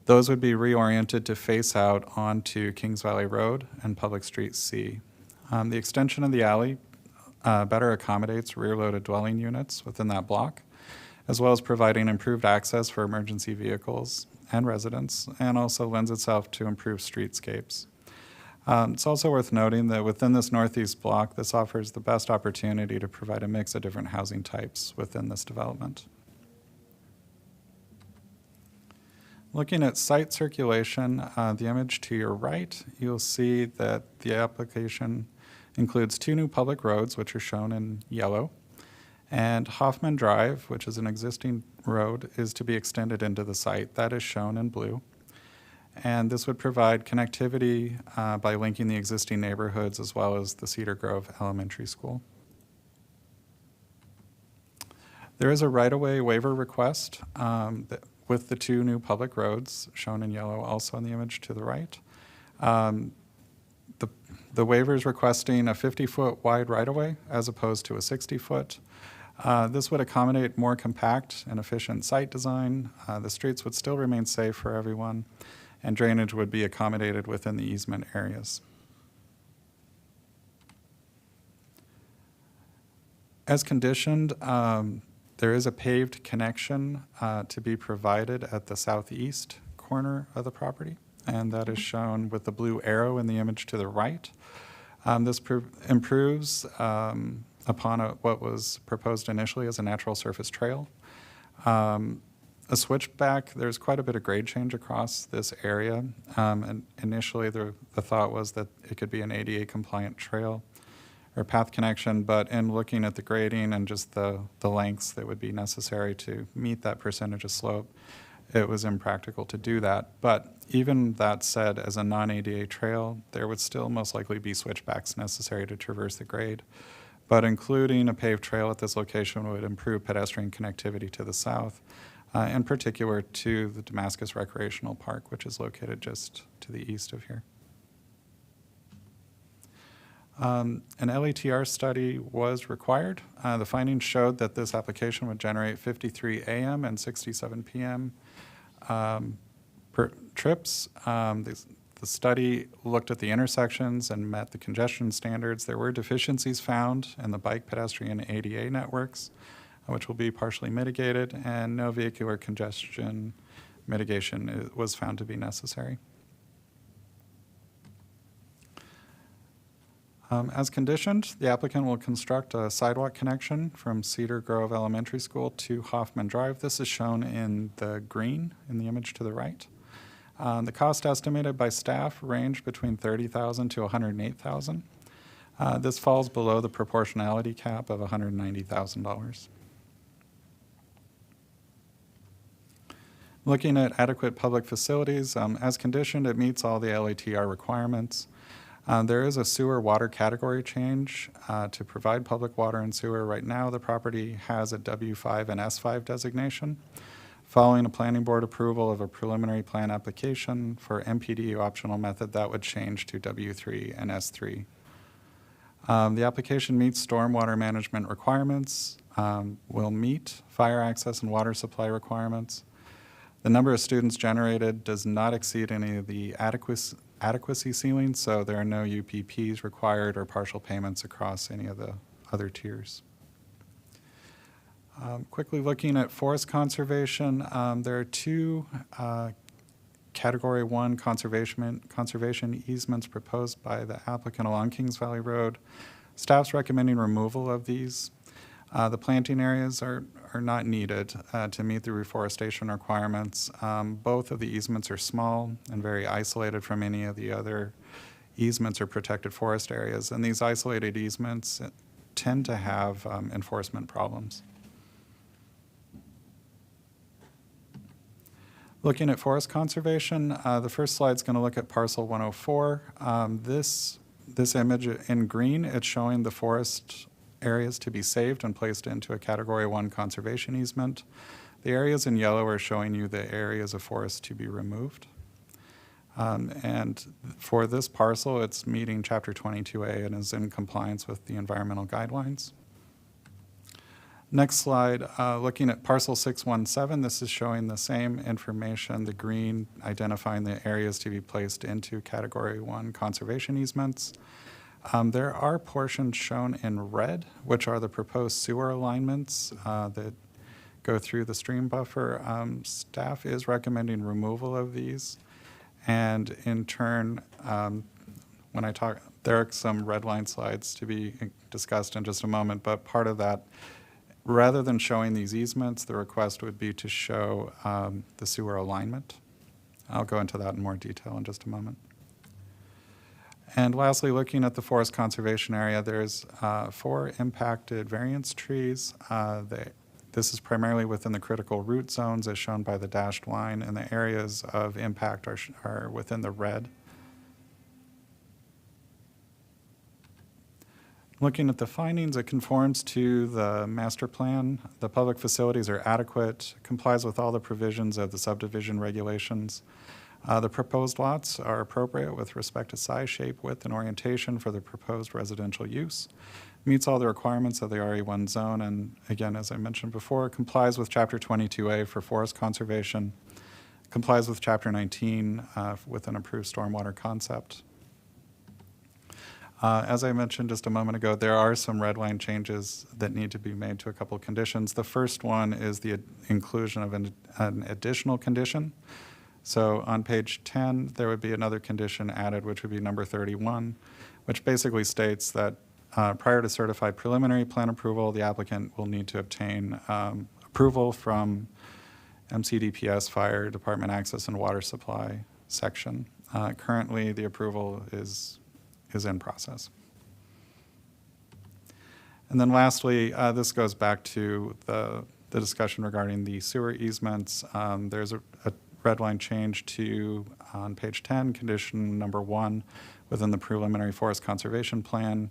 those would be reoriented to face out onto Kings Valley Road and Public Street C. The extension of the alley better accommodates rear-loaded dwelling units within that block, as well as providing improved access for emergency vehicles and residents, and also lends itself to improved streetscapes. It's also worth noting that within this northeast block, this offers the best opportunity to provide a mix of different housing types within this development. Looking at site circulation, the image to your right, you'll see that the application includes 2 new public roads, which are shown in yellow, and Hoffman Drive, which is an existing road, is to be extended into the site. That is shown in blue. And this would provide connectivity by linking the existing neighborhoods as well as the Cedar Grove Elementary School. There is a right-of-way waiver request with the 2 new public roads shown in yellow also in the image to the right. The waiver is requesting a 50-foot wide right-of-way as opposed to a 60-foot. This would accommodate more compact and efficient site design. The streets would still remain safe for everyone, and drainage would be accommodated within the easement areas. As conditioned, there is a paved connection to be provided at the southeast corner of the property, and that is shown with the blue arrow in the image to the right. This improves upon what was proposed initially as a natural surface trail. A switchback, there's quite a bit of grade change across this area. And initially, the thought was that it could be an ADA compliant trail or path connection, but in looking at the grading and just the lengths that would be necessary to meet that percentage of slope, it was impractical to do that. But even that said, as a non-ADA trail, there would still most likely be switchbacks necessary to traverse the grade. But including a paved trail at this location would improve pedestrian connectivity to the south, in particular to the Damascus Recreational Park, which is located just to the east of here. An LATR study was required. The findings showed that this application would generate 53 a.m. and 67 p.m. Per trips. The study looked at the intersections and met the congestion standards. There were deficiencies found in the bike, pedestrian, ADA networks, which will be partially mitigated, and no vehicular congestion mitigation was found to be necessary. As conditioned, the applicant will construct a sidewalk connection from Cedar Grove Elementary School to Hoffman Drive. This is shown in the green in the image to the right. The cost estimated by staff ranged between $30,000 to $108,000. This falls below the proportionality cap of $190,000. Looking at adequate public facilities, as conditioned, it meets all the LATR requirements. There is a sewer water category change to provide public water and sewer. Right now, the property has a W5 and S5 designation. Following a planning board approval of a preliminary plan application for MPDU optional method, that would change to W3 and S3. The application meets stormwater management requirements, will meet fire access and water supply requirements. The number of students generated does not exceed any of the adequacy ceilings, so there are no UPPs required or partial payments across any of the other tiers. Quickly looking at forest conservation, there are two Category 1 conservation easements proposed by the applicant along Kings Valley Road. Staff's recommending removal of these. The planting areas are not needed to meet the reforestation requirements. Both of the easements are small and very isolated from any of the other easements or protected forest areas, and these isolated easements tend to have enforcement problems. Looking at forest conservation, the first slide is going to look at parcel 104. This image in green, it's showing the forest areas to be saved and placed into a Category 1 conservation easement. The areas in yellow are showing you the areas of forest to be removed. And for this parcel, it's meeting Chapter 22A and is in compliance with the environmental guidelines. Next slide, looking at parcel 617, this is showing the same information, the green identifying the areas to be placed into Category 1 conservation easements. There are portions shown in red, which are the proposed sewer alignments that go through the stream buffer. Staff is recommending removal of these. And in turn, when I talk, there are some red line slides to be discussed in just a moment, but part of that, rather than showing these easements, the request would be to show the sewer alignment. I'll go into that in more detail in just a moment. And lastly, looking at the forest conservation area, there's 4 impacted variance trees. This is primarily within the critical root zones as shown by the dashed line, and the areas of impact are within the red. Looking at the findings, it conforms to the master plan. The public facilities are adequate, complies with all the provisions of the subdivision regulations. The proposed lots are appropriate with respect to size, shape, width, and orientation for the proposed residential use. Meets all the requirements of the RE1 zone, and again, as I mentioned before, complies with Chapter 22A for forest conservation, complies with Chapter 19 with an approved stormwater concept. As I mentioned just a moment ago, there are some red line changes that need to be made to a couple of conditions. The first one is the inclusion of an additional condition. So on page 10, there would be another condition added, which would be number 31, which basically states that prior to certified preliminary plan approval, the applicant will need to obtain approval from MCDPS, Fire Department Access and Water Supply section. Currently, the approval is in process. And then lastly, this goes back to the discussion regarding the sewer easements. There's a red line change to, on page 10, condition number 1 within the preliminary forest conservation plan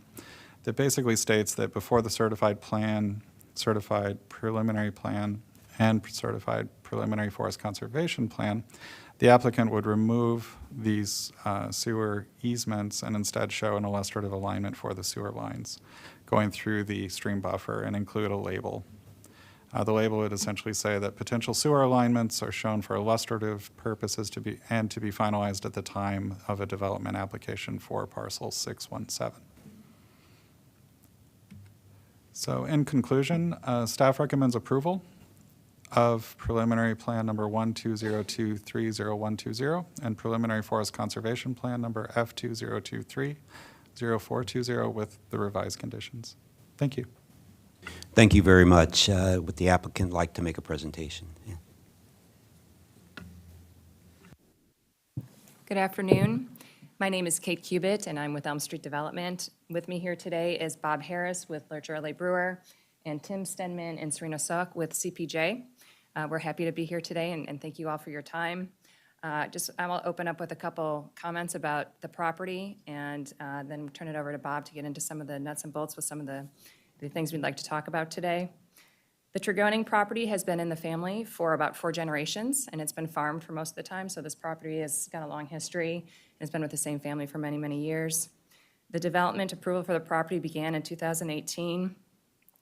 that basically states that before the certified plan, certified preliminary plan, and certified preliminary forest conservation plan, the applicant would remove these sewer easements and instead show an illustrative alignment for the sewer lines going through the stream buffer and include a label The label would essentially say that potential sewer alignments are shown for illustrative purposes to be finalized at the time of a development application for parcel 617. So in conclusion, staff recommends approval of preliminary plan number 12023020 and preliminary forest conservation plan number F20230420 with the revised conditions. Thank you. Thank you very much. Would the applicant like to make a presentation? Yeah. Good afternoon. My name is Kate Cubitt, and I'm with Elm Street Development. With me here today is Bob Harris with Lurcher Brewer, and Tim Stenman and Serena Sok with CPJ. We're happy to be here today, and thank you all for your time. I will open up with a couple comments about the property, and then turn it over to Bob to get into some of the nuts and bolts with some of the things we'd like to talk about today. The Tregoning property has been in the family for about 4 generations, and it's been farmed for most of the time, so this property has got a long history, and it's been with the same family for many, many years. The development approval for the property began in 2018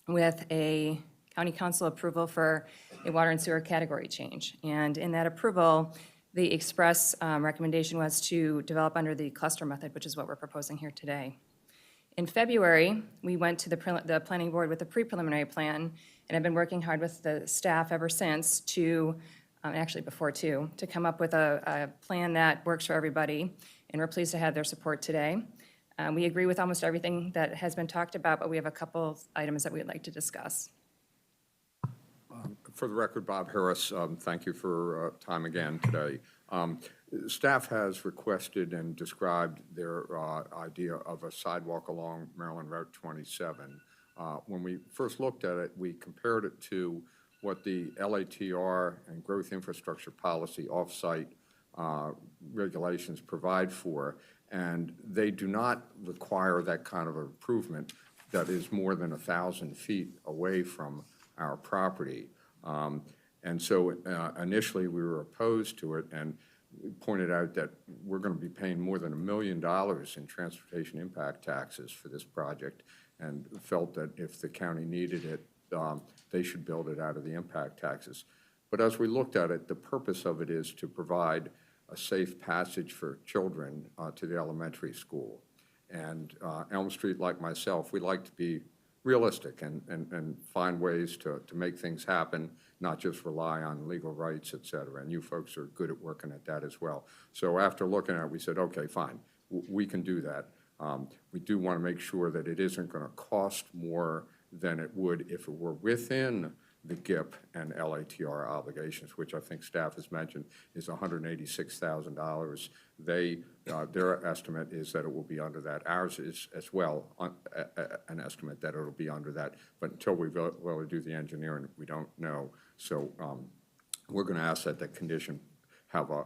with a county council approval for a water and sewer category change. And in that approval, the express recommendation was to develop under the cluster method, which is what we're proposing here today. In February, we went to the planning board with a pre-preliminary plan, and I've been working hard with the staff ever since to, actually before too, to come up with a plan that works for everybody, and we're pleased to have their support today. We agree with almost everything that has been talked about, but we have a couple items that we'd like to discuss. For the record, Bob Harris, thank you for time again today. Staff has requested and described their idea of a sidewalk along Maryland Route 27. When we first looked at it, we compared it to what the LATR and growth infrastructure policy off-site regulations provide for, and they do not require that kind of improvement that is more than 1,000 feet away from our property. And so initially we were opposed to it and pointed out that we're going to be paying more than $1 million in transportation impact taxes for this project, and felt that if the county needed it, they should build it out of the impact taxes. But as we looked at it, the purpose of it is to provide a safe passage for children to the elementary school. And Elm Street, like myself, we like to be realistic and find ways to make things happen, not just rely on legal rights, et cetera. And you folks are good at working at that as well. So after looking at it, we said, okay, fine, we can do that. We do want to make sure that it isn't going to cost more than it would if it were within the GIP and LATR obligations, which I think staff has mentioned is $186,000. Their estimate is that it will be under that. Ours is as well an estimate that it'll be under that, but until we really do the engineering, we don't know. So we're going to ask that the condition have a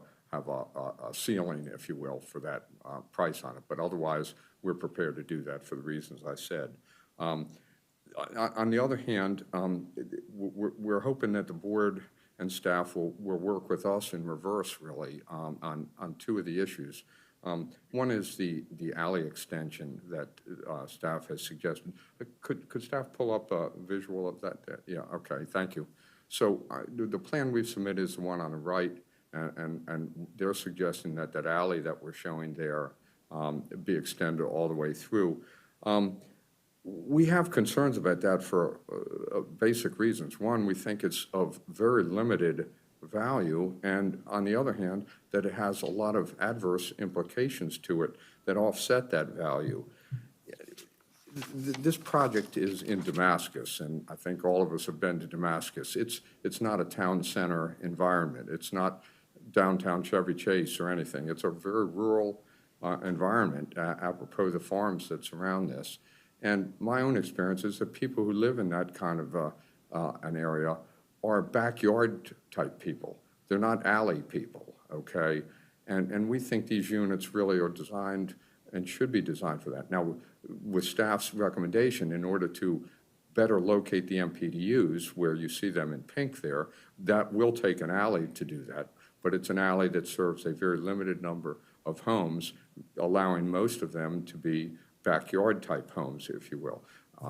ceiling, if you will, for that price on it. But otherwise, we're prepared to do that for the reasons I said. On the other hand, we're hoping that the board and staff will work with us in reverse, really, on 2 of the issues. One is the alley extension that staff has suggested. Could staff pull up a visual of that? Yeah, okay, thank you. So the plan we've submitted is the one on the right, and they're suggesting that that alley that we're showing there be extended all the way through. We have concerns about that for basic reasons. One, we think it's of very limited value, and on the other hand, that it has a lot of adverse implications to it that offset that value. This project is in Damascus, and I think all of us have been to Damascus. It's not a town center environment. It's not downtown Chevy Chase or anything. It's a very rural environment, apropos the farms that surround this. And my own experience is that people who live in that kind of an area are backyard type people. They're not alley people, okay? And we think these units really are designed and should be designed for that. Now, with staff's recommendation, in order to better locate the MPDUs, where you see them in pink there, that will take an alley to do that. But it's an alley that serves a very limited number of homes, allowing most of them to be backyard type homes, if you will.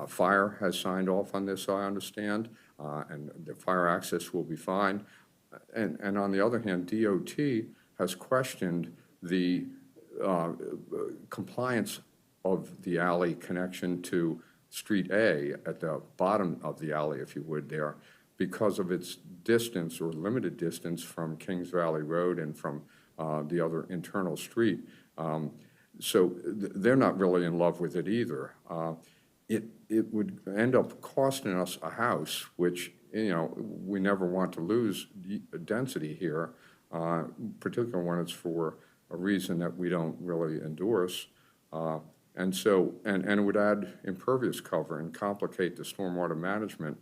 Fire has signed off on this, I understand. and the fire access will be fine. And on the other hand, DOT has questioned the compliance of the alley connection to Street A at the bottom of the alley, if you would, there, because of its distance or limited distance from Kings Valley Road and from the other internal street. So they're not really in love with it either. It would end up costing us a house, which, you know, we never want to lose density here, particularly when it's for a reason that we don't really endorse. And so, and it would add impervious cover and complicate the stormwater management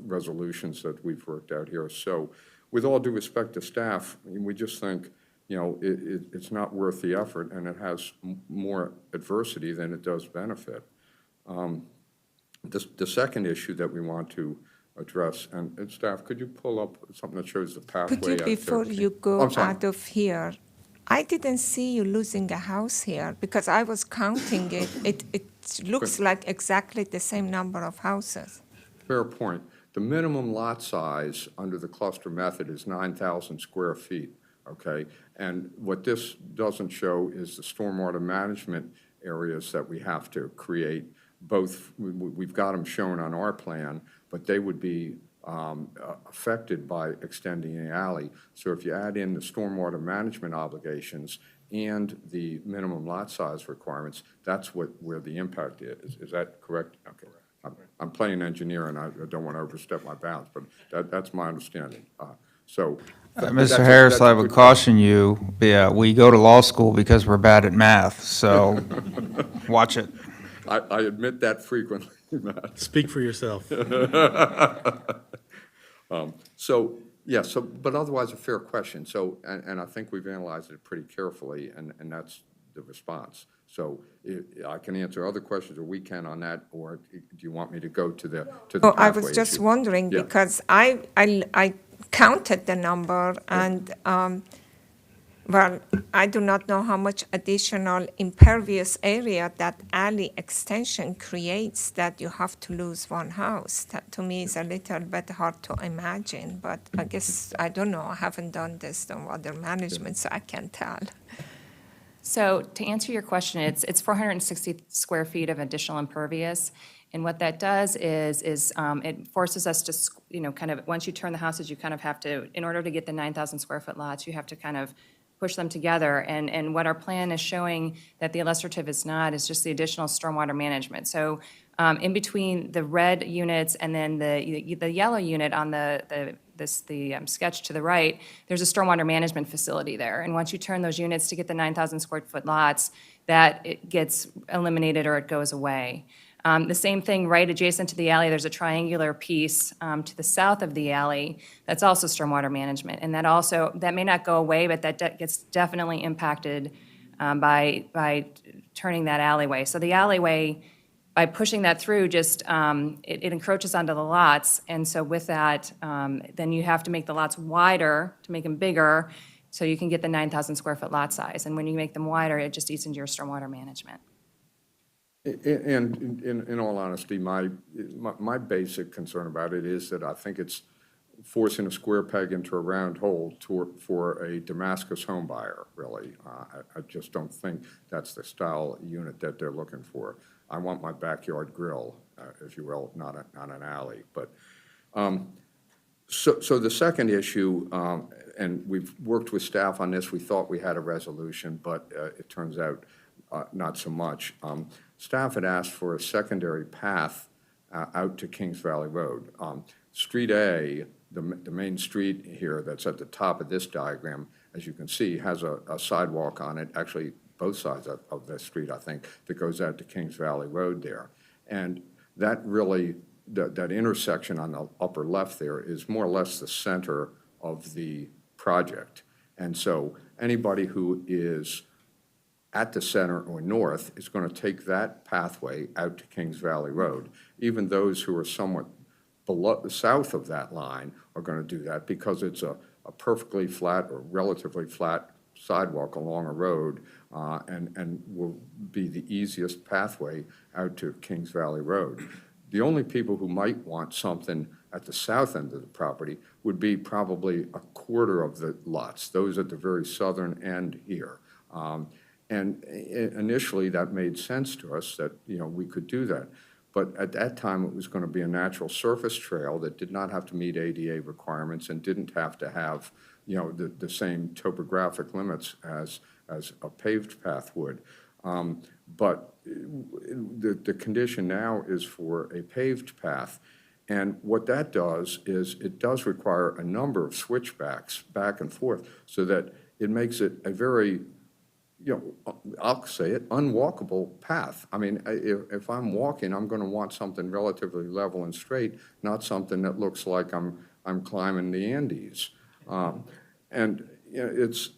resolutions that we've worked out here. So with all due respect to staff, we just think, you know, it's not worth the effort, and it has more adversity than it does benefit. The second issue that we want to address, and staff, could you pull up something that shows the pathway? Could you, out before there? you go I'm sorry. out of here, I didn't see you losing a house here because I was counting it. It looks like exactly the same number of houses. Fair point. The minimum lot size under the cluster method is 9,000 square feet, okay? And what this doesn't show is the stormwater management areas that we have to create. Both, we've got them shown on our plan, but they would be affected by extending the alley. So if you add in the stormwater management obligations and the minimum lot size requirements, that's where the impact is. Is that correct? Okay. I'm playing engineer, and I don't want to overstep my bounds, but that's my understanding. Mr. Harris, I would caution you, we go to law school because we're bad at math, so watch it. I admit that frequently, Matt. Speak for yourself. But otherwise a fair question. So, and I think we've analyzed it pretty carefully, and that's the response. So I can answer other questions, or we can on that, or do you want me to go to the Oh, I pathway was just issue? wondering Yeah. because I counted the number and well, I do not know how much additional impervious area that alley extension creates that you have to lose one house. That to me is a little bit hard to imagine, but I guess, I don't know, I haven't done this on water management, so I can't tell. So to answer your question, it's 460 square feet of additional impervious. And what that does is it forces us to, you know, kind of, once you turn the houses, you kind of have to, in order to get the 9,000 square foot lots, you have to kind of push them together. And what our plan is showing that the illustrative is not is just the additional stormwater management. So in between the red units and then the yellow unit on the sketch to the right, there's a stormwater management facility there. And once you turn those units to get the 9,000 square foot lots, that it gets eliminated or it goes away. The same thing right adjacent to the alley, there's a triangular piece to the south of the alley that's also stormwater management. And that may not go away, but that gets definitely impacted by turning that alleyway. So the alleyway, by pushing that through, just it encroaches onto the lots. And so with that, then you have to make the lots wider to make them bigger so you can get the 9,000 square foot lot size. And when you make them wider, it just eats into your stormwater management. And in all honesty, my basic concern about it is that I think it's forcing a square peg into a round hole for a Damascus home buyer, really. I just don't think that's the style unit that they're looking for. I want my backyard grill, if you will, not an alley. But so the second issue, and we've worked with staff on this, we thought we had a resolution, but it turns out not so much. Staff had asked for a secondary path out to Kings Valley Road. Street A, the main street here that's at the top of this diagram, as you can see, has a sidewalk on it, actually both sides of the street, I think, that goes out to Kings Valley Road there. And that really, that intersection on the upper left there is more or less the center of the project. And so anybody who is at the center or north is going to take that pathway out to Kings Valley Road. Even those who are somewhat south of that line are going to do that because it's a perfectly flat or relatively flat sidewalk along a road and will be the easiest pathway out to Kings Valley Road. The only people who might want something at the south end of the property would be probably a quarter of the lots, those at the very southern end here. And initially, that made sense to us that, we could do that. But at that time, it was going to be a natural surface trail that did not have to meet ADA requirements and didn't have to have, the same topographic limits as a paved path would. But the condition now is for a paved path. And what that does is it does require a number of switchbacks back and forth so that it makes it a very, I'll say it, unwalkable path. I mean, if I'm walking, I'm going to want something relatively level and straight, not something that looks like I'm climbing the Andes. And it's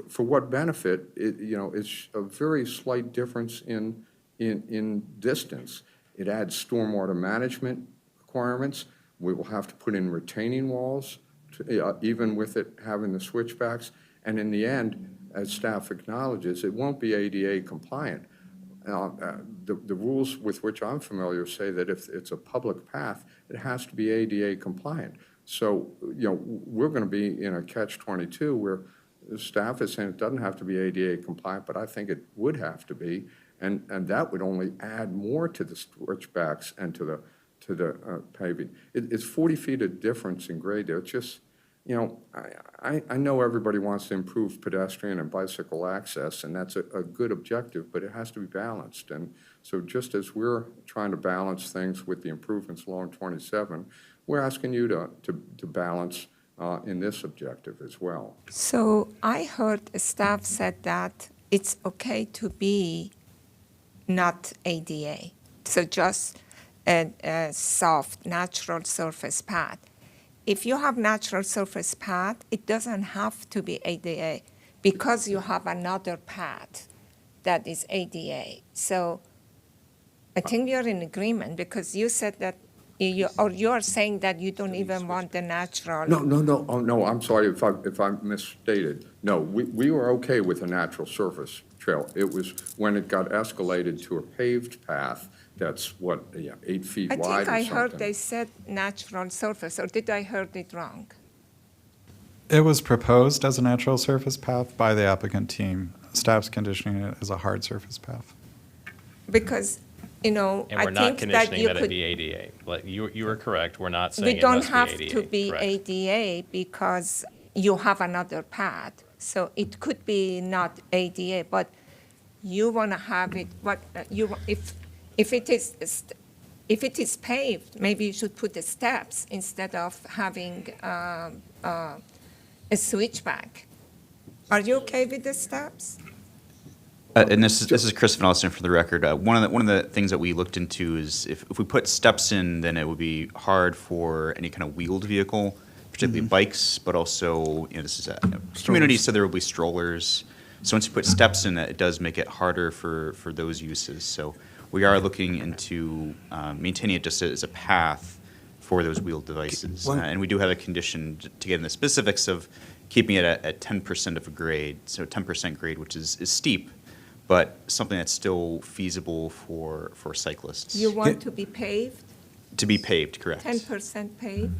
for what benefit? It's a very slight difference in distance. It adds stormwater management requirements. We will have to put in retaining walls, even with it having the switchbacks. And in the end, as staff acknowledges, it won't be ADA compliant. The rules with which I'm familiar say that if it's a public path, it has to be ADA compliant. So, we're going to be in a catch-22 where the staff is saying it doesn't have to be ADA compliant, but I think it would have to be. And that would only add more to the switchbacks and to the paving. It's 40 feet of difference in grade there. It's just, I know everybody wants to improve pedestrian and bicycle access, and that's a good objective, but it has to be balanced. And so just as we're trying to balance things with the improvements along 27, we're asking you to balance in this objective as well. So I heard staff said that it's okay to be not ADA, so just a soft, natural surface path. If you have natural surface path, it doesn't have to be ADA because you have another path that is ADA. So I think you're in agreement because you said that you're saying that you don't even want the natural. No. Oh, no, I'm sorry if I misstated. No, we were okay with a natural surface trail. It was when it got escalated to a paved path that's 8 feet wide or something. I think I heard they said natural surface, or did I heard it wrong? It was proposed as a natural surface path by the applicant team. Staff's conditioning it as a hard surface path. Because, And I we're not think that conditioning you that it could. be ADA. Like you are correct. We're not saying We it don't must have be ADA. to be Correct. ADA because you have another path. So it could be not ADA, but you want to have it. If it is paved, maybe you should put the steps instead of having a switchback. Are you okay with the steps? And this is Chris Van Alsten for the record. One of the things that we looked into is if we put steps in, then it would be hard for any kind of wheeled vehicle, particularly bikes, but also this is a community, so there will be strollers. So once you put steps in, it does make it harder for those uses. So we are looking into maintaining it just as a path for those wheeled devices. And we do have a condition to get in the specifics of keeping it at 10% of a grade, so 10% grade, which is steep, but something that's still feasible for cyclists. You want to be paved? To be paved, correct. 10% paved?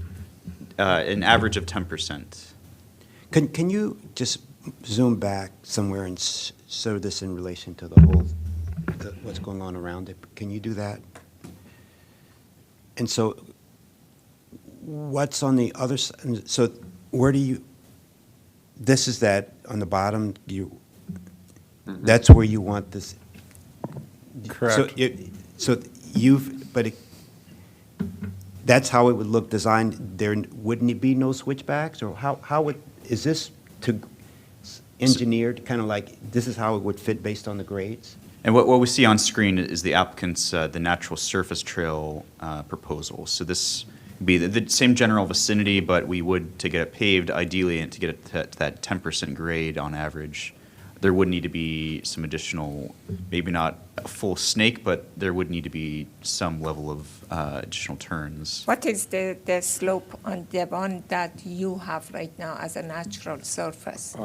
An average of 10%. Can you just zoom back somewhere and show this in relation to the whole, what's going on around it? Can you do that? And so what's on the other side? So where do you, this is that on the bottom, that's where you want this. Correct. That's how it would look designed. There wouldn't be no switchbacks, or is this engineered kind of like this is how it would fit based on the grades? And what we see on screen is the applicant's the natural surface trail proposal. So this would be the same general vicinity, but we would, to get it paved, ideally, and to get it to that 10% grade on average, there would need to be some additional, maybe not a full snake, but there would need to be some level of additional turns. What is the slope on the one that you have right now as a natural surface?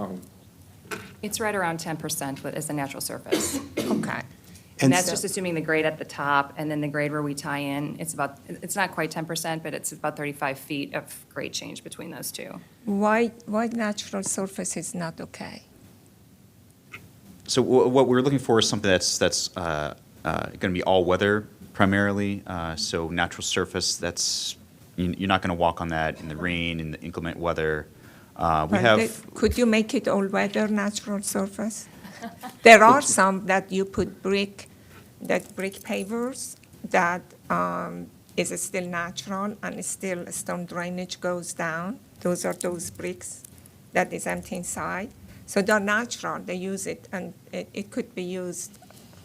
It's right around 10% as a natural surface. Okay. And that's just assuming the grade at the top, and then the grade where we tie in, it's not quite 10%, but it's about 35 feet of grade change between those two. Why natural surface is not okay? So what we're looking for is something that's going to be all-weather primarily. So natural surface, you're not going to walk on that in the rain, in the inclement weather. Could you make it all-weather natural surface? There are some that you put brick pavers that is still natural and still storm drainage goes down. Those are those bricks that is empty inside. So they're natural, they use it, and it could be used.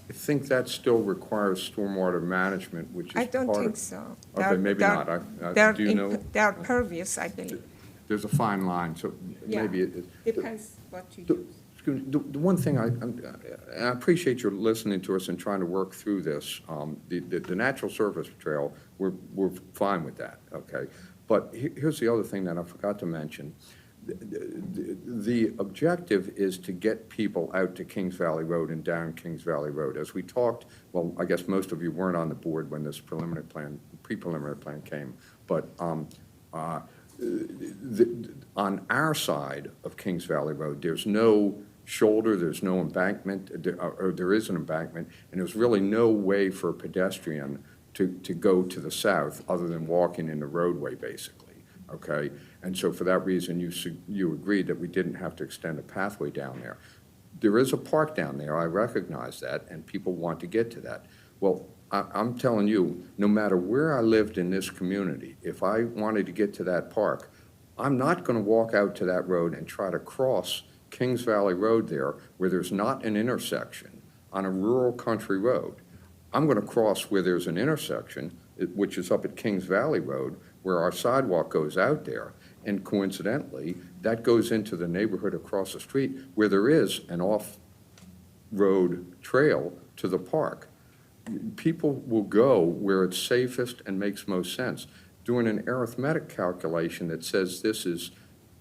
I think that still requires stormwater management, which is part of. I don't think so. Okay, maybe not. Do you know? They are pervious, I believe. There's a fine line, so Yeah, maybe it. depends what you use. Excuse me, the one thing I appreciate you listening to us and trying to work through this. The natural surface trail, we're fine with that, okay? But here's the other thing that I forgot to mention. The objective is to get people out to Kings Valley Road and down Kings Valley Road. As we talked, well, I guess most of you weren't on the board when this pre-preliminary plan came, but on our side of Kings Valley Road, there's no shoulder, there's no embankment, or there is an embankment, and there's really no way for a pedestrian to go to the south other than walking in the roadway, basically, okay? And so for that reason, you agreed that we didn't have to extend a pathway down there. There is a park down there, I recognize that, and people want to get to that. Well, I'm telling you, no matter where I lived in this community, if I wanted to get to that park, I'm not going to walk out to that road and try to cross Kings Valley Road there, where there's not an intersection on a rural country road. I'm going to cross where there's an intersection, which is up at Kings Valley Road, where our sidewalk goes out there. And coincidentally, that goes into the neighborhood across the street where there is an off-road trail to the park. People will go where it's safest and makes most sense. Doing an arithmetic calculation that says this is,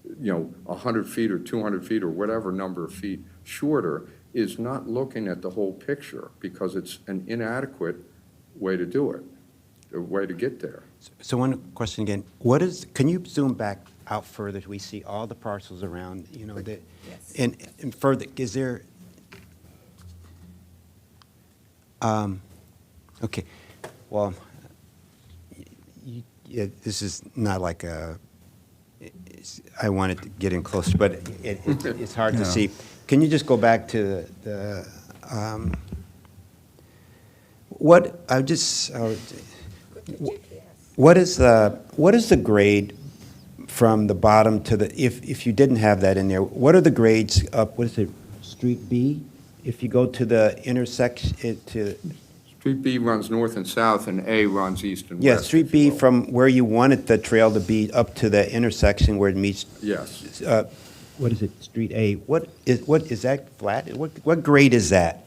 100 feet or 200 feet or whatever number of feet shorter is not looking at the whole picture, because it's an inadequate way to do it, a way to get there. So one question again, can you zoom back out further so we see all the parcels around, Yes. and further, is there, okay, well, this is not like I wanted to get in closer, but it's hard to see. Can you just go back to what is the grade from the bottom to the, if you didn't have that in there, what are the grades up, what is it, Street B? If you go to the intersection, Street B runs north and south, and A runs east and west. Yeah, Street B from where you wanted the trail to be up to the intersection where it meets. Yes. What is it, Street A? What is that flat? What grade is that?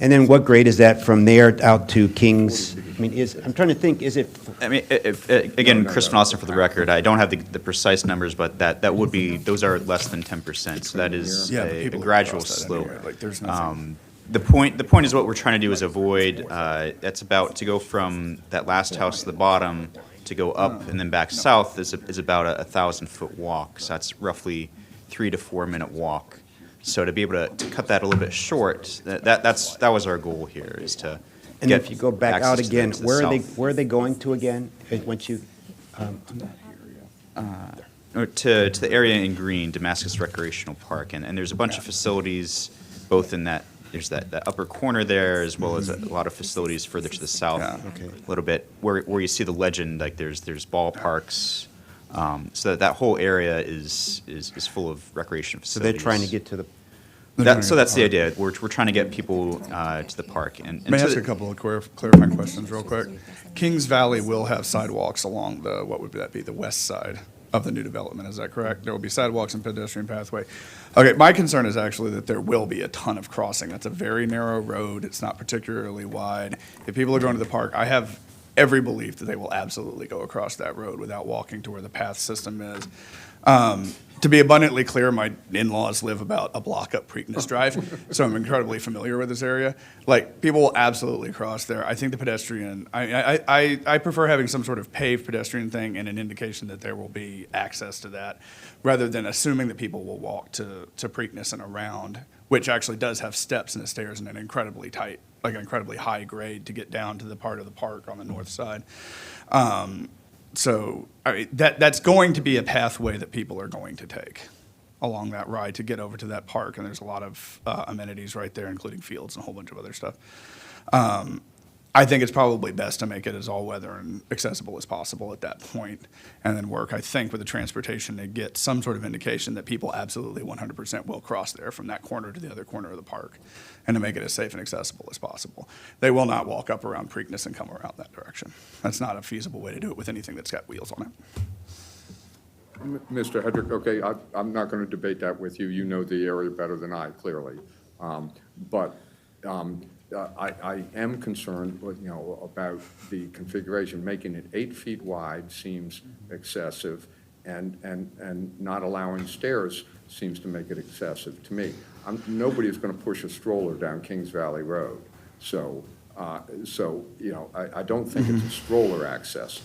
And then what grade is that from there out to Kings? I mean, I'm trying to think, is it? I mean, again, Chris Van Alsten for the record, I don't have the precise numbers, but that would be, those are less than 10%, so that is a gradual slope. There's nothing. The point is what we're trying to do is avoid, that's about to go from that last house to the bottom to go up and then back south is about a 1,000-foot walk, so that's roughly 3 to 4 minute walk. So to be able to cut that a little bit short, that was our goal here, is to And get if you go back out access again, to the where south. are they going to again? Once you, To the area in green, Damascus Recreational Park, and there's a bunch of facilities, both in that, there's that upper corner there, as well as a lot of facilities further to the south, a little bit, where you see the legend, like there's ballparks, so that whole area is full of recreation so facilities. they're trying to get to the, So that's the idea. We're trying to get people to the park. And May I to ask the- a couple of clarifying questions real quick? Kings Valley will have sidewalks along what would that be, the west side of the new development, is that correct? There will be sidewalks and pedestrian pathway. Okay, my concern is actually that there will be a ton of crossing. That's a very narrow road. It's not particularly wide. If people are going to the park, I have every belief that they will absolutely go across that road without walking to where the path system is. To be abundantly clear, my in-laws live about a block up Preakness Drive, so I'm incredibly familiar with this area. Like, people will absolutely cross there. I think the pedestrian, I prefer having some sort of paved pedestrian thing and an indication that there will be access to that, rather than assuming that people will walk to Preakness and around, which actually does have steps and stairs and an incredibly tight, like an incredibly high grade to get down to the part of the park on the north side. So, I mean, that's going to be a pathway that people are going to take along that ride to get over to that park, and there's a lot of amenities right there, including fields and a whole bunch of other stuff. I think it's probably best to make it as all-weather and accessible as possible at that point, and then work, I think, with the transportation to get some sort of indication that people absolutely 100% will cross there from that corner to the other corner of the park, and to make it as safe and accessible as possible. They will not walk up around Preakness and come around that direction. That's not a feasible way to do it with anything that's got wheels on it. Mr. Hedrick, okay, I'm not going to debate that with you. You know the area better than I, clearly. I am concerned, about the configuration. Making it 8 feet wide seems excessive, and not allowing stairs seems to make it excessive to me. Nobody is going to push a stroller down Kings Valley Road, so I don't think it's a stroller access.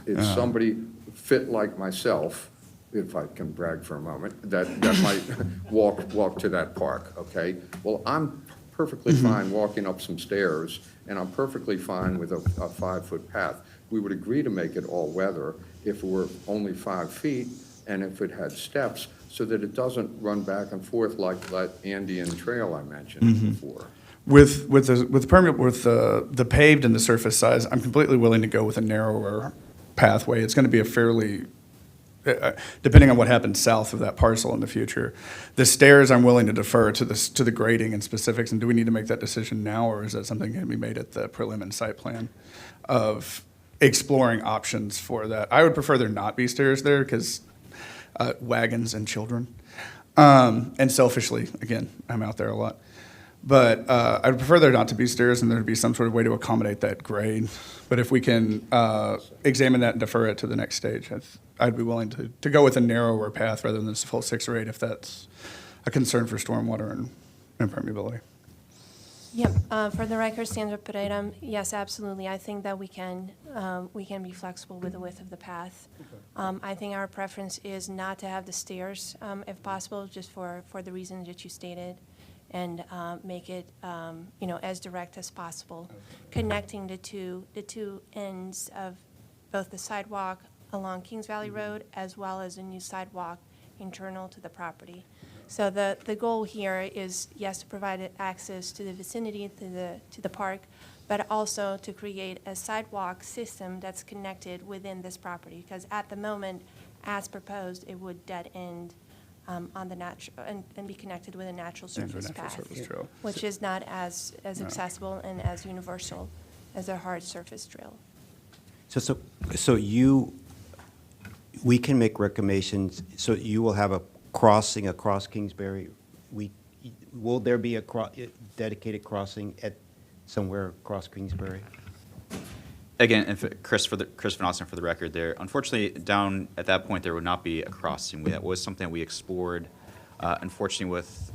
It's somebody fit like myself, if I can brag for a moment, that might walk to that park. Okay, well, I'm perfectly fine walking up some stairs, and I'm perfectly fine with a 5-foot path. We would agree to make it all-weather if it were only 5 feet and if it had steps, so that it doesn't run back and forth like that Andean trail I mentioned before. With the paved and the surface size, I'm completely willing to go with a narrower pathway. It's going to be a fairly, depending on what happens south of that parcel in the future. The stairs, I'm willing to defer to the grading and specifics. And do we need to make that decision now, or is that something that can be made at the prelim and site plan of exploring options for that? I would prefer there not be stairs there because wagons and children. And selfishly, again, I'm out there a lot. But I'd prefer there not to be stairs and there to be some sort of way to accommodate that grade. But if we can examine that and defer it to the next stage, I'd be willing to go with a narrower path rather than this full 6 or 8 if that's a concern for stormwater and impermeability. Yep. For the record, Sandra Pereira, yes, absolutely. I think that we can be flexible with the width of the path. I think our preference is not to have the stairs, if possible, just for the reasons that you stated, and make it as direct as possible, connecting the two ends of both the sidewalk along Kings Valley Road as well as a new sidewalk internal to the property. So the goal here is, yes, to provide access to the vicinity, to the park, but also to create a sidewalk system that's connected within this property. Because at the moment, as proposed, it would dead end on the natural and be connected with a natural surface path, which is not as accessible and as universal as a hard surface trail. We can make recommendations, so you will have a crossing across Kingsbury. Will there be a dedicated crossing at somewhere across Kingsbury? Again, if Chris Van Osten for the record there, unfortunately, down at that point, there would not be a crossing. That was something that we explored. Unfortunately, with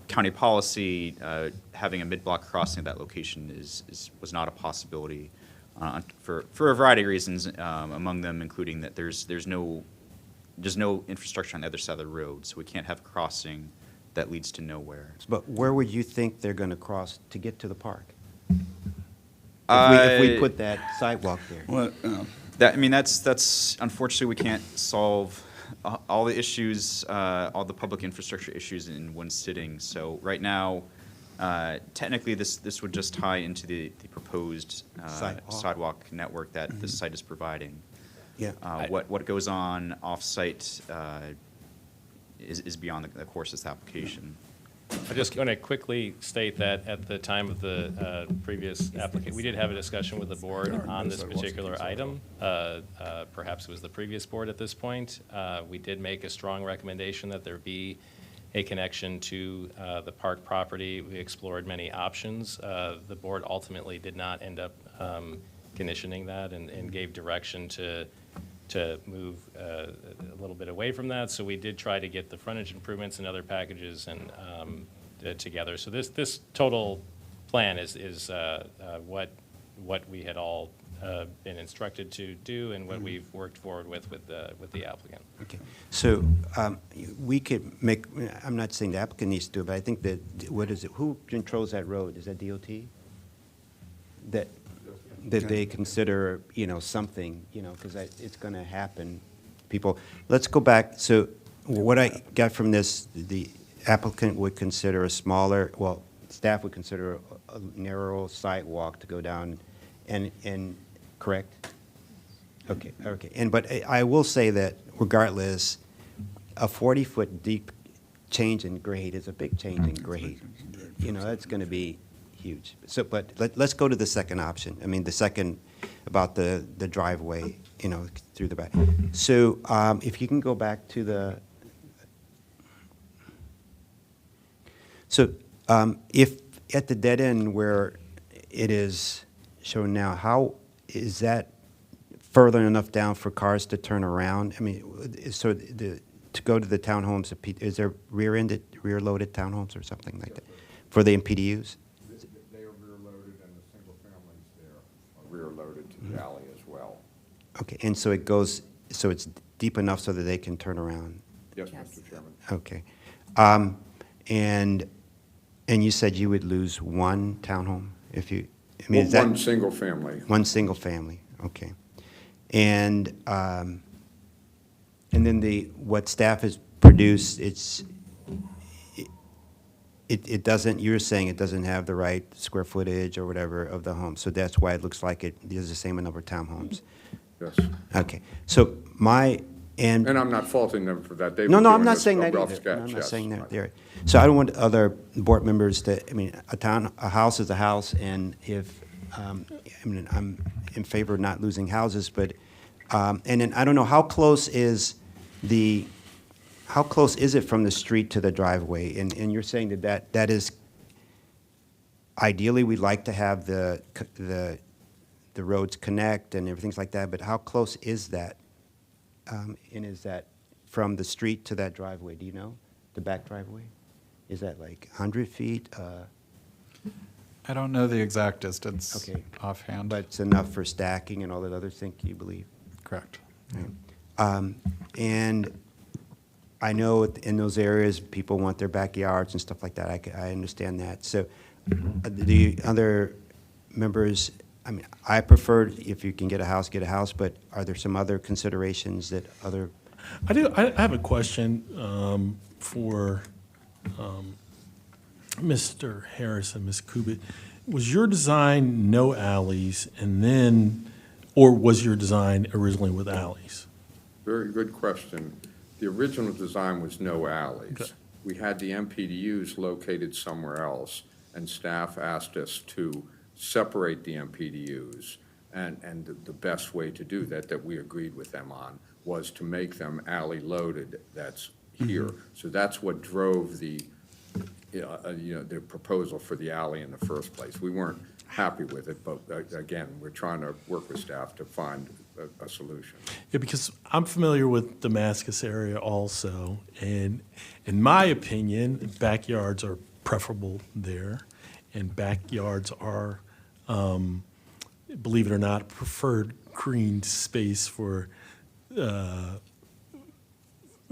county policy, having a mid-block crossing at that location was not a possibility for a variety of reasons, among them including that there's no infrastructure on the other side of the road, so we can't have crossing that leads to nowhere. But where would you think they're going to cross to get to the park? If we put that sidewalk there. Well, that's unfortunately we can't solve all the issues, all the public infrastructure issues in one sitting. So right now, technically this would just tie into the proposed sidewalk network that this site is providing. Yeah. What goes on off-site is beyond the course of this application. I just want to quickly state that at the time of the previous application, we did have a discussion with the board on this particular item. Perhaps it was the previous board at this point. We did make a strong recommendation that there be a connection to the park property. We explored many options. The board ultimately did not end up conditioning that and gave direction to to move a little bit away from that. So we did try to get the frontage improvements and other packages and together. So this total plan is what we had all been instructed to do and what we've worked forward with the applicant. Okay, so we could make, I'm not saying the applicant needs to do it, but I think that, what is it, who controls that road? Is that DOT? That they consider, something, because it's going to happen. People, let's go back. So what I got from this, the applicant would consider a smaller, well, staff would consider a narrow sidewalk to go down and correct? Okay. But I will say that regardless, a 40-foot deep change in grade is a big change in grade. That's going to be huge. So, but let's go to the second option. I mean, the second about the driveway, through the back. So if you can go back to the, so if at the dead end where it is shown now, how is that further enough down for cars to turn around? I mean, so to go to the townhomes, is there rear-loaded townhomes or something like that for the MPDUs? They are rear-loaded, and the single families there are rear-loaded to the alley as well. Okay, and so it goes, so it's deep enough so that they can turn around? Yes, Mr. Chairman. Okay. And you said you would lose one townhome if you, I mean, is that? One single family. One single family, okay. And then what staff has produced, it doesn't, you're saying it doesn't have the right square footage or whatever of the home, so that's why it looks like it is the same number of townhomes. Yes. Okay, so and I'm not faulting them for that. They No, were I'm doing not a saying that rough either. sketch, No, I'm not yes, saying that right. there. So I don't want other board members to, I mean, a house is a house, and if, I mean, I'm in favor of not losing houses, but, and then I don't know, how close is it from the street to the driveway? And you're saying that is, ideally, we'd like to have the roads connect and everything's like that, but how close is that? And is that from the street to that driveway? Do you know, the back driveway? Is that like 100 feet? I don't know the exact distance Okay. offhand. But it's enough for stacking and all that other thing, you believe? Correct. Right. And I know in those areas, people want their backyards and stuff like that. I understand that. So the other members, I mean, I prefer if you can get a house, but are there some other considerations that other? I do. I have a question for Mr. Harris and Ms. Kubit. Was your design no alleys, and then, or was your design originally with alleys? Very good question. The original design was no alleys. Okay. We had the MPDUs located somewhere else, and staff asked us to separate the MPDUs. And the best way to do that we agreed with them on, was to make them alley-loaded. That's here. So that's what drove the proposal for the alley in the first place. We weren't happy with it, but again, we're trying to work with staff to find a solution. Yeah, because I'm familiar with Damascus area also, and in my opinion, backyards are preferable there, and backyards are, believe it or not, preferred green space for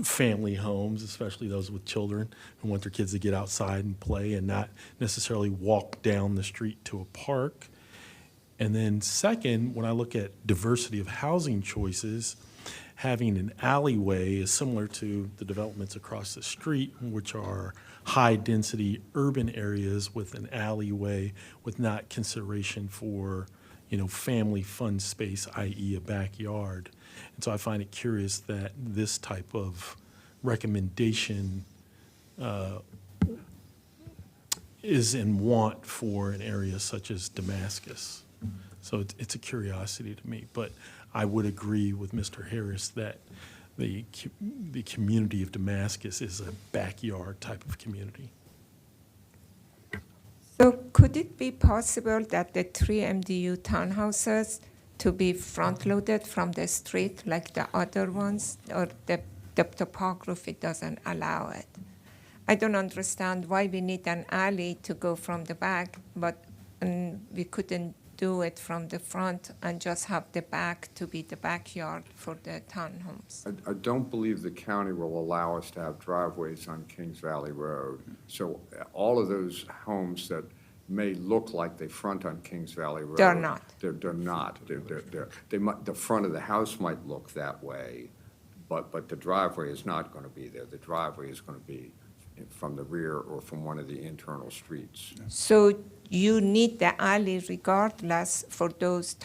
family homes, especially those with children who want their kids to get outside and play and not necessarily walk down the street to a park. And then second, when I look at diversity of housing choices, having an alleyway is similar to the developments across the street, which are high-density urban areas with an alleyway with not consideration for, family fun space, i.e. a backyard. And so I find it curious that this type of recommendation is in want for an area such as Damascus. So it's a curiosity to me, but I would agree with Mr. Harris that the community of Damascus is a backyard type of community. So could it be possible that the 3 MDU townhouses to be front-loaded from the street like the other ones, or the topography doesn't allow it. I don't understand why we need an alley to go from the back, but we couldn't do it from the front and just have the back to be the backyard for the townhomes. I don't believe the county will allow us to have driveways on Kings Valley Road. So all of those homes that may look like they front on Kings Valley Road. They're not. They're not. They might, the front of the house might look that way, but the driveway is not going to be there. The driveway is going to be from the rear or from one of the internal streets. So you need the alley regardless for those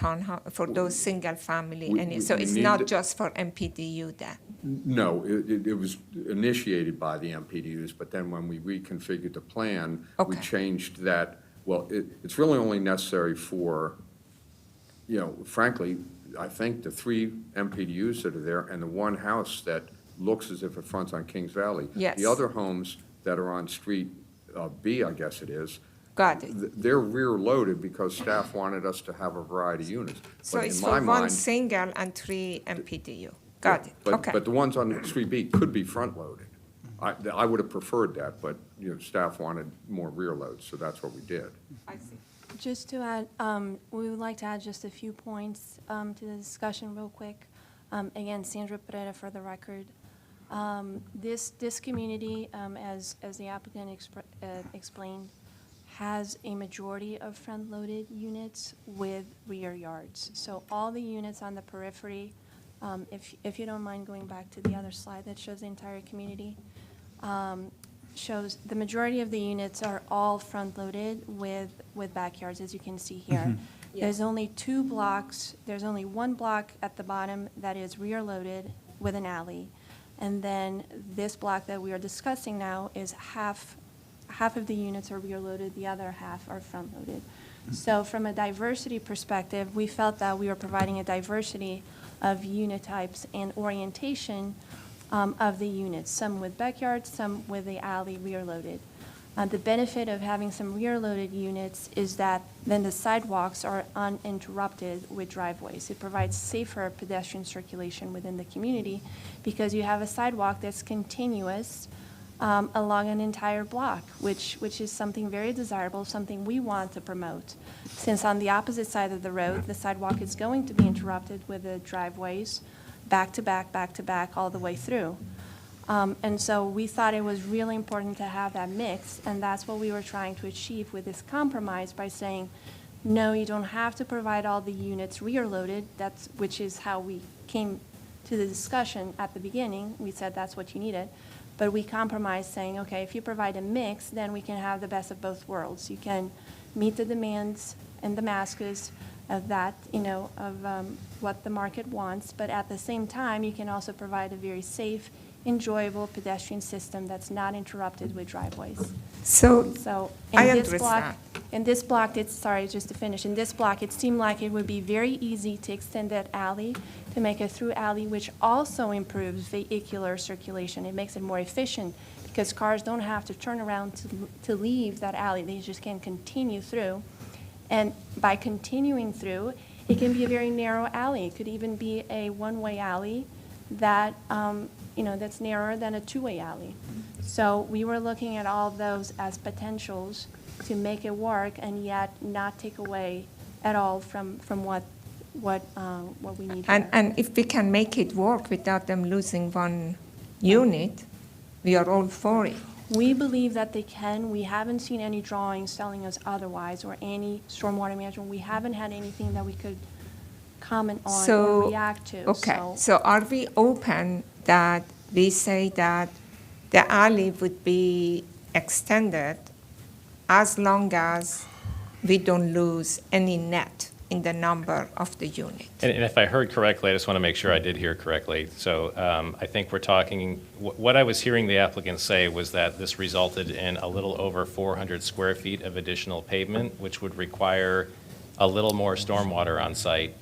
for those single family, so we it's need not the- just for MPDU then? No, it was initiated by the MPDUs, but then when we reconfigured the plan, we Okay. changed that. Well, it's really only necessary for, frankly, I think the 3 MPDUs that are there and the one house that looks as if it fronts on Kings Valley. Yes. The other homes that are on Street B, I guess it is, Got it. they're rear-loaded because staff wanted us to have a variety of units. So But it's in for my one mind- single and 3 MPDU. Got it, But- okay. But the ones on Street B could be front-loaded. I would have preferred that, but, staff wanted more rear loads, so that's what we did. I see. Just to add, we would like to add just a few points to the discussion real quick. Again, Sandra Pereira for the record. This community, as the applicant explained, has a majority of front-loaded units with rear yards. So all the units on the periphery, if you don't mind going back to the other slide that shows the entire community, shows the majority of the units are all front-loaded with backyards, as you can see here. There's only 2 blocks, there's only 1 block at the bottom that is rear-loaded with an alley. And then this block that we are discussing now is half of the units are rear-loaded, the other half are front-loaded. So from a diversity perspective, we felt that we were providing a diversity of unit types and orientation of the units, some with backyards, some with the alley rear-loaded. The benefit of having some rear-loaded units is that then the sidewalks are uninterrupted with driveways. It provides safer pedestrian circulation within the community because you have a sidewalk that's continuous along an entire block, which is something very desirable, something we want to promote. Since on the opposite side of the road, the sidewalk is going to be interrupted with the driveways back to back, all the way through. And so we thought it was really important to have that mix, and that's what we were trying to achieve with this compromise by saying, no, you don't have to provide all the units rear-loaded, which is how we came to the discussion at the beginning. We said that's what you needed. But we compromised saying, okay, if you provide a mix, then we can have the best of both worlds. You can meet the demands and the masses of that, what the market wants, but at the same time, you can also provide a very safe, enjoyable pedestrian system that's not interrupted with driveways. So I in this block, understand. in this block, sorry, just to finish, in this block, it seemed like it would be very easy to extend that alley, to make a through alley, which also improves vehicular circulation. It makes it more efficient because cars don't have to turn around to leave that alley. They just can continue through. And by continuing through, it can be a very narrow alley. It could even be a one-way alley that, that's narrower than a two-way alley. So we were looking at all of those as potentials to make it work and yet not take away at all from what we need here. And if we can make it work without them losing one unit, we are all for it. We believe that they can. We haven't seen any drawings telling us otherwise or any stormwater management. We haven't had anything that we could comment on or react to. Okay, so are we open that we say that the alley would be extended as long as we don't lose any net in the number of the unit? And if I heard correctly, I just want to make sure I did hear correctly. So I think we're talking, what I was hearing the applicant say was that this resulted in a little over 400 square feet of additional pavement, which would require a little more stormwater on site.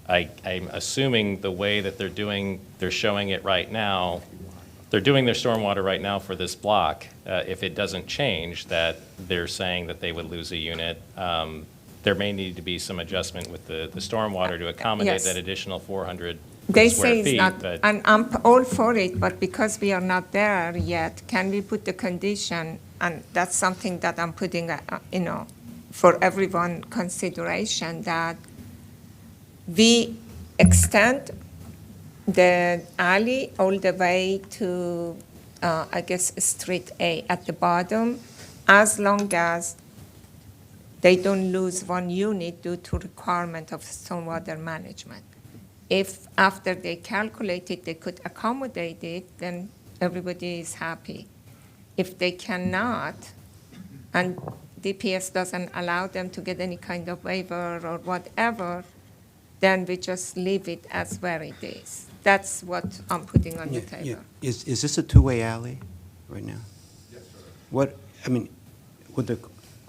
I'm assuming the way that they're showing it right now, they're doing their stormwater right now for this block. If it doesn't change, that they're saying that they would lose a unit. there may need to be some adjustment with the stormwater to accommodate Yes. that additional 400 They square say it's feet, not, but and I'm all for it, but because we are not there yet, can we put the condition, and that's something that I'm putting, for everyone consideration, that we extend the alley all the way to, I guess, Street A at the bottom, as long as they don't lose one unit due to requirement of stormwater management. If after they calculate it, they could accommodate it, then everybody is happy. If they cannot, and DPS doesn't allow them to get any kind of waiver or whatever, then we just leave it as where it is. That's what I'm putting on the Yeah, table. yeah. Is this a two-way alley right now? Yes, sir. What, I mean, with the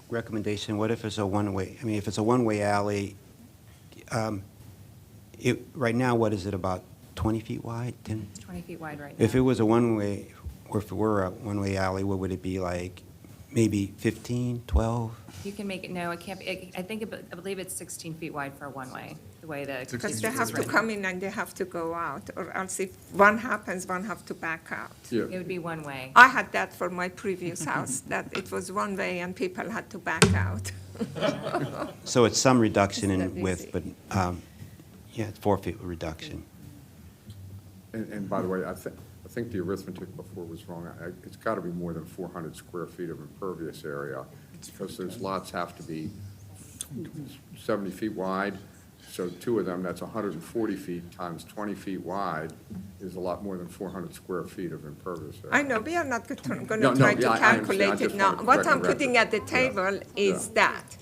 recommendation, what if it's a one-way? I mean, if it's a one-way alley, right now, what is it, about 20 feet wide, 10? 20 feet wide right now. If it was a one-way, or if it were a one-way alley, what would it be like? Maybe 15, 12? You can make it, no, it can't be, I believe it's 16 feet wide for a one-way, the way the. Because they have to written. come in and they have to go out, or else if one happens, one have to back out. Yeah. It would be one way. I had that for my previous house, that it was one way and people had to back out. So it's some reduction It's in not width, easy. but, yeah, it's 4 feet reduction. And by the way, I think the arithmetic before was wrong. It's got to be more than 400 square feet of impervious area, because those lots have to be 70 feet wide. So two of them, that's 140 feet times 20 feet wide, is a lot more than 400 square feet of impervious area. I know, we are not going No, to no, try to yeah, I understand. I calculate just it now. wanted to What correct I'm the putting record. at the table is Yeah. that,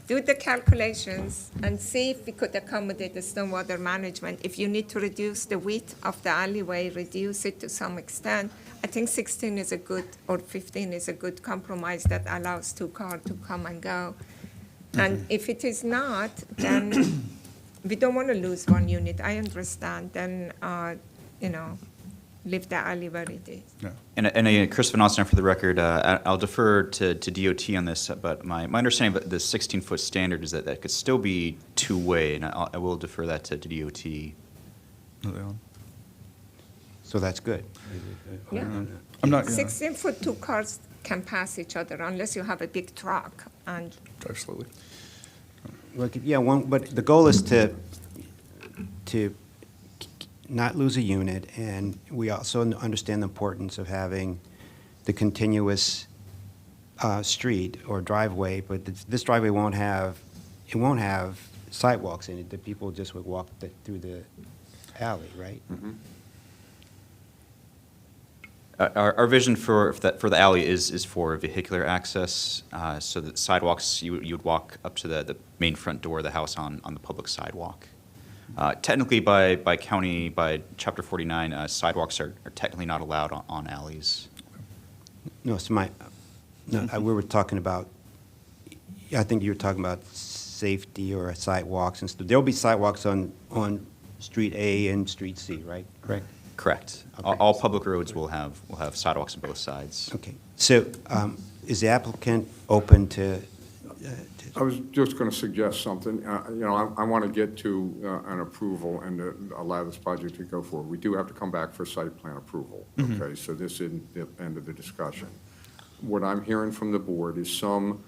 do the calculations and see if we could accommodate the stormwater management. If you need to reduce the width of the alleyway, reduce it to some extent. I think 16 is a good, or 15 is a good compromise that allows two cars to come and go. And if it is not, then we don't want to lose one unit. I understand, then, leave the alley where it is. And again, Chris Van Osten, for the record, I'll defer to DOT on this, but my understanding of the 16-foot standard is that that could still be two-way, and I will defer that to DOT. So that's good. Yeah. I'm not, 16-foot, two cars can pass each other unless you have a big truck, and drive slowly. Yeah, but the goal is to not lose a unit, and we also understand the importance of having the continuous street or driveway, but this driveway won't have sidewalks in it, that people just would walk through the alley, right? Mm-hmm. Our vision for the alley is for vehicular access, so that sidewalks, you would walk up to the main front door of the house on the public sidewalk. Technically, by county, by Chapter 49, sidewalks are technically not allowed on alleys. No, it's we were talking about, I think you were talking about safety or sidewalks and stuff. There'll be sidewalks on Street A and Street C, right? Correct? Correct. Okay. All public roads will have sidewalks on both sides. Okay. So is the applicant open to I was just going to suggest something. I want to get to an approval and allow this project to go forward. We do have to come back for site plan approval. Okay, so this isn't the end of the discussion. What I'm hearing from the board is some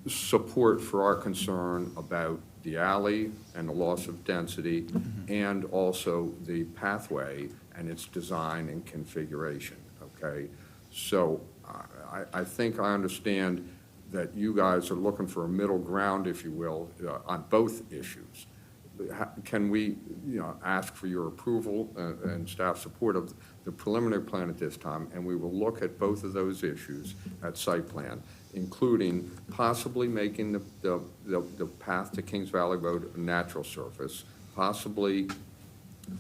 support for our concern about the alley and the loss of density, and also the pathway and its design and configuration, okay? So I think I understand that you guys are looking for a middle ground, if you will, on both issues. Can we, ask for your approval and staff support of the preliminary plan at this time, and we will look at both of those issues at site plan, including possibly making the path to Kings Valley Road a natural surface, possibly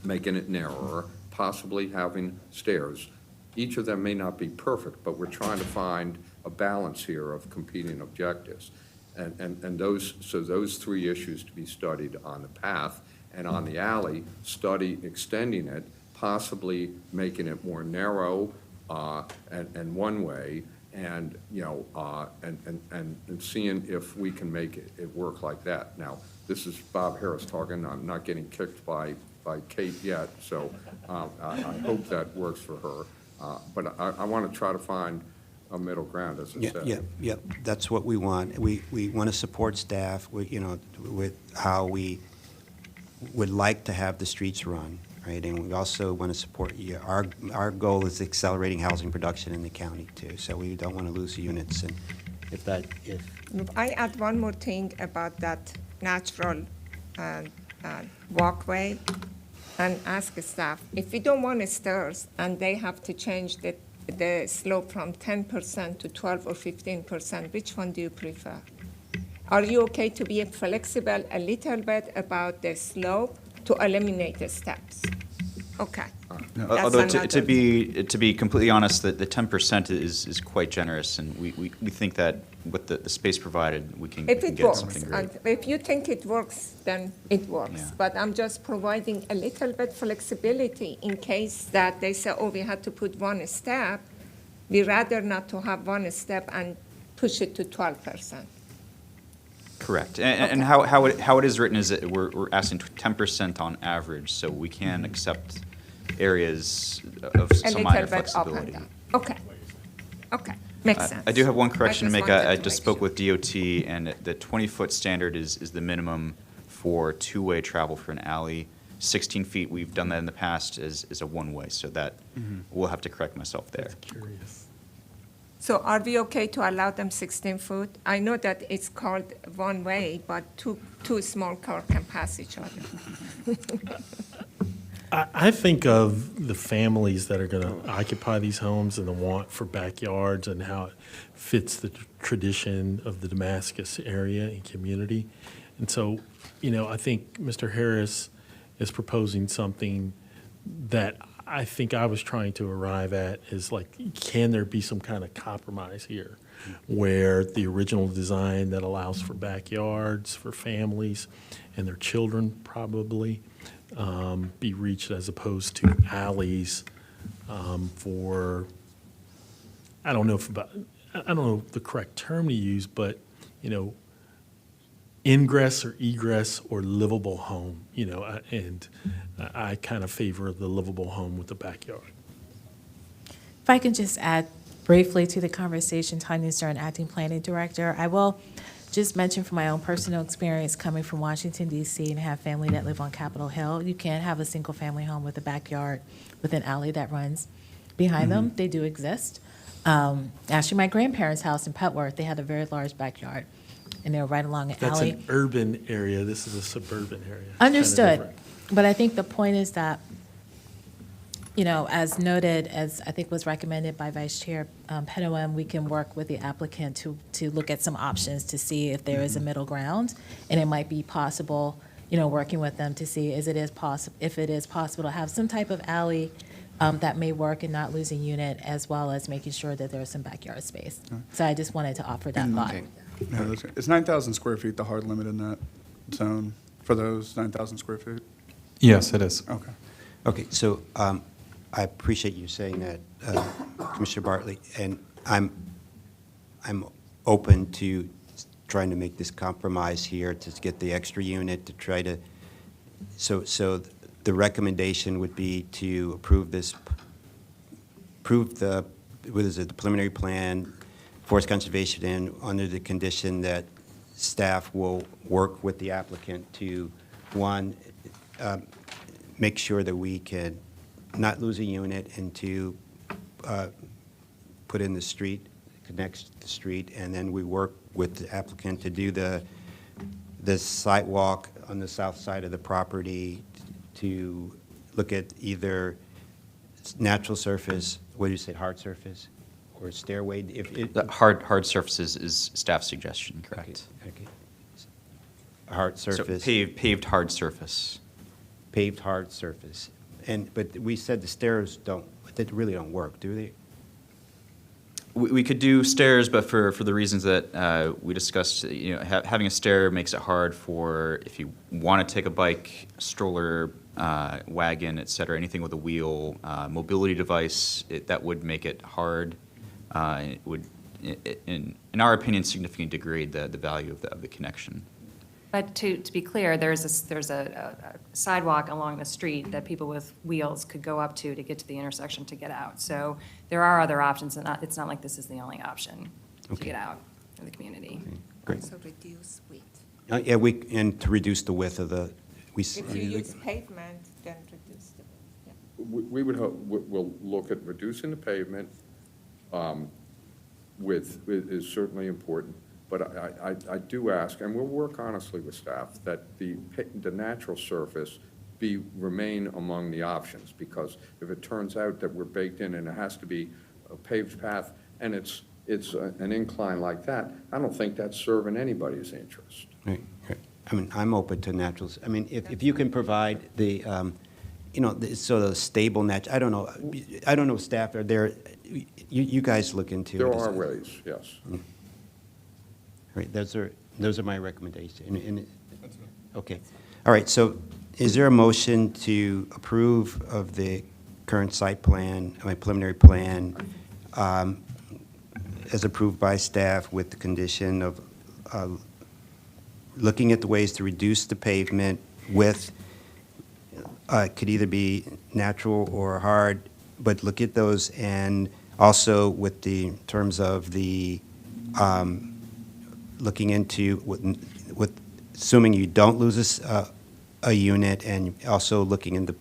making it narrower, possibly having stairs. Each of them may not be perfect, but we're trying to find a balance here of competing objectives. And those three issues to be studied on the path, and on the alley, study extending it, possibly making it more narrow and one way, and, you know, and seeing if we can make it work like that. Now, this is Bob Harris talking. I'm not getting kicked by Kate yet, so I hope that works for her. But I want to try to find a middle ground, as I said. Yeah, that's what we want. We want to support staff, you know, with how we would like to have the streets run, right? And we also want to support, our goal is accelerating housing production in the county too, so we don't want to lose units. And if I add one more thing about that natural walkway and ask staff, if we don't want stairs and they have to change the slope from 10% to 12 or 15%, which one do you prefer? Are you okay to be flexible a little bit about the slope to eliminate the steps? Okay. Although to be completely honest, the 10% is quite generous, and we think that with the space provided, we can If it get works, something great. and if you think it works, then it works. Yeah. But I'm just providing a little bit flexibility in case that they say, oh, we had to put one step. We rather not to have one step and push it to 12%. Correct. And how it is written is that we're asking 10% on average, so we can accept areas of A some little minor bit up and flexibility. down. Okay, makes sense. I do have one correction to just make. wanted I to just make spoke with DOT, and the 20-foot standard is the minimum for two-way travel for an alley. 16 feet, we've done that in the past, is a one-way, so that we'll have to correct myself there. Curious. So are we okay to allow them 16 foot? I know that it's called one way, but two small car can pass each other. I think of the families that are going to occupy these homes and the want for backyards and how it fits the tradition of the Damascus area and community. And so, you know, I think Mr. Harris is proposing something that I think I was trying to arrive at is like, can there be some kind of compromise here where the original design that allows for backyards for families and their children probably be reached as opposed to alleys for, I don't know the correct term to use, but, you know, ingress or egress or livable home, you know, and I kind of favor the livable home with the backyard. If I can just add briefly to the conversation, Tanya Stern, Acting Planning Director, I will just mention from my own personal experience coming from Washington, D.C. and have family that live on Capitol Hill, you can have a single-family home with a backyard with an alley that runs behind them. They do exist. Actually, my grandparents' house in Petworth, they had a very large backyard, and they were right along an That's alley. an urban area. This is a suburban area. It's kinda Understood. different. But I think the point is that, you know, as noted, as I think was recommended by Vice Chair Penawem, we can work with the applicant to look at some options to see if there is a middle ground. And it might be possible, you know, working with them to see if it is possible to have some type of alley that may work and not lose a unit, as well as making sure that there's some backyard space. So I just wanted to offer that thought. No, is 9,000 square feet the hard limit in that zone for those 9,000 square feet? Yes, it is. Okay. Okay, so I appreciate you saying that, Commissioner Bartley, and I'm open to trying to make this compromise here to get the extra unit to try to, so the recommendation would be to approve the, what is it, the preliminary plan, forest conservation, and under the condition that staff will work with the applicant to, one, make sure that we can not lose a unit, and to put in the street, connects the street, and then we work with the applicant to do the sidewalk on the south side of the property to look at either natural surface, what do you say, hard surface, or stairway? The hard surfaces is staff suggestion, correct? Okay. Hard surface. So paved hard surface. Paved hard surface. But we said the stairs really don't work, do they? We could do stairs, but for the reasons that we discussed, you know, having a stair makes it hard for if you want to take a bike, stroller, wagon, et cetera, anything with a wheel, mobility device, that would make it hard. It would in our opinion, significantly degrade the value of the connection. But to be clear, there's a sidewalk along the street that people with wheels could go up to get to the intersection to get out. So there are other options, and it's not like this is the only option to get out in the community. Great. Also reduce width. Yeah, and to reduce the width of the, If you use pavement, then reduce the width, yeah. We would hope, we'll look at reducing the pavement. Width is certainly important, but I do ask, and we'll work honestly with staff, that the natural surface remain among the options, because if it turns out that we're baked in and it has to be a paved path, and it's an incline like that, I don't think that's serving anybody's interest. Right. I mean, I'm open to naturals. I mean, if you can provide the, sort of stable I don't know, staff, are there, you guys look into it. There are ways, yes. Right, those are my recommendations. Okay. All right, so is there a motion to approve of the current site plan, my preliminary plan, as approved by staff with the condition of looking at the ways to reduce the pavement with, could either be natural or hard, but look at those, and also with the terms of the looking into with assuming you don't lose a unit, and also looking into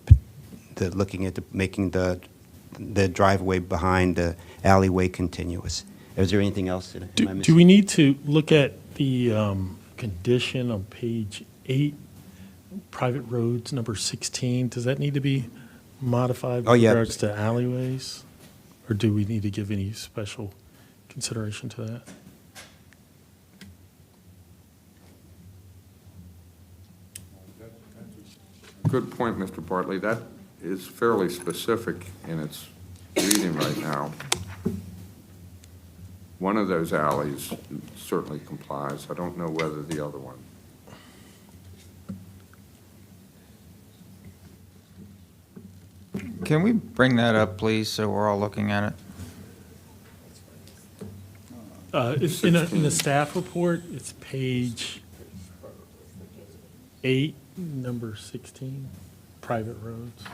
making the driveway behind the alleyway continuous. Is there anything else? Do we need to look at the condition on page 8, private roads, number 16? Does that need to be modified with regards to alleyways? Or do we need to give any special consideration to that? Good point, Mr. Bartley. That is fairly specific in its reading right now. One of those alleys certainly complies. I don't know whether the other one. Can we bring that up, please, so we're all looking at it? It's in the staff report, it's page 8, number 16, private roads.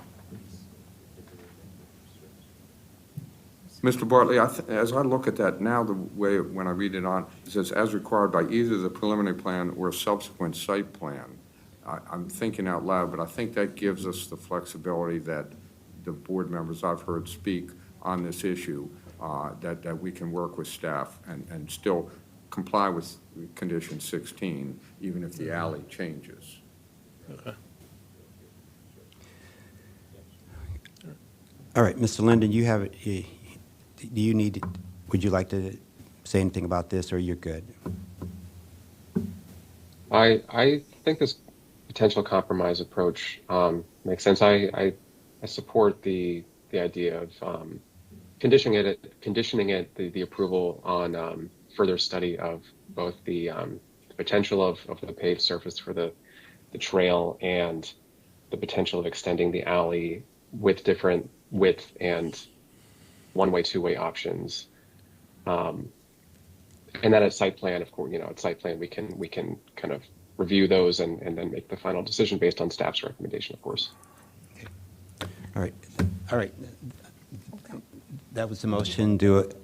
Mr. Bartley, as I look at that now, the way, when I read it on, it says, as required by either the preliminary plan or subsequent site plan. I'm thinking out loud, but I think that gives us the flexibility that the board members I've heard speak on this issue, that we can work with staff and still comply with condition 16, even if the alley changes. Okay. All right, Mr. Linden, you have it. Would you like to say anything about this, or you're good? I think this potential compromise approach makes sense. I support the idea of conditioning it the approval on further study of both the potential of the paved surface for the trail and the potential of extending the alley with different width and one-way, two-way options. And then at site plan, of course, at site plan, we can kind of review those and then make the final decision based on staff's recommendation, of course. Okay. All right. That was the motion. Do it.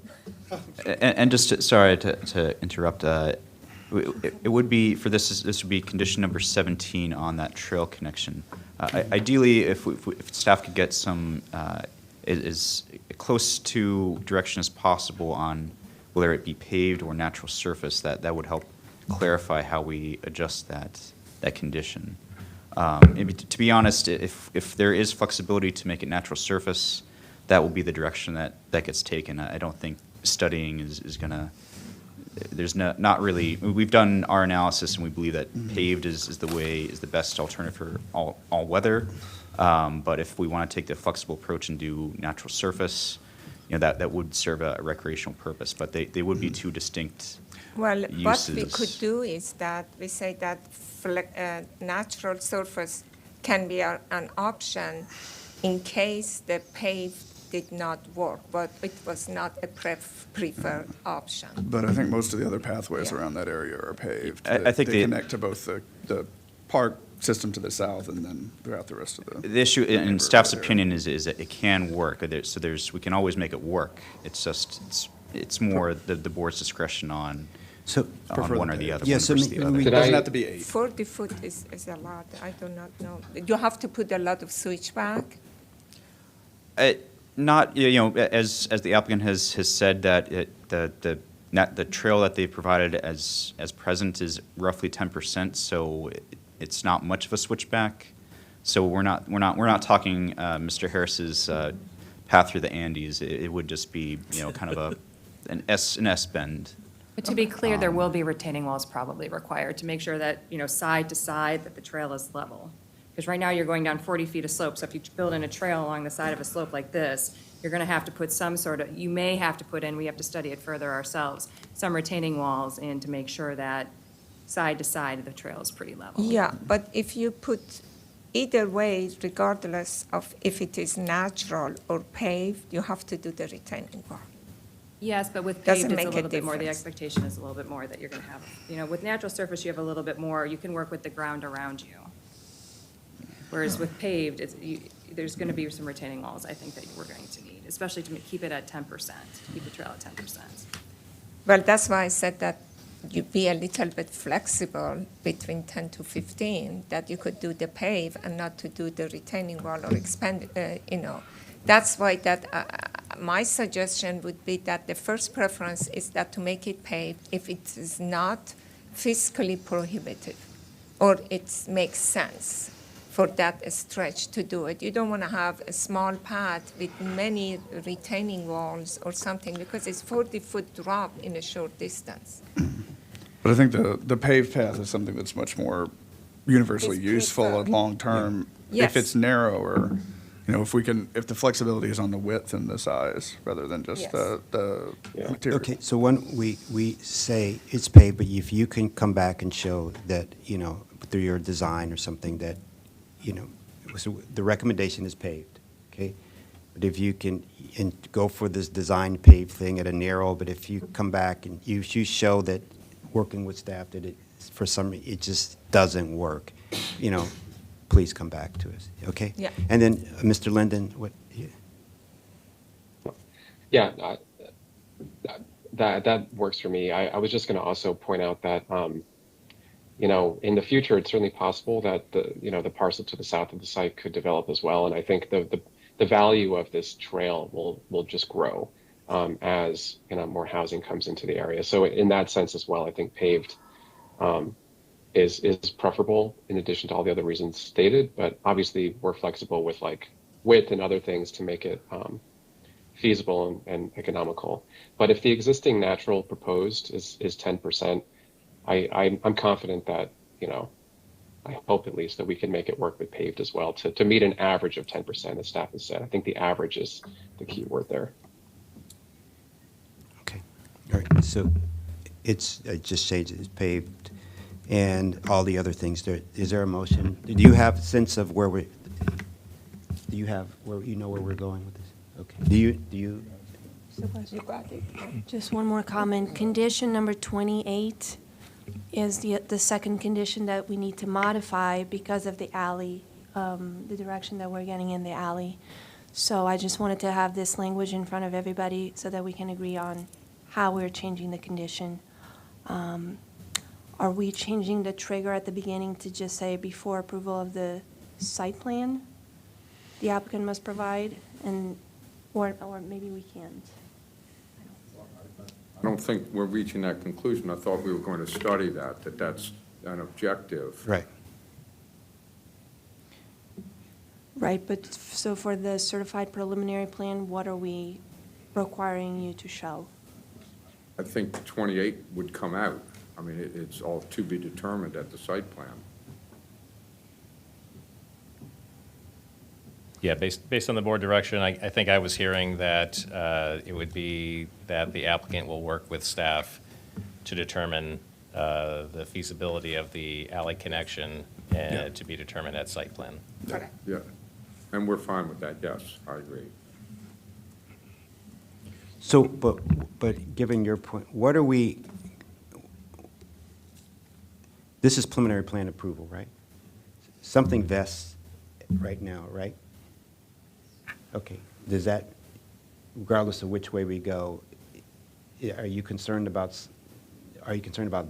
And just, sorry to interrupt, it would be, for this would be condition number 17 on that trail connection. Ideally, if staff could get some, as close to direction as possible on whether it be paved or natural surface, that would help clarify how we adjust that condition. To be honest, if there is flexibility to make it natural surface, that will be the direction that gets taken. I don't think studying is going to, there's not really, we've done our analysis and we believe that paved is the best alternative for all weather. But if we want to take the flexible approach and do natural surface, that would serve a recreational purpose, but they would be two distinct Well, uses. what we could do is that we say that natural surface can be an option in case the paved did not work, but it was not a preferred option. But I think most of the other pathways around that area are paved. I think They the- connect to both the park system to the south and then throughout the rest of the. The issue, in neighborhood staff's area. opinion, is that it can work. So we can always make it work. It's just, it's more the board's discretion on one or the other. Yeah, one so versus the other. It doesn't have to be 8. 40 foot is a lot, I do not know. You have to put a lot of switchback? Not, as the applicant has said, that the trail that they've provided as present is roughly 10%, so it's not much of a switchback. So we're not talking Mr. Harris's path through the Andes. It would just be, kind of an S bend. But to be clear, there will be retaining walls probably required to make sure that, side to side, that the trail is level. Because right now you're going down 40 feet of slope, so if you build in a trail along the side of a slope like this, you're going to have to put you may have to put in, we have to study it further ourselves, some retaining walls in to make sure that side to side of the trail is pretty level. Yeah, but if you put, either way, regardless of if it is natural or paved, you have to do the retaining wall. Yes, but with Doesn't paved, it's make a a little bit more, the difference. expectation is a little bit more that you're going to have. With natural surface, you have a little bit more, you can work with the ground around you. Whereas with paved, there's going to be some retaining walls, I think, that we're going to need, especially to keep it at 10%, keep the trail at 10%. Well, that's why I said that you be a little bit flexible between 10 to 15, that you could do the pave and not to do the retaining wall or expand, That's why my suggestion would be that the first preference is that to make it paved if it is not fiscally prohibitive or it makes sense for that stretch to do it. You don't want to have a small path with many retaining walls or something because it's 40-foot drop in a short distance. But I think the paved path is something that's much more universally It's useful preferred. and long-term. Yes. If it's narrower, if the flexibility is on the width and the size rather than just Yes. the material. Okay, so when we say it's paved, but if you can come back and show that, through your design or something that, so the recommendation is paved, okay? But if you can, and go for this design paved thing at a narrow, but if you come back and you show that working with staff that for some, it just doesn't work, please come back to us, okay? Yeah. And then, Mr. Linden, what? Yeah, that works for me. I was just going to also point out that, in the future, it's certainly possible that the parcel to the south of the site could develop as well. And I think the value of this trail will just grow as more housing comes into the area. So in that sense as well, I think paved is preferable in addition to all the other reasons stated. But obviously, we're flexible with width and other things to make it feasible and economical. But if the existing natural proposed is 10%, I'm confident that, I hope at least that we can make it work with paved as well to meet an average of 10%, as staff has said. I think the average is the key word there. Okay, all right, so it just changes, it's paved, and all the other things there. Is there a motion? Do you have a sense of where where we're going with this? Okay, do you? You got it. Just one more comment. Condition number 28 is the second condition that we need to modify because of the alley, the direction that we're getting in the alley. So I just wanted to have this language in front of everybody so that we can agree on how we're changing the condition. Are we changing the trigger at the beginning to just say before approval of the site plan, the applicant must provide, or maybe we can't? I don't think we're reaching that conclusion. I thought we were going to study that's an objective. Right. Right, but so for the certified preliminary plan, what are we requiring you to show? I think 28 would come out. I mean, it's all to be determined at the site plan. Yeah, based on the board direction, I think I was hearing that it would be that the applicant will work with staff to determine the feasibility of the alley connection to be determined at site plan. Correct. Yeah, and we're fine with that, yes, I agree. So, but given your point, what are we, this is preliminary plan approval, right? Something vests right now, right? Okay, does that, regardless of which way we go, are you concerned about,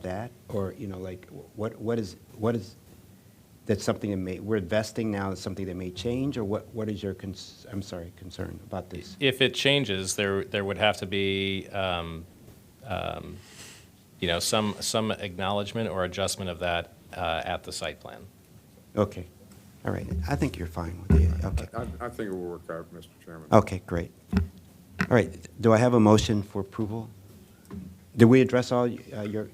that? Or, like, what is, that's something that may, we're investing now in something that may change, or what is your, concern about this? If it changes, there would have to be, some acknowledgement or adjustment of that at the site plan. Okay, all right, I think you're fine with it, okay. I think it will work out, Mr. Chairman. Okay, great. All right, do I have a motion for approval? Did we address all your?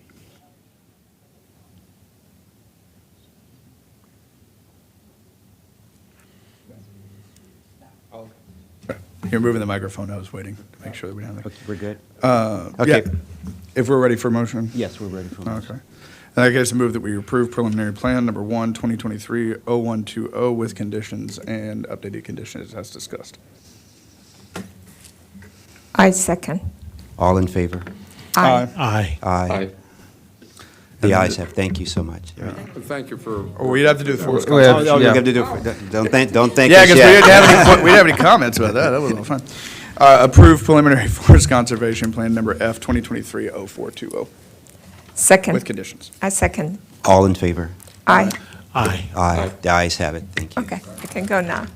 You're moving the microphone. I was waiting to make sure that we don't have. Okay, we're good? Okay. If we're ready for motion? Yes, we're ready for a motion. Okay. And I guess I move that we approve preliminary plan number 1, 2023-0120 with conditions and updated conditions as discussed. I second. All in favor? Aye. Aye. Aye. The ayes have, thank you so much. And thank you for. Or we'd have to do the forest We have- Oh, you yeah. have to do, don't thank Yeah, us because yet. we didn't have any comments about that. That was all fun. Approve preliminary forest conservation plan number F 2023-0420 Second. with conditions. I second. All in favor? Aye. Aye. Aye. The ayes have it, thank you. Okay, I can go now.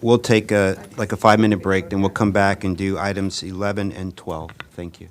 We'll take like a 5-minute break, then we'll come back and do items 11 and 12. Thank you.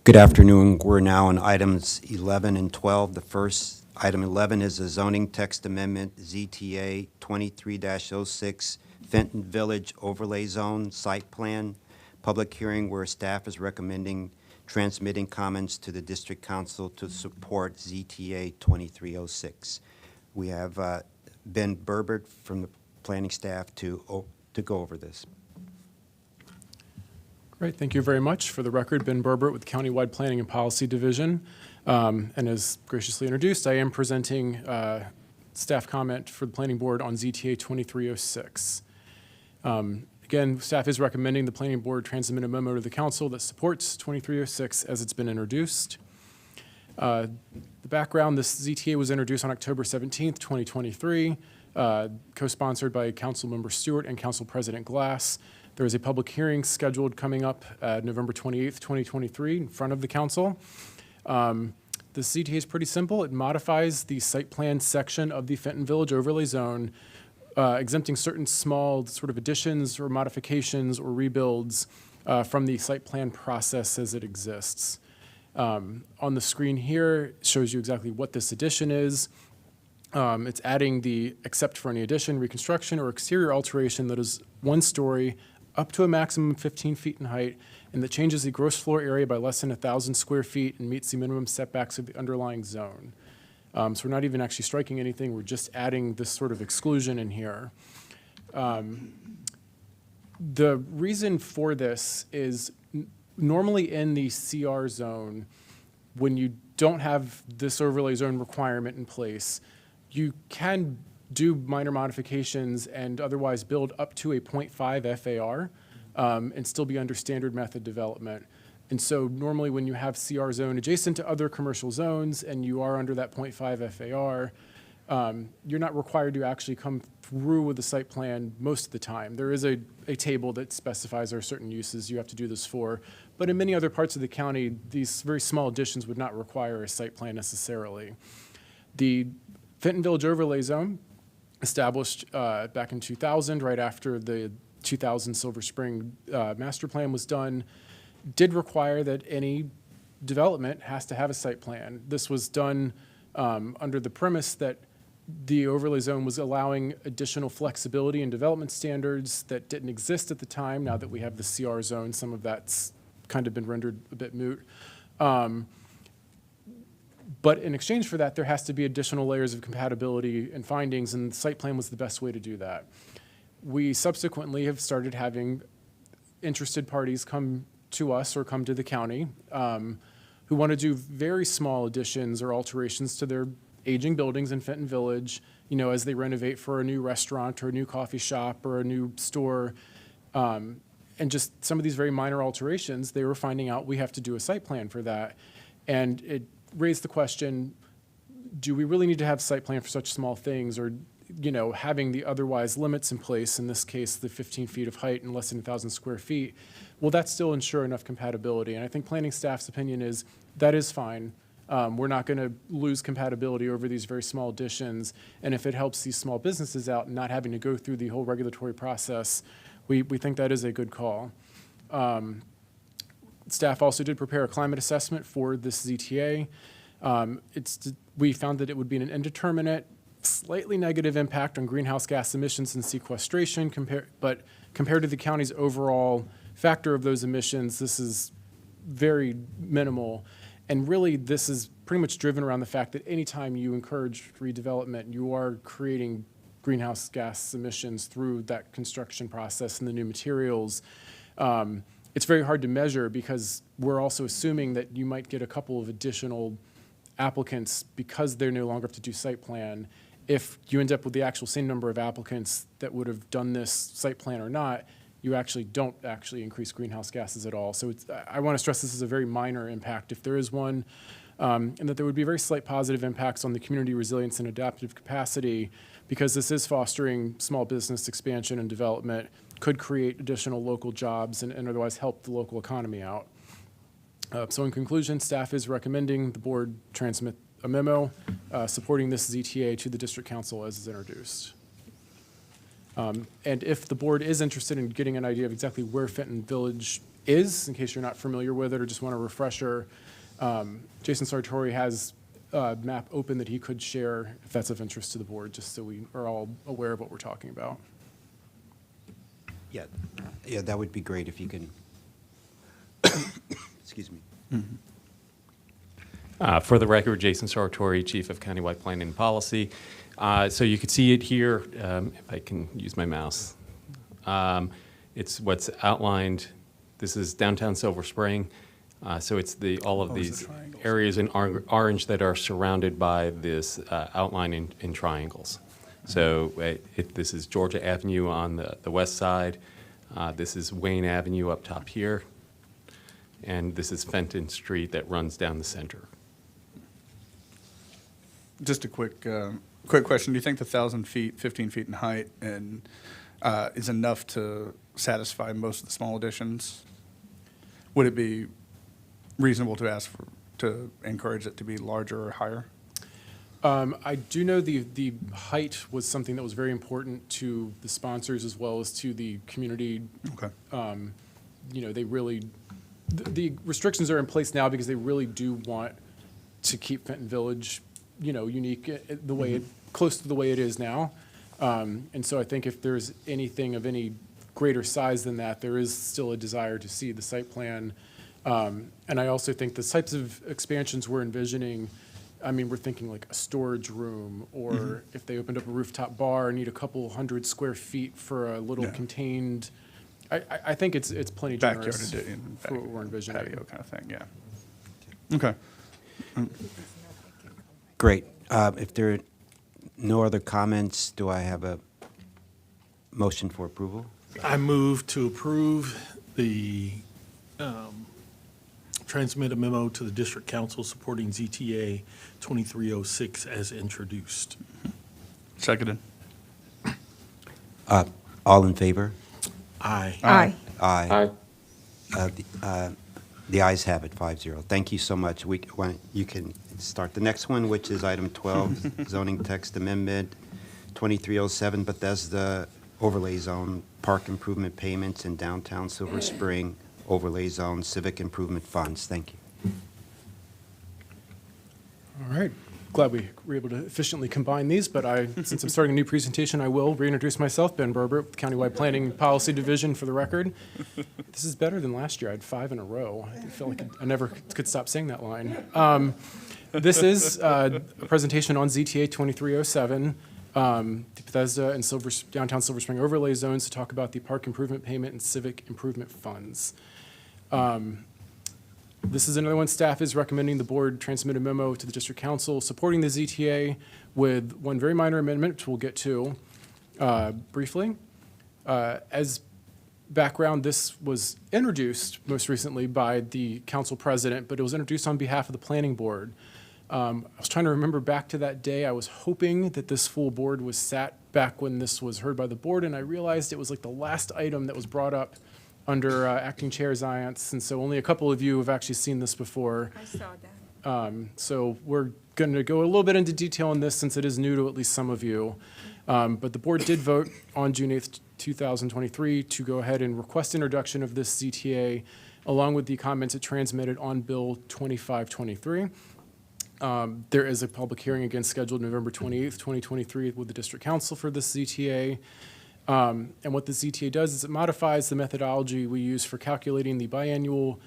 Good afternoon. We're now on items 11 and 12. The first, item 11 is a zoning text amendment, ZTA 23-06, Fenton Village Overlay Zone Site Plan, public hearing where staff is recommending transmitting comments to the District Council to support ZTA 2306. We have Ben Berbert from the planning staff to go over this. Great, thank you very much. For the record, Ben Berbert with Countywide Planning and Policy Division. And as graciously introduced, I am presenting staff comment for the Planning Board on ZTA 2306. Again, staff is recommending the Planning Board transmit a memo to the Council that supports 2306 as it's been introduced. The background, this ZTA was introduced on October 17th, 2023, co-sponsored by Councilmember Stewart and Council President Glass. There is a public hearing scheduled coming up November 28th, 2023 in front of the Council. The ZTA is pretty simple. It modifies the site plan section of the Fenton Village Overlay Zone, exempting certain small sort of additions or modifications or rebuilds from the site plan process as it exists. On the screen here, it shows you exactly what this addition is. It's adding the except for any addition, reconstruction, or exterior alteration that is 1 story up to a maximum of 15 feet in height, and that changes the gross floor area by less than 1,000 square feet and meets the minimum setbacks of the underlying zone. So we're not even actually striking anything, we're just adding this sort of exclusion in here. The reason for this is normally in the CR zone, when you don't have this overlay zone requirement in place, you can do minor modifications and otherwise build up to a 0.5 FAR and still be under standard method development. And so normally when you have CR zone adjacent to other commercial zones and you are under that 0.5 FAR, you're not required to actually come through with the site plan most of the time. There is a table that specifies there are certain uses you have to do this for, but in many other parts of the county, these very small additions would not require a site plan necessarily. The Fenton Village Overlay Zone, established back in 2000, right after the 2000 Silver Spring master plan was done, did require that any development has to have a site plan. This was done under the premise that the overlay zone was allowing additional flexibility in development standards that didn't exist at the time. Now that we have the CR zone, some of that's kind of been rendered a bit moot. But in exchange for that, there has to be additional layers of compatibility and findings, and the site plan was the best way to do that. We subsequently have started having interested parties come to us or come to the county who want to do very small additions or alterations to their aging buildings in Fenton Village, you know, as they renovate for a new restaurant or a new coffee shop or a new store. And just some of these very minor alterations, they were finding out we have to do a site plan for that. And it raised the question, do we really need to have site plan for such small things, or, you know, having the otherwise limits in place, in this case, the 15 feet of height and less than 1,000 square feet, will that still ensure enough compatibility? And I think planning staff's opinion is that is fine. We're not going to lose compatibility over these very small additions, and if it helps these small businesses out and not having to go through the whole regulatory process, we think that is a good call. Staff also did prepare a climate assessment for this ZTA. We found that it would be an indeterminate, slightly negative impact on greenhouse gas emissions and sequestration, but compared to the county's overall factor of those emissions, this is very minimal. And really, this is pretty much driven around the fact that anytime you encourage redevelopment, you are creating greenhouse gas emissions through that construction process and the new materials. It's very hard to measure because we're also assuming that you might get a couple of additional applicants because they're no longer have to do site plan. If you end up with the actual same number of applicants that would have done this site plan or not, you actually don't actually increase greenhouse gases at all. So I want to stress this is a very minor impact if there is one, and that there would be very slight positive impacts on the community resilience and adaptive capacity, because this is fostering small business expansion and development, could create additional local jobs and otherwise help the local economy out. So in conclusion, staff is recommending the board transmit a memo supporting this ZTA to the district council as is introduced. And if the board is interested in getting an idea of exactly where Fenton Village is, in case you're not familiar with it or just want a refresher, Jason Sartori has a map open that he could share if that's of interest to the board, just so we are all aware of what we're talking about. Yeah, that would be great if you can. Excuse me. For the record, Jason Sartori, Chief of Countywide Planning and Policy. So you can see it here, if I can use my mouse. It's what's outlined. This is downtown Silver Spring. So it's all of these areas in orange that are surrounded by this outline in triangles. So this is Georgia Avenue on the west side. This is Wayne Avenue up top here. And this is Fenton Street that runs down the center. Just a quick question. Do you think the 1,000 feet, 15 feet in height, and is enough to satisfy most of the small additions? Would it be reasonable to ask to encourage it to be larger or higher? I do know the height was something that was very important to the sponsors as well as to the community. Okay. They really, the restrictions are in place now because they really do want to keep Fenton Village, unique the way it, close to the way it is now. And so I think if there's anything of any greater size than that, there is still a desire to see the site plan. And I also think the types of expansions we're envisioning, we're thinking like a storage room, or if they opened up a rooftop bar and need a couple hundred square feet for a little contained, I think it's plenty generous for what we're envisioning. Patio kind of thing, yeah. Okay. Great. If there are no other comments, do I have a motion for approval? I move to approve the transmit a memo to the District Council supporting ZTA 2306 as introduced. Seconded. All in favor? Aye. Aye. Aye. The ayes have it, 5-0. Thank you so much. You can start the next one, which is item 12, zoning text amendment 2307 Bethesda overlay zone, park improvement payments in downtown Silver Spring overlay zone, civic improvement funds. Thank you. All right. Glad we were able to efficiently combine these, but since I'm starting a new presentation, I will reintroduce myself, Ben Berbert, with Countywide Planning and Policy Division for the record. This is better than last year. I had 5 in a row. I feel like I never could stop saying that line. This is a presentation on ZTA 2307, the Bethesda and downtown Silver Spring overlay zones, to talk about the park improvement payment and civic improvement funds. This is another one. Staff is recommending the board transmit a memo to the district council supporting the ZTA with one very minor amendment, which we'll get to briefly. As background, this was introduced most recently by the council president, but it was introduced on behalf of the planning board. I was trying to remember back to that day. I was hoping that this full board was sat back when this was heard by the board, and I realized it was like the last item that was brought up under acting chair Zients, and so only a couple of you have actually seen this before. I saw that. So we're going to go a little bit into detail on this since it is new to at least some of you. But the board did vote on June 8th, 2023 to go ahead and request introduction of this ZTA along with the comments it transmitted on Bill 2523. There is a public hearing again scheduled November 28th, 2023 with the district council for this ZTA. And what the ZTA does is it modifies the methodology we use for calculating the biannual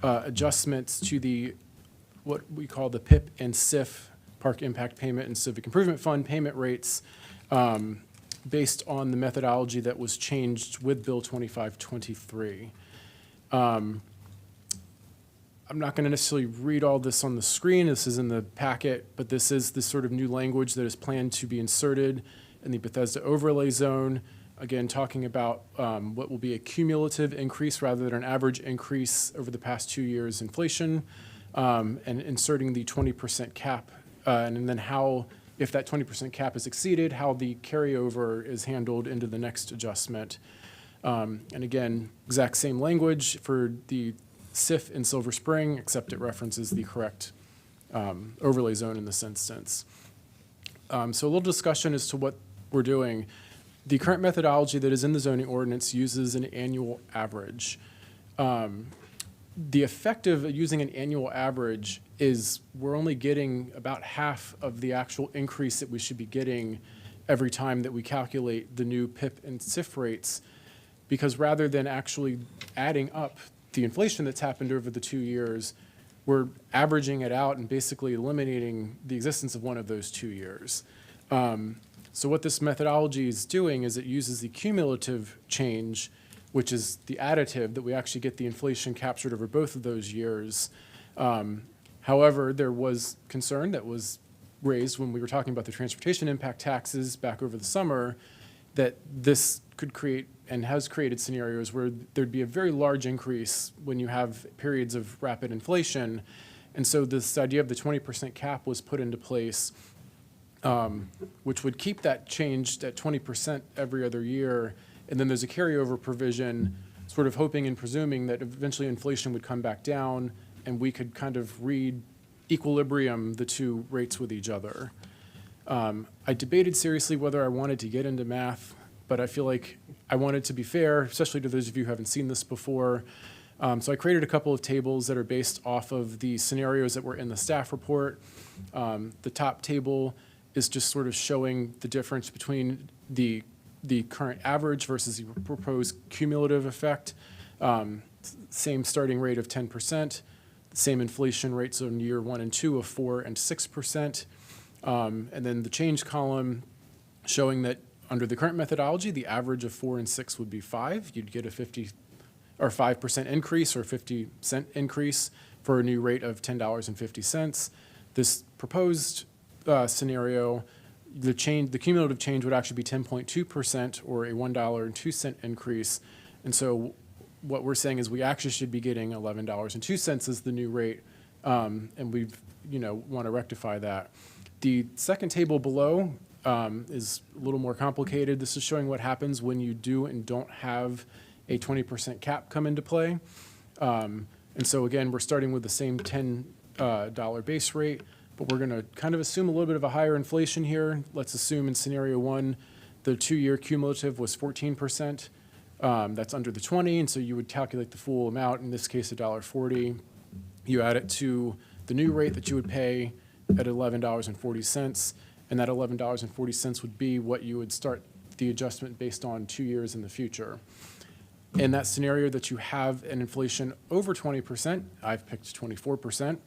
adjustments to what we call the PIP and SIF, Park Impact Payment and Civic Improvement Fund payment rates, based on the methodology that was changed with Bill 2523. I'm not going to necessarily read all this on the screen. This is in the packet, but this is the sort of new language that is planned to be inserted in the Bethesda overlay zone. Again, talking about what will be a cumulative increase rather than an average increase over the past 2 years inflation, and inserting the 20% cap, and then how, if that 20% cap is exceeded, how the carryover is handled into the next adjustment. And again, exact same language for the SIF in Silver Spring, except it references the correct overlay zone in this instance. So a little discussion as to what we're doing. The current methodology that is in the zoning ordinance uses an annual average. The effect of using an annual average is we're only getting about half of the actual increase that we should be getting every time that we calculate the new PIP and SIF rates, because rather than actually adding up the inflation that's happened over the 2 years, we're averaging it out and basically eliminating the existence of one of those 2 years. So what this methodology is doing is it uses the cumulative change, which is the additive, that we actually get the inflation captured over both of those years. However, there was concern that was raised when we were talking about the transportation impact taxes back over the summer, that this could create and has created scenarios where there'd be a very large increase when you have periods of rapid inflation. And so this idea of the 20% cap was put into place, which would keep that changed at 20% every other year. And then there's a carryover provision, sort of hoping and presuming that eventually inflation would come back down and we could kind of equilibrium the two rates with each other. I debated seriously whether I wanted to get into math, but I feel like I wanted to be fair, especially to those of you who haven't seen this before. So I created a couple of tables that are based off of the scenarios that were in the staff report. The top table is just sort of showing the difference between the current average versus the proposed cumulative effect. Same starting rate of 10%, the same inflation rates in year 1 and 2 of 4% and 6%. And then the change column showing that under the current methodology, the average of 4 and 6 would be 5. You'd get a 5% increase or 50-cent increase for a new rate of $10.50. This proposed scenario, the cumulative change would actually be 10.2% or a $1.02 increase. And so what we're saying is we actually should be getting $11.02 as the new rate, and we want to rectify that. The second table below is a little more complicated. This is showing what happens when you do and don't have a 20% cap come into play. And so again, we're starting with the same $10 base rate, but we're going to kind of assume a little bit of a higher inflation here. Let's assume in scenario 1, the 2-year cumulative was 14%. That's under the 20, and so you would calculate the full amount, in this case $1.40. You add it to the new rate that you would pay at $11.40, and that $11.40 would be what you would start the adjustment based on 2 years in the future. In that scenario that you have an inflation over 20%, I've picked 24%,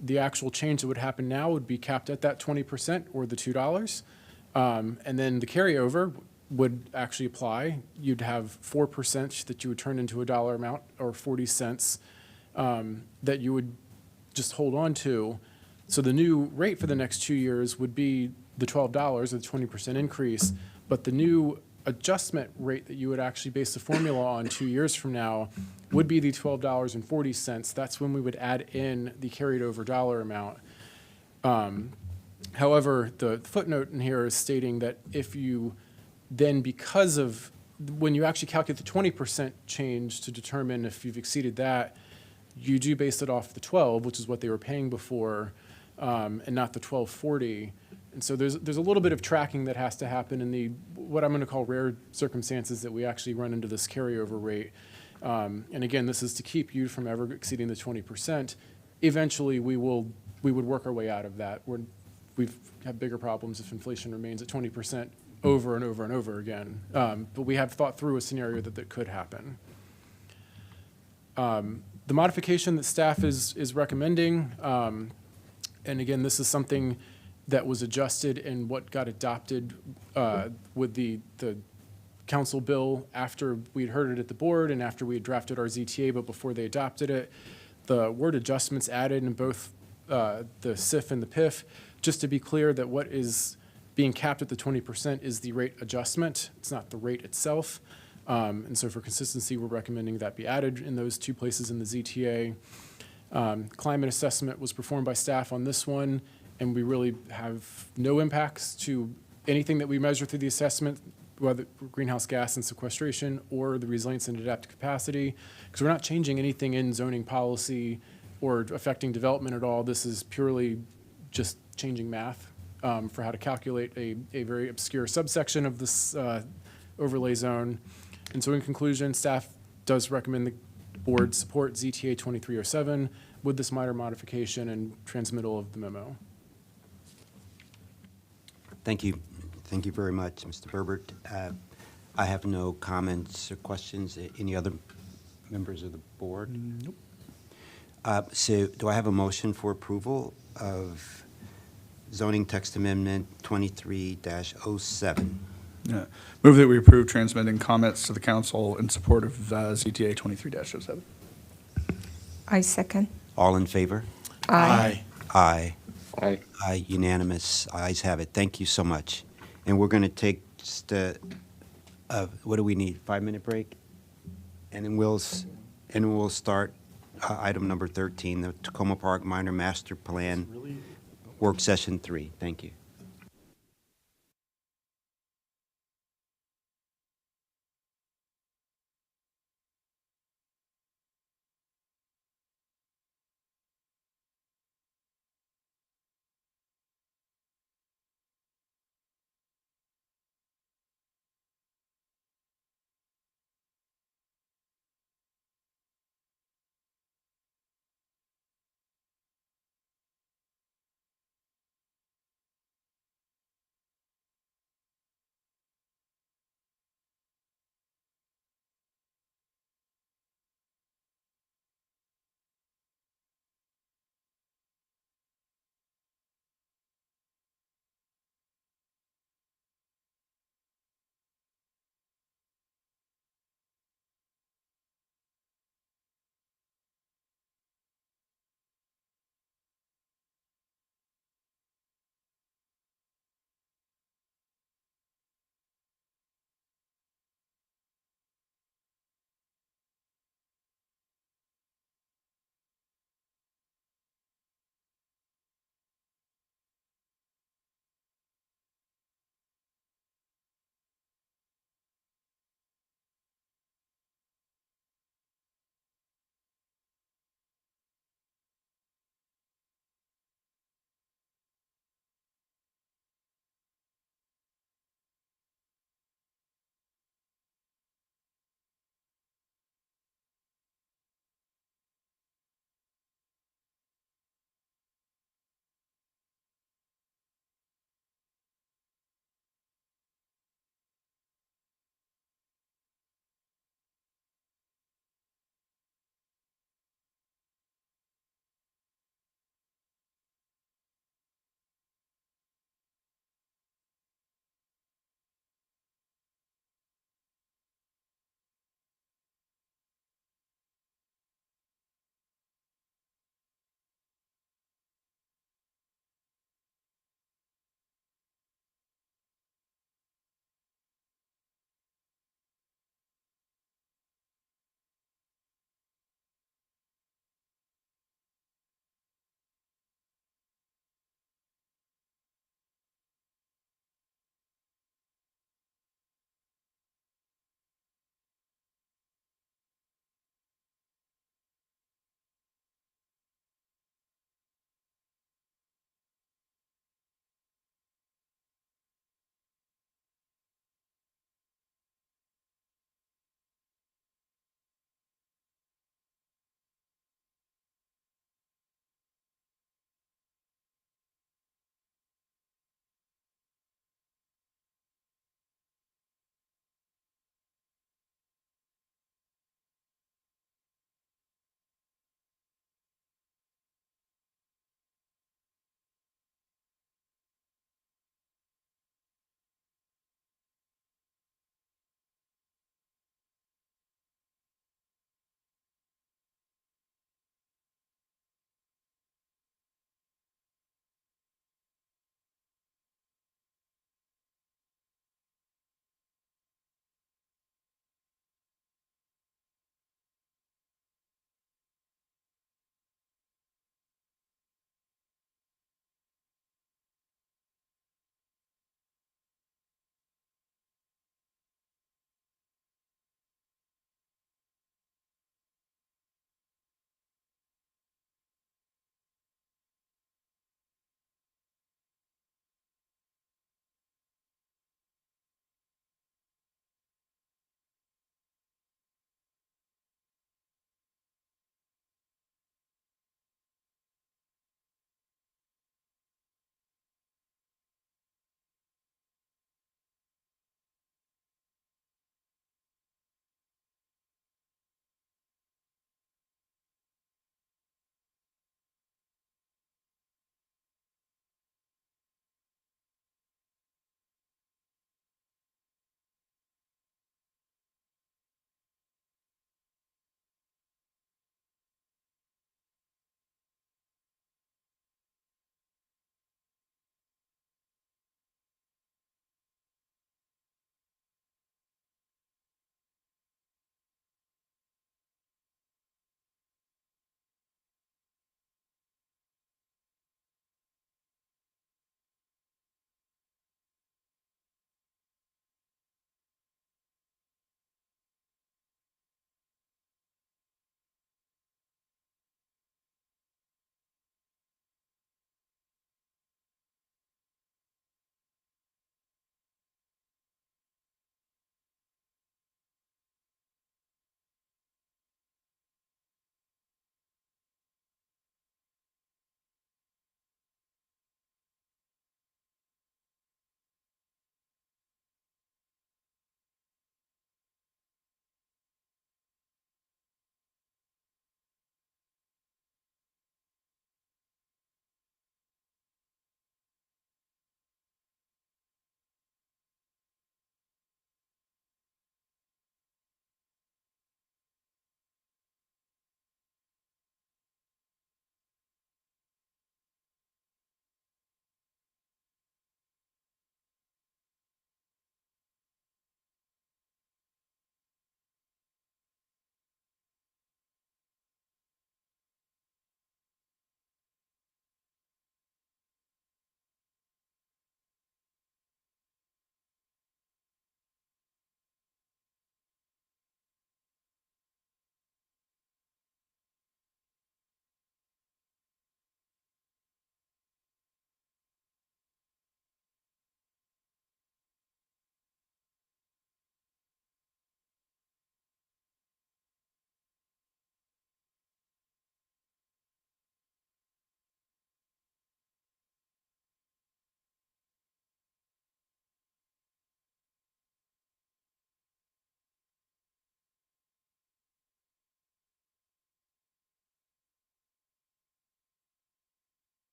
the actual change that would happen now would be capped at that 20% or the $2. And then the carryover would actually apply. You'd have 4% that you would turn into a dollar amount or 40 cents that you would just hold on to. So the new rate for the next 2 years would be the $12 or the 20% increase, but the new adjustment rate that you would actually base the formula on 2 years from now would be the $12.40. That's when we would add in the carried over dollar amount. However, the footnote in here is stating that if you then, because of when you actually calculate the 20% change to determine if you've exceeded that, you do base it off the 12, which is what they were paying before, and not the $12.40. And so there's a little bit of tracking that has to happen in the what I'm going to call rare circumstances that we actually run into this carryover rate. And again, this is to keep you from ever exceeding the 20%. Eventually, we would work our way out of that. We've had bigger problems if inflation remains at 20% over and over and over again. But we have thought through a scenario that could happen. The modification that staff is recommending, and again, this is something that was adjusted in what got adopted with the council bill after we'd heard it at the board and after we had drafted our ZTA, but before they adopted it. The word adjustments added in both the SIF and the PIF, just to be clear that what is being capped at the 20% is the rate adjustment. It's not the rate itself. And so for consistency, we're recommending that be added in those 2 places in the ZTA. Climate assessment was performed by staff on this one, and we really have no impacts to anything that we measure through the assessment, whether greenhouse gas and sequestration or the resilience and adaptive capacity, because we're not changing anything in zoning policy or affecting development at all. This is purely just changing math. for how to calculate a very obscure subsection of this overlay zone. And so in conclusion, staff does recommend the board support ZTA 2307 with this minor modification and transmittal of the memo. Thank you. Thank you very much, Mr. Berbert. I have no comments or questions. Any other members of the board? Nope. So do I have a motion for approval of zoning text amendment 23-07? Yeah. Move that we approve transmitting comments to the council in support of ZTA 23-07. I second. All in favor? Aye. Aye. Aye. Aye, unanimous. Ayes have it. Thank you so much. And we're going to take just what do we need, 5-minute break? And then we'll start item number 13, the Tacoma Park Minor Master Plan, Work Session 3. Thank you.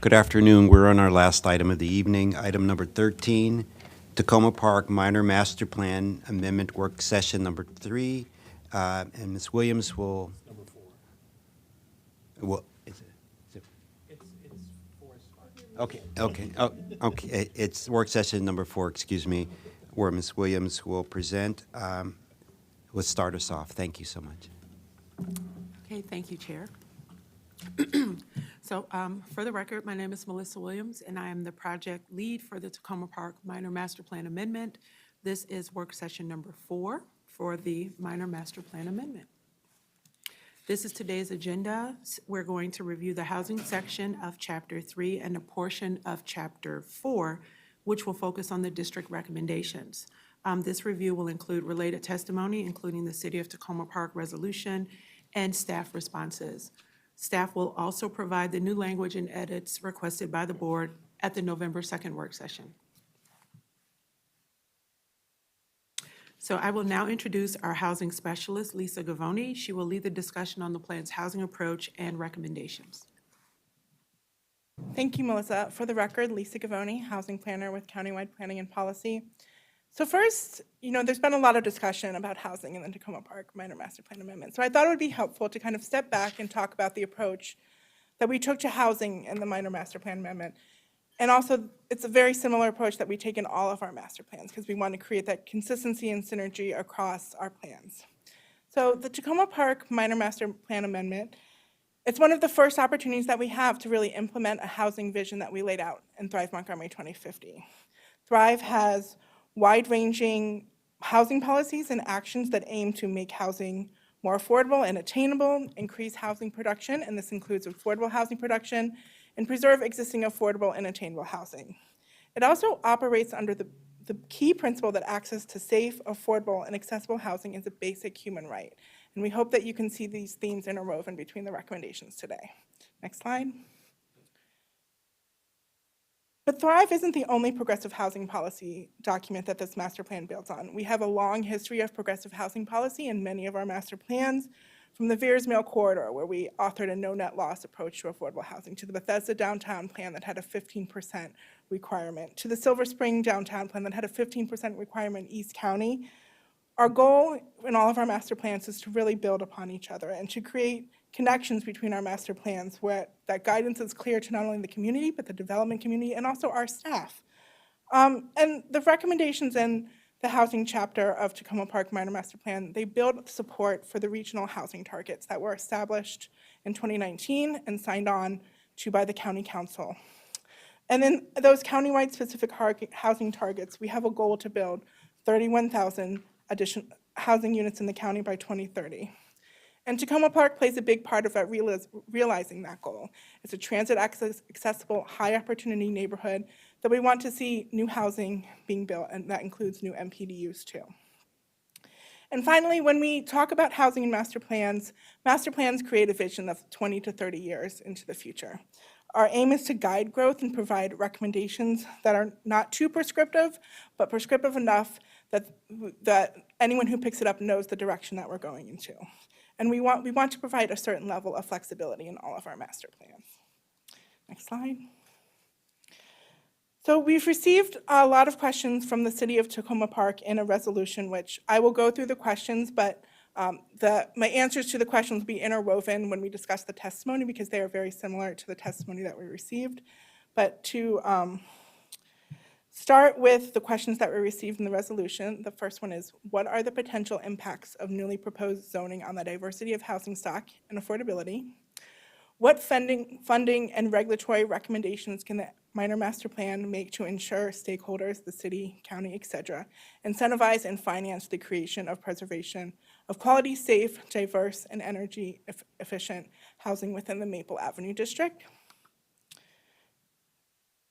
Good afternoon. We're on our last item of the evening, item number 13, Tacoma Park Minor Master Plan Amendment Work Session number 3. And Ms. Williams will... Number 4. Well, is it? It's 4. Okay. It's work session number 4, excuse me, where Ms. Williams will present. Will start us off. Thank you so much. Okay, thank you, Chair. So for the record, my name is Melissa Williams, and I am the project lead for the Tacoma Park Minor Master Plan Amendment. This is work session number 4 for the Minor Master Plan Amendment. This is today's agenda. We're going to review the housing section of Chapter 3 and a portion of Chapter 4, which will focus on the district recommendations. This review will include related testimony, including the City of Tacoma Park resolution and staff responses. Staff will also provide the new language and edits requested by the board at the November 2nd work session. So I will now introduce our housing specialist, Lisa Gavoni. She will lead the discussion on the plan's housing approach and recommendations. Thank you, Melissa. For the record, Lisa Gavoni, housing planner with Countywide Planning and Policy. So first, there's been a lot of discussion about housing in the Tacoma Park Minor Master Plan Amendment. So I thought it would be helpful to kind of step back and talk about the approach that we took to housing in the Minor Master Plan Amendment. And also, it's a very similar approach that we take in all of our master plans because we want to create that consistency and synergy across our plans. So the Tacoma Park Minor Master Plan Amendment, it's one of the first opportunities that we have to really implement a housing vision that we laid out in Thrive Montgomery 2050. Thrive has wide-ranging housing policies and actions that aim to make housing more affordable and attainable, increase housing production, and this includes affordable housing production, and preserve existing affordable and attainable housing. It also operates under the key principle that access to safe, affordable, and accessible housing is a basic human right. And we hope that you can see these themes interwoven between the recommendations today. Next slide. But Thrive isn't the only progressive housing policy document that this master plan builds on. We have a long history of progressive housing policy in many of our master plans, from the Veers Mill Corridor, where we authored a no net loss approach to affordable housing, to the Bethesda Downtown Plan that had a 15% requirement, to the Silver Spring Downtown Plan that had a 15% requirement in East County. Our goal in all of our master plans is to really build upon each other and to create connections between our master plans where that guidance is clear to not only the community, but the development community and also our staff. And the recommendations in the housing chapter of Tacoma Park Minor Master Plan, they build support for the regional housing targets that were established in 2019 and signed on to by the County Council. And then those countywide specific housing targets, we have a goal to build 31,000 additional housing units in the county by 2030. And Tacoma Park plays a big part of that realizing that goal. It's a transit accessible, high opportunity neighborhood that we want to see new housing being built, and that includes new MPDUs too. And finally, when we talk about housing and master plans create a vision of 20 to 30 years into the future. Our aim is to guide growth and provide recommendations that are not too prescriptive, but prescriptive enough that anyone who picks it up knows the direction that we're going into. And we want to provide a certain level of flexibility in all of our master plans. Next slide. So we've received a lot of questions from the City of Tacoma Park in a resolution, which I will go through the questions, but my answers to the questions will be interwoven when we discuss the testimony because they are very similar to the testimony that we received. But to start with the questions that we received in the resolution, the first one is, what are the potential impacts of newly proposed zoning on the diversity of housing stock and affordability? What funding and regulatory recommendations can the minor master plan make to ensure stakeholders, the city, county, et cetera, incentivize and finance the creation of preservation of quality, safe, diverse, and energy efficient housing within the Maple Avenue district?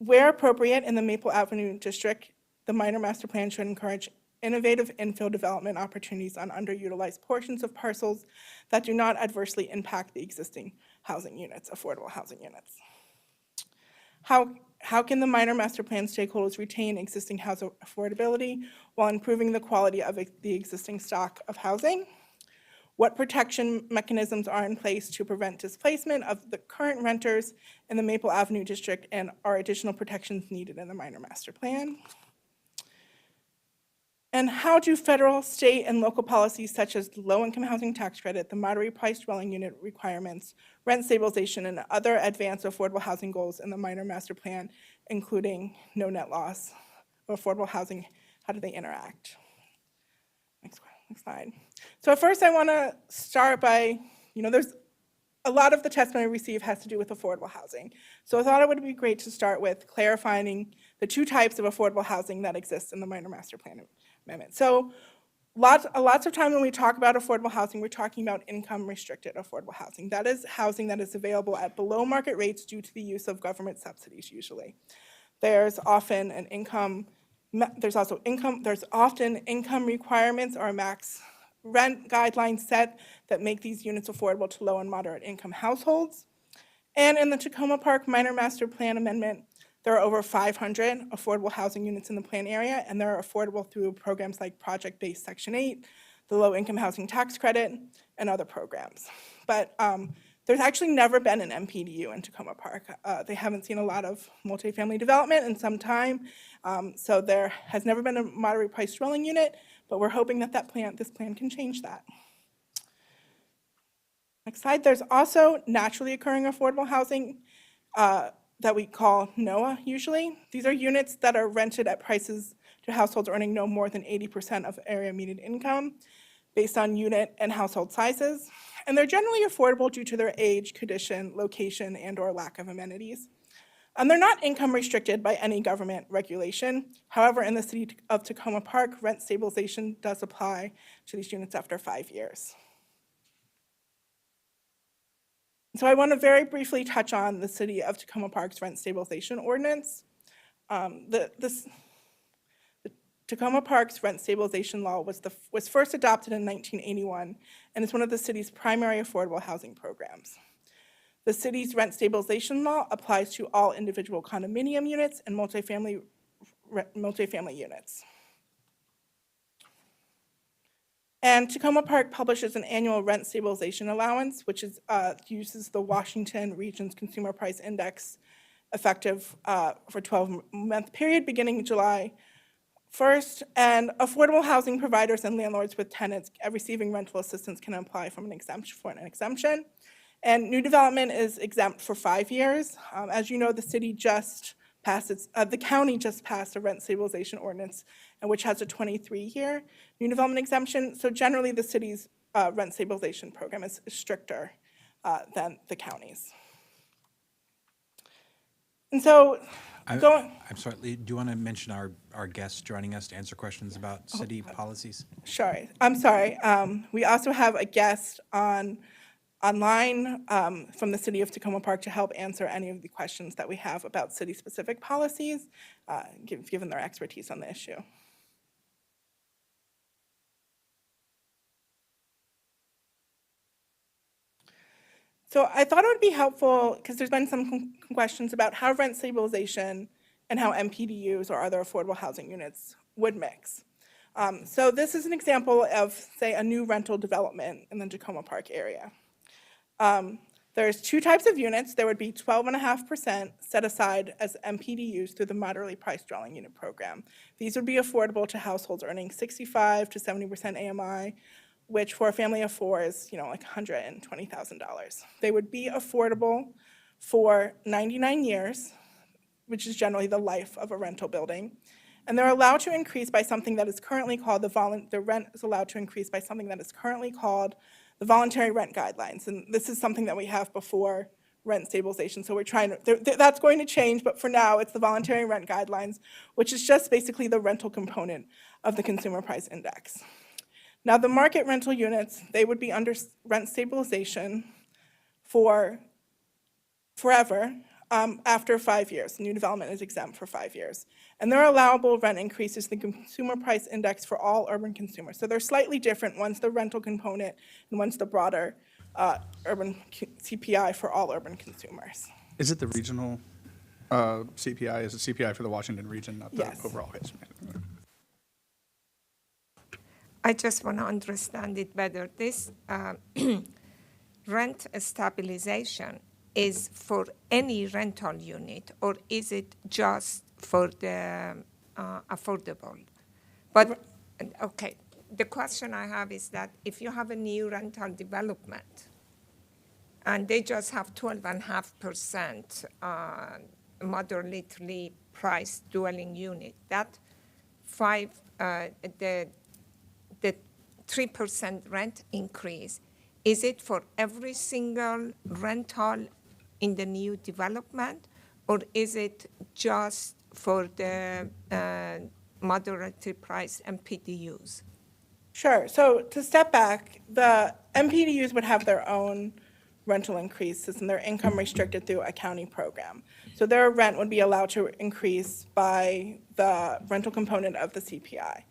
Where appropriate in the Maple Avenue district, the minor master plan should encourage innovative infill development opportunities on underutilized portions of parcels that do not adversely impact the existing housing units, affordable housing units. How can the minor master plan stakeholders retain existing housing affordability while improving the quality of the existing stock of housing? what protection mechanisms are in place to prevent displacement of the current renters in the Maple Avenue district, and are additional protections needed in the minor master plan? And how do federal, state, and local policies such as the low-income housing tax credit, the moderate price dwelling unit requirements, rent stabilization, and other advanced affordable housing goals in the minor master plan, including no net loss of affordable housing, how do they interact? Next slide. So at first I want to start by, there's a lot of the testimony we receive has to do with affordable housing. So I thought it would be great to start with clarifying the two types of affordable housing that exist in the minor master plan amendment. So lots of time when we talk about affordable housing, we're talking about income restricted affordable housing. That is housing that is available at below market rates due to the use of government subsidies usually. There's often there's often income requirements or max rent guidelines set that make these units affordable to low and moderate income households. And in the Tacoma Park Minor Master Plan Amendment, there are over 500 affordable housing units in the plan area, and they're affordable through programs like Project-Based Section 8, the Low Income Housing Tax Credit, and other programs. But there's actually never been an MPDU in Tacoma Park. They haven't seen a lot of multifamily development in some time, so there has never been a moderate price dwelling unit, but we're hoping that this plan can change that. Next slide. There's also naturally occurring affordable housing that we call NOAA usually. These are units that are rented at prices to households earning no more than 80% of area median income based on unit and household sizes. And they're generally affordable due to their age, condition, location, and/or lack of amenities. And they're not income restricted by any government regulation. However, in the city of Tacoma Park, rent stabilization does apply to these units after 5 years. So I want to very briefly touch on the City of Tacoma Park's rent stabilization ordinance. The Tacoma Park's rent stabilization law was first adopted in 1981 and is one of the city's primary affordable housing programs. The city's rent stabilization law applies to all individual condominium units and multifamily units. And Tacoma Park publishes an annual rent stabilization allowance, which uses the Washington Region's Consumer Price Index, effective for a 12-month period beginning July 1st. And affordable housing providers and landlords with tenants receiving rental assistance can apply for an exemption. And new development is exempt for 5 years. As you know, the city just passed the county just passed a rent stabilization ordinance, which has a 23-year new development exemption. So generally, the city's rent stabilization program is stricter than the county's. And so, I'm sorry, do you want to mention our guests joining us to answer questions about city policies? Sure, I'm sorry. We also have a guest online from the City of Tacoma Park to help answer any of the questions that we have about city-specific policies, given their expertise on the issue. So I thought it would be helpful, because there's been some questions about how rent stabilization and how MPDUs or other affordable housing units would mix. So this is an example of, say, a new rental development in the Tacoma Park area. There's two types of units. There would be 12.5% set aside as MPDUs through the moderately priced dwelling unit program. These would be affordable to households earning 65 to 70% AMI, which for a family of four is, like $120,000. They would be affordable for 99 years, which is generally the life of a rental building. And they're allowed to increase by something that is currently called the rent is allowed to increase by something that is currently called the voluntary rent guidelines. And this is something that we have before rent stabilization. So we're trying to, that's going to change, but for now it's the voluntary rent guidelines, which is just basically the rental component of the consumer price index. Now the market rental units, they would be under rent stabilization for forever after 5 years. New development is exempt for 5 years. And their allowable rent increases the consumer price index for all urban consumers. So they're slightly different. One's the rental component and one's the broader urban CPI for all urban consumers. Is it the regional CPI? Is it CPI for the Washington region, not the Yes. overall? I just want to understand it better. This rent stabilization is for any rental unit, or is it just for the affordable? But, okay, the question I have is that if you have a new rental development, and they just have 12.5% moderately priced dwelling unit, that the 3% rent increase, is it for every single rental in the new development, or is it just for the moderately priced MPDUs? Sure. So to step back, the MPDUs would have their own rental increases, and they're income restricted through a county program. So their rent would be allowed to increase by the rental component of the CPI.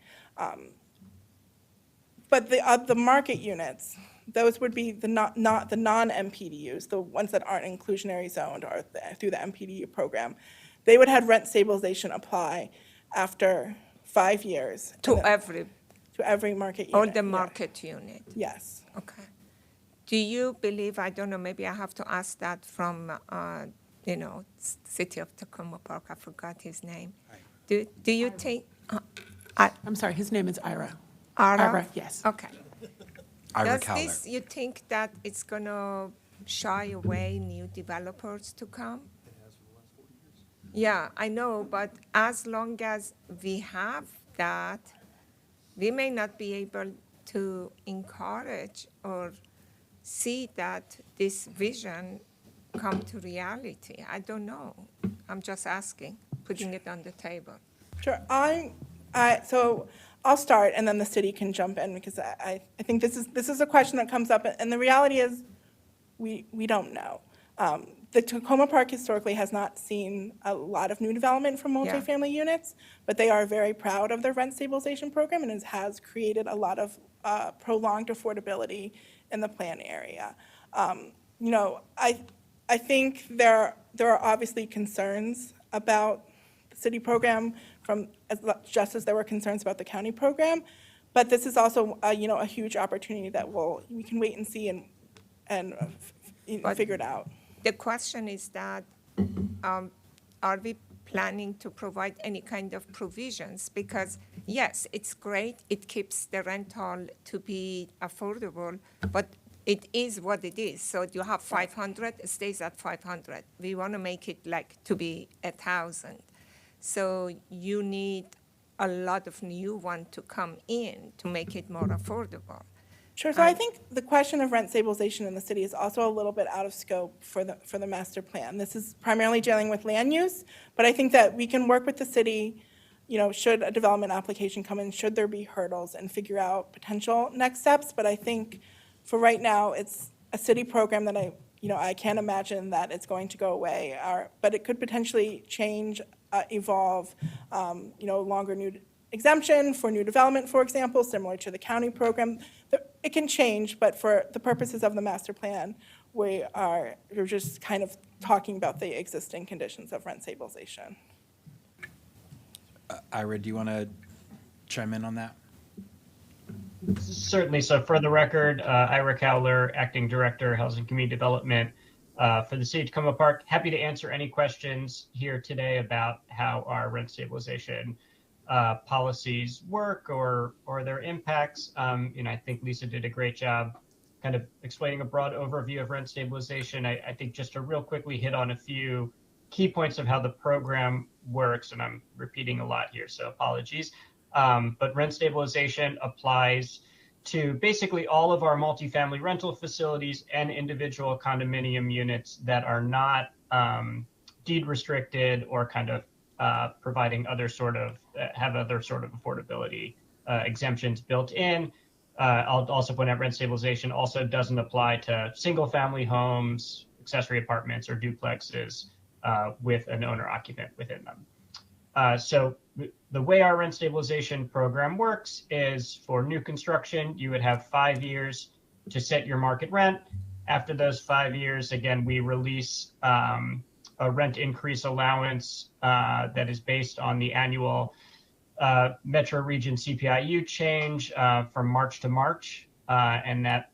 But the market units, those would be the not the non-MPDUs, the ones that aren't inclusionary zoned or through the MPDU program. They would have rent stabilization apply after 5 years. To every market unit. All the market unit? Yes. Okay. Do you believe, I don't know, maybe I have to ask that from, City of Tacoma Park, I forgot his name. Do you think? I'm sorry, his name is Ira. Ira? Yes. Okay. Ira Does this, you think that it's going to shy away new developers to come? Yeah, I know, but as long as we have that, we may not be able to encourage or see that this vision come to reality. I don't know. I'm just asking, putting it on the table. Sure. So I'll start, and then the city can jump in, because I think this is a question that comes up, and the reality is we don't know. The Tacoma Park historically has not seen a lot of new development from multifamily units, but they are very proud of their rent stabilization program, and it has created a lot of prolonged affordability in the plan area. I think there are obviously concerns about the city program just as there were concerns about the county program, but this is also a huge opportunity that we can wait and see and figure it out. The question is that, are we planning to provide any kind of provisions? Because yes, it's great, it keeps the rental to be affordable, but it is what it is. So you have 500, it stays at 500. We want to make it to be 1,000. So you need a lot of new ones to come in to make it more affordable. Sure. So I think the question of rent stabilization in the city is also a little bit out of scope for the master plan. This is primarily dealing with land use, but I think that we can work with the city, should a development application come in, should there be hurdles, and figure out potential next steps. But I think for right now, it's a city program that I can't imagine that it's going to go away, but it could potentially change, evolve, longer new exemption for new development, for example, similar to the county program. It can change, but for the purposes of the master plan, we're just kind of talking about the existing conditions of rent stabilization. Ira, do you want to chime in on that? Certainly. So for the record, Ira Cowler, Acting Director, Housing Community Development for the City of Tacoma Park. Happy to answer any questions here today about how our rent stabilization policies work or their impacts. I think Lisa did a great job kind of explaining a broad overview of rent stabilization. I think just to real quickly hit on a few key points of how the program works, and I'm repeating a lot here, so apologies. But rent stabilization applies to basically all of our multifamily rental facilities and individual condominium units that are not deed restricted or kind of providing have other sort of affordability exemptions built in. I'll also point out rent stabilization also doesn't apply to single family homes, accessory apartments, or duplexes with an owner occupant within them. So the way our rent stabilization program works is for new construction, you would have 5 years to set your market rent. After those 5 years, again, we release a rent increase allowance that is based on the annual Metro Region CPIU change from March to March, and that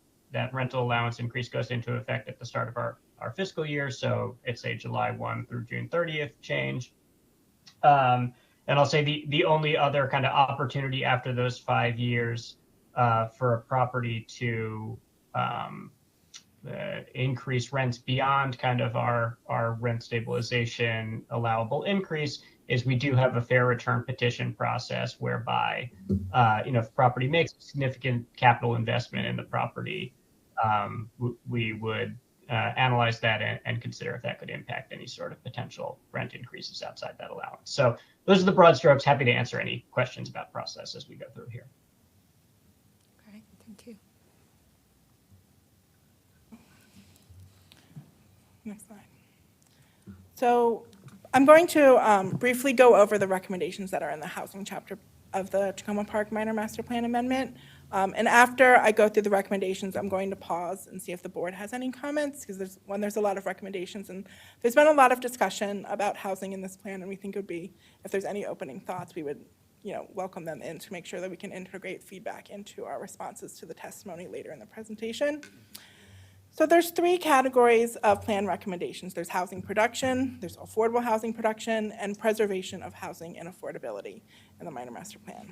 rental allowance increase goes into effect at the start of our fiscal year. So it's a July 1 through June 30th change. And I'll say the only other kind of opportunity after those 5 years for a property to increase rents beyond kind of our rent stabilization allowable increase is we do have a fair return petition process whereby, if property makes a significant capital investment in the property, we would analyze that and consider if that could impact any sort of potential rent increases outside that allowance. So those are the broad strokes. Happy to answer any questions about process as we go through here. Okay, thank you. Next slide. So I'm going to briefly go over the recommendations that are in the housing chapter of the Tacoma Park Minor Master Plan Amendment. And after I go through the recommendations, I'm going to pause and see if the board has any comments, because there's a lot of recommendations, and there's been a lot of discussion about housing in this plan, and we think it would be, if there's any opening thoughts, we would welcome them in to make sure that we can integrate feedback into our responses to the testimony later in the presentation. So there's 3 categories of plan recommendations. There's housing production, there's affordable housing production, and preservation of housing and affordability in the minor master plan.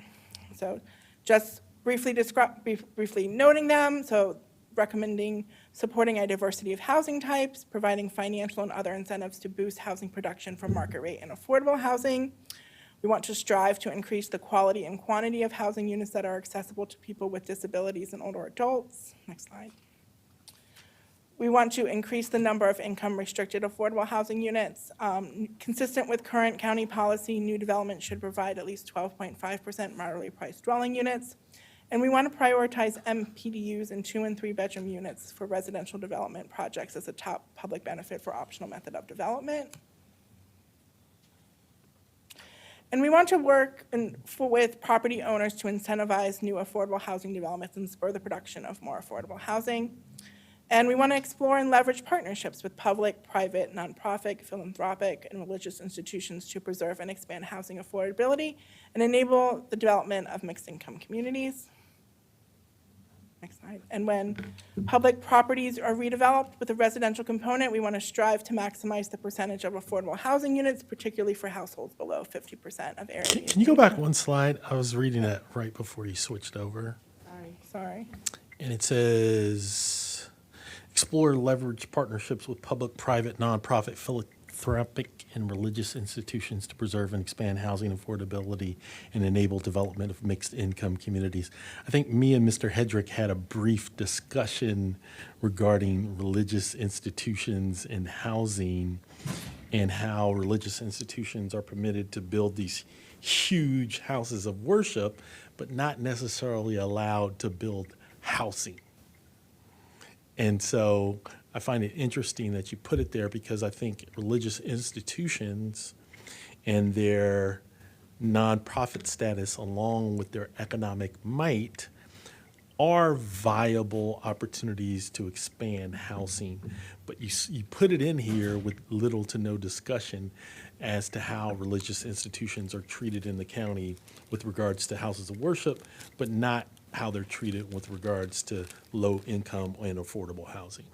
So just briefly noting them, so recommending supporting a diversity of housing types, providing financial and other incentives to boost housing production for market rate and affordable housing. We want to strive to increase the quality and quantity of housing units that are accessible to people with disabilities and older adults. Next slide. We want to increase the number of income-restricted affordable housing units. Consistent with current county policy, new development should provide at least 12.5% moderately priced dwelling units. And we want to prioritize MPDUs in 2- and 3-bedroom units for residential development projects as a top public benefit for optional method of development. And we want to work with property owners to incentivize new affordable housing developments and spur the production of more affordable housing. And we want to explore and leverage partnerships with public, private, nonprofit, philanthropic, and religious institutions to preserve and expand housing affordability and enable the development of mixed-income communities. Next slide. And when public properties are redeveloped with a residential component, we want to strive to maximize the percentage of affordable housing units, particularly for households below 50% of area. Can you go back one slide? I was reading that right before you switched over. Sorry. And it says, explore leverage partnerships with public, private, nonprofit, philanthropic, and religious institutions to preserve and expand housing affordability and enable development of mixed-income communities. I think me and Mr. Hedrick had a brief discussion regarding religious institutions and housing and how religious institutions are permitted to build these huge houses of worship, but not necessarily allowed to build housing. And so I find it interesting that you put it there, because I think religious institutions and their nonprofit status, along with their economic might, are viable opportunities to expand housing. But you put it in here with little to no discussion as to how religious institutions are treated in the county with regards to houses of worship, but not how they're treated with regards to low income and affordable housing.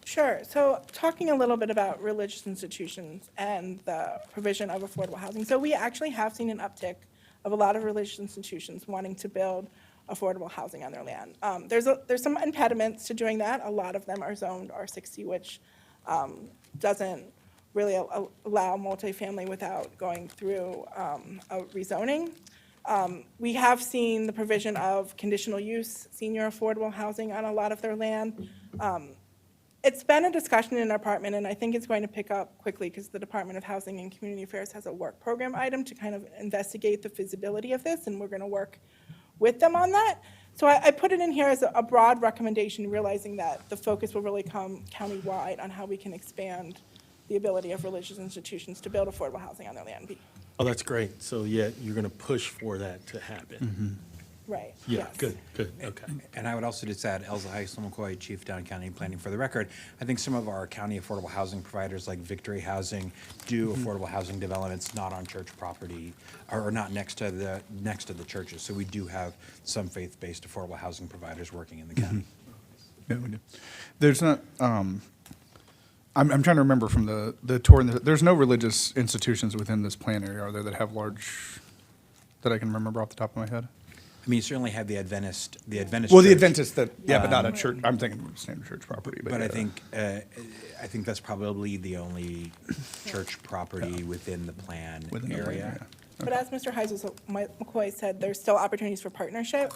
Sure. So talking a little bit about religious institutions and the provision of affordable housing. So we actually have seen an uptick of a lot of religious institutions wanting to build affordable housing on their land. There's some impediments to doing that. A lot of them are zoned R60, which doesn't really allow multifamily without going through a rezoning. We have seen the provision of conditional use senior affordable housing on a lot of their land. It's been a discussion in our department, and I think it's going to pick up quickly because the Department of Housing and Community Affairs has a work program item to kind of investigate the feasibility of this, and we're going to work with them on that. So I put it in here as a broad recommendation, realizing that the focus will really come countywide on how we can expand the ability of religious institutions to build affordable housing on their land. Oh, that's great. So yeah, you're going to push for that to happen. Mm-hmm. Right. Yeah, yes. good, okay. And I would also just add, Elza Heisel McCoy, Chief Down County Planning for the record. I think some of our county affordable housing providers like Victory Housing do affordable housing developments not on church property or not next to the churches. So we do have some faith-based affordable housing providers working in the county. Yeah, we do. There's not, I'm trying to remember from the tour, there's no religious institutions within this plan area, are there, that have large, that I can remember off the top of my head? I mean, you certainly have the Adventist. Well, the church. Adventist, but not a church, I'm thinking of standard church property. But yeah. I think that's probably the only church property within the plan Within the plan area. area. But as Mr. Heisel McCoy said, there's still opportunities for partnership,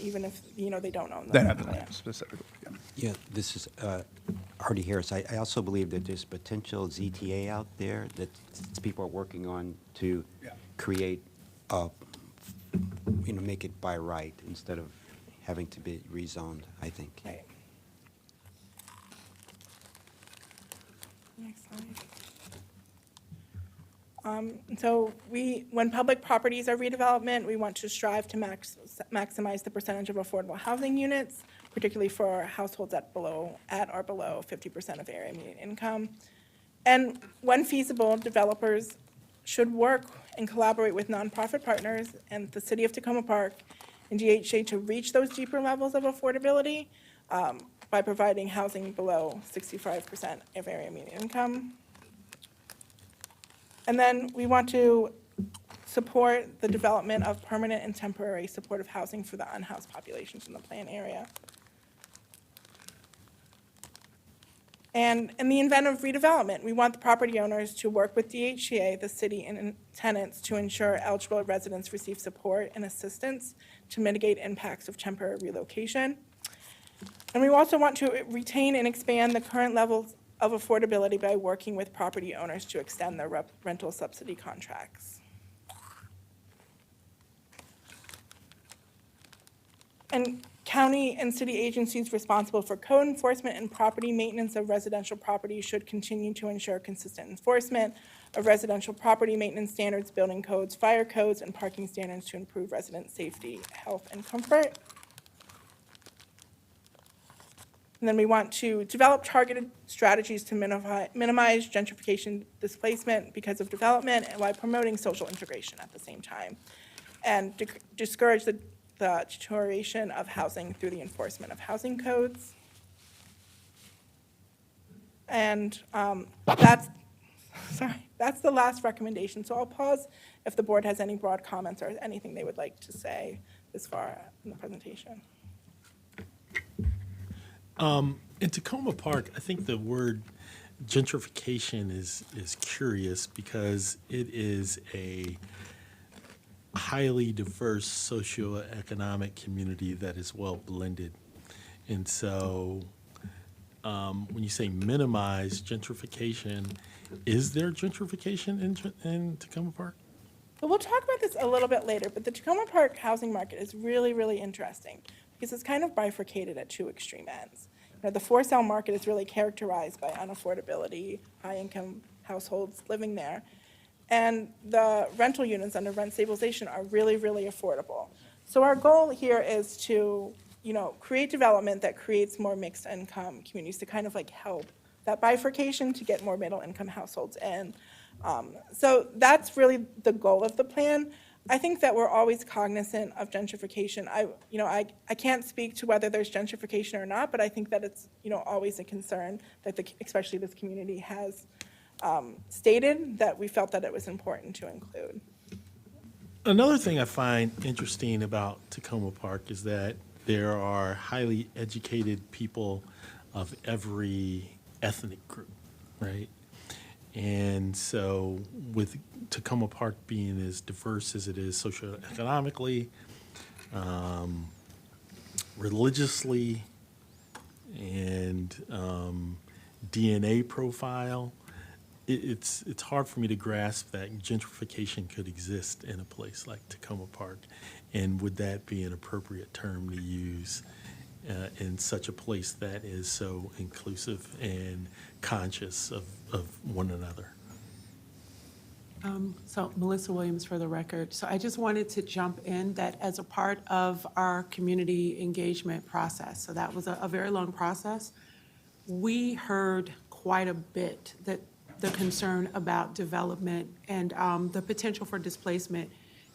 even if, they don't own That the happened land. specifically, yeah. Yeah, this is Artie Harris. I also believe that there's potential ZTA out there that people are working on to create, make it by right instead of having to be rezoned, I think. Right. Next slide. So when public properties are redevelopment, we want to strive to maximize the percentage of affordable housing units, particularly for households at or below 50% of area median income. And when feasible, developers should work and collaborate with nonprofit partners and the City of Tacoma Park and DHA to reach those deeper levels of affordability by providing housing below 65% of area median income. And then we want to support the development of permanent and temporary supportive housing for the unhoused populations in the plan area. And in the event of redevelopment, we want the property owners to work with DHCA, the city, and tenants to ensure eligible residents receive support and assistance to mitigate impacts of temporary relocation. And we also want to retain and expand the current levels of affordability by working with property owners to extend their rental subsidy contracts. And county and city agencies responsible for code enforcement and property maintenance of residential property should continue to ensure consistent enforcement of residential property maintenance standards, building codes, fire codes, and parking standards to improve resident safety, health, and comfort. And then we want to develop targeted strategies to minimize gentrification displacement because of development and while promoting social integration at the same time. And discourage the deterioration of housing through the enforcement of housing codes. And that's the last recommendation. So I'll pause if the board has any broad comments or anything they would like to say this far in the presentation. In Tacoma Park, I think the word gentrification is curious because it is a highly diverse socioeconomic community that is well blended. And so when you say minimize gentrification, is there gentrification in Tacoma Park? But we'll talk about this a little bit later, but the Tacoma Park housing market is really, really interesting because it's kind of bifurcated at two extreme ends. The for-sale market is really characterized by unaffordability, high-income households living there. And the rental units under rent stabilization are really, really affordable. So our goal here is to, create development that creates more mixed income communities to kind of like help that bifurcation to get more middle income households in. So that's really the goal of the plan. I think that we're always cognizant of gentrification. I can't speak to whether there's gentrification or not, but I think that it's, always a concern that especially this community has stated that we felt that it was important to include. Another thing I find interesting about Tacoma Park is that there are highly educated people of every ethnic group, right? And so with Tacoma Park being as diverse as it is socioeconomically, religiously, and DNA profile, it's hard for me to grasp that gentrification could exist in a place like Tacoma Park. And would that be an appropriate term to use in such a place that is so inclusive and conscious of one another? So Melissa Williams for the record. So I just wanted to jump in that as a part of our community engagement process, so that was a very long process, we heard quite a bit that the concern about development and the potential for displacement,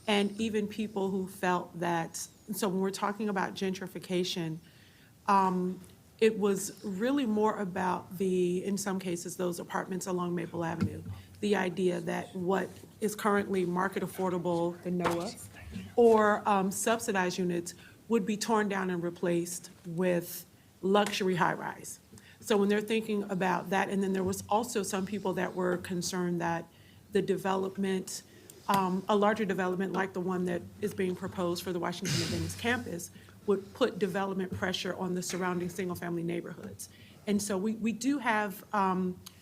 and even people who felt that, so when we're talking about gentrification, it was really more about in some cases, those apartments along Maple Avenue. The idea that what is currently market affordable in NOAA or subsidized units would be torn down and replaced with luxury high-rise. So when they're thinking about that, and then there was also some people that were concerned that the development, a larger development like the one that is being proposed for the Washington and Venice campus, would put development pressure on the surrounding single-family neighborhoods. And so we do have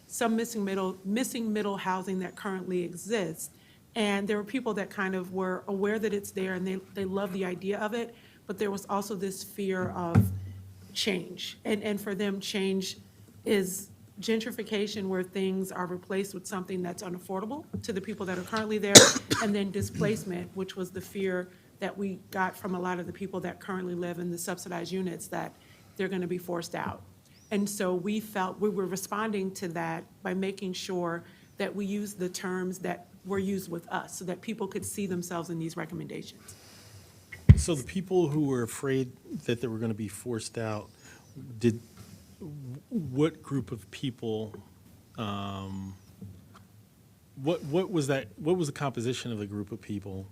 some missing middle housing that currently exists. And there were people that kind of were aware that it's there and they love the idea of it, but there was also this fear of change. And for them, change is gentrification where things are replaced with something that's unaffordable to the people that are currently there, and then displacement, which was the fear that we got from a lot of the people that currently live in the subsidized units, that they're going to be forced out. And so we felt we were responding to that by making sure that we use the terms that were used with us so that people could see themselves in these recommendations. So the people who were afraid that they were going to be forced out, what group of people, what was the composition of the group of people?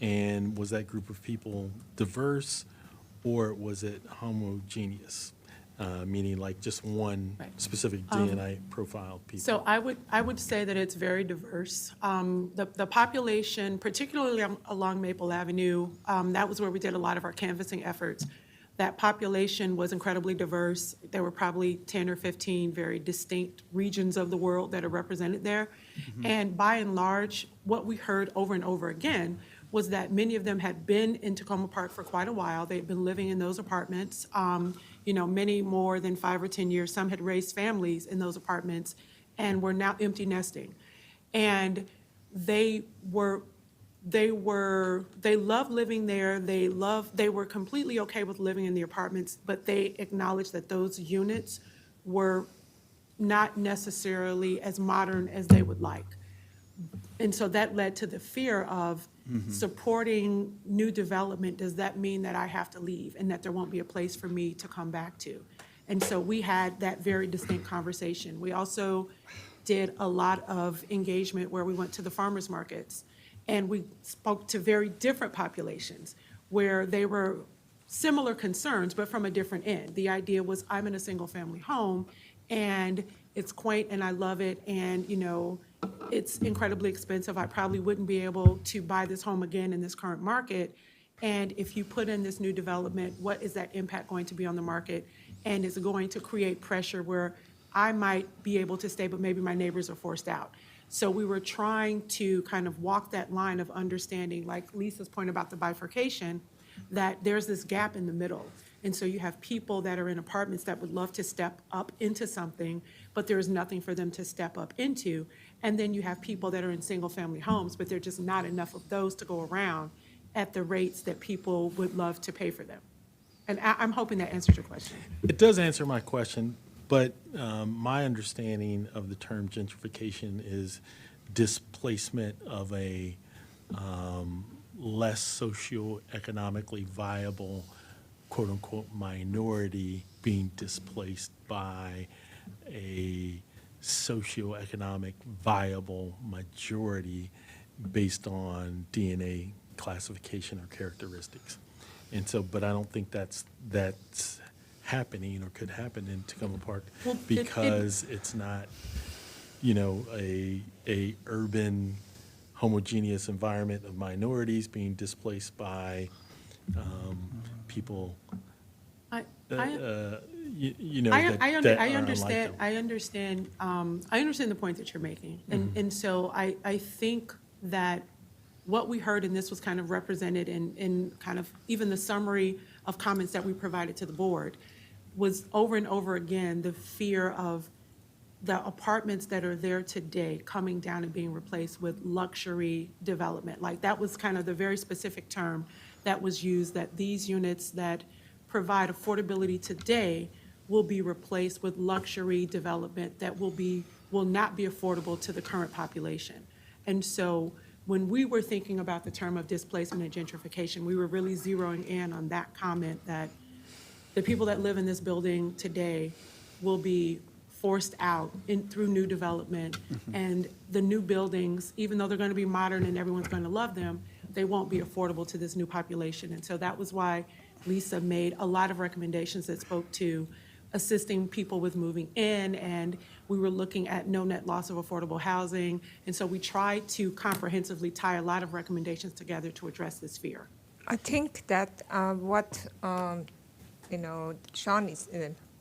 And was that group of people diverse, or was it homogeneous? Meaning like just one specific DNI profile people? So I would say that it's very diverse. The population, particularly along Maple Avenue, that was where we did a lot of our canvassing efforts. That population was incredibly diverse. There were probably 10 or 15 very distinct regions of the world that are represented there. Mm-hmm. And by and large, what we heard over and over again was that many of them had been in Tacoma Park for quite a while. They'd been living in those apartments, many more than 5 or 10 years. Some had raised families in those apartments and were now empty nesting. And they loved living there. They were completely okay with living in the apartments, but they acknowledged that those units were not necessarily as modern as they would like. And so that led to the fear of supporting new development. Does that mean that I have to leave and that there won't be a place for me to come back to? And so we had that very distinct conversation. We also did a lot of engagement where we went to the farmers markets and we spoke to very different populations where they were similar concerns, but from a different end. The idea was, I'm in a single family home and it's quaint and I love it, and it's incredibly expensive. I probably wouldn't be able to buy this home again in this current market. And if you put in this new development, what is that impact going to be on the market? And is it going to create pressure where I might be able to stay, but maybe my neighbors are forced out? So we were trying to kind of walk that line of understanding, like Lisa's point about the bifurcation, that there's this gap in the middle. And so you have people that are in apartments that would love to step up into something, but there is nothing for them to step up into. And then you have people that are in single-family homes, but there are just not enough of those to go around at the rates that people would love to pay for them. And I'm hoping that answers your question. It does answer my question, but my understanding of the term gentrification is displacement of a less socioeconomically viable, quote-unquote, minority being displaced by a socioeconomic viable majority based on DNA classification or characteristics. And so, but I don't think that's happening or could happen in Tacoma Park because it's not, a urban homogeneous environment of minorities being displaced by people. I understand the point that you're making, and so I think that what we heard, and this was kind of represented in kind of even the summary of comments that we provided to the board, was over and over again the fear of the apartments that are there today coming down and being replaced with luxury development. Like, that was kind of the very specific term that was used, that these units that provide affordability today will be replaced with luxury development that will not be affordable to the current population. And so when we were thinking about the term of displacement and gentrification, we were really zeroing in on that comment that the people that live in this building today will be forced out through new development. And the new buildings, even though they're going to be modern and everyone's going to love them, they won't be affordable to this new population. And so that was why Lisa made a lot of recommendations that spoke to assisting people with moving in, and we were looking at no net loss of affordable housing. And so we tried to comprehensively tie a lot of recommendations together to address this fear. I think that what Sean is,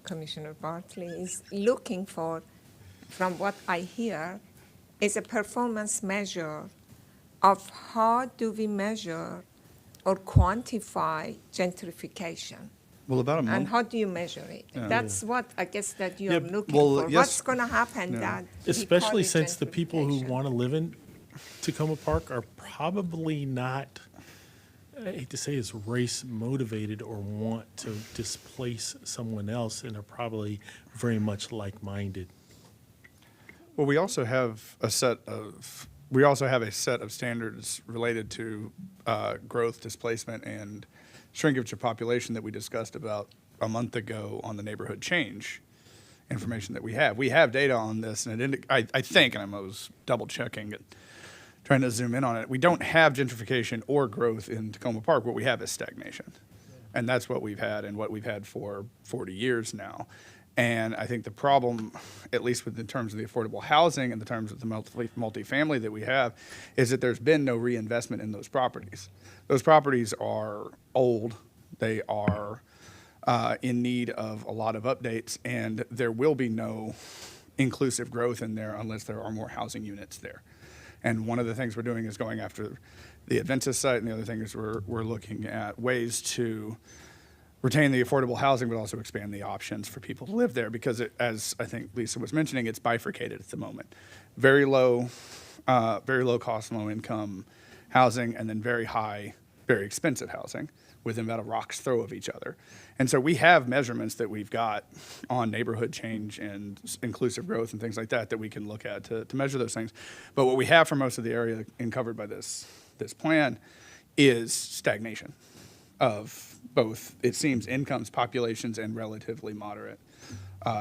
Commissioner Bartley is looking for, from what I hear, is a performance measure of how do we measure or quantify gentrification. Well, about a month. And how do you measure it? Yeah. That's what I guess that you're Yeah, looking well, for. yes. What's going to happen that we Especially call it since the people who gentrification? want to live in Tacoma Park are probably not, I hate to say it's race motivated or want to displace someone else, and are probably very much like-minded. Well, we also have a set of standards related to growth, displacement, and shrinkage of population that we discussed about a month ago on the neighborhood change information that we have. We have data on this, and I think, and I was double checking it, trying to zoom in on it. We don't have gentrification or growth in Tacoma Park. What we have is stagnation, and that's what we've had and what we've had for 40 years now. And I think the problem, at least in terms of the affordable housing and the terms of the multifamily that we have, is that there's been no reinvestment in those properties. Those properties are old. They are in need of a lot of updates, and there will be no inclusive growth in there unless there are more housing units there. And one of the things we're doing is going after the Adventist site, and the other thing is we're looking at ways to retain the affordable housing, but also expand the options for people to live there, because as I think Lisa was mentioning, it's bifurcated at the moment. Very low cost, low income housing, and then very high, very expensive housing within about a rock's throw of each other. And so we have measurements that we've got on neighborhood change and inclusive growth and things like that we can look at to measure those things. But what we have for most of the area covered by this plan is stagnation of both, it seems, incomes, populations, and relatively moderate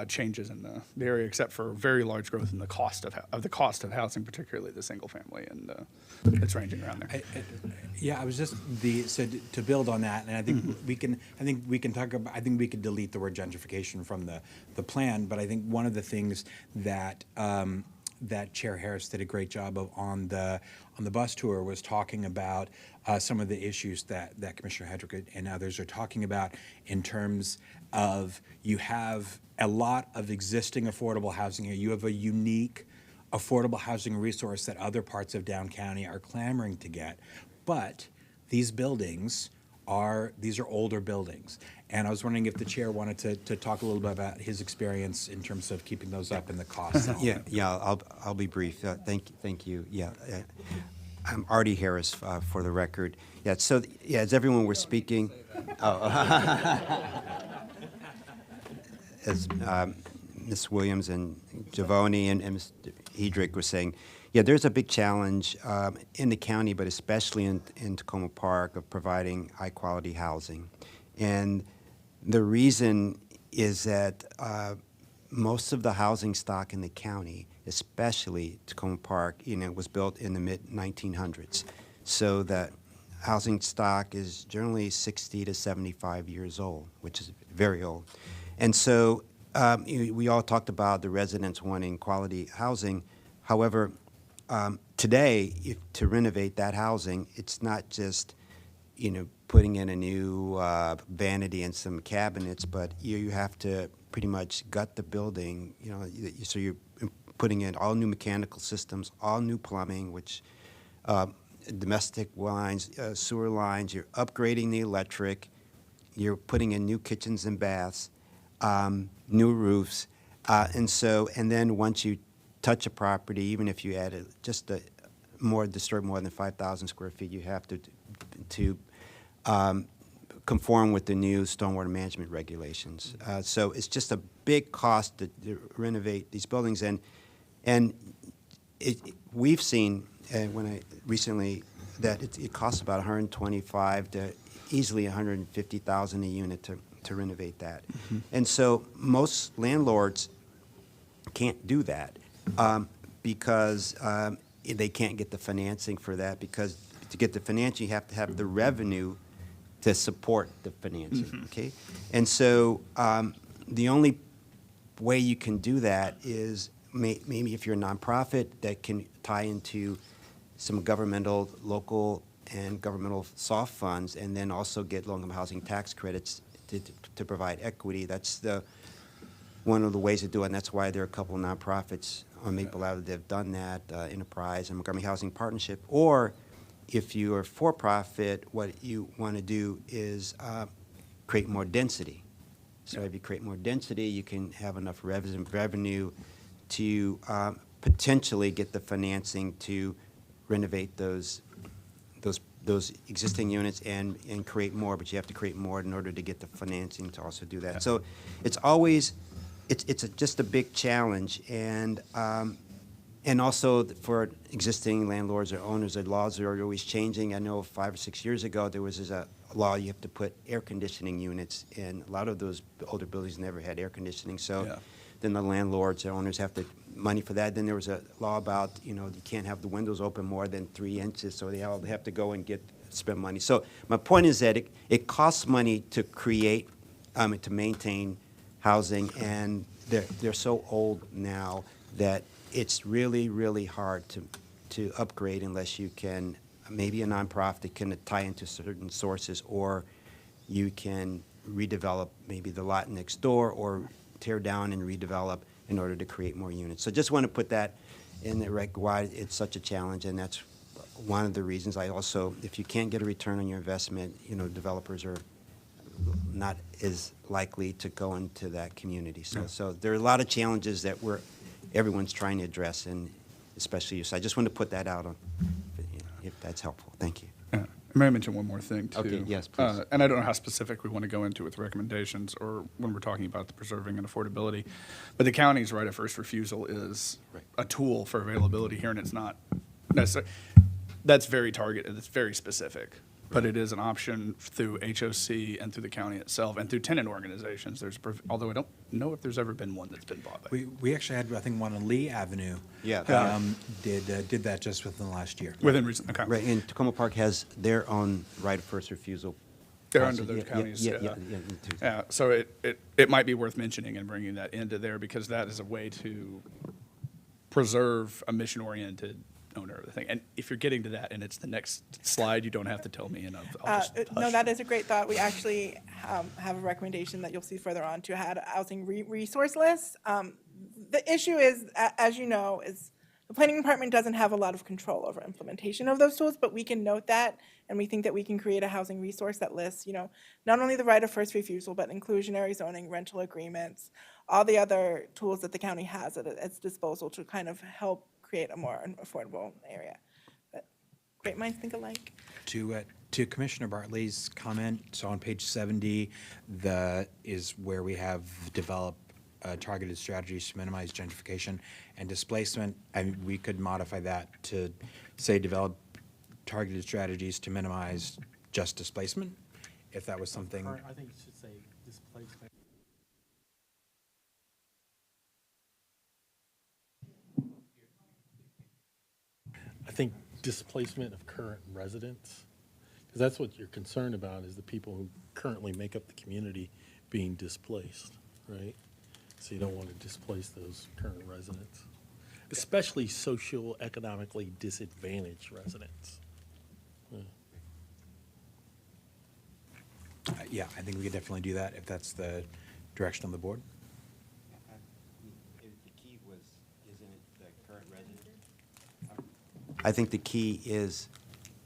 changes in the area, except for very large growth in the cost of housing, particularly the single family, and it's ranging around there. I was just so to build on that, and I think we can talk about. I think we could delete the word gentrification from the plan, but I think one of the things that that Chair Harris did a great job of on the bus tour was talking about some of the issues that Commissioner Hedrick and others are talking about in terms of you have a lot of existing affordable housing here. You have a unique affordable housing resource that other parts of down county are clamoring to get, but these buildings these are older buildings. And I was wondering if the chair wanted to talk a little bit about his experience in terms of keeping those up and the costs. I'll be brief. Thank you. I'm Artie Harris, for the record. As everyone was speaking, as Ms. Williams and Giovanni and Mr. Hedrick were saying, there's a big challenge in the county, but especially in Tacoma Park, of providing high-quality housing. And the reason is that most of the housing stock in the county, especially Tacoma Park, was built in the mid-1900s. So that housing stock is generally 60 to 75 years old, which is very old. And so we all talked about the residents wanting quality housing. However, today, to renovate that housing, it's not just, putting in a new vanity and some cabinets, but you have to pretty much gut the building, so you're putting in all new mechanical systems, all new plumbing, which domestic lines, sewer lines, you're upgrading the electric, you're putting in new kitchens and baths, new roofs. And then once you touch a property, even if you add disturb more than 5,000 square feet, you have to conform with the new stormwater management regulations. So it's just a big cost to renovate these buildings, and we've seen when I recently that it costs about 125 to easily 150,000 a unit to renovate that, and so most landlords can't do that because they can't get the financing for that, because to get the financing you have to have the revenue to support the financing, okay? And so the only way you can do that is maybe if you're a nonprofit that can tie into some governmental, local, and governmental soft funds, and then also get low-income housing tax credits to provide equity. That's one of the ways to do it, and that's why there are a couple of nonprofits on Maple Avenue that have done that, Enterprise and Montgomery Housing Partnership. Or if you are for-profit, what you want to do is create more density. So if you create more density, you can have enough revenue to potentially get the financing to renovate those existing units and create more, but you have to create more in order to get the financing to also do that. So it's always, it's just a big challenge, and also for existing landlords or owners, the laws are always changing. I know 5 or 6 years ago, there was a law you have to put air conditioning units in. A lot of those older buildings never had air conditioning, so then the landlords or owners have to money for that. Then there was a law about, you can't have the windows open more than 3 inches, so they all have to go and spend money. So my point is that it costs money to create, to maintain housing, and they're so old now that it's really, really hard to upgrade unless you can, maybe a nonprofit can tie into certain sources, or you can redevelop maybe the lot next door, or tear down and redevelop in order to create more units. So just want to put that in the why it's such a challenge, and that's one of the reasons. I also, if you can't get a return on your investment, developers are not as likely to go into that community. So there are a lot of challenges that everyone's trying to address, and especially you. So I just want to put that out on, if that's helpful. Thank you. May I mention one more thing, too? Okay, yes, please. And I don't know how specific we want to go into with recommendations or when we're talking about the preserving and affordability, but the county's right of first refusal is a tool for availability here, and it's not necessarily, that's very targeted, it's very specific, but it is an option through HOC and through the county itself and through tenant organizations. Although I don't know if there's ever been one that's been bought by. We actually had, I think, one on Lee Avenue. Yeah. Did that just within the last year. Within recent, okay. Right, and Tacoma Park has their own right of first refusal. They're under those counties. Yeah, so it might be worth mentioning and bringing that into there, because that is a way to preserve a mission-oriented owner of the thing. And if you're getting to that and it's the next slide, you don't have to tell me, and I'll just No, that is a great thought. We actually have a recommendation that you'll see further on to add a housing resource list. The issue is, as you know, is the planning department doesn't have a lot of control over implementation of those tools, but we can note that, and we think that we can create a housing resource that lists, not only the right of first refusal, but inclusionary zoning, rental agreements, all the other tools that the county has at its disposal to kind of help create a more affordable area. But great minds think alike. To Commissioner Bartley's comment, so on page 70, is where we have developed targeted strategies to minimize gentrification and displacement. And we could modify that to say develop targeted strategies to minimize just displacement, if that was something. I think it should say displacement. I think displacement of current residents, because that's what you're concerned about, is the people who currently make up the community being displaced, right? So you don't want to displace those current residents, especially socioeconomically disadvantaged residents. Yeah, I think we could definitely do that if that's the direction of the board. The key was, isn't it the current resident? I think the key is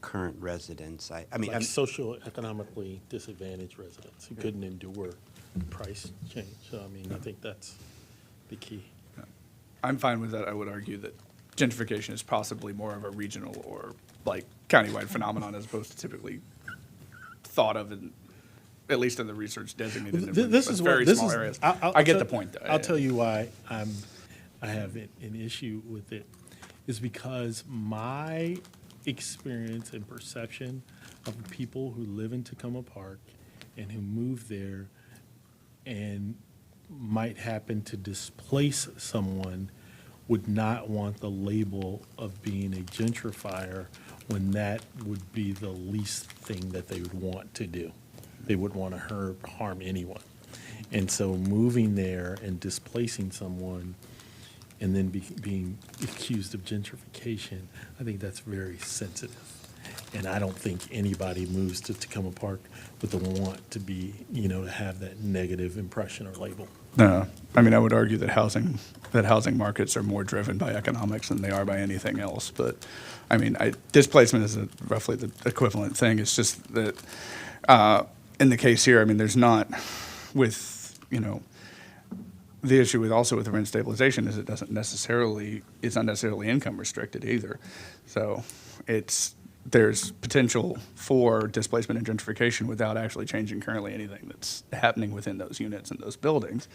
current residents. I mean, Like socioeconomically disadvantaged residents who couldn't endure price change. So I mean, I think that's the key. I'm fine with that. I would argue that gentrification is possibly more of a regional or like countywide phenomenon as opposed to typically thought of in, at least in the research designated in This is very what this small is. areas. I'll I get tell- the point, though. I'll tell you why I have an issue with it, is because my experience and perception of the people who live in Tacoma Park and who move there and might happen to displace someone would not want the label of being a gentrifier when that would be the least thing that they would want to do. They wouldn't want to harm anyone. And so moving there and displacing someone and then being accused of gentrification, I think that's very sensitive. And I don't think anybody moves to Tacoma Park with the want to be, to have that negative impression or label. No, I mean, I would argue that housing markets are more driven by economics than they are by anything else. But, I mean, displacement is roughly the equivalent thing. It's just that in the case here, I mean, there's not with, the issue with the rent stabilization is it's not necessarily income restricted either. So there's potential for displacement and gentrification without actually changing currently anything that's happening within those units and those buildings,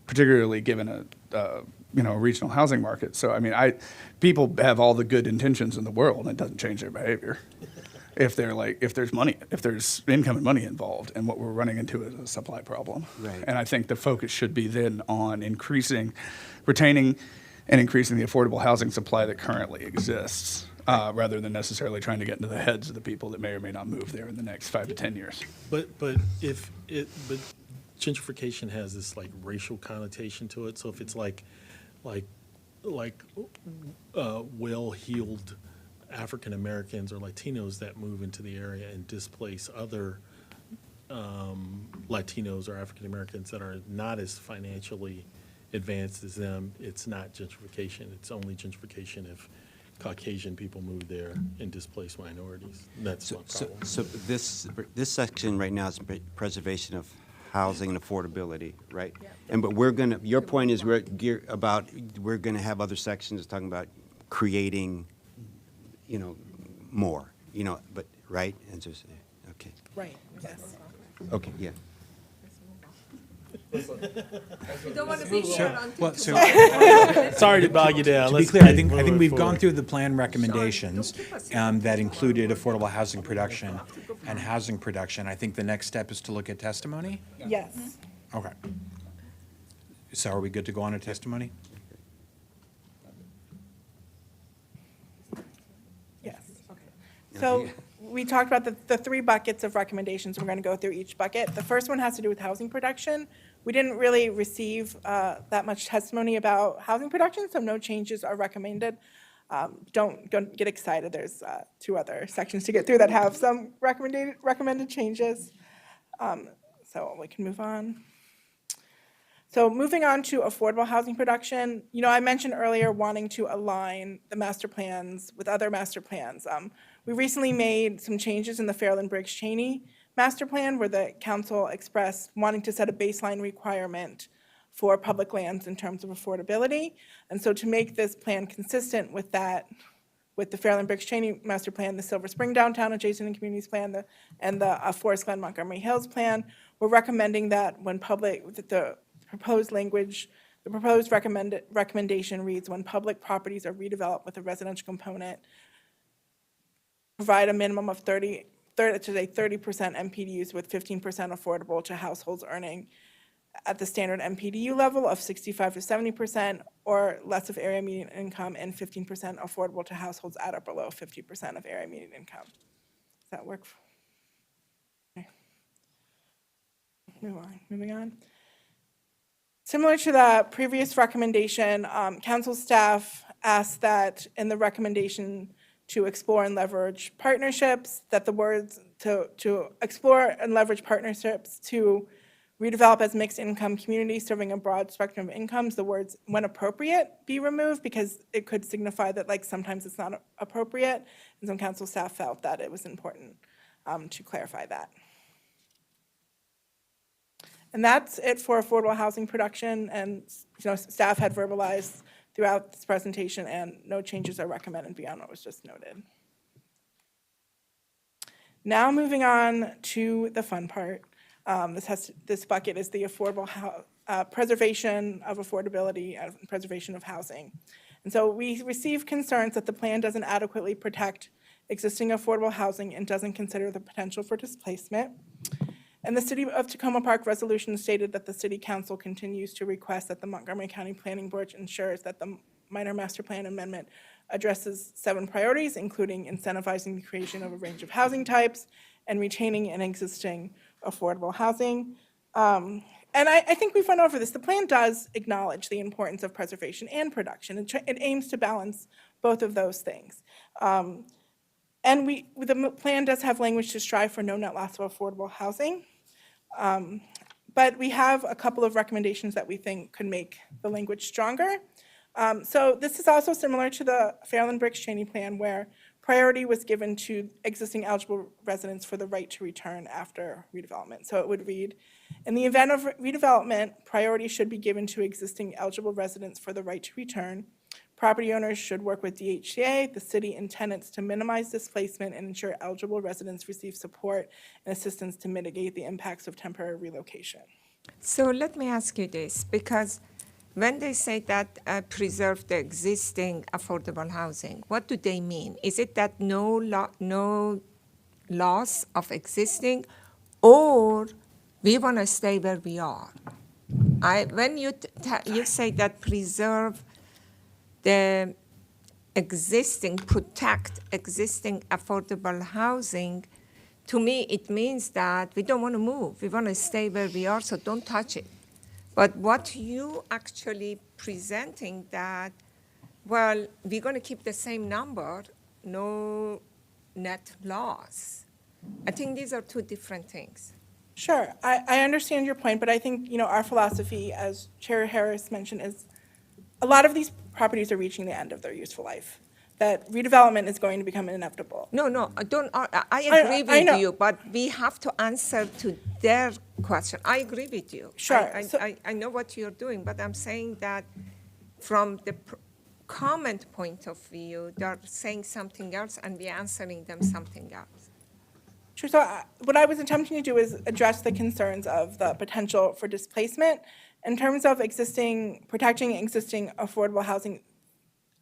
particularly given a regional housing market. So, I mean, people have all the good intentions in the world, and it doesn't change their behavior. If there's income and money involved, and what we're running into is a supply problem. Right. And I think the focus should be then on retaining and increasing the affordable housing supply that currently exists, rather than necessarily trying to get into the heads of the people that may or may not move there in the next 5 to 10 years. But gentrification has this like racial connotation to it. So if it's like well-heeled African Americans or Latinos that move into the area and displace other Latinos or African Americans that are not as financially advanced as them, it's not gentrification. It's only gentrification if Caucasian people move there and displace minorities. That's my problem. So this section right now is preservation of housing and affordability, right? But your point is we're gonna have other sections talking about creating, more, but, right? And just, okay. Right, yes. Okay, yeah. You don't want to be here until Sorry to bog you down. To be Let's clear, I keep think moving we've forward. gone through the plan recommendations that included affordable housing production and housing production. I think the next step is to look at testimony. Yes. Okay. So are we good to go on to testimony? Yes. So we talked about the 3 buckets of recommendations. We're going to go through each bucket. The first one has to do with housing production. We didn't really receive that much testimony about housing production, so no changes are recommended. Don't get excited. There's 2 other sections to get through that have some recommended changes. So we can move on. So moving on to affordable housing production, I mentioned earlier wanting to align the master plans with other master plans. We recently made some changes in the Fairland Briggs Cheney master plan where the council expressed wanting to set a baseline requirement for public lands in terms of affordability. And so to make this plan consistent with that, with the Fairland Briggs Cheney master plan, the Silver Spring Downtown Adjacent and Communities Plan, and the Forest Glen Montgomery Hills Plan, we're recommending that the proposed language, the proposed recommendation reads, when public properties are redeveloped with a residential component, provide a minimum of 30% MPDUs with 15% affordable to households earning at the standard MPDU level of 65 to 70% or less of area median income, and 15% affordable to households at or below 50% of area median income. Does that work? Okay. Moving on. Similar to the previous recommendation, council staff asked that in the recommendation to explore and leverage partnerships, that the words to explore and leverage partnerships to redevelop as mixed income communities serving a broad spectrum of incomes, the words when appropriate be removed because it could signify that sometimes it's not appropriate. And some council staff felt that it was important to clarify that. And that's it for affordable housing production, and staff had verbalized throughout this presentation, and no changes are recommended beyond what was just noted. Now moving on to the fun part. This bucket is the affordable preservation of affordability and preservation of housing. And so we received concerns that the plan doesn't adequately protect existing affordable housing and doesn't consider the potential for displacement. And the City of Tacoma Park resolution stated that the City Council continues to request that the Montgomery County Planning Board ensures that the minor master plan amendment addresses 7 priorities, including incentivizing the creation of a range of housing types and retaining an existing affordable housing. And I think we've run over this. The plan does acknowledge the importance of preservation and production. It aims to balance both of those things. And the plan does have language to strive for no net loss of affordable housing. But we have a couple of recommendations that we think could make the language stronger. So this is also similar to the Fairland Briggs Cheney plan, where priority was given to existing eligible residents for the right to return after redevelopment. So it would read, in the event of redevelopment, priority should be given to existing eligible residents for the right to return. Property owners should work with DHCA, the city, and tenants to minimize displacement and ensure eligible residents receive support and assistance to mitigate the impacts of temporary relocation. So let me ask you this, because when they say that preserve the existing affordable housing, what do they mean? Is it that no loss of existing, or we want to stay where we are? When you say that preserve the existing, protect existing affordable housing, to me it means that we don't want to move. We want to stay where we are, so don't touch it. But what you actually presenting that, well, we're going to keep the same number, no net loss. I think these are two different things. Sure, I understand your point, but I think our philosophy, as Chair Harris mentioned, is a lot of these properties are reaching the end of their useful life. That redevelopment is going to become inevitable. No, I agree with you, but we have to answer to their question. I agree with you. Sure. I know what you're doing, but I'm saying that from the comment point of view, they're saying something else and we're answering them something else. Sure, so what I was attempting to do is address the concerns of the potential for displacement. In terms of protecting existing affordable housing,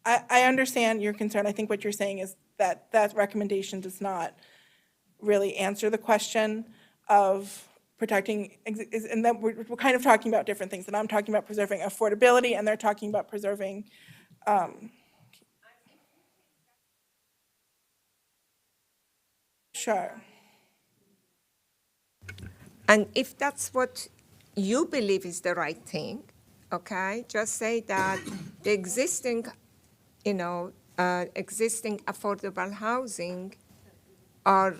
I understand your concern. I think what you're saying is that that recommendation does not really answer the question of protecting, and that we're kind of talking about different things. And I'm talking about preserving affordability, and they're talking about preserving. Sure. And if that's what you believe is the right thing, okay, just say that the existing existing affordable housing are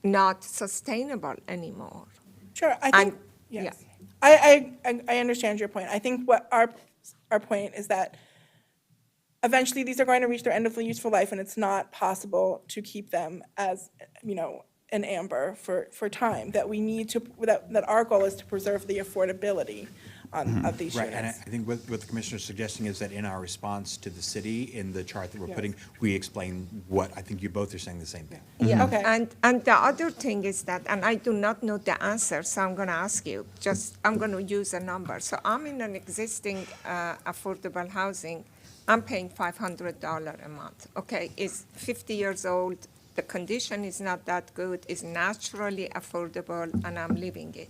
not sustainable anymore. Sure, I think, yes. I understand your point. I think what our point is that eventually these are going to reach their end of useful life, and it's not possible to keep them as, an amber for time, that we need to, that our goal is to preserve the affordability of these units. Right, and I think what the commissioner's suggesting is that in our response to the city, in the chart that we're putting, we explain what, I think you both are saying the same thing. Yeah, Okay. and the other thing is that, and I do not know the answer, so I'm going to ask you, I'm going to use a number. So I'm in an existing affordable housing. I'm paying $500 a month. Okay, it's 50 years old. The condition is not that good. It's naturally affordable, and I'm living it.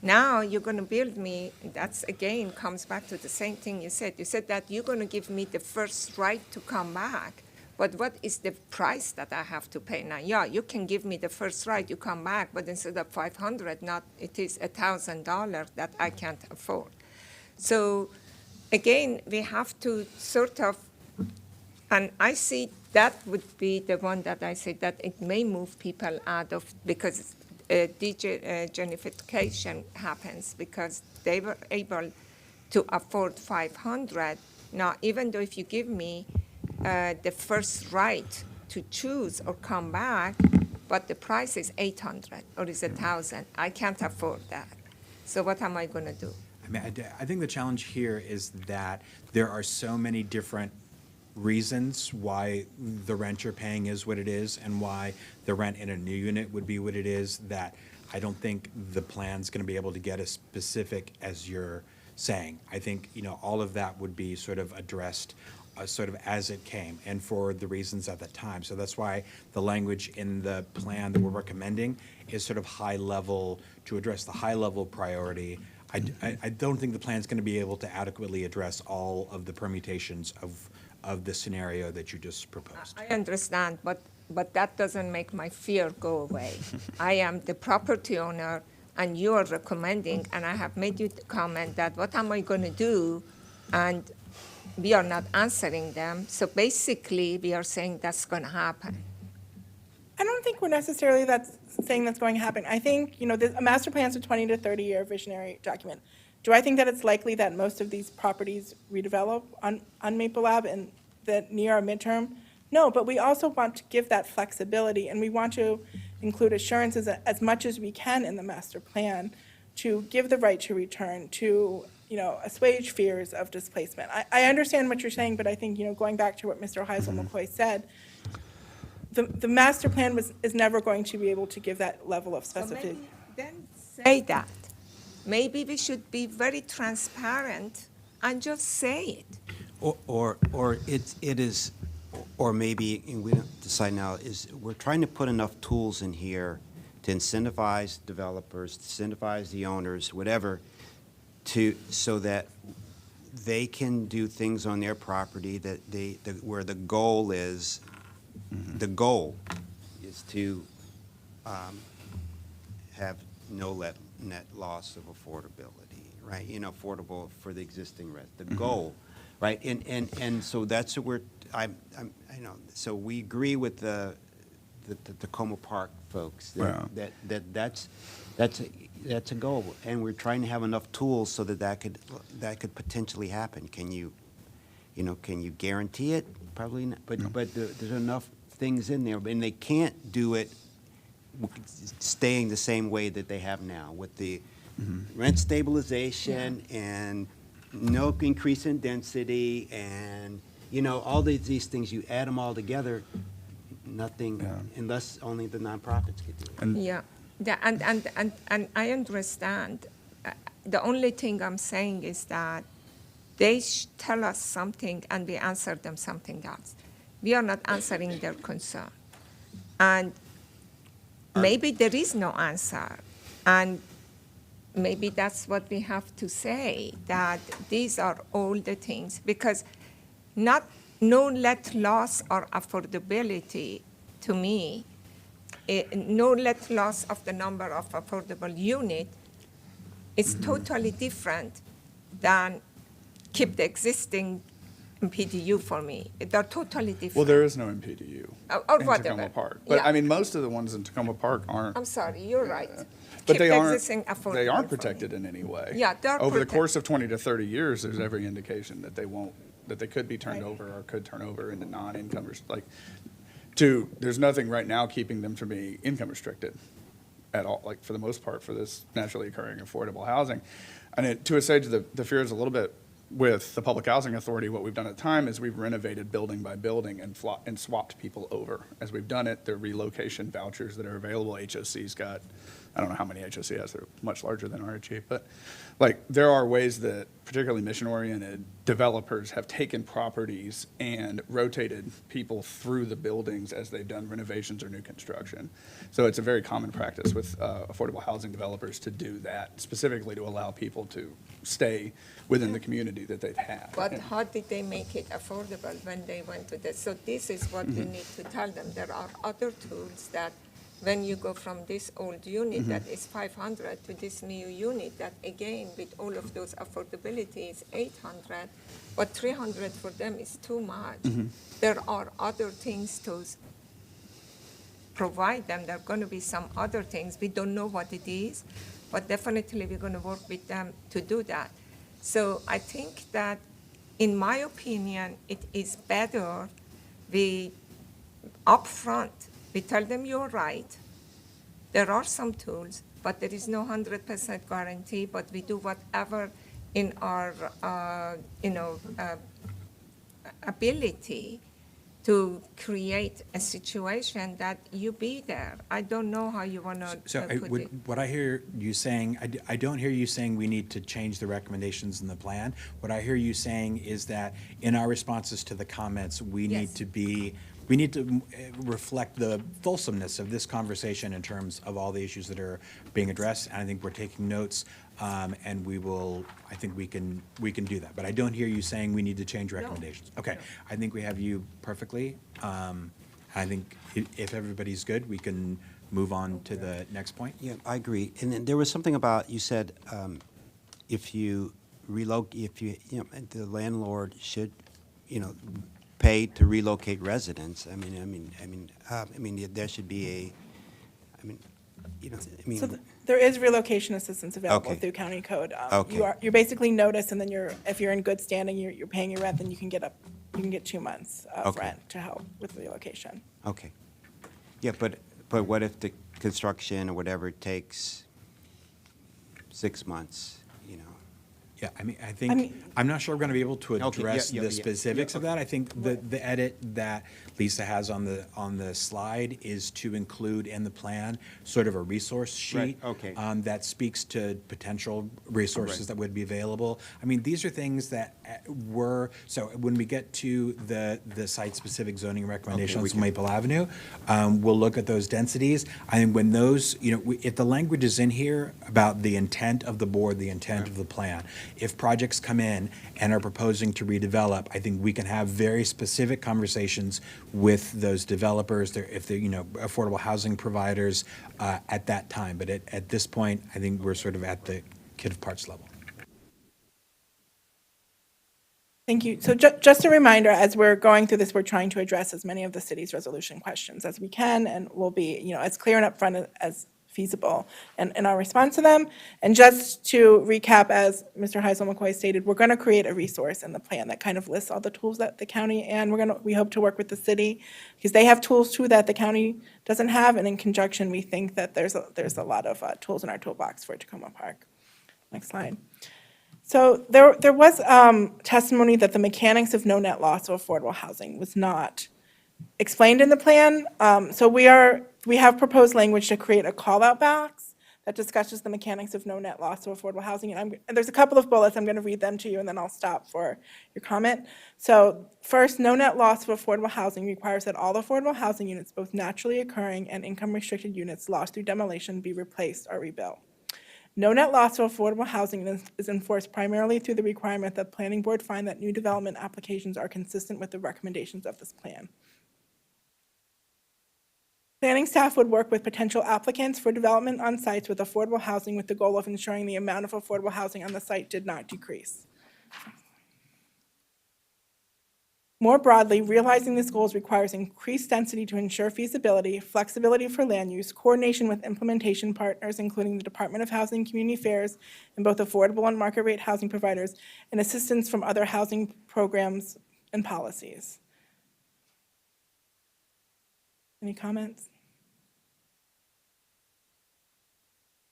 Now you're going to build me, that's again comes back to the same thing you said. You said that you're going to give me the first right to come back, but what is the price that I have to pay now? Yeah, you can give me the first right, you come back, but instead of $500, it is $1,000 that I can't afford. So again, we have to sort of, and I see that would be the one that I say that it may move people out of, because gentrification happens because they were able to afford $500. Now, even though if you give me the first right to choose or come back, but the price is $800 or is $1,000, I can't afford that. So what am I going to do? I mean, I think the challenge here is that there are so many different reasons why the rent you're paying is what it is and why the rent in a new unit would be what it is, that I don't think the plan's going to be able to get as specific as you're saying. I think, all of that would be sort of addressed sort of as it came and for the reasons at the time. So that's why the language in the plan that we're recommending is sort of high level to address the high level priority. I don't think the plan's going to be able to adequately address all of the permutations of the scenario that you just proposed. I understand, but that doesn't make my fear go away. I am the property owner, and you are recommending, and I have made you the comment that what am I going to do? And we are not answering them. So basically, we are saying that's going to happen. I don't think we're necessarily saying that's going to happen. I think, a master plan is a 20 to 30-year visionary document. Do I think that it's likely that most of these properties redevelop on Maple Ave in the near or midterm? No, but we also want to give that flexibility, and we want to include assurances as much as we can in the master plan to give the right to return, to assuage fears of displacement. I understand what you're saying, but I think, going back to what Mr. Heisel-McCoy said, the master plan is never going to be able to give that level of So specificity. maybe then say that. Maybe we should be very transparent and just say it. Or it is, or maybe, and we don't decide now, is we're trying to put enough tools in here to incentivize developers, incentivize the owners, whatever, so that they can do things on their property where the goal is, to have no net loss of affordability, right? Affordable for the existing rent, the goal, right? And so that's what so we agree with the Tacoma Park folks that's a goal, and we're trying to have enough tools so that could potentially happen. Can you guarantee it? Probably not, but there's enough things in there, and they can't do it staying the same way that they have now with the rent stabilization and no increase in density and all these things. You add them all together, nothing, unless only the nonprofits could do it. Yeah, and I understand. The only thing I'm saying is that they tell us something and we answer them something else. We are not answering their concern. And maybe there is no answer. And maybe that's what we have to say, that these are all the things. Because no net loss or affordability, to me, no net loss of the number of affordable units is totally different than keep the existing MPDU for me. They're totally different. Well, there is no MPDU Or in whatever. Tacoma Park. But Yeah. I mean, most of the ones in Tacoma Park aren't. I'm sorry, you're right. But Keep they the aren't, existing affordable they aren't for me. protected in any way. Yeah, they're Over the protect- course of 20 to 30 years, there's every indication that they could be turned over or could turn over into non-income, there's nothing right now keeping them from being income restricted at all, for the most part, for this naturally occurring affordable housing. And to assuage the fears a little bit, with the Public Housing Authority, what we've done at the time is we've renovated building by building and swapped people over. As we've done it, there are relocation vouchers that are available. HOC's got, I don't know how many HOC has, they're much larger than RHE, but there are ways that particularly mission-oriented developers have taken properties and rotated people through the buildings as they've done renovations or new construction. So it's a very common practice with affordable housing developers to do that, specifically to allow people to stay within the community that they've had. But how did they make it affordable when they went to this? So this is what we need to tell them. There are other tools that when you go from this old unit that is 500 to this new unit that again with all of those affordability is 800, but 300 for them is too much. There are other things to provide them. There are going to be some other things. We don't know what it is, but definitely we're going to work with them to do that. So I think that, in my opinion, it is better we upfront, we tell them you're right, There are some tools, but there is no 100% guarantee, but we do whatever in our, ability to create a situation that you be there. I don't know how you want to So put it. what I hear you saying, I don't hear you saying we need to change the recommendations in the plan. What I hear you saying is that in our responses to the comments, we need Yes. we need to reflect the fulsomeness of this conversation in terms of all the issues that are being addressed. And I think we're taking notes, and I think we can do that. But I don't hear you saying we need to change recommendations. Okay, I think we have you perfectly. I think if everybody's good, we can move on to the next point. Yeah, I agree. And then there was something about, you said, if you the landlord should, pay to relocate residents. There should be So there is relocation assistance available Okay. through county code. Okay. You're basically noticed, and then if you're in good standing, you're paying your rent, then you can get 2 months of Okay. rent to help with relocation. Okay. Yeah, but what if the construction or whatever takes 6 months, Yeah, I think, I'm not sure we're going to be able to Okay, yeah, address yeah, the yeah, specifics yeah, of that. I think the edit that Lisa has on the slide is to include in the plan sort of a resource sheet. Right, okay. That speaks to potential resources Right. that would be available. These are things that so when we get to the site-specific zoning recommendations on Maple Avenue, we'll look at those densities. I think when those, if the language is in here about the intent of the board, the intent of the plan, if projects come in and are proposing to redevelop, I think we can have very specific conversations with those developers, if they're, affordable housing providers at that time. But at this point, I think we're sort of at the kit of parts level. Thank you. So just a reminder, as we're going through this, we're trying to address as many of the city's resolution questions as we can, and we'll be, as clear and upfront as feasible in our response to them. And just to recap, as Mr. Heisel-McCoy stated, we're going to create a resource in the plan that kind of lists all the tools that the county, and we hope to work with the city, because they have tools too that the county doesn't have, and in conjunction, we think that there's a lot of tools in our toolbox for Tacoma Park. Next slide. So there was testimony that the mechanics of no net loss of affordable housing was not explained in the plan. So we have proposed language to create a call-out box that discusses the mechanics of no net loss of affordable housing. And there's a couple of bullets, I'm going to read them to you, and then I'll stop for your comment. So first, no net loss of affordable housing requires that all affordable housing units, both naturally occurring and income-restricted units lost through demolition, be replaced or rebuilt. No net loss of affordable housing is enforced primarily through the requirement that the planning board find that new development applications are consistent with the recommendations of this plan. Planning staff would work with potential applicants for development on sites with affordable housing with the goal of ensuring the amount of affordable housing on the site did not decrease. More broadly, realizing these goals requires increased density to ensure feasibility, flexibility for land use, coordination with implementation partners, including the Department of Housing and Community Affairs, and both affordable and market rate housing providers, and assistance from other housing programs and policies. Any comments?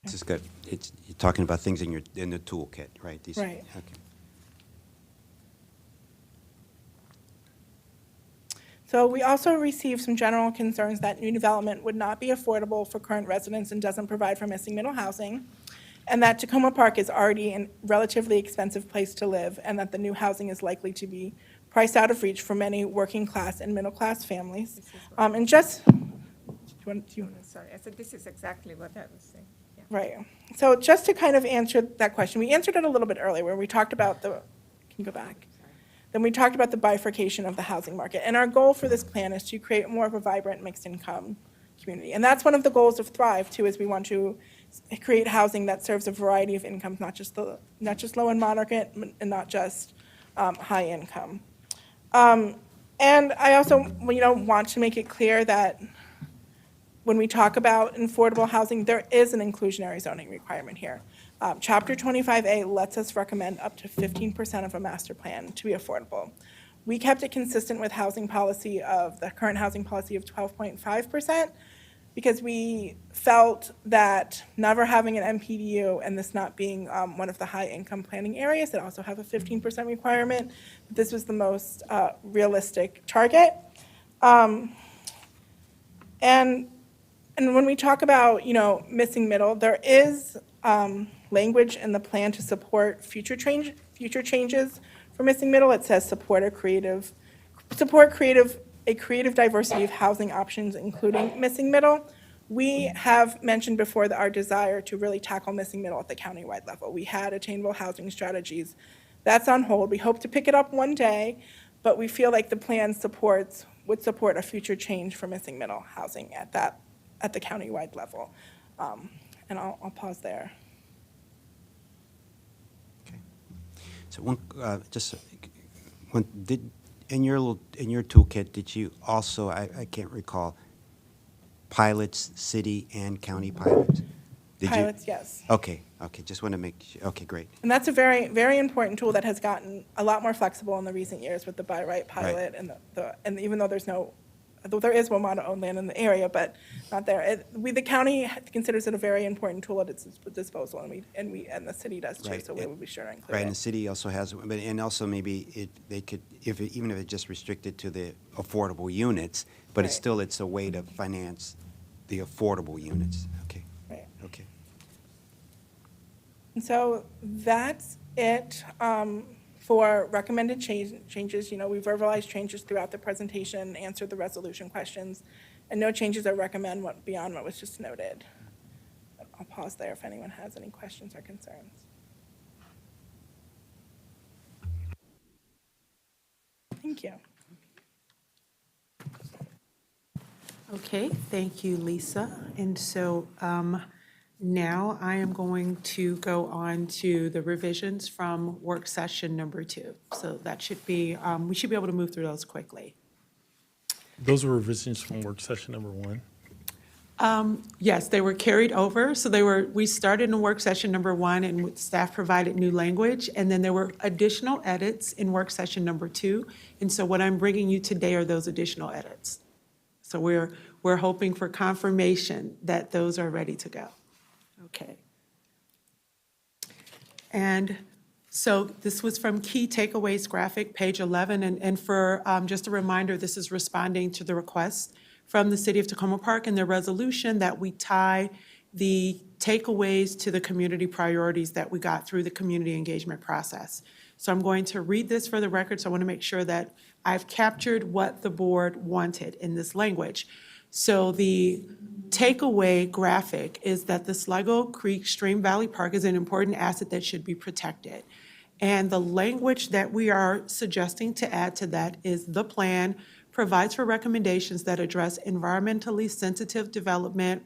This is good. You're talking about things in the toolkit, right? Right. Okay. So we also received some general concerns that new development would not be affordable for current residents and doesn't provide for missing middle housing, and that Tacoma Park is already a relatively expensive place to live, and that the new housing is likely to be priced out of reach for many working class and middle class families. And just, Sorry, I said this is exactly what I was saying. Yeah. right. So just to kind of answer that question, we answered it a little bit earlier where we talked about can you go back? Then we talked about the bifurcation of the housing market. And our goal for this plan is to create more of a vibrant mixed income community. And that's one of the goals of Thrive too, is we want to create housing that serves a variety of incomes, not just low and moderate and not just high income. And I also, want to make it clear that when we talk about affordable housing, there is an inclusionary zoning requirement here. Chapter 25A lets us recommend up to 15% of a master plan to be affordable. We kept it consistent with the current housing policy of 12.5%, because we felt that never having an MPDU and this not being one of the high-income planning areas that also have a 15% requirement, this was the most realistic target. And when we talk about, missing middle, there is language in the plan to support future changes for missing middle. It says support a creative diversity of housing options, including missing middle. We have mentioned before that our desire to really tackle missing middle at the countywide level. We had attainable housing strategies. That's on hold. We hope to pick it up one day, but we feel like the plan would support a future change for missing middle housing at the countywide level. And I'll pause there. So in your toolkit, did you also, I can't recall, pilots, city and county pilots? Did you? Pilots, yes. Okay, just want to make sure. Okay, great. And that's a very, very important tool that has gotten a lot more flexible in the recent years with the by right pilot and even though there is WMATA-owned land in the area, but not there. The county considers it a very important tool at its disposal, and the city does too. Right. So we will be sure to include Right, it. and the city also has, and also maybe they could, even if it's just restricted to the affordable units, but it's a way to finance the affordable units. Okay. Right. Okay. And so that's it for recommended changes. We verbalized changes throughout the presentation, answered the resolution questions, and no changes are recommended beyond what was just noted. But I'll pause there if anyone has any questions or concerns. Thank you. Okay, thank you, Lisa. And so now I am going to go on to the revisions from work session number 2. So that should be, we should be able to move through those quickly. Those were revisions from work session number 1. Yes, they were carried over. So we started in work session number 1 and staff provided new language. And then there were additional edits in work session number 2. And so what I'm bringing you today are those additional edits. So we're hoping for confirmation that those are ready to go. Okay. And so this was from Key Takeaways graphic, page 11. And for just a reminder, this is responding to the request from the City of Tacoma Park and their resolution that we tie the takeaways to the community priorities that we got through the community engagement process. So I'm going to read this for the record, so I want to make sure that I've captured what the board wanted in this language. So the takeaway graphic is that the Sligo Creek Stream Valley Park is an important asset that should be protected. And the language that we are suggesting to add to that is the plan provides for recommendations that address environmentally sensitive development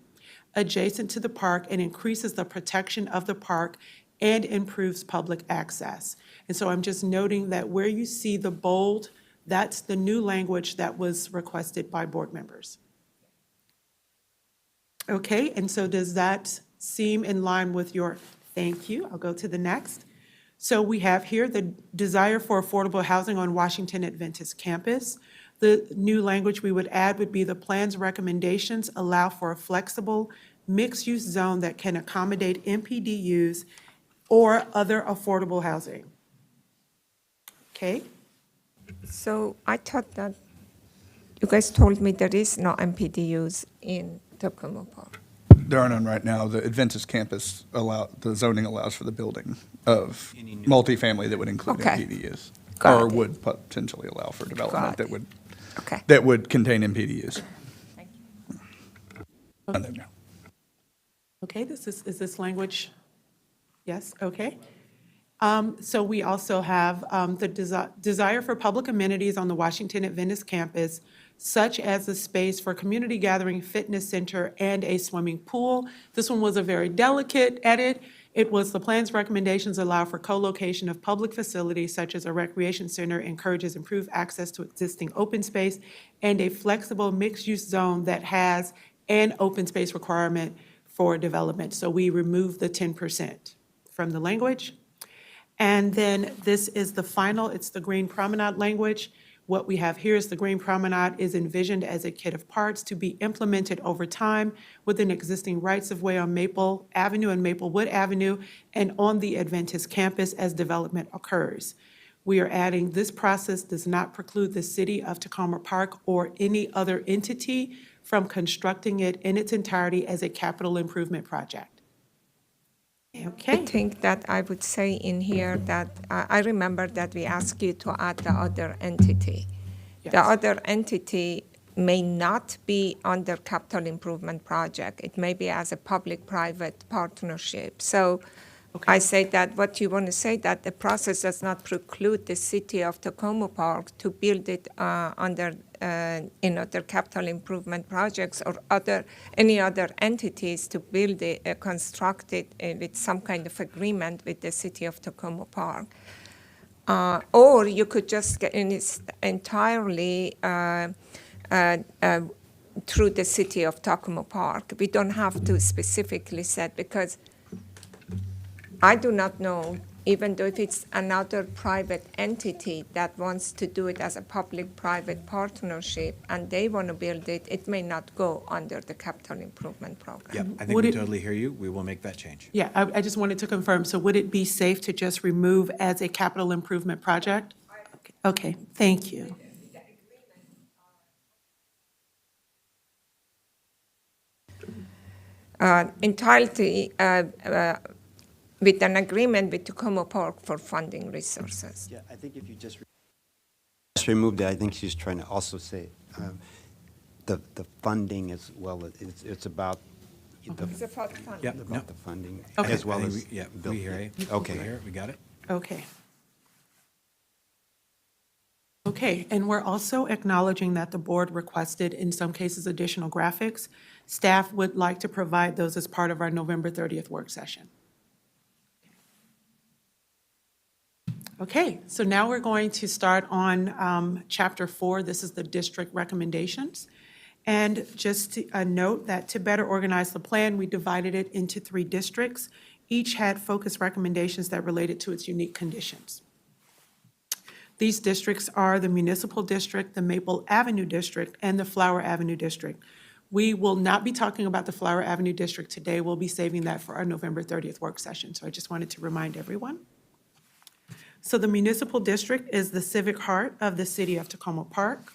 adjacent to the park and increases the protection of the park and improves public access. And so I'm just noting that where you see the bold, that's the new language that was requested by board members. Okay, and so does that seem in line with your, thank you, I'll go to the next. So we have here the desire for affordable housing on Washington Adventist campus. The new language we would add would be the plan's recommendations allow for a flexible mixed-use zone that can accommodate MPDUs or other affordable housing. Okay? So I thought that you guys told me there is no MPDUs in Tacoma Park. There are none right now. The Adventist campus the zoning allows for the building of multifamily that would include Okay. MPDUs. Got Or it. would potentially allow for development Got it. Okay. that would contain MPDUs. Thank you. Okay, is this language? Yes, okay. So we also have the desire for public amenities on the Washington Adventist campus, such as a space for community gathering, fitness center, and a swimming pool. This one was a very delicate edit. It was the plan's recommendations allow for co-location of public facilities such as a recreation center, encourages improved access to existing open space, and a flexible mixed-use zone that has an open space requirement for development. So we removed the 10% from the language. And then this is the final, it's the Green Promenade language, what we have here is the Green Promenade is envisioned as a kit of parts to be implemented over time within existing rights-of-way on Maple Avenue and Maplewood Avenue and on the Adventist campus as development occurs. We are adding, this process does not preclude the city of Tacoma Park or any other entity from constructing it in its entirety as a capital improvement project. Okay. I think that I would say in here that I remember that we asked you to add the other entity. The other entity may not be under capital improvement project. It may be as a public-private partnership. So I say that what you want to say that the process does not preclude the city of Tacoma Park to build it under their capital improvement projects or any other entities to build it, construct it with some kind of agreement with the city of Tacoma Park. Or you could just get in it entirely through the city of Tacoma Park. We don't have to specifically set because I do not know, even though if it's another private entity that wants to do it as a public-private partnership and they want to build it, it may not go under the capital improvement program. Yep, I think Would we it- totally hear you. We will make that change. Yeah, I just wanted to confirm, so would it be safe to just remove as a capital improvement project? Okay, thank you. Entirely with an agreement with Tacoma Park for funding resources. Yeah, I think if you just remove that, I think she's trying to also say the funding as well. It's about the It's about funding. Yep, no. about the funding Okay. as well I think as Yeah, build- we hear you. Okay. We hear it. We got it. Okay. Okay, and we're also acknowledging that the board requested, in some cases, additional graphics. Staff would like to provide those as part of our November 30th work session. Okay, so now we're going to start on Chapter 4. This is the district recommendations. And just a note that to better organize the plan, we divided it into 3 districts. Each had focused recommendations that related to its unique conditions. These districts are the Municipal District, the Maple Avenue District, and the Flower Avenue District. We will not be talking about the Flower Avenue District today. We'll be saving that for our November 30th work session. So I just wanted to remind everyone. So the Municipal District is the civic heart of the city of Tacoma Park.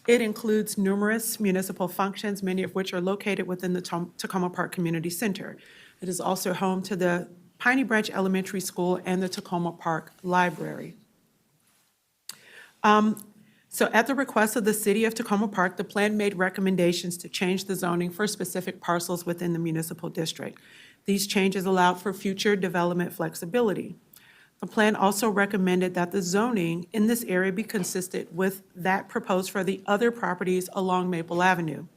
It includes numerous municipal functions, many of which are located within the Tacoma Park Community Center. It is also home to the Piney Branch Elementary School and the Tacoma Park Library. So at the request of the city of Tacoma Park, the plan made recommendations to change the zoning for specific parcels within the municipal district. These changes allowed for future development flexibility. The plan also recommended that the zoning in this area be consistent with that proposed for the other properties along Maple Avenue.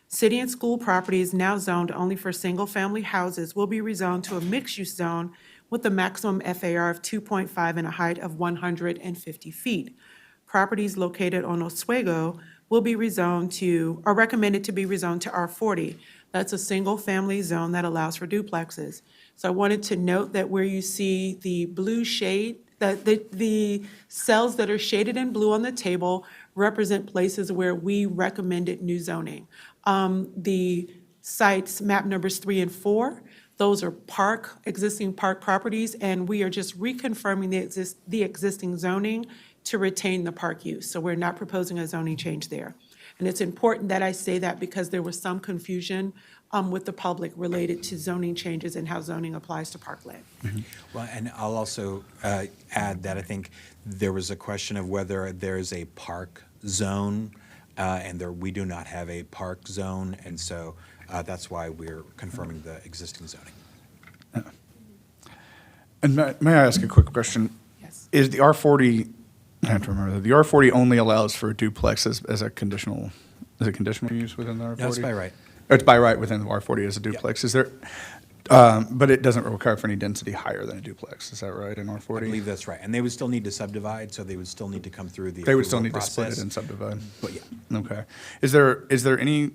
City and school properties now zoned only for single-family houses will be rezoned to a mixed-use zone with a maximum FAR of 2.5 and a height of 150 feet. Properties located on Oswego will be rezoned to, are recommended to be rezoned to R40. That's a single-family zone that allows for duplexes. So I wanted to note that where you see the blue shade, the cells that are shaded in blue on the table represent places where we recommended new zoning. The sites, map numbers 3 and 4, those are existing park properties, and we are just reconfirming the existing zoning to retain the park use. So we're not proposing a zoning change there. And it's important that I say that because there was some confusion with the public related to zoning changes and how zoning applies to parkland. Well, and I'll also add that I think there was a question of whether there's a park zone, and we do not have a park zone, and so that's why we're confirming the existing zoning. And may I ask a quick question? Yes. Is the R40, I have to remember that, the R40 only allows for a duplex as a conditional, use within the R40? No, it's by right. It's by right within the R40 as a duplex. Is there, but it doesn't require for any density higher than a duplex, is that right, in R40? I believe that's right. And they would still need to subdivide, so they would still need to come through the They would still approval need to split it process. and subdivide? But yeah. Okay. Is there any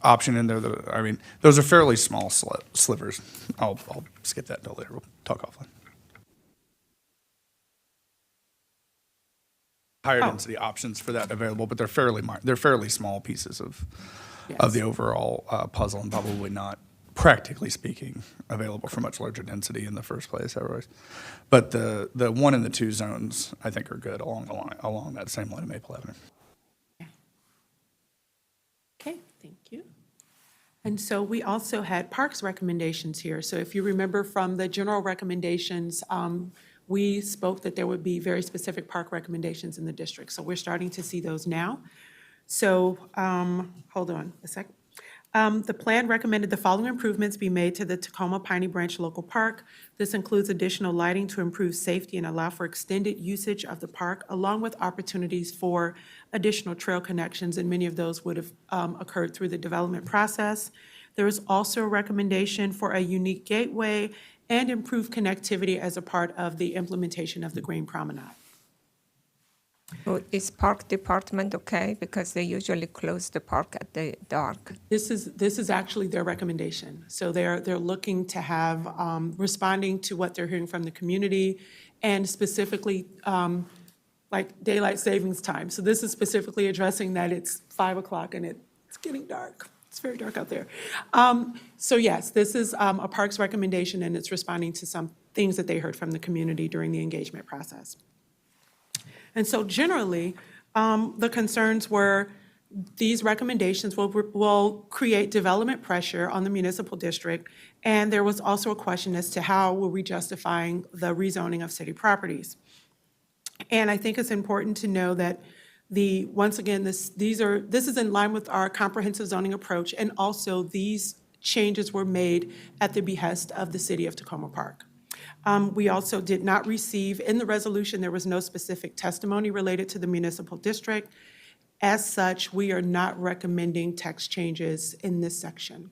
option in there that, I mean, those are fairly small slivers. I'll skip that until later. We'll talk offline. higher Oh. density options for that available, but they're fairly small pieces of Yes. the overall puzzle, and probably not, practically speaking, available for much larger density in the first place. Otherwise, but the 1 and the 2 zones, I think, are good along that same line of Maple Avenue. Okay, thank you. And so we also had parks recommendations here. So if you remember from the general recommendations, we spoke that there would be very specific park recommendations in the district. So we're starting to see those now. So, hold on a sec. The plan recommended the following improvements be made to the Tacoma Piney Branch Local Park. This includes additional lighting to improve safety and allow for extended usage of the park, along with opportunities for additional trail connections, and many of those would have occurred through the development process. There is also a recommendation for a unique gateway and improved connectivity as a part of the implementation of the Green Promenade. So is park department okay? Because they usually close the park at the dark. This is actually their recommendation. So they're looking to have, responding to what they're hearing from the community, and specifically, like daylight savings time. So this is specifically addressing that it's 5 o'clock and it's getting dark. It's very dark out there. So yes, this is a parks recommendation, and it's responding to some things that they heard from the community during the engagement process. And so generally, the concerns were these recommendations will create development pressure on the municipal district, and there was also a question as to how were we justifying the rezoning of city properties. And I think it's important to know that once again, this is in line with our comprehensive zoning approach, and also these changes were made at the behest of the city of Tacoma Park. We also did not receive, in the resolution, there was no specific testimony related to the municipal district. As such, we are not recommending text changes in this section.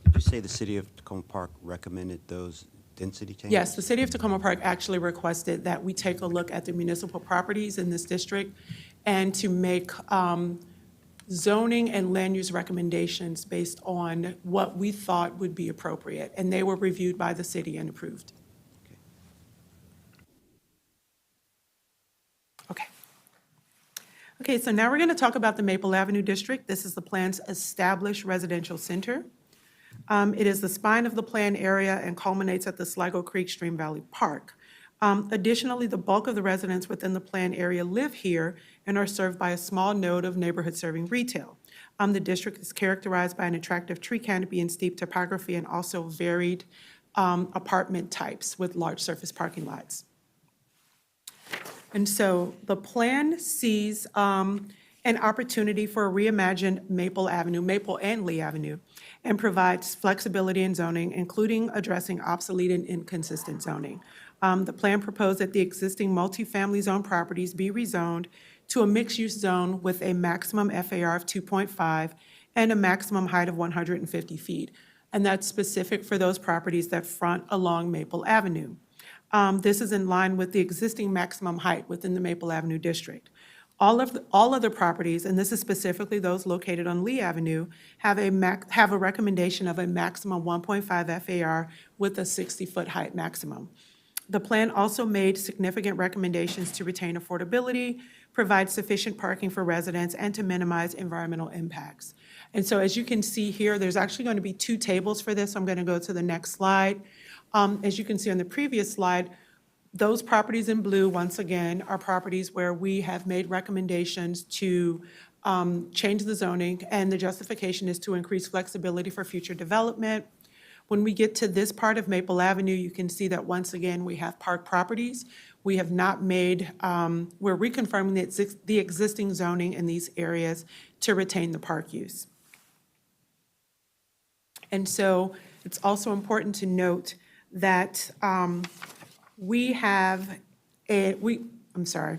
Did you say the city of Tacoma Park recommended those density changes? Yes, the city of Tacoma Park actually requested that we take a look at the municipal properties in this district and to make zoning and land use recommendations based on what we thought would be appropriate, and they were reviewed by the city and approved. Okay, so now we're going to talk about the Maple Avenue District. This is the plan's established residential center. It is the spine of the plan area and culminates at the Sligo Creek Stream Valley Park. Additionally, the bulk of the residents within the plan area live here and are served by a small node of neighborhood-serving retail. The district is characterized by an attractive tree canopy and steep topography, and also varied apartment types with large surface parking lots. And so the plan sees an opportunity for a reimagined Maple Avenue, Maple and Lee Avenue, and provides flexibility in zoning, including addressing obsolete and inconsistent zoning. The plan proposed that the existing multifamily zone properties be rezoned to a mixed-use zone with a maximum FAR of 2.5 and a maximum height of 150 feet. And that's specific for those properties that front along Maple Avenue. This is in line with the existing maximum height within the Maple Avenue district. All other properties, and this is specifically those located on Lee Avenue, have a recommendation of a maximum 1.5 FAR with a 60-foot height maximum. The plan also made significant recommendations to retain affordability, provide sufficient parking for residents, and to minimize environmental impacts. And so as you can see here, there's actually going to be 2 tables for this. I'm going to go to the next slide. As you can see on the previous slide, those properties in blue, once again, are properties where we have made recommendations to change the zoning, and the justification is to increase flexibility for future development. When we get to this part of Maple Avenue, you can see that once again, we have park properties. We have not made, we're reconfirming the existing zoning in these areas to retain the park use. And so it's also important to note that we have I'm sorry.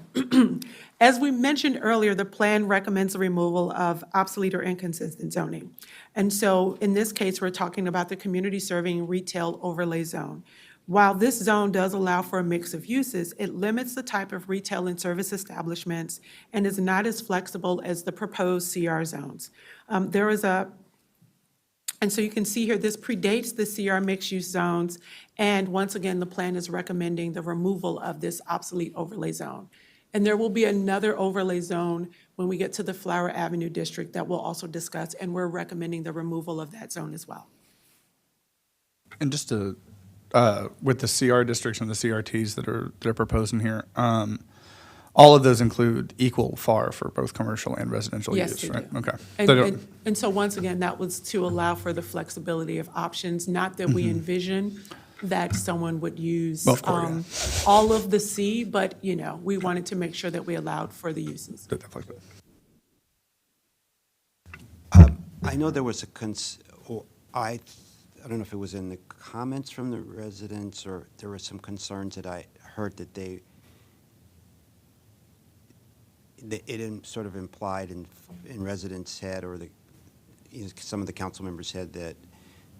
As we mentioned earlier, the plan recommends the removal of obsolete or inconsistent zoning. And so in this case, we're talking about the community serving retail overlay zone. While this zone does allow for a mix of uses, it limits the type of retail and service establishments and is not as flexible as the proposed CR zones. There is a And so you can see here, this predates the CR mixed-use zones. And once again, the plan is recommending the removal of this obsolete overlay zone. And there will be another overlay zone when we get to the Flower Avenue district that we'll also discuss, and we're recommending the removal of that zone as well. And just to, with the CR districts and the CRTs that are proposed in here, all of those include equal FAR for both commercial and residential Yes, use, they right? do. Okay. And so once again, that was to allow for the flexibility of options, not that we envision that someone would use Of course, all of the C, but, you know, we wanted to make sure that we allowed for the uses. I know there was I don't know if it was in the comments from the residents or there were some concerns that I heard that it sort of implied in residents' head or some of the council members' head that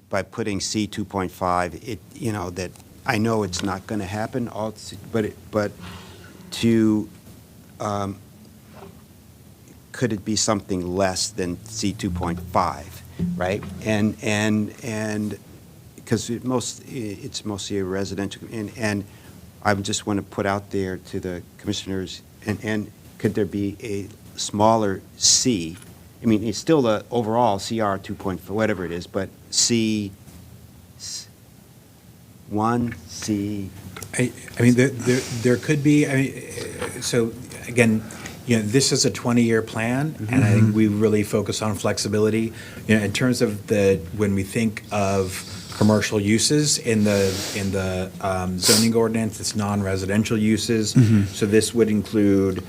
by putting C 2.5, that I know it's not going to happen, but could it be something less than C 2.5, right? And because it's mostly a residential, and I just want to put out there to the commissioners, and could there be a smaller C? I mean, it's still the overall CR 2.4, whatever it is, but C1, C. I mean, there could be, so again, this is a 20-year plan, and I think we really focus on flexibility. In terms of when we think of commercial uses in the zoning ordinance, it's non-residential uses. So this would include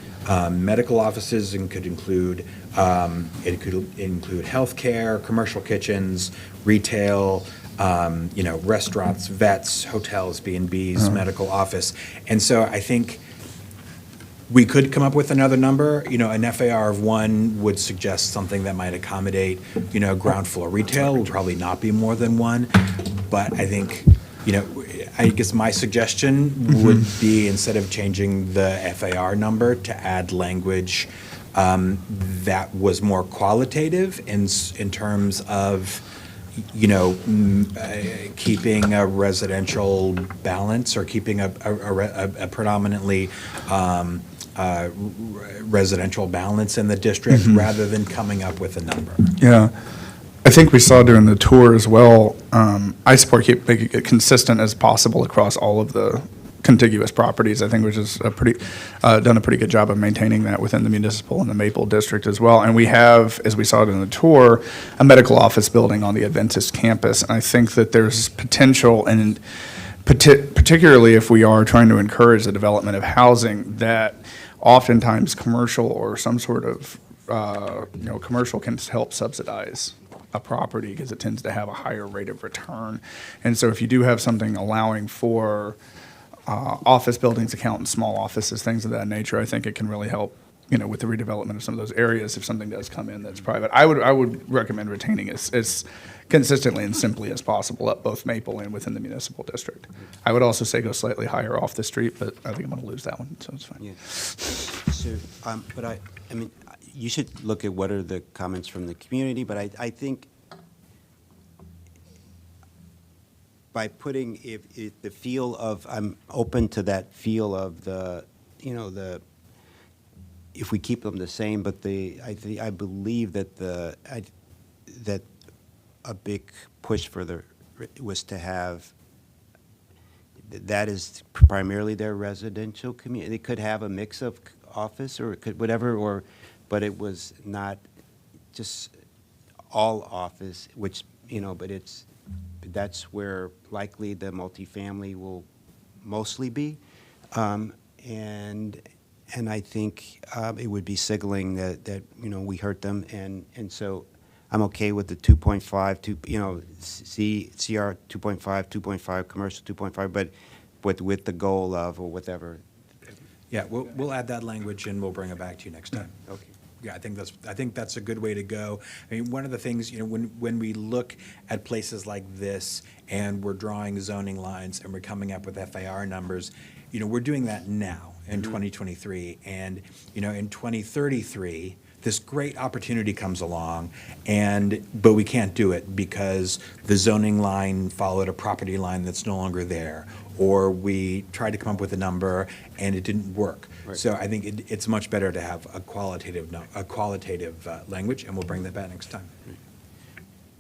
medical offices and could include healthcare, commercial kitchens, retail, restaurants, vets, hotels, B&Bs, medical office. And so I think we could come up with another number. An FAR of 1 would suggest something that might accommodate, ground floor retail would probably not be more than 1. But I think, I guess my suggestion would be, instead of changing the FAR number, to add language that was more qualitative in terms of, keeping a residential balance or keeping a predominantly residential balance in the district rather than coming up with a number. Yeah. I think we saw during the tour as well, I support making it consistent as possible across all of the contiguous properties. I think which is done a pretty good job of maintaining that within the municipal and the Maple district as well. And we have, as we saw it in the tour, a medical office building on the Adventist campus. And I think that there's potential, and particularly if we are trying to encourage the development of housing, that oftentimes commercial or some sort of commercial can help subsidize a property because it tends to have a higher rate of return. And so if you do have something allowing for office buildings, accountants, small offices, things of that nature, I think it can really help, with the redevelopment of some of those areas if something does come in that's private. I would recommend retaining as consistently and simply as possible at both Maple and within the municipal district. I would also say go slightly higher off the street, but I think I'm going to lose that one, so it's fine. Yeah. So, but I mean, you should look at what are the comments from the community, but I think by putting if the feel of, I'm open to that feel of if we keep them the same, but I believe that that a big push was to have, that is primarily their residential community. They could have a mix of office or it could whatever, but it was not just all office, which, but that's where likely the multifamily will mostly be. And I think it would be signaling that we heard them, and so I'm okay with the 2.5, CR 2.5, 2.5, commercial 2.5, but with the goal of, or whatever. Yeah, we'll add that language and we'll bring it back to you next time. Okay. Yeah, I think that's a good way to go. I mean, one of the things, when we look at places like this and we're drawing zoning lines and we're coming up with FAR numbers, we're doing that now in 2023. And, in 2033, this great opportunity comes along, but we can't do it because the zoning line followed a property line that's no longer there, or we tried to come up with a number and it didn't work. Right. So I think it's much better to have a qualitative language, and we'll bring that back next time.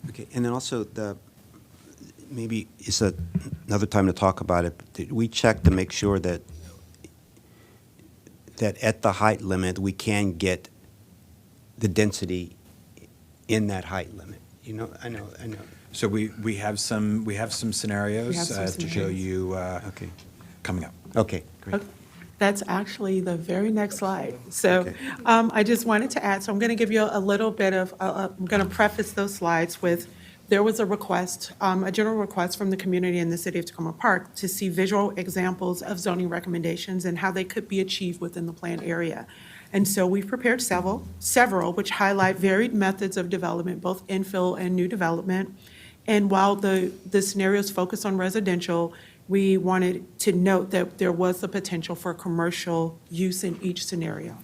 Okay, and then also maybe it's another time to talk about it. But did we check to make sure that at the height limit, we can get the density in that height limit? You know, I know. So we have some scenarios We have some to show scenarios. you Okay. coming up. Okay, great. That's actually the very next slide. So Okay. I just wanted to add, so I'm going to give you a little bit of, I'm going to preface those slides with, there was a request, a general request from the community in the city of Tacoma Park to see visual examples of zoning recommendations and how they could be achieved within the planned area. And so we've prepared several which highlight varied methods of development, both infill and new development. And while the scenarios focus on residential, we wanted to note that there was the potential for commercial use in each scenario.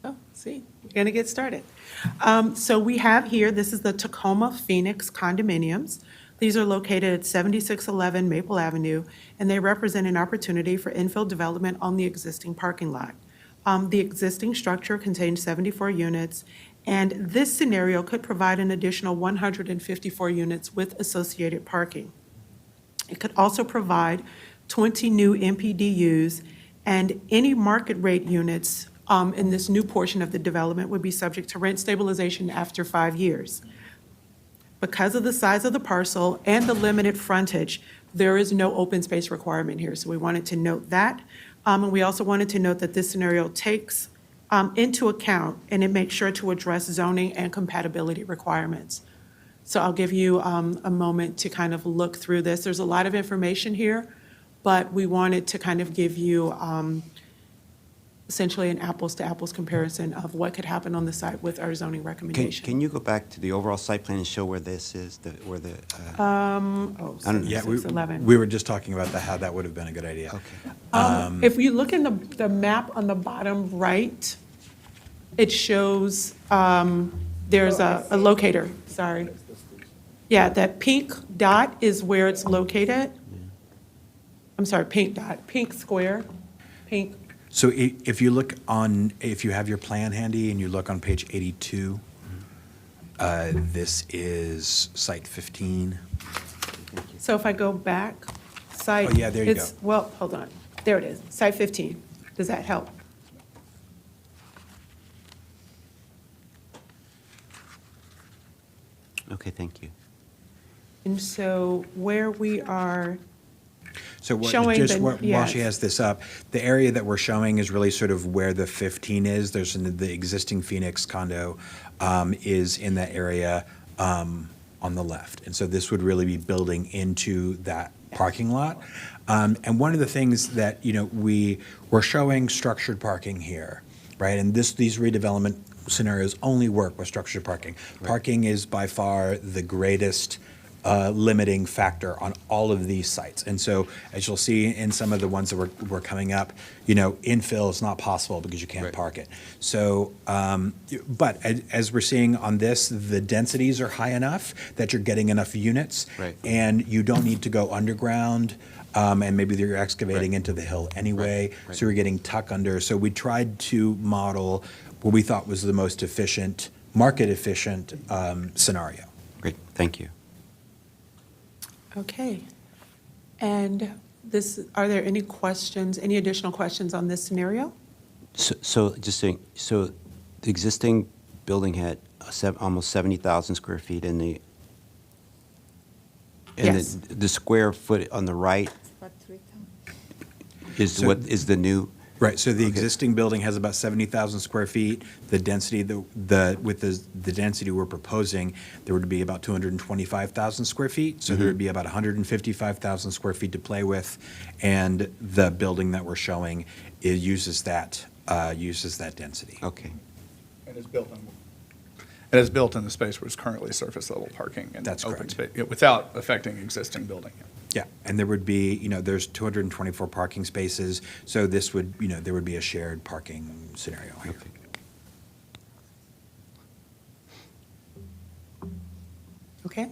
Oh, see, we're going to get started. So we have here, this is the Tacoma Phoenix condominiums. These are located at 7611 Maple Avenue, and they represent an opportunity for infill development on the existing parking lot. The existing structure contains 74 units, and this scenario could provide an additional 154 units with associated parking. It could also provide 20 new MPDUs, and any market rate units in this new portion of the development would be subject to rent stabilization after 5 years. Because of the size of the parcel and the limited frontage, there is no open space requirement here, so we wanted to note that. And we also wanted to note that this scenario takes into account, and it makes sure to address zoning and compatibility requirements. So I'll give you a moment to kind of look through this. There's a lot of information here, but we wanted to kind of give you essentially an apples-to-apples comparison of what could happen on the site with our zoning recommendation. Can you go back to the overall site plan and show where this is, I don't know. 611. We were just talking about how that would have been a good idea. Okay. If you look in the map on the bottom right, it shows there's a locator, sorry. Yeah, that pink dot is where it's located. I'm sorry, pink dot, pink square, pink. So if you have your plan handy and you look on page 82, this is site 15. So if I go back, site. Oh, yeah, there you go. Well, hold on. There it is, site 15. Does that help? Okay, thank you. And so where we are So showing while yes. she has this up, the area that we're showing is really sort of where the 15 is. There's the existing Phoenix condo is in that area on the left. And so this would really be building into that parking lot. And one of the things that, we're showing structured parking here, right? And these redevelopment scenarios only work with structured parking. Right. Parking is by far the greatest limiting factor on all of these sites. And so, as you'll see in some of the ones that were coming up, infill is not possible because you can't Right. park it. So, but as we're seeing on this, the densities are high enough that you're getting enough units. Right. And you don't need to go underground, and maybe you're excavating into the hill anyway. Right. So you're getting tuck under. So we tried to model what we thought was the most efficient, market-efficient scenario. Great, thank you. Okay. And are there any questions, any additional questions on this scenario? So just saying, so the existing building had almost 70,000 square feet and Yes. the square foot on the right is So- what is the new? Right, so the Okay. existing building has about 70,000 square feet. The density, with the density we're proposing, there would be about 225,000 square feet. So there would be about 155,000 square feet to play with. And the building that we're showing, it uses that density. Okay. And it's built on. It is built in the space where it's currently surface level parking and That's open correct. space, without affecting existing building. Yeah, and there would be, there's 224 parking spaces. So this would, there would be a shared parking scenario here. Okay. Okay.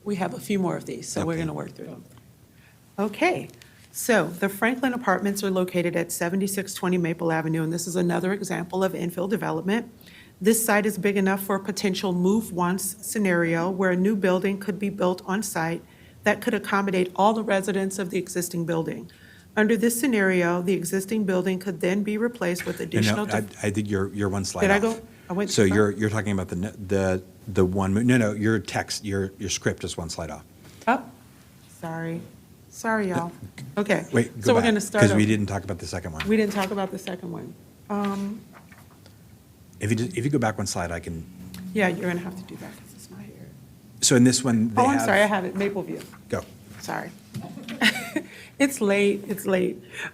We have a few more of these, so we're Okay. going to work through them. Okay, so the Franklin Apartments are located at 7620 Maple Avenue, and this is another example of infill development. This site is big enough for a potential move once scenario where a new building could be built on site that could accommodate all the residents of the existing building. Under this scenario, the existing building could then be replaced with additional. I think you're one slide Did I off. go? I went So too far? you're talking about the one, no, your text, your script is one slide off. Oh, sorry, y'all. Okay. Wait, So go we're back, going to start. because we over. didn't talk about the second one. We didn't talk about the second one. If you go back one slide, I can, Yeah, you're going to have to do that because it's not here. so in this one, they Oh, have. I'm sorry, I have it, Maple View. Go. Sorry. It's late.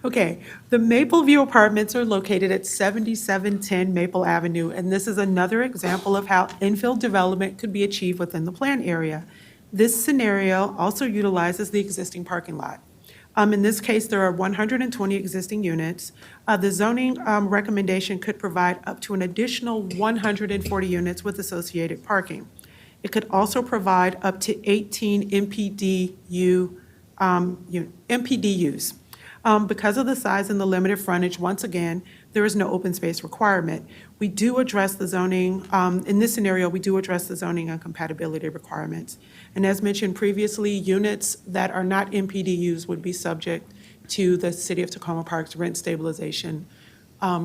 Okay, the Maple View Apartments are located at 7710 Maple Avenue, and this is another example of how infill development could be achieved within the plan area. This scenario also utilizes the existing parking lot. In this case, there are 120 existing units. The zoning recommendation could provide up to an additional 140 units with associated parking. It could also provide up to 18 MPDUs. Because of the size and the limited frontage, once again, there is no open space requirement. We do address the zoning, in this scenario, we do address the zoning and compatibility requirements. And as mentioned previously, units that are not MPDUs would be subject to the City of Tacoma Park's rent stabilization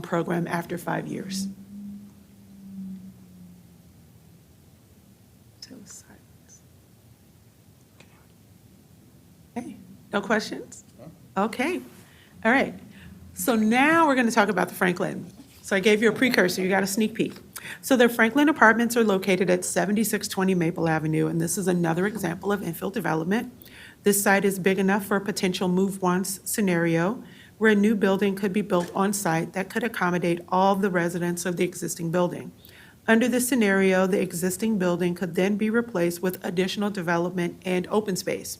program after 5 years. Okay, no questions? Okay, all right. So now we're going to talk about the Franklin. So I gave you a precursor, you got a sneak peek. So the Franklin Apartments are located at 7620 Maple Avenue, and this is another example of infill development. This site is big enough for a potential move once scenario where a new building could be built on site that could accommodate all the residents of the existing building. Under this scenario, the existing building could then be replaced with additional development and open space.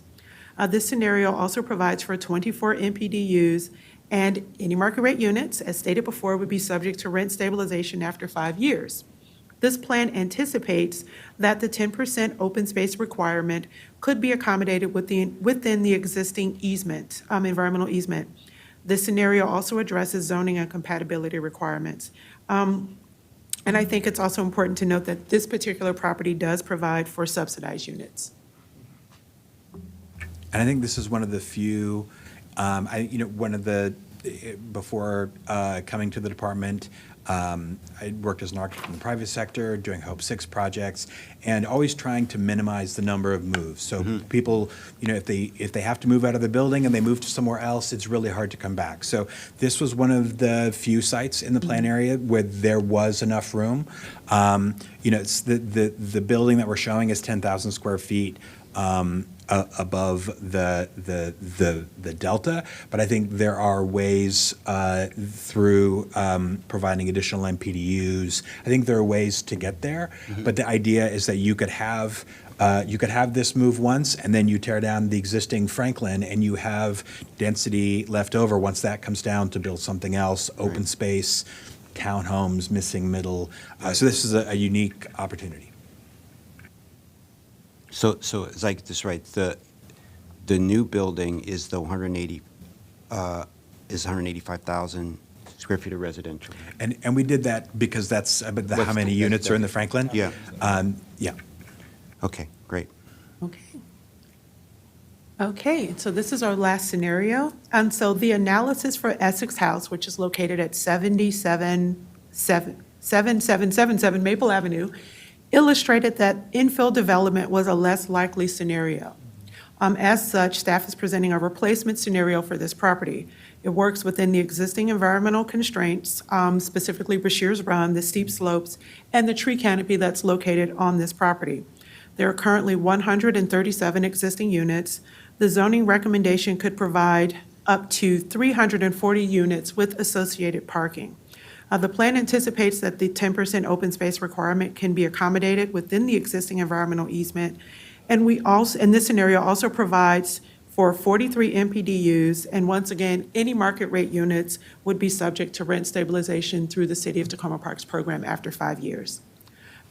This scenario also provides for 24 MPDUs, and any market rate units, as stated before, would be subject to rent stabilization after 5 years. This plan anticipates that the 10% open space requirement could be accommodated within the existing easement, environmental easement. This scenario also addresses zoning and compatibility requirements. And I think it's also important to note that this particular property does provide for subsidized units. And I think this is one of the few, before coming to the department, I worked as an architect in the private sector, doing Hope 6 projects, and always trying to minimize the number of moves. So people, if they have to move out of the building and they move to somewhere else, it's really hard to come back. So this was one of the few sites in the plan area where there was enough room. It's the building that we're showing is 10,000 square feet. Above the delta, but I think there are ways through providing additional MPDUs. I think there are ways to get there, but the idea is that you could have this move once, and then you tear down the existing Franklin, and you have density left over once that comes down to build something else, open space, townhomes, missing middle. So this is a unique opportunity. So as I get this right, the new building is the 185,000 square feet of residential. And we did that because that's about how many units are in the Franklin? Yeah. Yeah. Okay, great. Okay, so this is our last scenario. And so the analysis for Essex House, which is located at 7777 Maple Avenue, illustrated that infill development was a less likely scenario. As such, staff is presenting a replacement scenario for this property. It works within the existing environmental constraints, specifically Brashears Run, the steep slopes, and the tree canopy that's located on this property. There are currently 137 existing units. The zoning recommendation could provide up to 340 units with associated parking. The plan anticipates that the 10% open space requirement can be accommodated within the existing environmental easement. And this scenario also provides for 43 MPDUs, and once again, any market rate units would be subject to rent stabilization through the City of Tacoma Parks program after 5 years.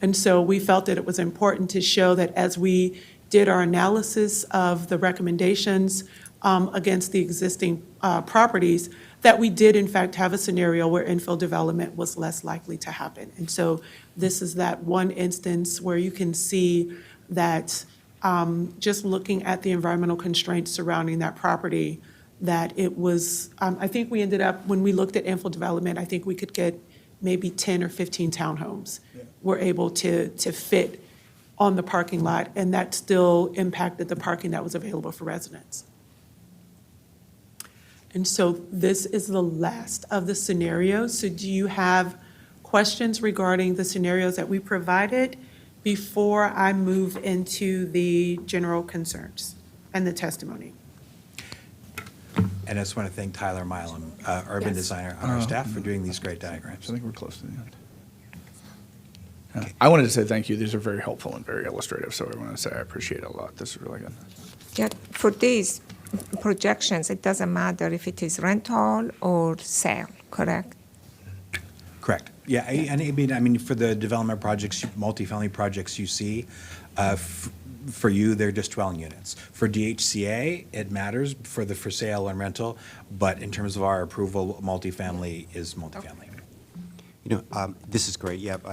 And so we felt that it was important to show that as we did our analysis of the recommendations against the existing properties, that we did in fact have a scenario where infill development was less likely to happen. And so this is that one instance where you can see that just looking at the environmental constraints surrounding that property, that it was, I think we ended up, when we looked at infill development, I think we could get maybe 10 or 15 townhomes were able to fit on the parking lot, and that still impacted the parking that was available for residents. And so this is the last of the scenarios. So do you have questions regarding the scenarios that we provided before I move into the general concerns and the testimony? And I just want to thank Tyler Milam, urban Yes. designer on our staff, for doing these great diagrams. I think we're close to the end. I wanted to say thank you. These are very helpful and very illustrative, so I want to say I appreciate it a lot. This is really good. Yeah, for these projections, it doesn't matter if it is rental or sale, correct? Correct. Yeah, and I mean, for the development projects, multifamily projects you see, for you, they're just dwelling units. For DHCA, it matters for the for sale and rental, but in terms of our approval, multifamily is multifamily. You know, this is great. Yep,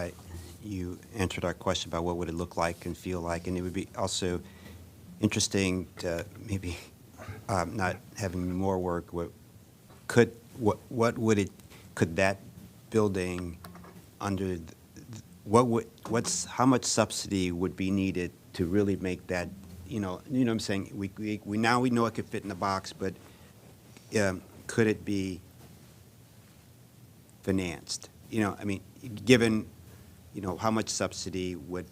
you answered our question about what would it look like and feel like, and it would be also interesting to maybe not having more work. Could that building under how much subsidy would be needed to really make that, you know what I'm saying? We now know it could fit in the box, but could it be financed? You know, I mean, given, how much subsidy would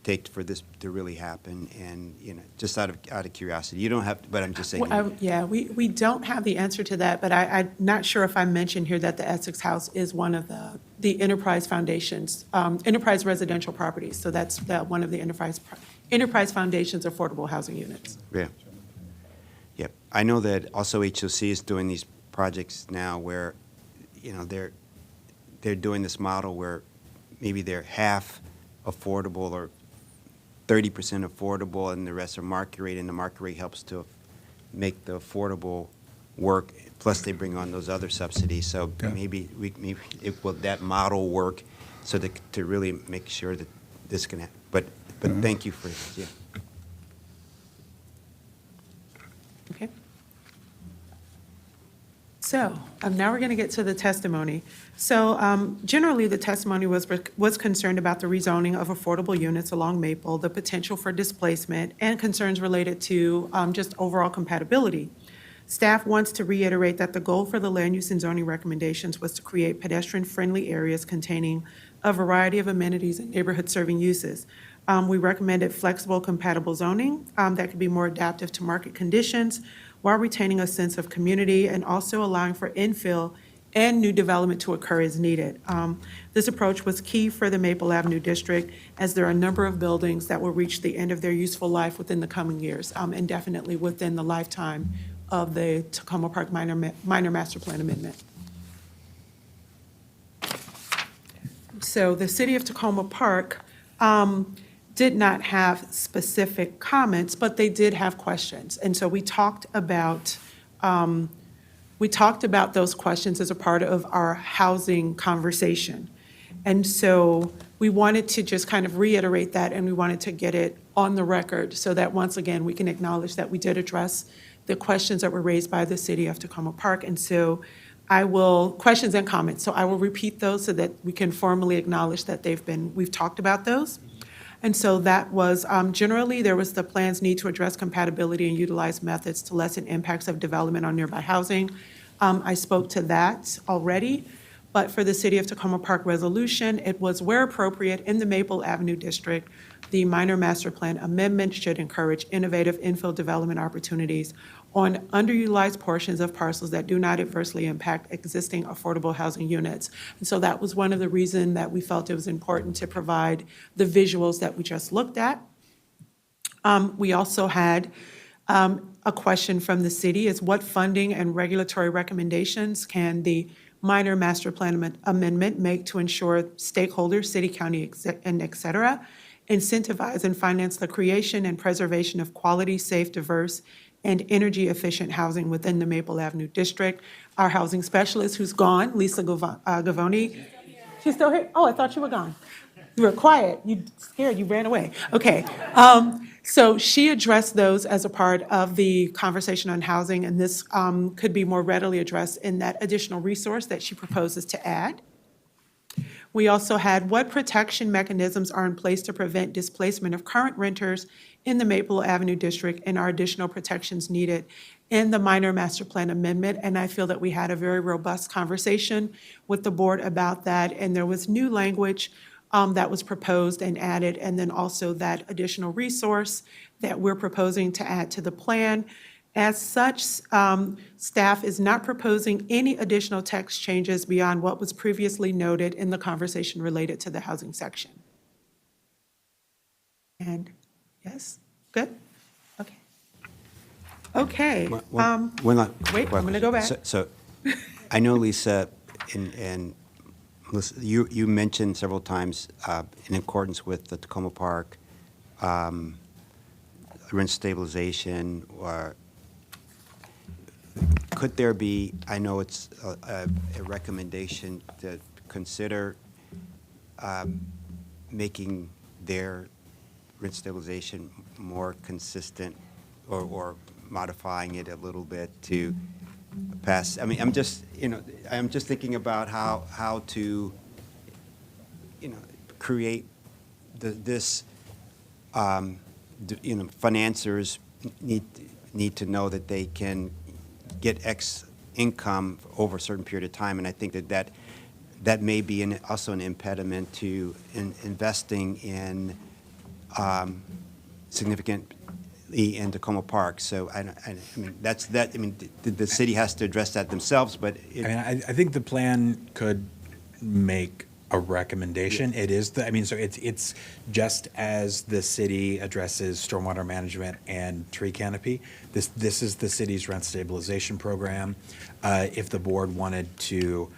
take for this to really happen, and, just out of curiosity. You don't have to, but I'm just saying. Yeah, we don't have the answer to that, but I'm not sure if I mentioned here that the Essex House is one of the Enterprise Foundation's, Enterprise residential properties. So that's one of the Enterprise Foundation's affordable housing units. Yeah. Yep. I know that also HOC is doing these projects now where, they're doing this model where maybe they're half affordable or 30% affordable, and the rest are market rate, and the market rate helps to make the affordable work. Plus, they bring on those other subsidies. So maybe will that model work so to really make sure that this can happen? But thank you for yeah. Okay. So now we're going to get to the testimony. So generally, the testimony was concerned about the rezoning of affordable units along Maple, the potential for displacement, and concerns related to just overall compatibility. Staff wants to reiterate that the goal for the land use and zoning recommendations was to create pedestrian-friendly areas containing a variety of amenities and neighborhood-serving uses. We recommended flexible, compatible zoning that could be more adaptive to market conditions while retaining a sense of community and also allowing for infill and new development to occur as needed. This approach was key for the Maple Avenue District, as there are a number of buildings that will reach the end of their useful life within the coming years, and definitely within the lifetime of the Tacoma Park Minor Master Plan Amendment. So the City of Tacoma Park did not have specific comments, but they did have questions. And so we talked about those questions as a part of our housing conversation. And so we wanted to just kind of reiterate that, and we wanted to get it on the record so that once again, we can acknowledge that we did address the questions that were raised by the City of Tacoma Park. And so questions and comments. So I will repeat those so that we can formally acknowledge that we've talked about those. And so that was, generally, there was the plan's need to address compatibility and utilize methods to lessen impacts of development on nearby housing. I spoke to that already, but for the City of Tacoma Park resolution, it was where appropriate in the Maple Avenue District, the minor master plan amendment should encourage innovative infill development opportunities on underutilized portions of parcels that do not adversely impact existing affordable housing units. And so that was one of the reasons that we felt it was important to provide the visuals that we just looked at. We also had a question from the city is what funding and regulatory recommendations can the minor master plan amendment make to ensure stakeholders, city, county, and et cetera, incentivize and finance the creation and preservation of quality, safe, diverse, and energy-efficient housing within the Maple Avenue District. Our housing specialist, who's gone, Lisa Gavoni. She's still here? Oh, I thought you were gone. You were quiet. You scared. You ran away. Okay. So she addressed those as a part of the conversation on housing, and this could be more readily addressed in that additional resource that she proposes to add. We also had what protection mechanisms are in place to prevent displacement of current renters in the Maple Avenue District, and are additional protections needed in the minor master plan amendment. And I feel that we had a very robust conversation with the board about that, and there was new language that was proposed and added, and then also that additional resource that we're proposing to add to the plan. As such, staff is not proposing any additional text changes beyond what was previously noted in the conversation related to the housing section. And, yes, good? Okay. Okay. One last wait, I'm gonna go back. So I know, Lisa, and Melissa, you mentioned several times, in accordance with the Tacoma Park rent stabilization, or could there be, I know it's a recommendation to consider making their rent stabilization more consistent, or modifying it a little bit to pass. I mean, I'm just thinking about how to, create this, financiers need to know that they can get X income over a certain period of time, and I think that may be also an impediment to investing in significantly in Tacoma Park. So I mean, the city has to address that themselves, but I think the plan could make a recommendation. It is so it's just as the city addresses stormwater management and tree canopy. This is the city's rent stabilization program. If the board wanted to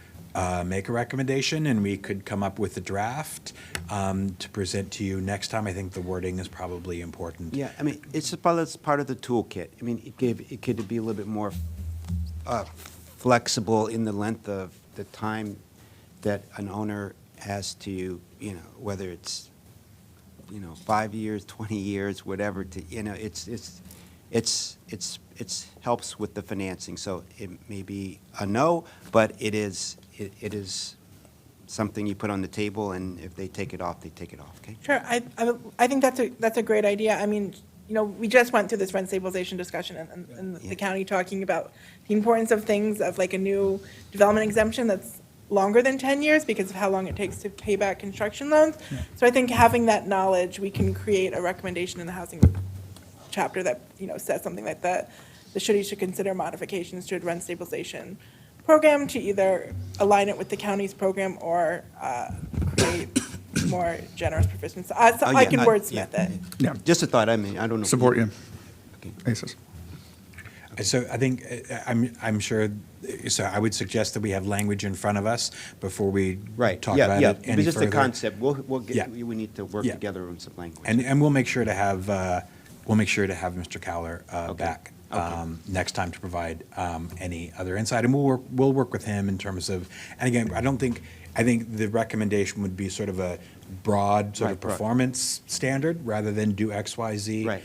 make a recommendation, and we could come up with a draft to present to you next time, I think the wording is probably important. yeah, I mean, it's part of the toolkit. I mean, it could be a little bit more flexible in the length of the time that an owner has to, whether it's, 5 years, 20 years, whatever, to, it's helps with the financing. So it may be a no, but it is something you put on the table, and if they take it off, they take it off, okay? Sure, I think that's a great idea. I mean, we just went through this rent stabilization discussion and the county talking about the importance of things, of like a new development exemption that's longer than 10 years because of how long it takes to pay back construction loans. Yeah. So I think having that knowledge, we can create a recommendation in the housing chapter that, says something like that. The city should consider modifications to a rent stabilization program to either align it with the county's program or create more generous provisions. So I can wordsmith it. Yeah. Just a thought, I mean, I don't know. Support you. Okay. Basis. So I think, I'm sure, so I would suggest that we have language in front of us before we talk about it any It's just a further. concept. We need to work together on some language. And we'll make sure to have, Mr. Cowler back next time to provide any other insight. And we'll work with him in terms of, and again, I think the recommendation would be sort of a broad sort of performance standard rather than do X, Y, Z. Right.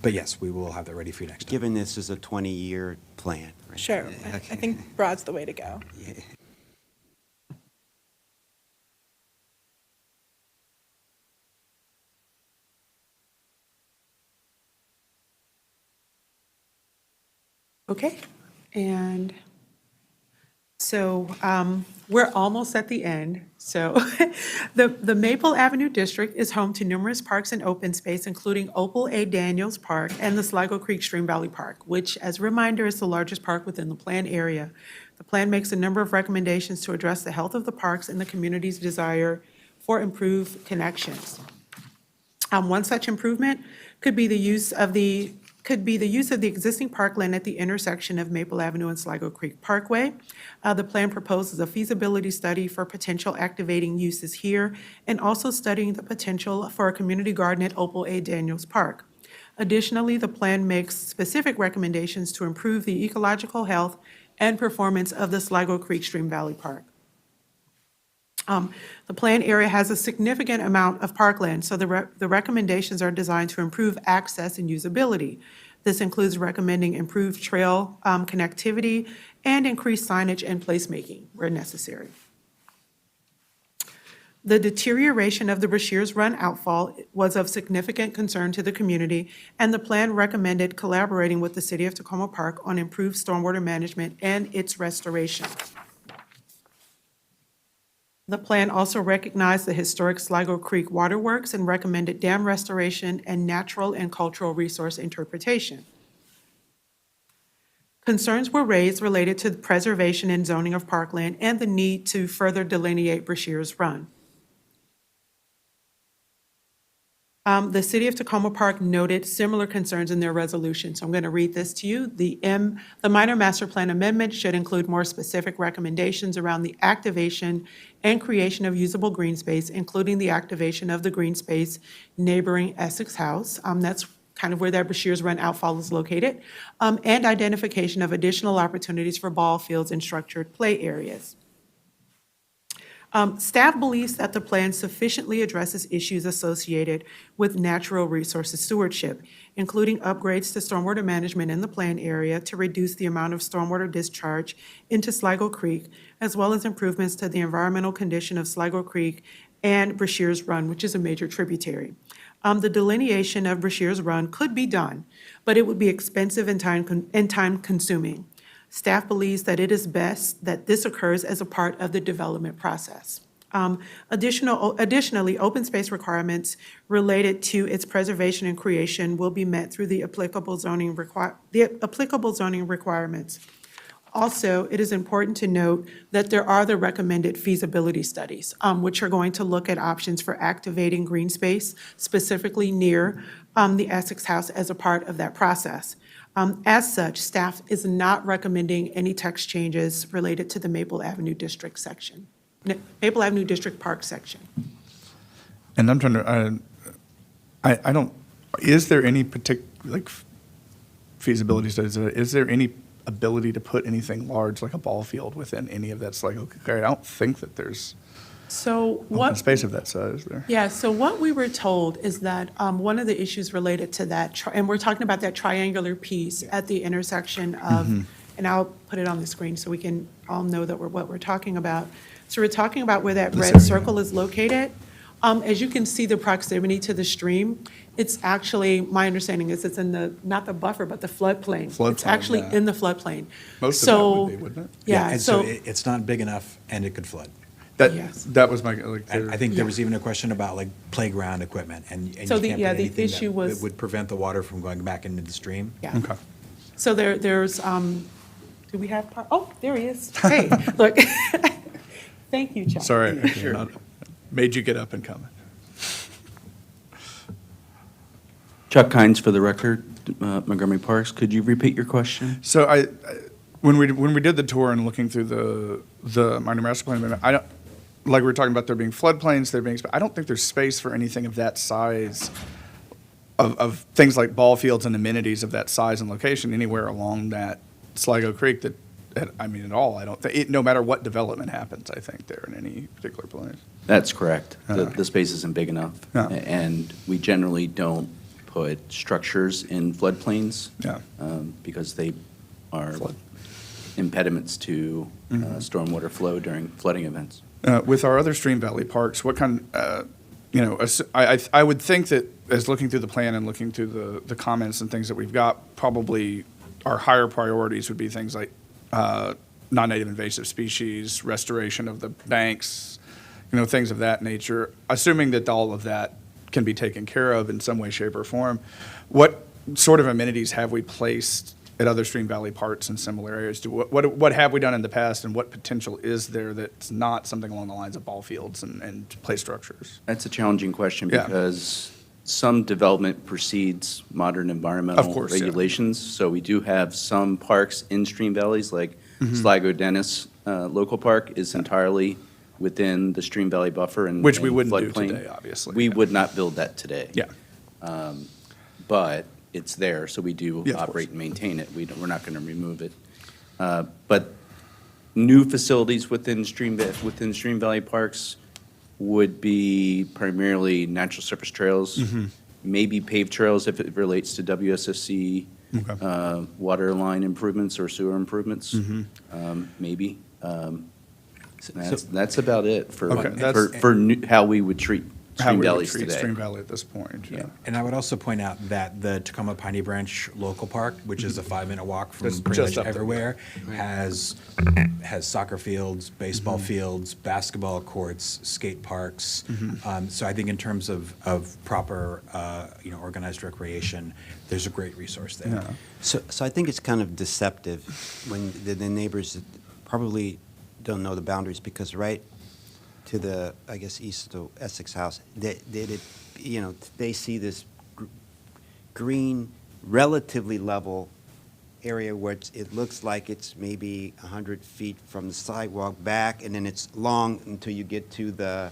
But yes, we will have that ready for you next time. Given this is a 20-year plan, right? Sure, I think broad's the way to go. Yeah. Okay, and so we're almost at the end. So the Maple Avenue District is home to numerous parks and open space, including Opal A. Daniels Park and the Sligo Creek Stream Valley Park, which, as a reminder, is the largest park within the planned area. The plan makes a number of recommendations to address the health of the parks and the community's desire for improved connections. One such improvement could be the use of the could be the use of the existing parkland at the intersection of Maple Avenue and Sligo Creek Parkway. The plan proposes a feasibility study for potential activating uses here and also studying the potential for a community garden at Opal A. Daniels Park. Additionally, the plan makes specific recommendations to improve the ecological health and performance of the Sligo Creek Stream Valley Park. The plan area has a significant amount of parkland, so the recommendations are designed to improve access and usability. This includes recommending improved trail connectivity and increased signage and placemaking where necessary. The deterioration of the Brashears Run outfall was of significant concern to the community, and the plan recommended collaborating with the City of Tacoma Park on improved stormwater management and its restoration. The plan also recognized the historic Sligo Creek waterworks and recommended dam restoration and natural and cultural resource interpretation. Concerns were raised related to the preservation and zoning of parkland and the need to further delineate Brashears Run. The City of Tacoma Park noted similar concerns in their resolution, so I'm going to read this to you. The minor master plan amendment should include more specific recommendations around the activation and creation of usable green space, including the activation of the green space neighboring Essex House. That's kind of where that Brashears Run outfall is located, and identification of additional opportunities for ball fields and structured play areas. Staff believes that the plan sufficiently addresses issues associated with natural resources stewardship, including upgrades to stormwater management in the plan area to reduce the amount of stormwater discharge into Sligo Creek, as well as improvements to the environmental condition of Sligo Creek and Brashears Run, which is a major tributary. The delineation of Brashears Run could be done, but it would be expensive and time-consuming. Staff believes that it is best that this occurs as a part of the development process. Additionally, open space requirements related to its preservation and creation will be met through the applicable zoning requirements. Also, it is important to note that there are the recommended feasibility studies, which are going to look at options for activating green space, specifically near the Essex House as a part of that process. As such, staff is not recommending any text changes related to the Maple Avenue District section, Maple Avenue District Park section. And I'm trying to, I don't, is there any particular, feasibility studies, is there any ability to put anything large like a ball field within any of that Sligo area? I don't think that there's open space of that size there. Yeah, so what we were told is that one of the issues related to that, and we're talking about that triangular piece at the intersection of, and I'll put it on the screen so we can all know that what we're talking about. So we're talking about where that red circle is located. As you can see, the proximity to the stream, it's actually, my understanding is it's in the, not the buffer, but the floodplain. It's actually in the floodplain. Most of that would be, wouldn't it? Yeah, and so it's not big enough and it could flood. That was my, I think there was even a question about playground equipment and you So can't the- put yeah, the anything issue was- that would prevent the water from going back into the stream. Yeah. Okay. So there's, do we have, oh, there he is. Hey, look. Thank you, Chuck. Sorry, I made you get up and come. Chuck Hines for the record, Montgomery Parks. Could you repeat your question? So when we did the tour and looking through the minor master plan amendment, I don't, like we were talking about there being floodplains, I don't think there's space for anything of that size, of things like ball fields and amenities of that size and location anywhere along that Sligo Creek that, at all. I don't think, no matter what development happens, I think there in any particular place. That's correct. The space isn't big enough. Yeah. And we generally don't put structures in floodplains. Yeah. Because they are impediments to stormwater flow during flooding events. With our other stream valley parks, what kind, I would think that as looking through the plan and looking through the comments and things that we've got, probably our higher priorities would be things like non-native invasive species, restoration of the banks, things of that nature. Assuming that all of that can be taken care of in some way, shape, or form, what sort of amenities have we placed at other stream valley parks in similar areas? What have we done in the past, and what potential is there that's not something along the lines of ball fields and play structures? That's a challenging question because some development precedes modern environmental course, yeah. regulations. So we do have some parks in stream valleys, like Sligo Dennis Local Park is entirely within the stream valley buffer and Which we and wouldn't do floodplain. today, obviously, We yeah. would not build that today. Yeah. But it's there, so we do Yeah, of course. operate and maintain it. We're not going to remove it. But new facilities within stream valley parks would be primarily natural surface trails, maybe paved trails if it relates to WSFC water line improvements or sewer improvements, maybe. That's about it for, Okay, that's- how we would treat How stream we would valleys treat today. Stream Valley at this point, yeah. And I would also point out that the Tacoma Piney Branch Local Park, which is a 5-minute walk from That's pretty just much up there. everywhere, has soccer fields, baseball fields, basketball courts, skate parks. So I think in terms of proper, organized recreation, there's a great resource there. So I think it's kind of deceptive when the neighbors probably don't know the boundaries, because right to the, I guess, east of Essex House, they see this green, relatively level area where it looks like it's maybe 100 feet from the sidewalk back, and then it's long until you get to the,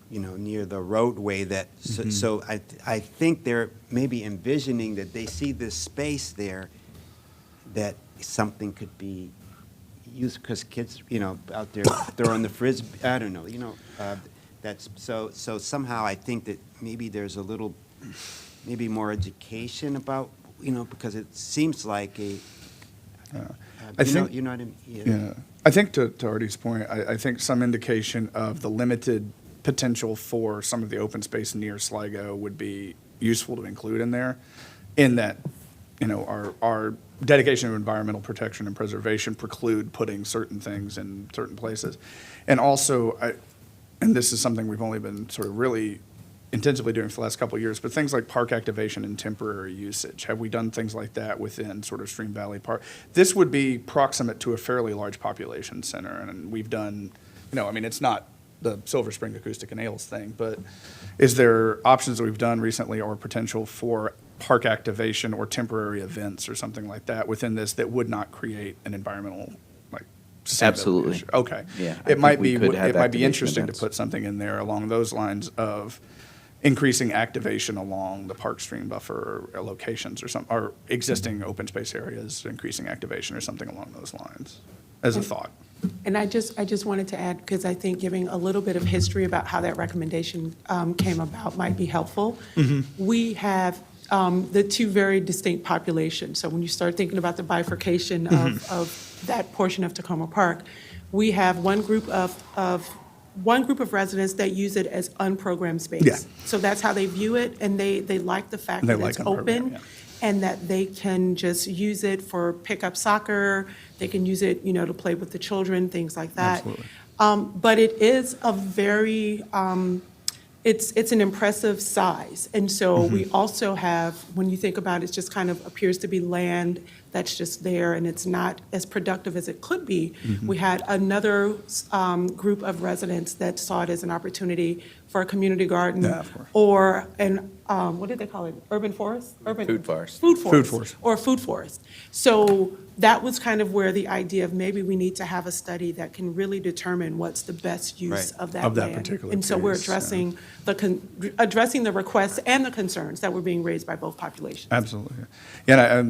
near the roadway that, so I think they're maybe envisioning that they see this space there that something could be used, because kids, out there throwing the frisbee, I don't know, that's, so somehow I think that maybe there's a little, maybe more education about, because it seems like a, I think, you know what I mean? yeah. I think to Artie's point, I think some indication of the limited potential for some of the open space near Sligo would be useful to include in there, in that, our dedication to environmental protection and preservation preclude putting certain things in certain places. And also, and this is something we've only been sort of really intensively doing for the last couple of years, but things like park activation and temporary usage. Have we done things like that within sort of Stream Valley Park? This would be proximate to a fairly large population center, and we've done, it's not the Silver Spring Acoustic and Ales thing, but is there options that we've done recently or potential for park activation or temporary events or something like that within this that would not create an environmental, sustainability Absolutely. issue? Okay. Yeah, I It think might we be, could have it might be activation interesting to events. put something in there along those lines of increasing activation along the park stream buffer or locations or existing open space areas, increasing activation or something along those lines, as a thought. And I just wanted to add, because I think giving a little bit of history about how that recommendation came about might be helpful. We have the two very distinct populations. So when you start thinking about the bifurcation of that portion of Tacoma Park, we have one group of residents that use it as unprogrammed space. Yeah. So that's how they view it, and they like the fact They that like it's unprogrammed, open, yeah. and that they can just use it for pickup soccer, they can use it, to play with the children, things like that. Absolutely. But it is a very, it's an impressive size. And so we also have, when you think about it, it just kind of appears to be land that's just there, and it's not as productive as it could be. We had another group of residents that saw it as an opportunity for a community garden. Yeah, of course. Or an, what did they call it? Urban forest? Food forest. Food forest. Food forest. Or food forest. So that was kind of where the idea of maybe we need to have a study that can really determine what's the best use Right. of that Of that land. particular And so we're piece, yeah. addressing the requests and the concerns that were being raised by both populations. Absolutely. Yeah,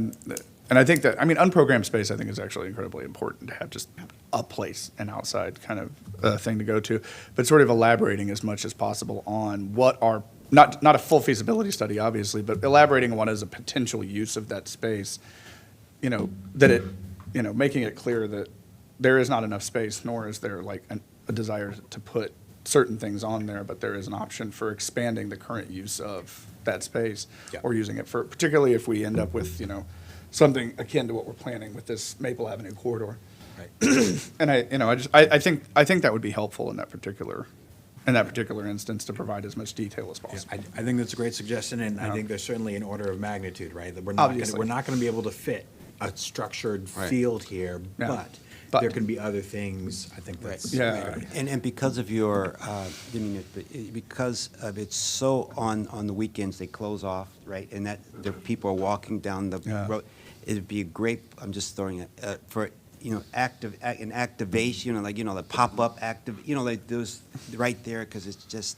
and I think that, unprogrammed space, I think, is actually incredibly important to have just a place, an outside kind of thing to go to, but sort of elaborating as much as possible on what are, not a full feasibility study, obviously, but elaborating on what is a potential use of that space, that it, making it clear that there is not enough space, nor is there like a desire to put certain things on there, but there is an option for expanding the current use of that space or using it for, particularly if we end up with, something akin to what we're planning with this Maple Avenue corridor. Right. And I think that would be helpful in that particular instance to provide as much detail as possible. I think that's a great suggestion, and I think there's certainly an order of magnitude, right? That we're not Obviously. going to be able to fit a structured Right. field here, Yeah. but But- there can be other things, I think that's. Yeah. And because of your, because of it's so on the weekends, they close off, right? And that, the people are walking down the Yeah. road. It'd be a great, I'm just throwing it, for, an activation, like, the pop-up like those, right there, because it's just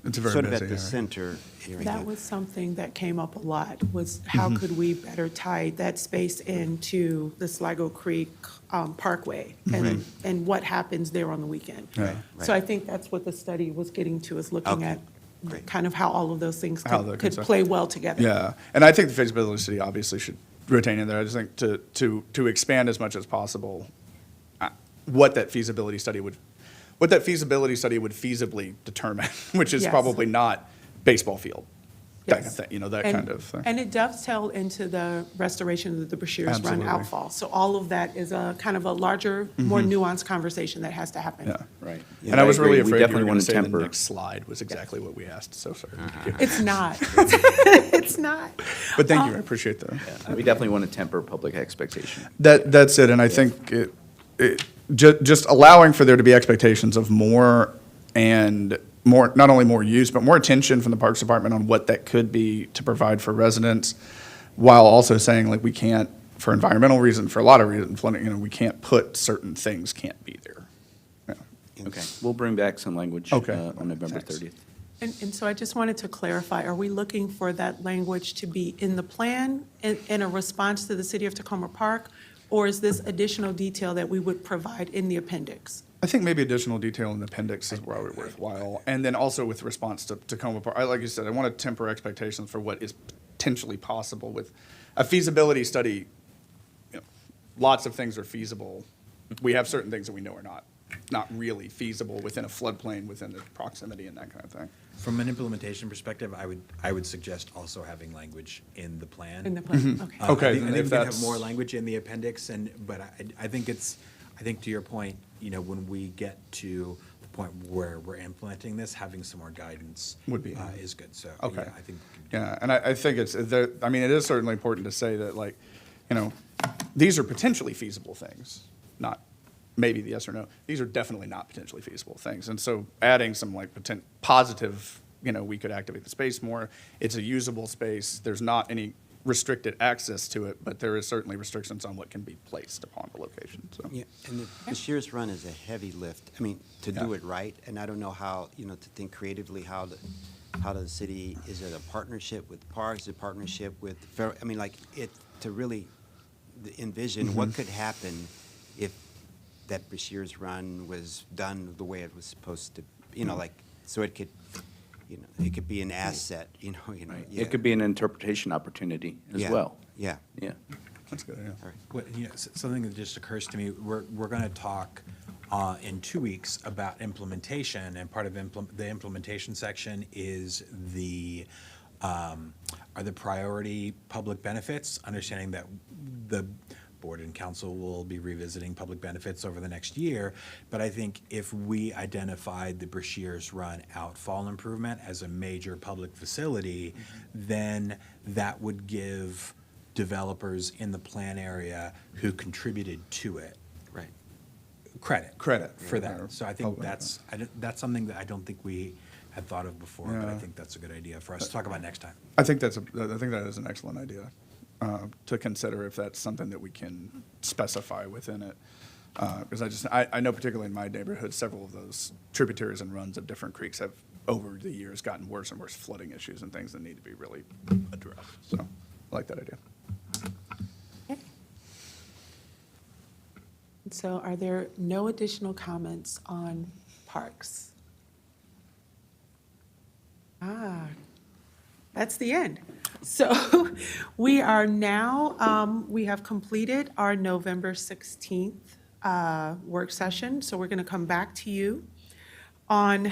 It's a very sort of busy at the area. center area. That was something that came up a lot, was how Mm-hmm. could we better tie that space into the Sligo Creek Parkway? And, and what happens there on the weekend? Yeah. So I think that's what the study was getting to, is looking Okay, at great. kind of how all of those things How they could can- play well together. Yeah, and I think the feasibility study obviously should retain in there. I just think to expand as much as possible, what that feasibility study would feasibly determine, which is Yes. probably not baseball field, that kind of Yes. thing, that And- kind of thing. And it dovetailed into the restoration of the Brashears Run Absolutely. outfall. So all of that is a kind of a larger, more nuanced conversation that has to happen. Yeah. Right. And I was really We afraid you definitely were going want to to say the temper. next slide was exactly what we asked, so sorry. It's not. It's not. But thank you, I appreciate that. We definitely want to temper public expectation. That's it, and I think just allowing for there to be expectations of more and more, not only more use, but more attention from the Parks Department on what that could be to provide for residents, while also saying, like, we can't, for environmental reasons, for a lot of reasons, we can't put certain things can't be there. Yeah. Okay, we'll bring back some language Okay. on November Thanks. 30th. And so I just wanted to clarify, are we looking for that language to be in the plan in a response to the City of Tacoma Park? Or is this additional detail that we would provide in the appendix? I think maybe additional detail in the appendix is probably worthwhile, and then also with response to Tacoma Park. Like you said, I want to temper expectations for what is potentially possible with a feasibility study. Lots of things are feasible. We have certain things that we know are not really feasible within a floodplain, within the proximity and that kind of thing. From an implementation perspective, I would suggest also having language in the plan. In the plan, okay. Okay, I then think if we can that's- have more language in the appendix, but I think to your point, when we get to the point where we're implementing this, having some more guidance Would be- is good. So, Okay. yeah, I think we can do Yeah, and I think it is certainly important to say that, like, these are potentially feasible things, not maybe the yes or no. These are definitely not potentially feasible things. And so adding some positive, we could activate the space more. It's a usable space. There's not any restricted access to it, but there is certainly restrictions on what can be placed upon the location, so. Yeah, and the Shears Run is a heavy lift, to do it right, and I don't know how, to think creatively how the city, is it a partnership with parks, a partnership with, to really envision what could happen if that Brashears Run was done the way it was supposed to, so it could, it could be an asset, yeah. It could be an interpretation opportunity as Yeah, well. Yeah. Yeah. That's good, yeah. Something that just occurs to me, we're going to talk in 2 weeks about implementation, and part of the implementation section is are the priority public benefits, understanding that the board and council will be revisiting public benefits over the next year. But I think if we identified the Brashears Run outfall improvement as a major public facility, then that would give developers in the plan area who contributed to it Right. credit for Yeah. that. So I think that's something that I don't think we had thought of before, but I Yeah. think that's a good idea for us to talk about next time. I think that is an excellent idea, to consider if that's something that we can specify within it. Because I know particularly in my neighborhood, several of those tributaries and runs of different creeks have, over the years, gotten worse and worse flooding issues and things that need to be really addressed. So I like that idea. So are there no additional comments on parks? That's the end. So we are now, we have completed our November 16th work session. So we're going to come back to you on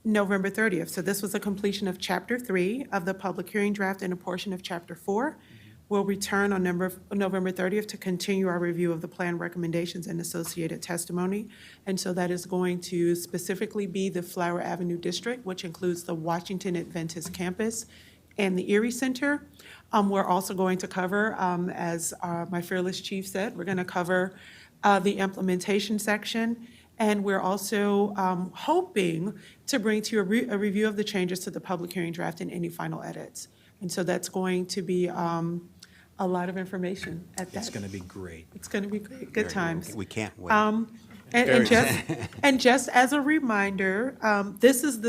November 30th. So this was a completion of Chapter 3 of the public hearing draft and a portion of Chapter 4. We'll return on November 30th to continue our review of the plan recommendations and associated testimony. And so that is going to specifically be the Flower Avenue District, which includes the Washington Adventist Campus and the Erie Center. We're also going to cover, as my fearless chief said, we're going to cover the implementation section. And we're also hoping to bring to you a review of the changes to the public hearing draft and any final edits. And so that's going to be a lot of information at that. It's going to be great. It's going to be great. Good times. We can't wait. And just as a reminder, this is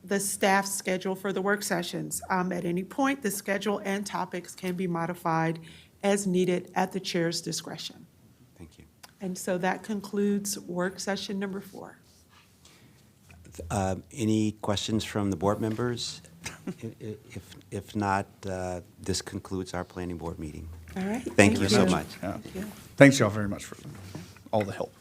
the staff schedule for the work sessions. At any point, the schedule and topics can be modified as needed at the chair's discretion. Thank you. And so that concludes work session number 4. Any questions from the board members? If not, this concludes our planning board meeting. All right. Thank you so much. Yeah. Thanks y'all very much for all the help.